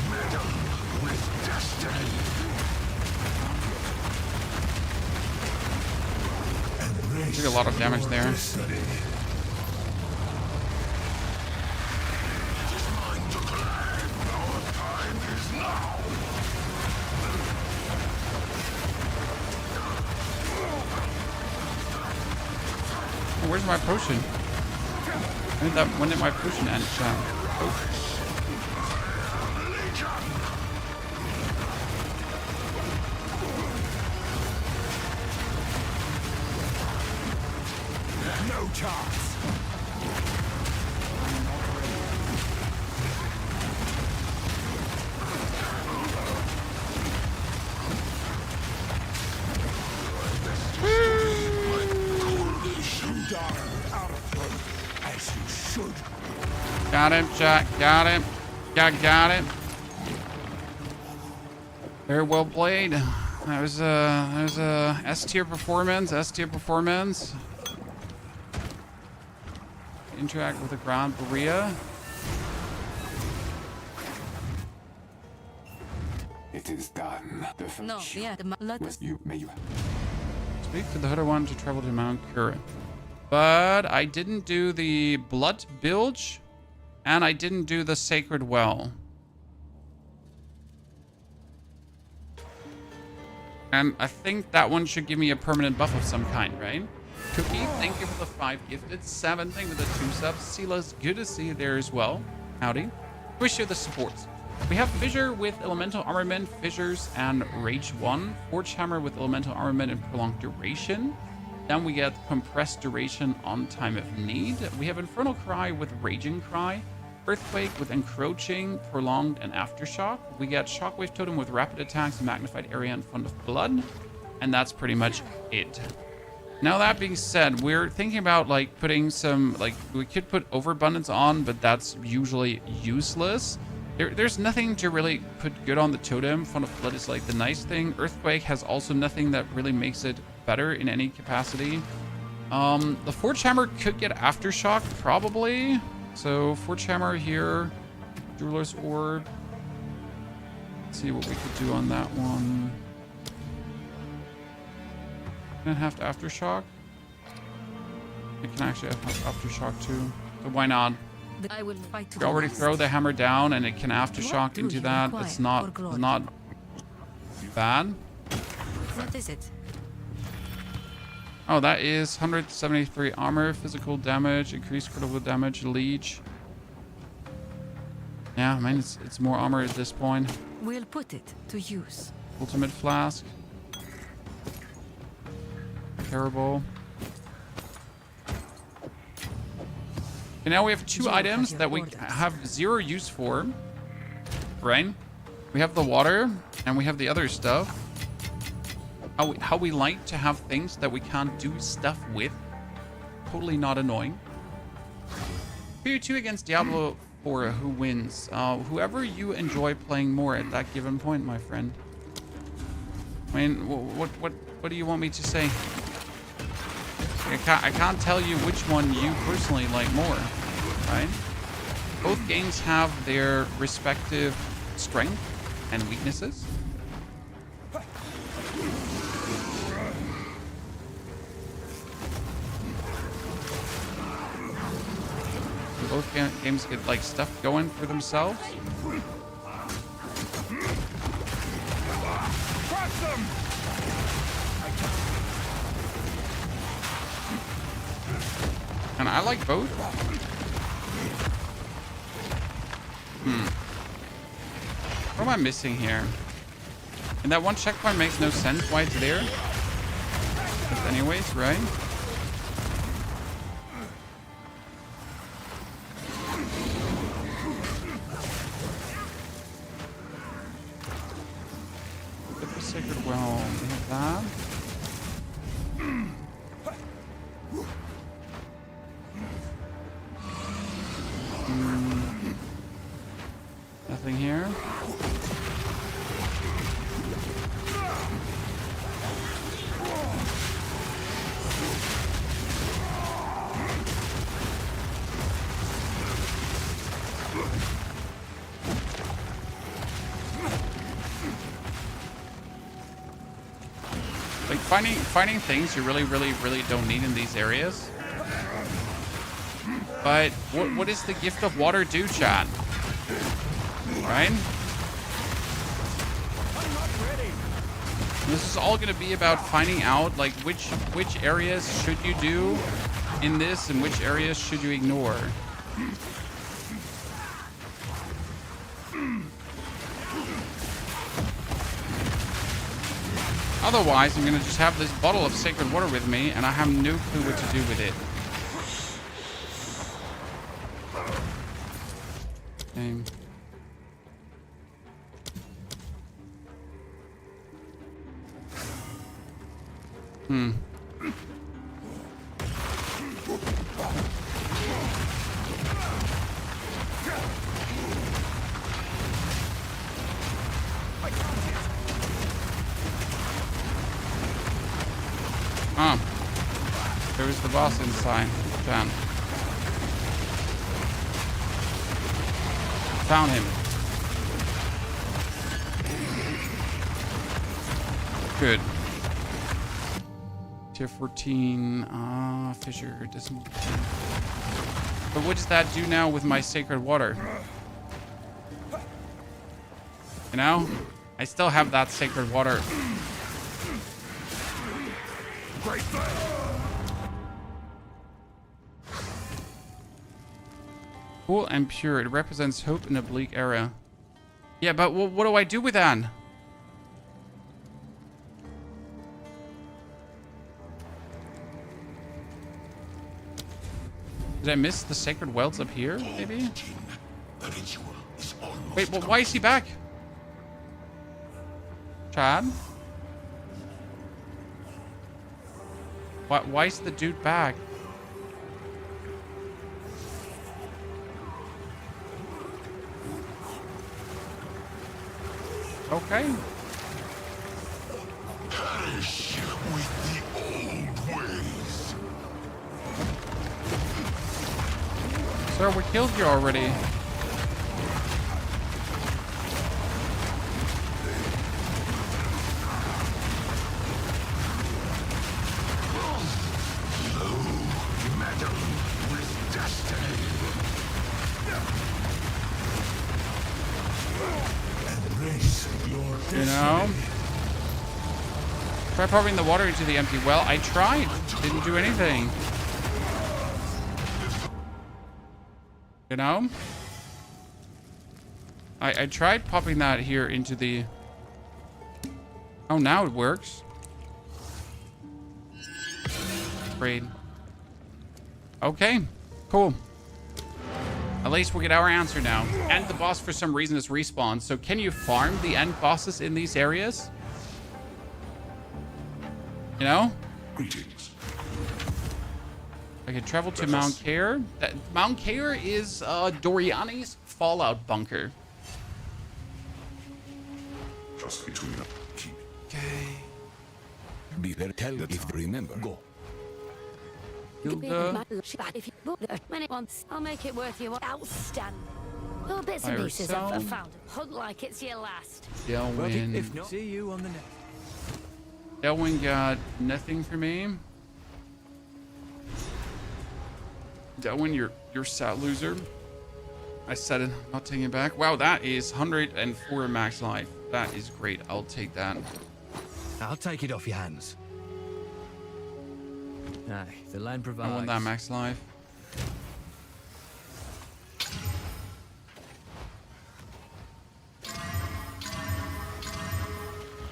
Meddle with destiny.
Took a lot of damage there. Where's my potion? When did my potion end, chat?
No chance.
Got him, chat. Got him. Got him. Very well played. That was a S tier performance. S tier performance. Interact with the Grand Barrier.
It is done.
No, yeah,
You may.
Speak to the Hutter one to travel to Mount Current. But I didn't do the Blood Bilge, and I didn't do the Sacred Well. And I think that one should give me a permanent buff of some kind, right? Cookie, thank you for the 5 gifted. 7, thank you for the 2 subs. Silas, good to see you there as well. Howdy. Wish you the supports. We have Fissure with Elemental Armament, Fissures, and Rage 1. Forge Hammer with Elemental Armament and Prolonged Duration. Then we get Compressed Duration on Time of Need. We have Infernal Cry with Raging Cry. Earthquake with Encroaching, Prolonged, and Aftershock. We get Shockwave Totem with Rapid Attacks, Magnified Area, and Fund of Blood. And that's pretty much it. Now that being said, we're thinking about like putting some, like we could put Overabundance on, but that's usually useless. There's nothing to really put good on the totem. Fund of Blood is like the nice thing. Earthquake has also nothing that really makes it better in any capacity. The Forge Hammer could get Aftershock, probably. So Forge Hammer here, Jeweler's Orb. Let's see what we could do on that one. Can it have Aftershock? It can actually have Aftershock too. So why not?
I will fight to
We already throw the hammer down and it can Aftershock into that. It's not bad.
What is it?
Oh, that is 173 armor, physical damage, increased critical damage, leech. Yeah, I mean, it's more armor at this point.
We'll put it to use.
Ultimate Flask. Terrible. And now we have 2 items that we have 0 use for. Right? We have the water, and we have the other stuff. How we like to have things that we can't do stuff with. Totally not annoying. PO2 against Diablo 4, who wins? Whoever you enjoy playing more at that given point, my friend. I mean, what do you want me to say? I can't tell you which one you personally like more, right? Both games have their respective strength and weaknesses. both games get like stuff going for themselves. And I like both. What am I missing here? And that one checkpoint makes no sense why it's there. But anyways, right? The Sacred Well, we have that. Nothing here. Like finding things you really don't need in these areas. But what does the gift of water do, chat? Right? This is all going to be about finding out like which areas should you do in this and which areas should you ignore. Otherwise, I'm going to just have this bottle of sacred water with me and I have no clue what to do with it. Okay. There is the boss inside. Found him. Good. Tier 14. Fissure decimal. But what does that do now with my sacred water? You know? I still have that sacred water. Cool and pure. It represents hope in a bleak era. Yeah, but what do I do with that? Did I miss the sacred wells up here, maybe? Wait, well, why is he back? Chad? Why is the dude back? Okay.
Perish with the old ways.
Sir, we killed you already. You know? Try pouring the water into the empty well. I tried. Didn't do anything. You know? I tried popping that here into the... Oh, now it works. Great. Okay. Cool. At least we get our answer now. And the boss, for some reason, is respawned. So can you farm the end bosses in these areas? You know?
Greetings.
I could travel to Mount Care. Mount Care is Doriani's Fallout bunker.
Just between us.
Okay.
Be there. Tell if they remember. Go.
Hilda.
If you book it many once, I'll make it worth your outstanding. Little bits and
Fire
pieces
cell.
I've found. Hunt like it's your last.
Delwyn.
If not, see you on the next.
Delwyn got nothing for me. Darwin, you're sad loser. I said it, I'm not taking it back. Wow, that is 104 max life. That is great. I'll take that.
I'll take it off your hands. Aye, the land provides.
I want that max life.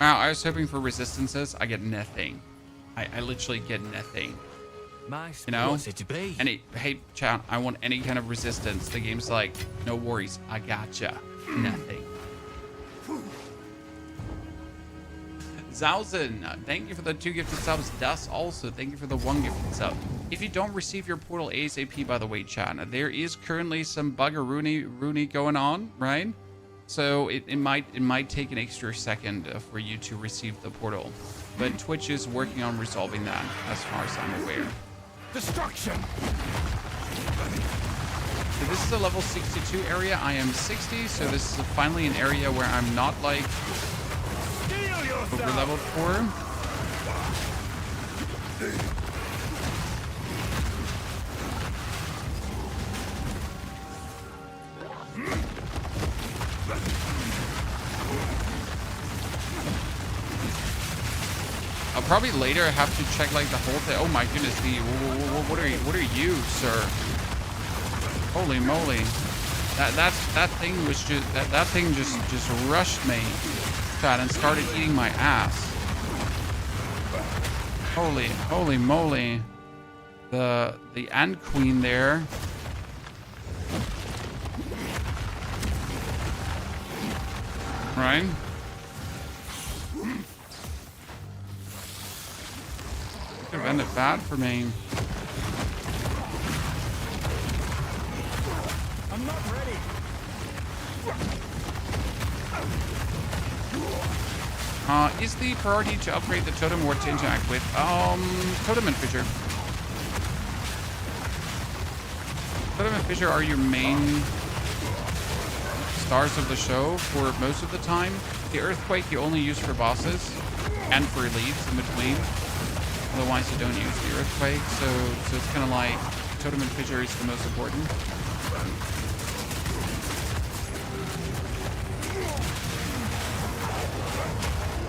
Wow, I was hoping for resistances. I get nothing. I literally get nothing.
Nice.
You know?
What's it to be?
Hey, chat, I want any kind of resistance. The game's like, no worries, I gotcha. Nothing. Zausen, thank you for the 2 gifted subs. Das also, thank you for the 1 gifted sub. If you don't receive your portal ASAP, by the way, chat, there is currently some buggeroony going on, right? So it might take an extra second for you to receive the portal. But Twitch is working on resolving that, as far as I'm aware.
Destruction!
So this is a level 62 area. I am 60, so this is finally an area where I'm not like over leveled for. I'll probably later have to check like the whole thing. Oh my goodness, what are you, sir? Holy moly. That thing was just that thing just rushed me, chat, and started eating my ass. Holy moly. The Ant Queen there. Right? Could have ended bad for me.
I'm not ready.
Is the priority to upgrade the totem or to interact with? Totem and Fissure. Totem and Fissure are your main stars of the show for most of the time. The Earthquake you only use for bosses and for elites in between. Otherwise you don't use the Earthquake, so it's kind of like Totem and Fissure is the most important.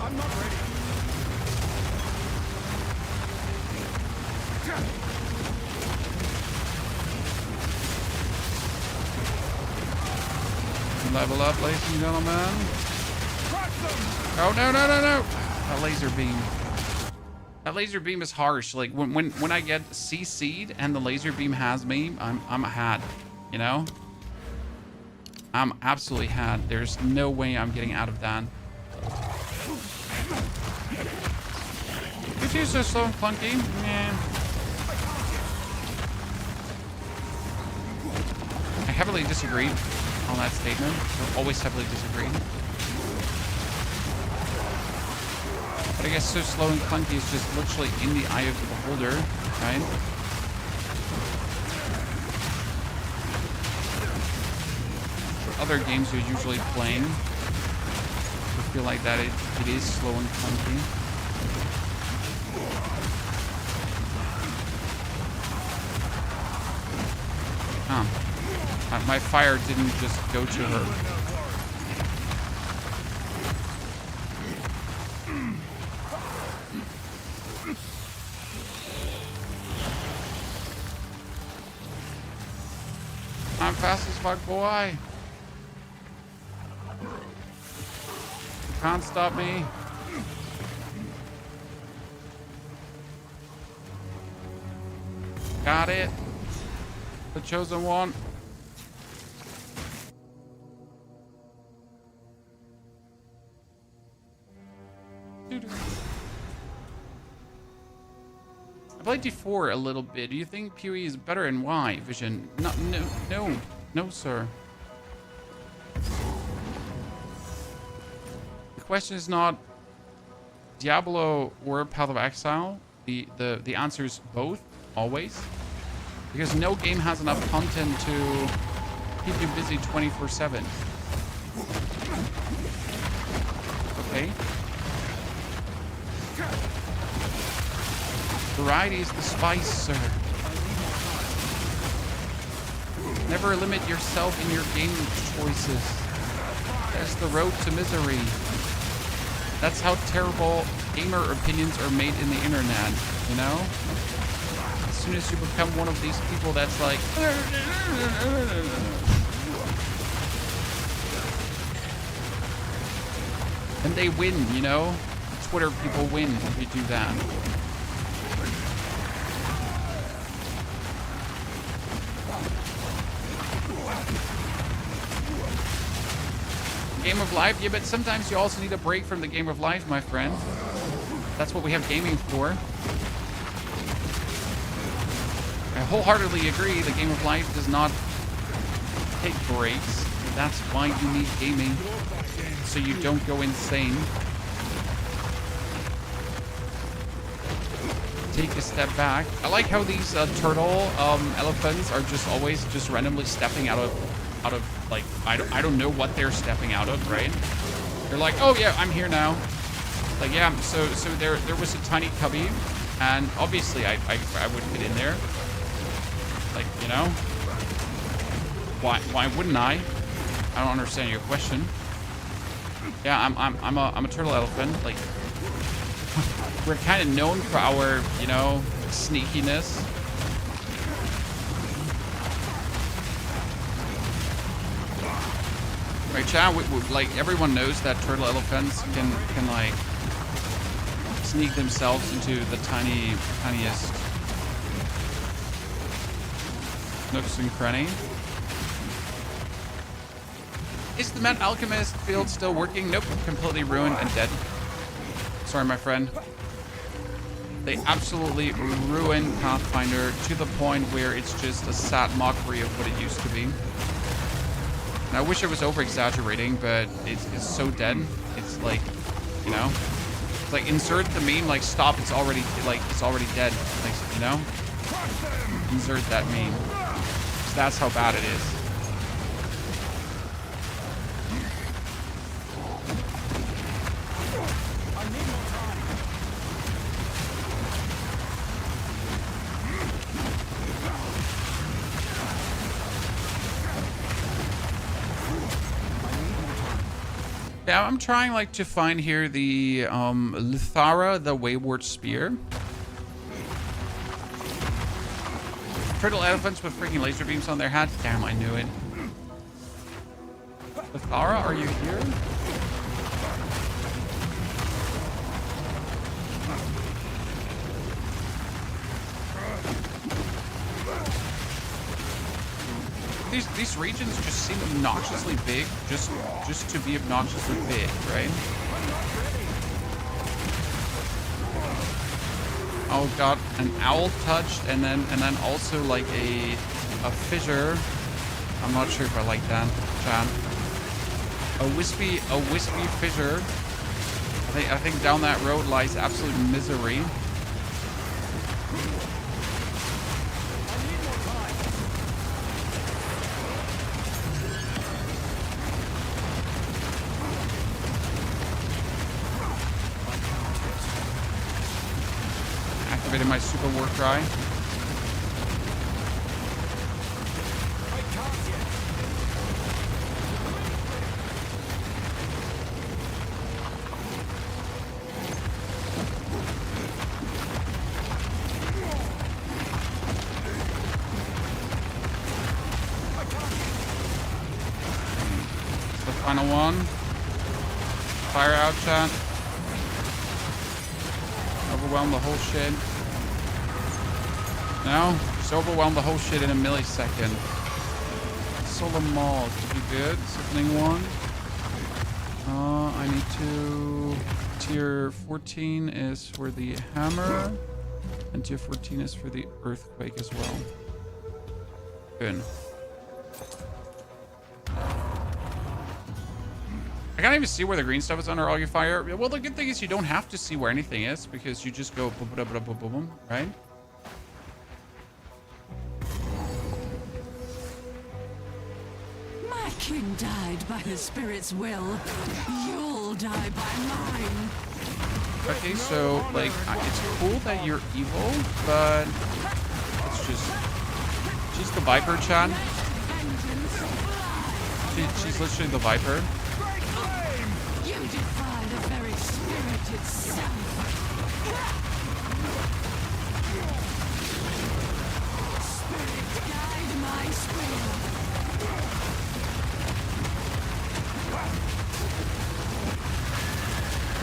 I'm not ready.
Level up, ladies and gentlemen. Oh, no. That laser beam. That laser beam is harsh. Like when I get CC'd and the laser beam has me, I'm a had, you know? I'm absolutely had. There's no way I'm getting out of that. If you're so slow and clunky, I heavily disagree on that statement. I always heavily disagree. But I guess so slow and clunky is just literally in the eye of the beholder, right? For other games you're usually playing, I feel like that it is slow and clunky. My fire didn't just go to her. I'm fast as fuck, boy. You can't stop me. Got it. The chosen one. I played D4 a little bit. Do you think POE is better and why? Vision? No, sir. The question is not Diablo or Path of Exile. The answer is both, always. Because no game has enough content to keep you busy 24/7. Okay? Variety is the spice, sir. Never limit yourself in your game choices. That's the road to misery. That's how terrible gamer opinions are made in the internet, you know? As soon as you become one of these people that's like... And they win, you know? Twitter people win if you do that. Game of life, yeah, but sometimes you also need a break from the game of life, my friend. That's what we have gaming for. I wholeheartedly agree, the game of life does not take breaks. That's why you need gaming, so you don't go insane. Take a step back. I like how these turtle elephants are just always just randomly stepping out of like I don't know what they're stepping out of, right? They're like, oh yeah, I'm here now. Like yeah, so there was a tiny cubby, and obviously I would fit in there. Like, you know, why wouldn't I? I don't understand your question. Yeah, I'm a turtle elephant. Like, we're kind of known for our, you know, sneakiness. Right, chat. Like everyone knows that turtle elephants can like sneak themselves into the tiniest nooks and crannies. Is the Mad Alchemist field still working? Nope, completely ruined and dead. Sorry, my friend. They absolutely ruined Pathfinder to the point where it's just a sad mockery of what it used to be. And I wish I was over-exaggerating, but it's so dead. It's like, you know, it's like insert the meme, like stop, it's already dead. Like, you know, insert that meme. So that's how bad it is. Yeah, I'm trying like to find here the Lithara, the Wayward Spear. Turtle elephants with freaking laser beams on their hats. Damn, I knew it. Lithara, are you here? These regions just seem obnoxiously big, just to be obnoxiously big, right? Oh god, an owl touched, and then also like a fissure. I'm not sure if I like that, chat. A wispy fissure. I think down that road lies absolute misery. Activated my super war cry. The final one. Fire out, chat. Overwhelm the whole shit. No, just overwhelm the whole shit in a millisecond. Solar Maul could be good. Sickening one. I need to... Tier 14 is for the hammer. And tier 14 is for the earthquake as well. Good. I can't even see where the green stuff is under Augie Fire. Well, the good thing is you don't have to see where anything is because you just go boom, boom, boom, boom, boom, boom, right?
My king died by the spirit's will. You'll die by mine.
Okay, so like it's cool that you're evil, but it's just the Viper chat. She's literally the Viper.
You defy the very spirit itself. Spirit, guide my spear.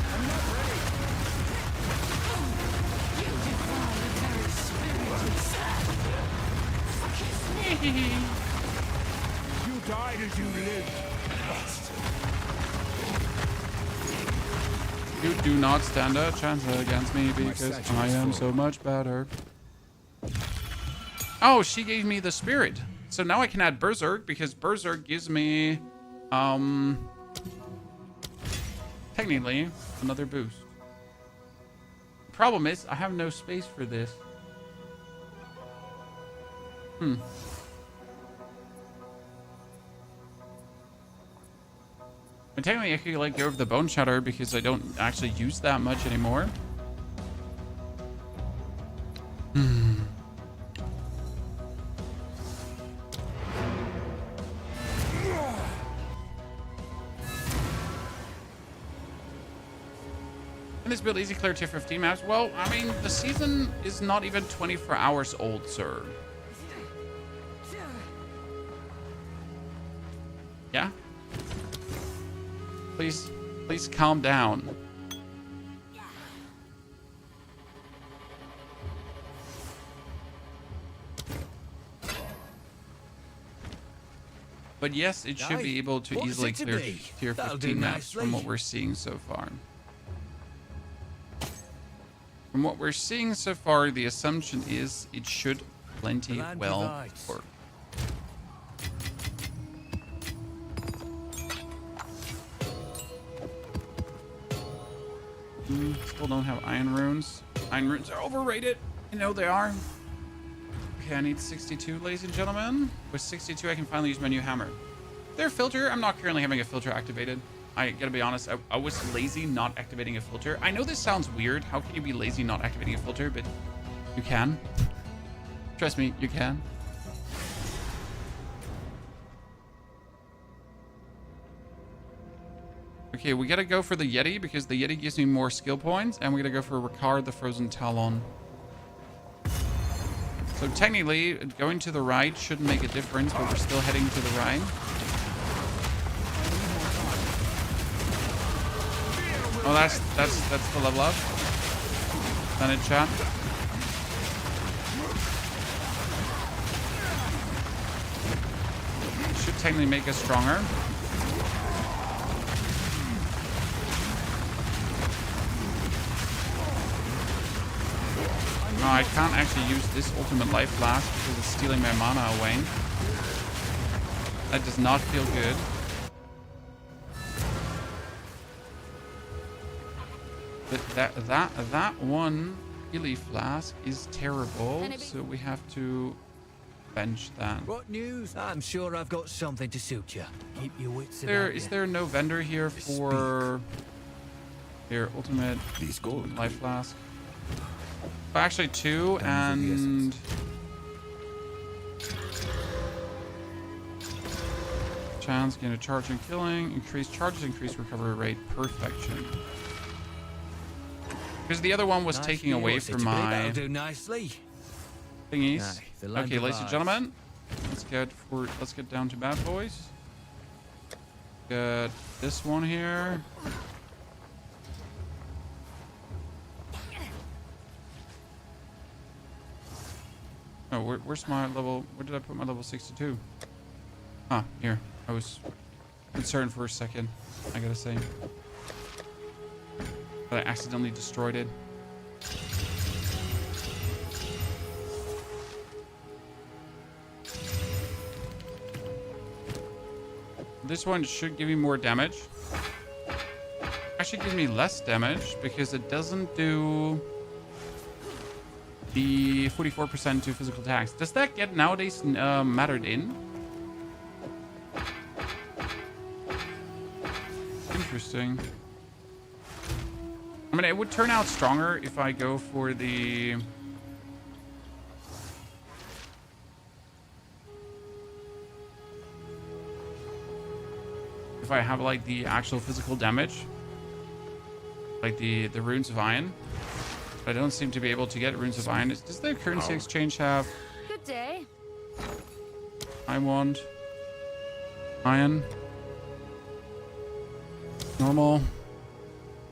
I'm not ready. You defy the very spirit itself.
You died as you lived.
You do not stand a chance against me because I am so much better. Oh, she gave me the spirit. So now I can add Berserk because Berserk gives me, technically another boost. Problem is, I have no space for this. And technically, I could like go over the Bone Shatter because I don't actually use that much anymore. And this build easy clear tier 15 maps. Well, I mean, the season is not even 24 hours old, sir. Yeah? Please calm down. But yes, it should be able to easily clear tier 15 maps from what we're seeing so far. From what we're seeing so far, the assumption is it should plenty well work. Still don't have iron runes. Iron runes are overrated. You know they are. Okay, I need 62, ladies and gentlemen. With 62, I can finally use my new hammer. Their filter, I'm not currently having a filter activated. I gotta be honest, I was lazy not activating a filter. I know this sounds weird. How can you be lazy not activating a filter? But you can. Trust me, you can. Okay, we gotta go for the Yeti because the Yeti gives me more skill points, and we gotta go for Ricard the Frozen Talon. So technically, going to the right shouldn't make a difference, but we're still heading to the right. Oh, that's the level up. Done it, chat. Should technically make us stronger. No, I can't actually use this ultimate life flask because it's stealing my mana away. That does not feel good. But that one Illy flask is terrible, so we have to bench that.
What news? I'm sure I've got something to suit you. Keep your wits about you.
Is there no vendor here for their ultimate life flask? Well, actually two, and chance gain a charge and killing, increase charges, increase recovery rate, perfection. Because the other one was taking away from my thingies. Okay, ladies and gentlemen, let's get down to bad boys. Got this one here. Oh, where's my level? Where did I put my level 62? Ah, here. I was concerned for a second, I gotta say. But I accidentally destroyed it. This one should give me more damage. Actually gives me less damage because it doesn't do the 44% to physical attacks. Does that get nowadays mattered in? Interesting. I mean, it would turn out stronger if I go for the... if I have like the actual physical damage, like the runes of iron. But I don't seem to be able to get runes of iron. Does the currency exchange have?
Good day.
I want iron, normal,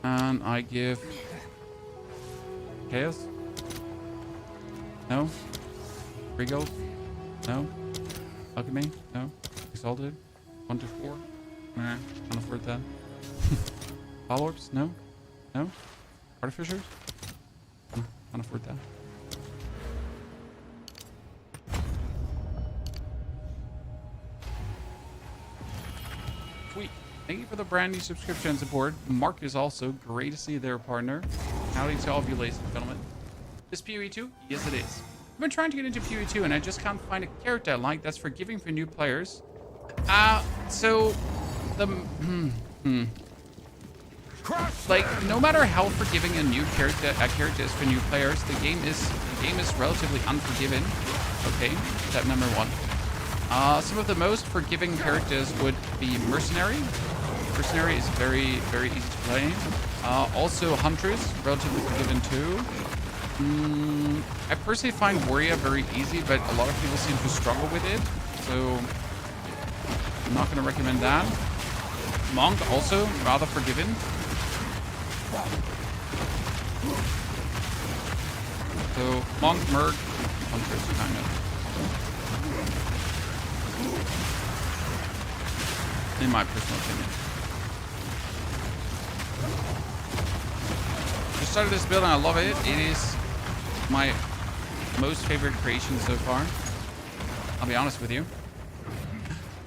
and I give chaos. No. Regal. No. Alchemy. No. Exalted. 1 to 4. Nah, can't afford that. Fall orbs. No. No. Artificers. No, can't afford that. Sweet. Thank you for the brand new subscription and support. Mark is also great to see their partner. Howdy to all of you ladies and gentlemen. This POE 2? Yes, it is. I've been trying to get into POE 2 and I just can't find a character I like that's forgiving for new players. So the like no matter how forgiving a new character is for new players, the game is relatively unforgiving. Okay, step number 1. Some of the most forgiving characters would be Mercenary. Mercenary is very, very easy to play. Also Huntress, relatively forgiven too. I personally find Warrior very easy, but a lot of people seem to struggle with it, so I'm not going to recommend that. Monk also rather forgiven. So Monk, Merc, Huntress kind of. In my personal opinion. Just started this build and I love it. It is my most favorite creation so far. I'll be honest with you.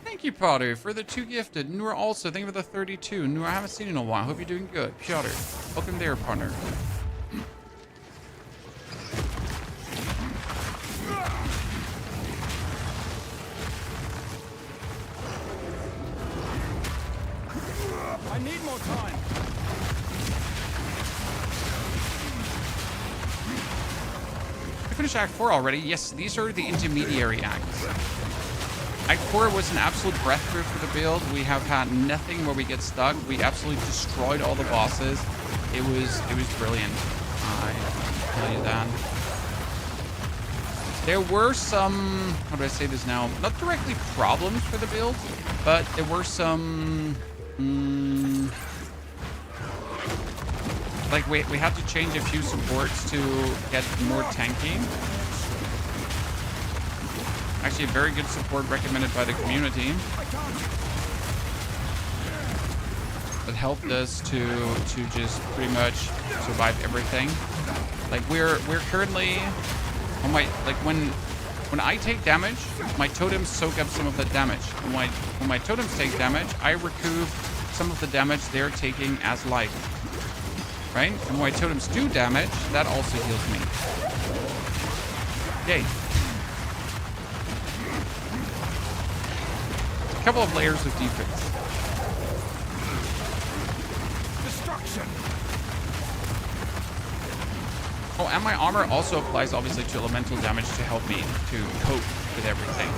Thank you, Potter, for the 2 gifted. Noor also, thank you for the 32. Noor, I haven't seen you in a while. Hope you're doing good. Piotr, welcome there, partner.
I need more time.
I finished Act 4 already. Yes, these are the intermediary acts. Act 4 was an absolute breakthrough for the build. We have had nothing where we get stuck. We absolutely destroyed all the bosses. It was brilliant. I tell you that. There were some, how do I say this now? Not directly problems for the build, but there were some like we had to change a few supports to get more tanky. Actually, a very good support recommended by the community. That helped us to just pretty much survive everything. Like we're currently on my, like when I take damage, my totems soak up some of the damage. When my totems take damage, I recoup some of the damage they're taking as life. Right? And when my totems do damage, that also heals me. Yay. A couple of layers of defense.
Destruction.
Oh, and my armor also applies obviously to elemental damage to help me to cope with everything.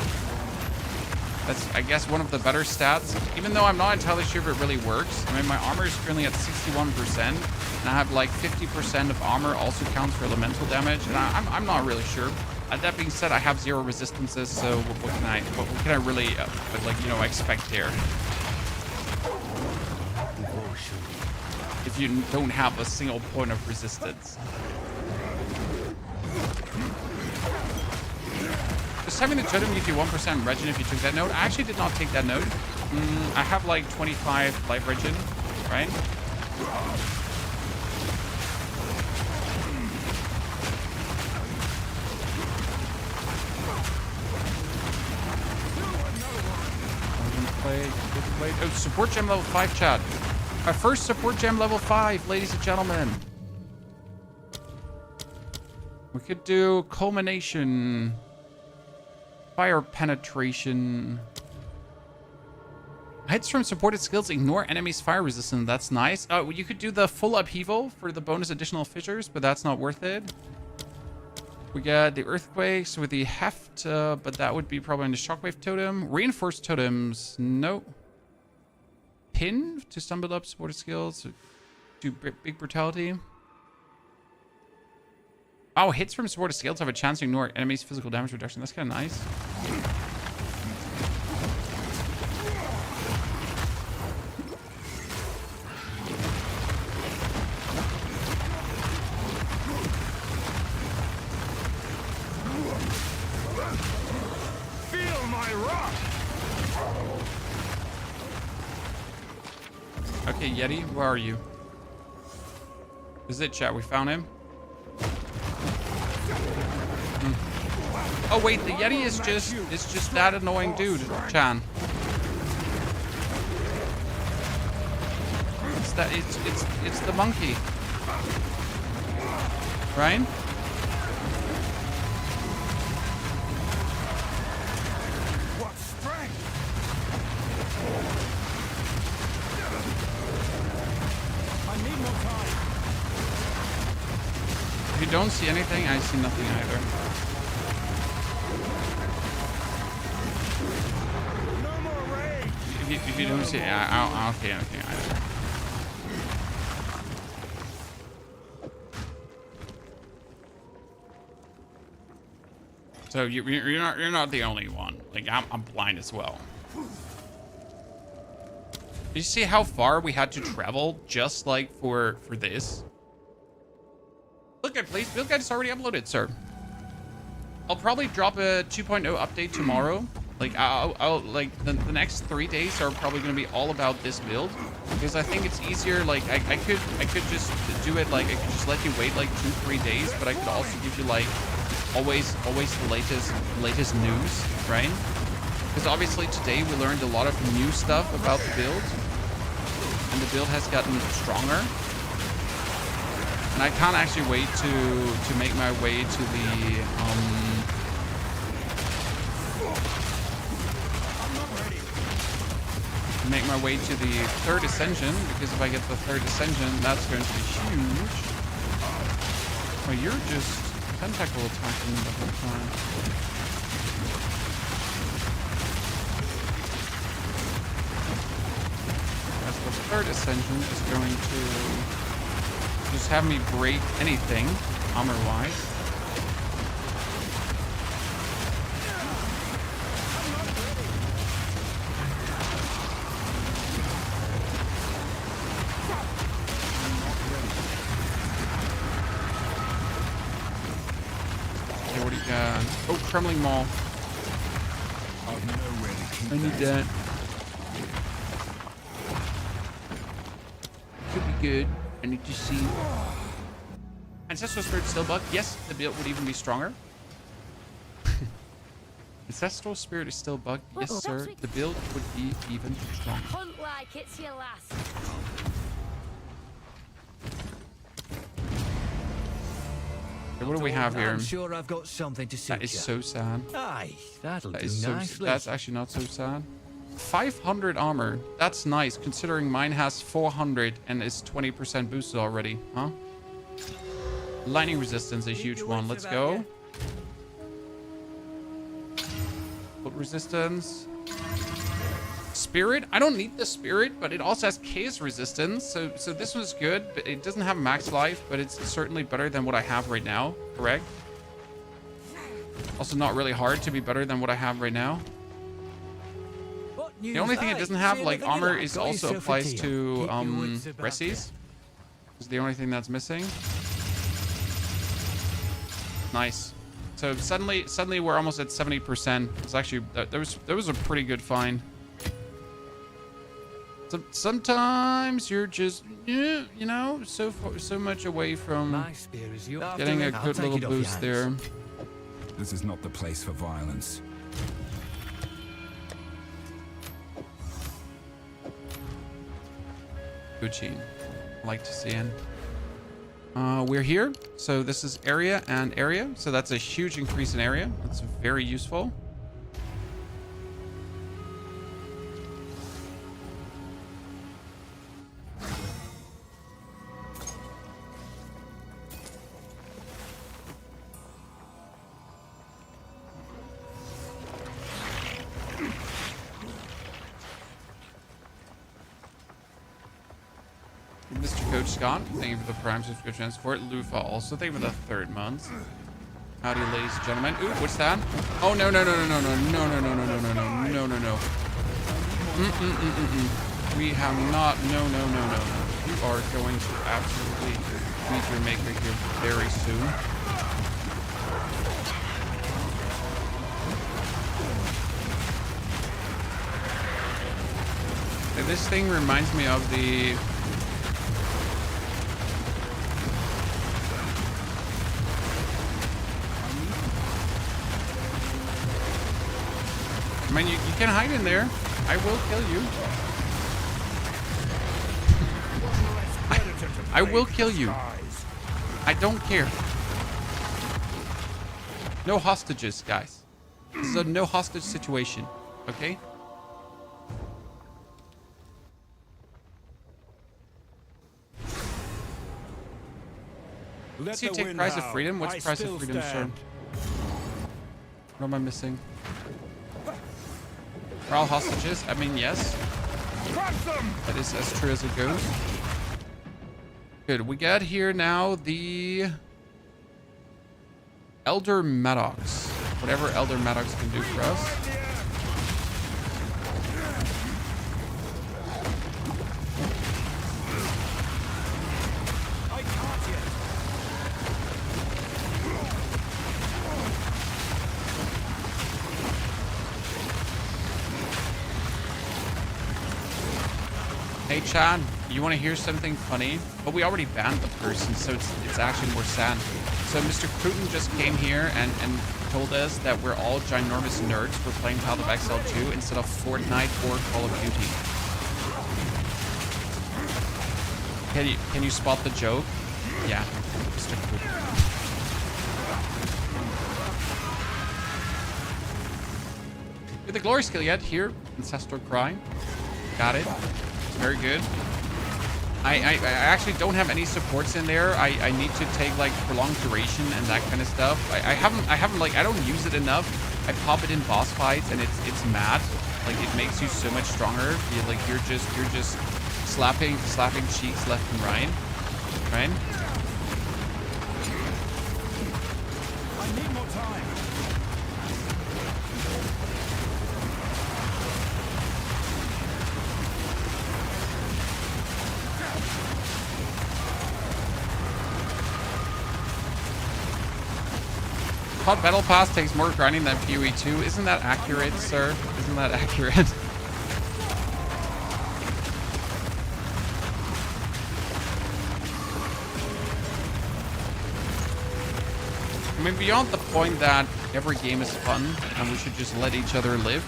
That's, I guess, one of the better stats, even though I'm not entirely sure if it really works. I mean, my armor is currently at 61%, and I have like 50% of armor also counts for elemental damage, and I'm not really sure. That being said, I have 0 resistances, so what can I really, like, you know, expect there? If you don't have a single point of resistance. Just having the totem gives you 1% regen if you took that note. I actually did not take that note. I have like 25 life regen, right? Oh, support gem level 5, chat. Our first support gem level 5, ladies and gentlemen. We could do culmination, fire penetration. Hits from supported skills ignore enemies' fire resistance. That's nice. Oh, you could do the full upheaval for the bonus additional fissures, but that's not worth it. We got the earthquakes with the heft, but that would be probably in the shockwave totem. Reinforced totems, nope. Pin to stumble up supported skills. Do big brutality. Oh, hits from supported skills have a chance to ignore enemies' physical damage reduction. That's kind of nice.
Feel my wrath!
Okay, Yeti, where are you? This is it, chat. We found him. Oh wait, the Yeti is just that annoying dude, Chan. It's the monkey. Right?
What strength! I need more time.
If you don't see anything, I see nothing either. If you don't see, I don't see anything either. So you're not the only one. Like I'm blind as well. Did you see how far we had to travel just like for this? Look at please, build guide is already uploaded, sir. I'll probably drop a 2.0 update tomorrow. Like I'll like the next 3 days are probably going to be all about this build because I think it's easier. Like I could just do it. Like I could just let you wait like 2-3 days, but I could also give you like always the latest news, right? Because obviously today we learned a lot of new stuff about the build, and the build has gotten stronger. And I can't actually wait to make my way to the third Ascension, because if I get the third Ascension, that's going to be huge. Oh, you're just tentacle attacking the whole time. As the third Ascension is going to just have me break anything, armor-wise. Oh, Trembling Maul. I need that. Could be good. I need to see. Ancestral Spirit still bugged? Yes, the build would even be stronger. Ancestral Spirit is still bugged? Yes, sir. The build would be even stronger.
Hunt like it's your last.
Okay, what do we have here?
I'm sure I've got something to suit
That is
you.
so sad.
Aye, that'll
That
do
is so.
nicely.
That's actually not so sad. 500 armor. That's nice, considering mine has 400 and is 20% boosted already, huh? Lightning resistance, a huge one. Let's go. Foot resistance. Spirit. I don't need the spirit, but it also has chaos resistance. So this one's good, but it doesn't have max life, but it's certainly better than what I have right now. Correct. Also not really hard to be better than what I have right now. The only thing it doesn't have, like, armor is also applies to Resses. Is the only thing that's missing. Nice. So suddenly we're almost at 70%. It's actually that was a pretty good find. So sometimes you're just you know so much away from getting a good little boost there.
This is not the place for violence.
Gucci. I like to see it. We're here. So this is area and area. So that's a huge increase in area. That's very useful. Coach Scott. Thank you for the Prime subscription support. Lufa also. Thank you for the 3rd month. Howdy, ladies and gentlemen. Ooh, what's that? Oh, no. We have not. No. You are going to absolutely meet your maker here very soon. And this thing reminds me of the... I mean, you can hide in there. I will kill you. I will kill you. I don't care. No hostages, guys. This is a no hostage situation, okay?
Let
So you take Price of Freedom? What's Price of Freedom, sir? What am I missing? Are all hostages? I mean, yes. That is as true as it goes. Good. We got here now the Elder Maddox. Whatever Elder Maddox can do for us. Hey Chad, you want to hear something funny? But we already banned the person, so it's actually more sad. So Mr. Krutog just came here and told us that we're all ginormous nerds for playing Path of Exile 2 instead of Fortnite or Call of Duty. Can you spot the joke? Yeah, Mr. Krutog. Get the glory skill yet? Here, Ancestral Cry. Got it. Very good. I actually don't have any supports in there. I need to take like prolonged duration and that kind of stuff. I haven't like, I don't use it enough. I pop it in boss fights and it's mad. Like it makes you so much stronger. You're just slapping cheeks left and right. Right?
I need more time.
Hot Battle Pass takes more grinding than POE 2. Isn't that accurate, sir? Isn't that accurate? I mean, beyond the point that every game is fun and we should just let each other live,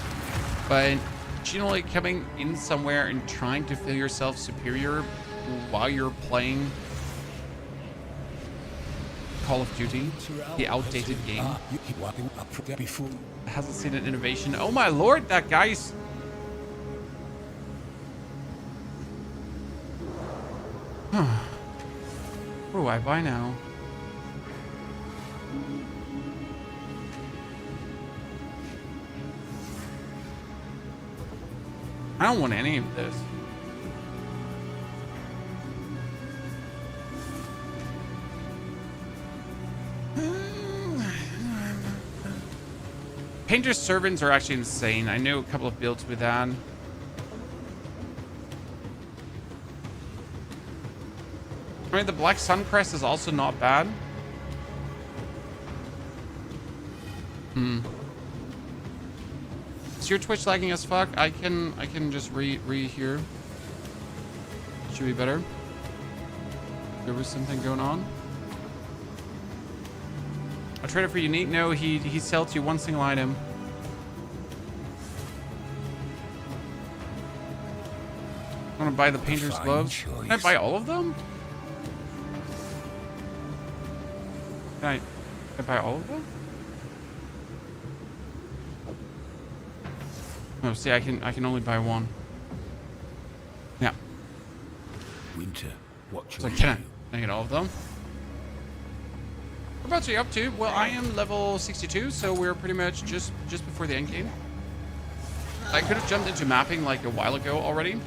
but generally coming in somewhere and trying to feel yourself superior while you're playing Call of Duty, the outdated game, hasn't seen an innovation. Oh my lord, that guy's... What do I buy now? I don't want any of this. Painter's Servants are actually insane. I know a couple of builds with that. I mean, the Black Suncrest is also not bad. Is your Twitch lagging as fuck? I can just re here. Should be better. There was something going on. I'll trade it for unique. No, he sells you one single item. I want to buy the painter's gloves. Can I buy all of them? Can I buy all of them? Oh, see, I can only buy one. Yeah.
Winter, what
so can I get all of them? Whereabouts are you up to? Well, I am level 62, so we're pretty much just before the end game. I could have jumped into mapping like a while ago already.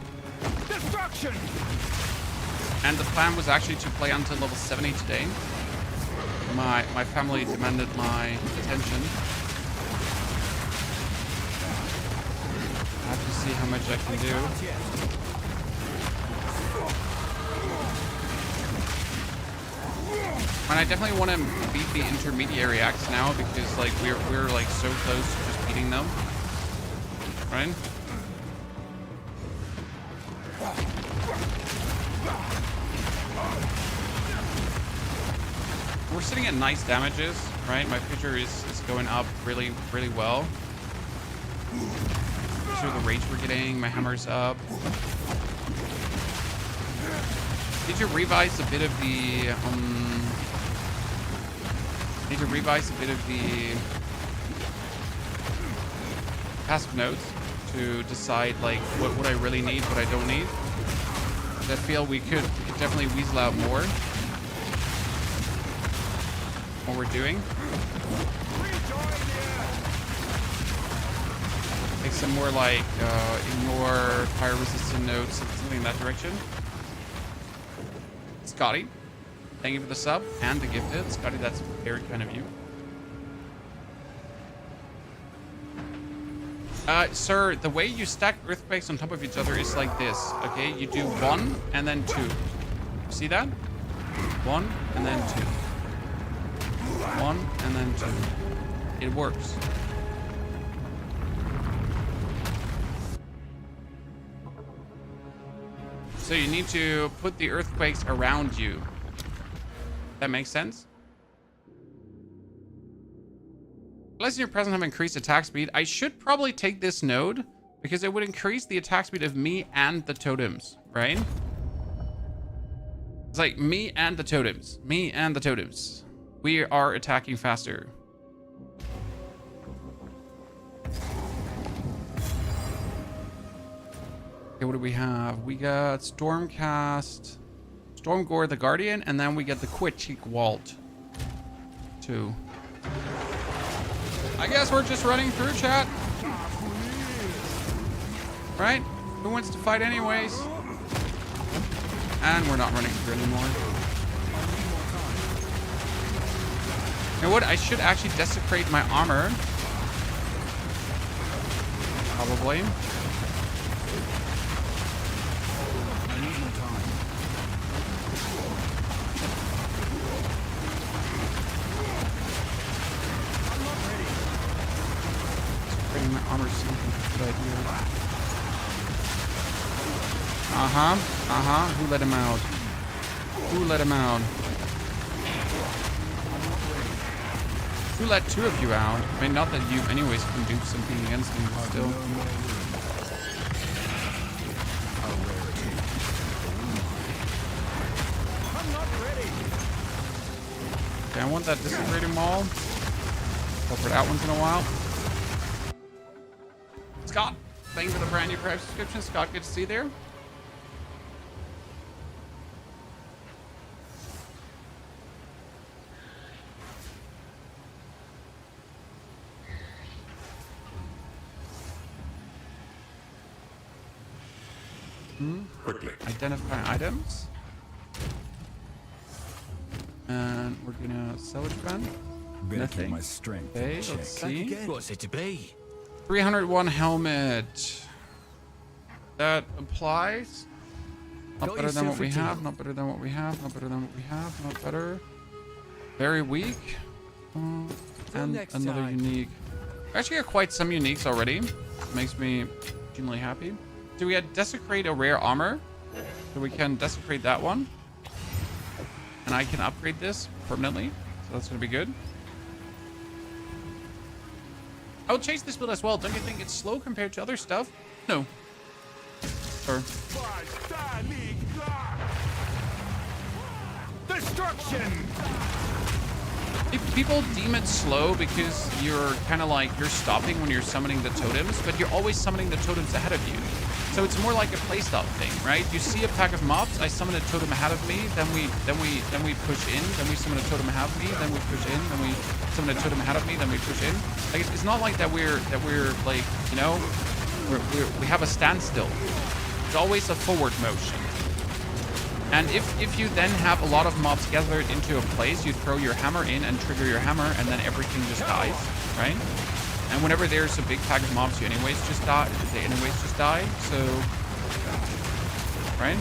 Destruction!
And the plan was actually to play until level 70 today. My family demanded my attention. I have to see how much I can do. And I definitely want to beat the intermediary acts now because like we're like so close to just beating them. Right? We're sitting at nice damages, right? My fissure is going up really, really well. Through the rage we're getting, my hammer's up. Need to revise a bit of the passive notes to decide like what I really need, what I don't need. I feel we could definitely weasel out more what we're doing. Make some more like ignore fire resistant notes, something in that direction. Scotty, thank you for the sub and the gifted. Scotty, that's very kind of you. Sir, the way you stack earthquakes on top of each other is like this, okay? You do 1 and then 2. See that? 1 and then 2. 1 and then 2. It works. So you need to put the earthquakes around you. That makes sense? Unless your present have increased attack speed, I should probably take this node because it would increase the attack speed of me and the totems, right? It's like me and the totems. Me and the totems. We are attacking faster. Okay, what do we have? We got Stormcast, Stormgore the Guardian, and then we get the Quitcheek Walt. 2. I guess we're just running through, chat. Right? Who wants to fight anyways? And we're not running through anymore. You know what? I should actually desecrate my armor. Probably. My armor seems like a good idea. Who let him out? Who let him out? Who let 2 of you out? I mean, not that you anyways can do something against him, but still. Okay, I want that disintegrating maul. Go for that once in a while. Scott, thank you for the brand new Prime subscription. Scott, good to see you there.
Quickly.
Identify items. And we're gonna salvage gun. Nothing.
My strength.
Okay, let's see.
What's it to be?
301 helmet. That applies. Not better than what we have. Not better than what we have. Not better than what we have. Not better. Very weak. And another unique. We actually got quite some uniques already. Makes me extremely happy. Do we desecrate a rare armor? So we can desecrate that one. And I can upgrade this permanently. So that's going to be good. I would chase this build as well. Don't you think it's slow compared to other stuff? No. Sure.
Destruction!
People deem it slow because you're kind of like, you're stopping when you're summoning the totems, but you're always summoning the totems ahead of you. So it's more like a playstyle thing, right? You see a pack of mobs, I summon a totem ahead of me, then we push in, then we summon a totem ahead of me, then we push in, then we summon a totem ahead of me, then we push in. Like it's not like that we're like, you know, we have a standstill. It's always a forward motion. And if you then have a lot of mobs gathered into a place, you throw your hammer in and trigger your hammer, and then everything just dies, right? And whenever there's a big pack of mobs, you anyways just die. They anyways just die. So, right?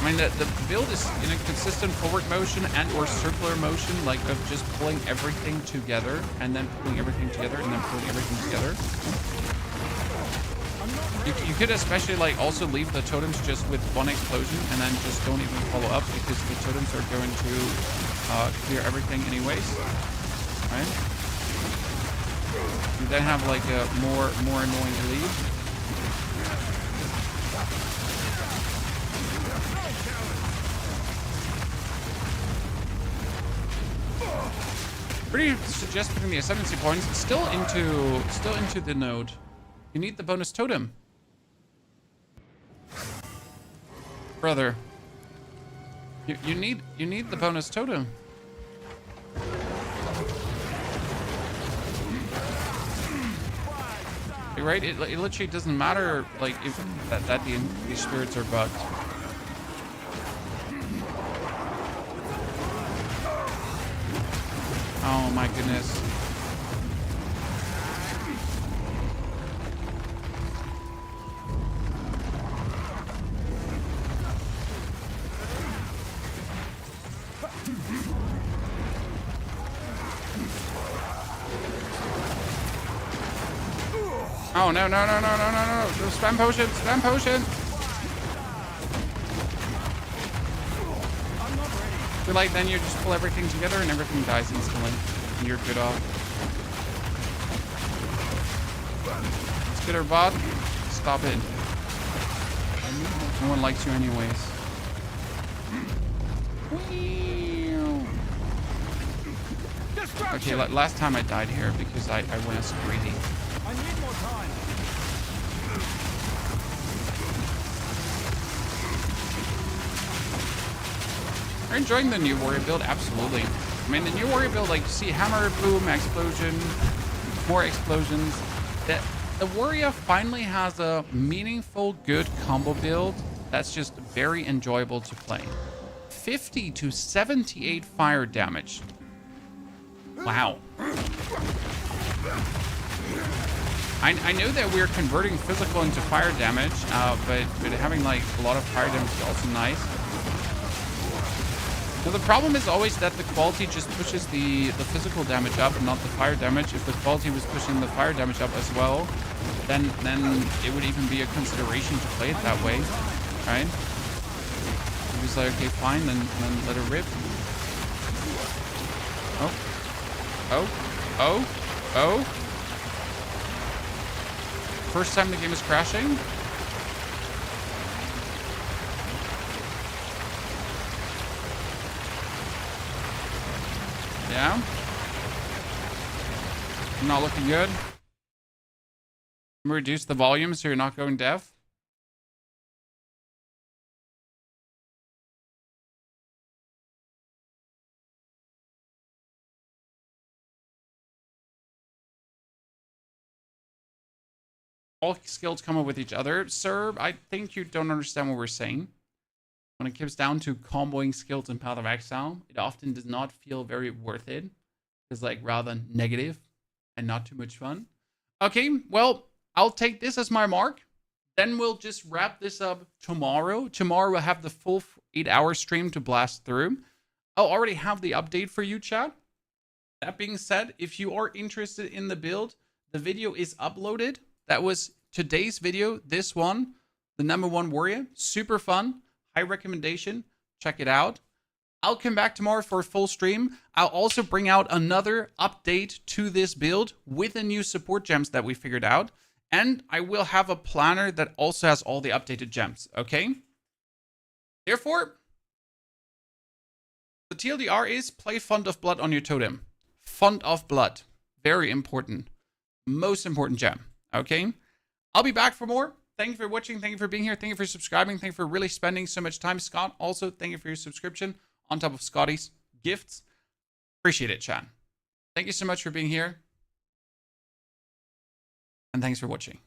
I mean, the build is in a consistent forward motion and or circular motion, like of just pulling everything together and then pulling everything together and then pulling everything together. You could especially like also leave the totems just with one explosion and then just don't even follow up because the totems are going to clear everything anyways, right? You then have like a more annoying lead. Pretty suggest putting the ascendancy points still into the node. You need the bonus totem. Brother. You need the bonus totem. Right? It literally doesn't matter like if that these spirits are bugged. Oh my goodness. Oh no. Spam potion, spam potion. So like then you just pull everything together and everything dies instantly. And you're good off. Let's get our bot. Stop it. No one likes you anyways. Okay, last time I died here because I went greedy.
I need more time.
Are you enjoying the new warrior build? Absolutely. I mean, the new warrior build, like, you see hammer, boom, explosion, more explosions. The warrior finally has a meaningful, good combo build that's just very enjoyable to play. 50 to 78 fire damage. Wow. I know that we're converting physical into fire damage, but having like a lot of fire damage is also nice. Now the problem is always that the quality just pushes the physical damage up and not the fire damage. If the quality was pushing the fire damage up as well, then it would even be a consideration to play it that way, right? It was like, okay, fine, then let it rip. Oh. First time the game is crashing. Yeah. Not looking good. Reduce the volume so you're not going deaf. All skills come up with each other. Sir, I think you don't understand what we're saying. When it comes down to comboing skills in Path of Exile, it often does not feel very worth it. It's like rather negative and not too much fun. Okay, well, I'll take this as my mark. Then we'll just wrap this up tomorrow. Tomorrow we'll have the full 8-hour stream to blast through. I'll already have the update for you, chat. That being said, if you are interested in the build, the video is uploaded. That was today's video, this one, the #1 warrior. Super fun. High recommendation. Check it out. I'll come back tomorrow for a full stream. I'll also bring out another update to this build with the new support gems that we figured out. And I will have a planner that also has all the updated gems, okay? Therefore, the TLDR is play Font of Blood on your totem. Font of Blood. Very important. Most important gem, okay? I'll be back for more. Thank you for watching. Thank you for being here. Thank you for subscribing. Thank you for really spending so much time. Scott, also, thank you for your subscription on top of Scotty's gifts. Appreciate it, chat. Thank you so much for being here. And thanks for watching.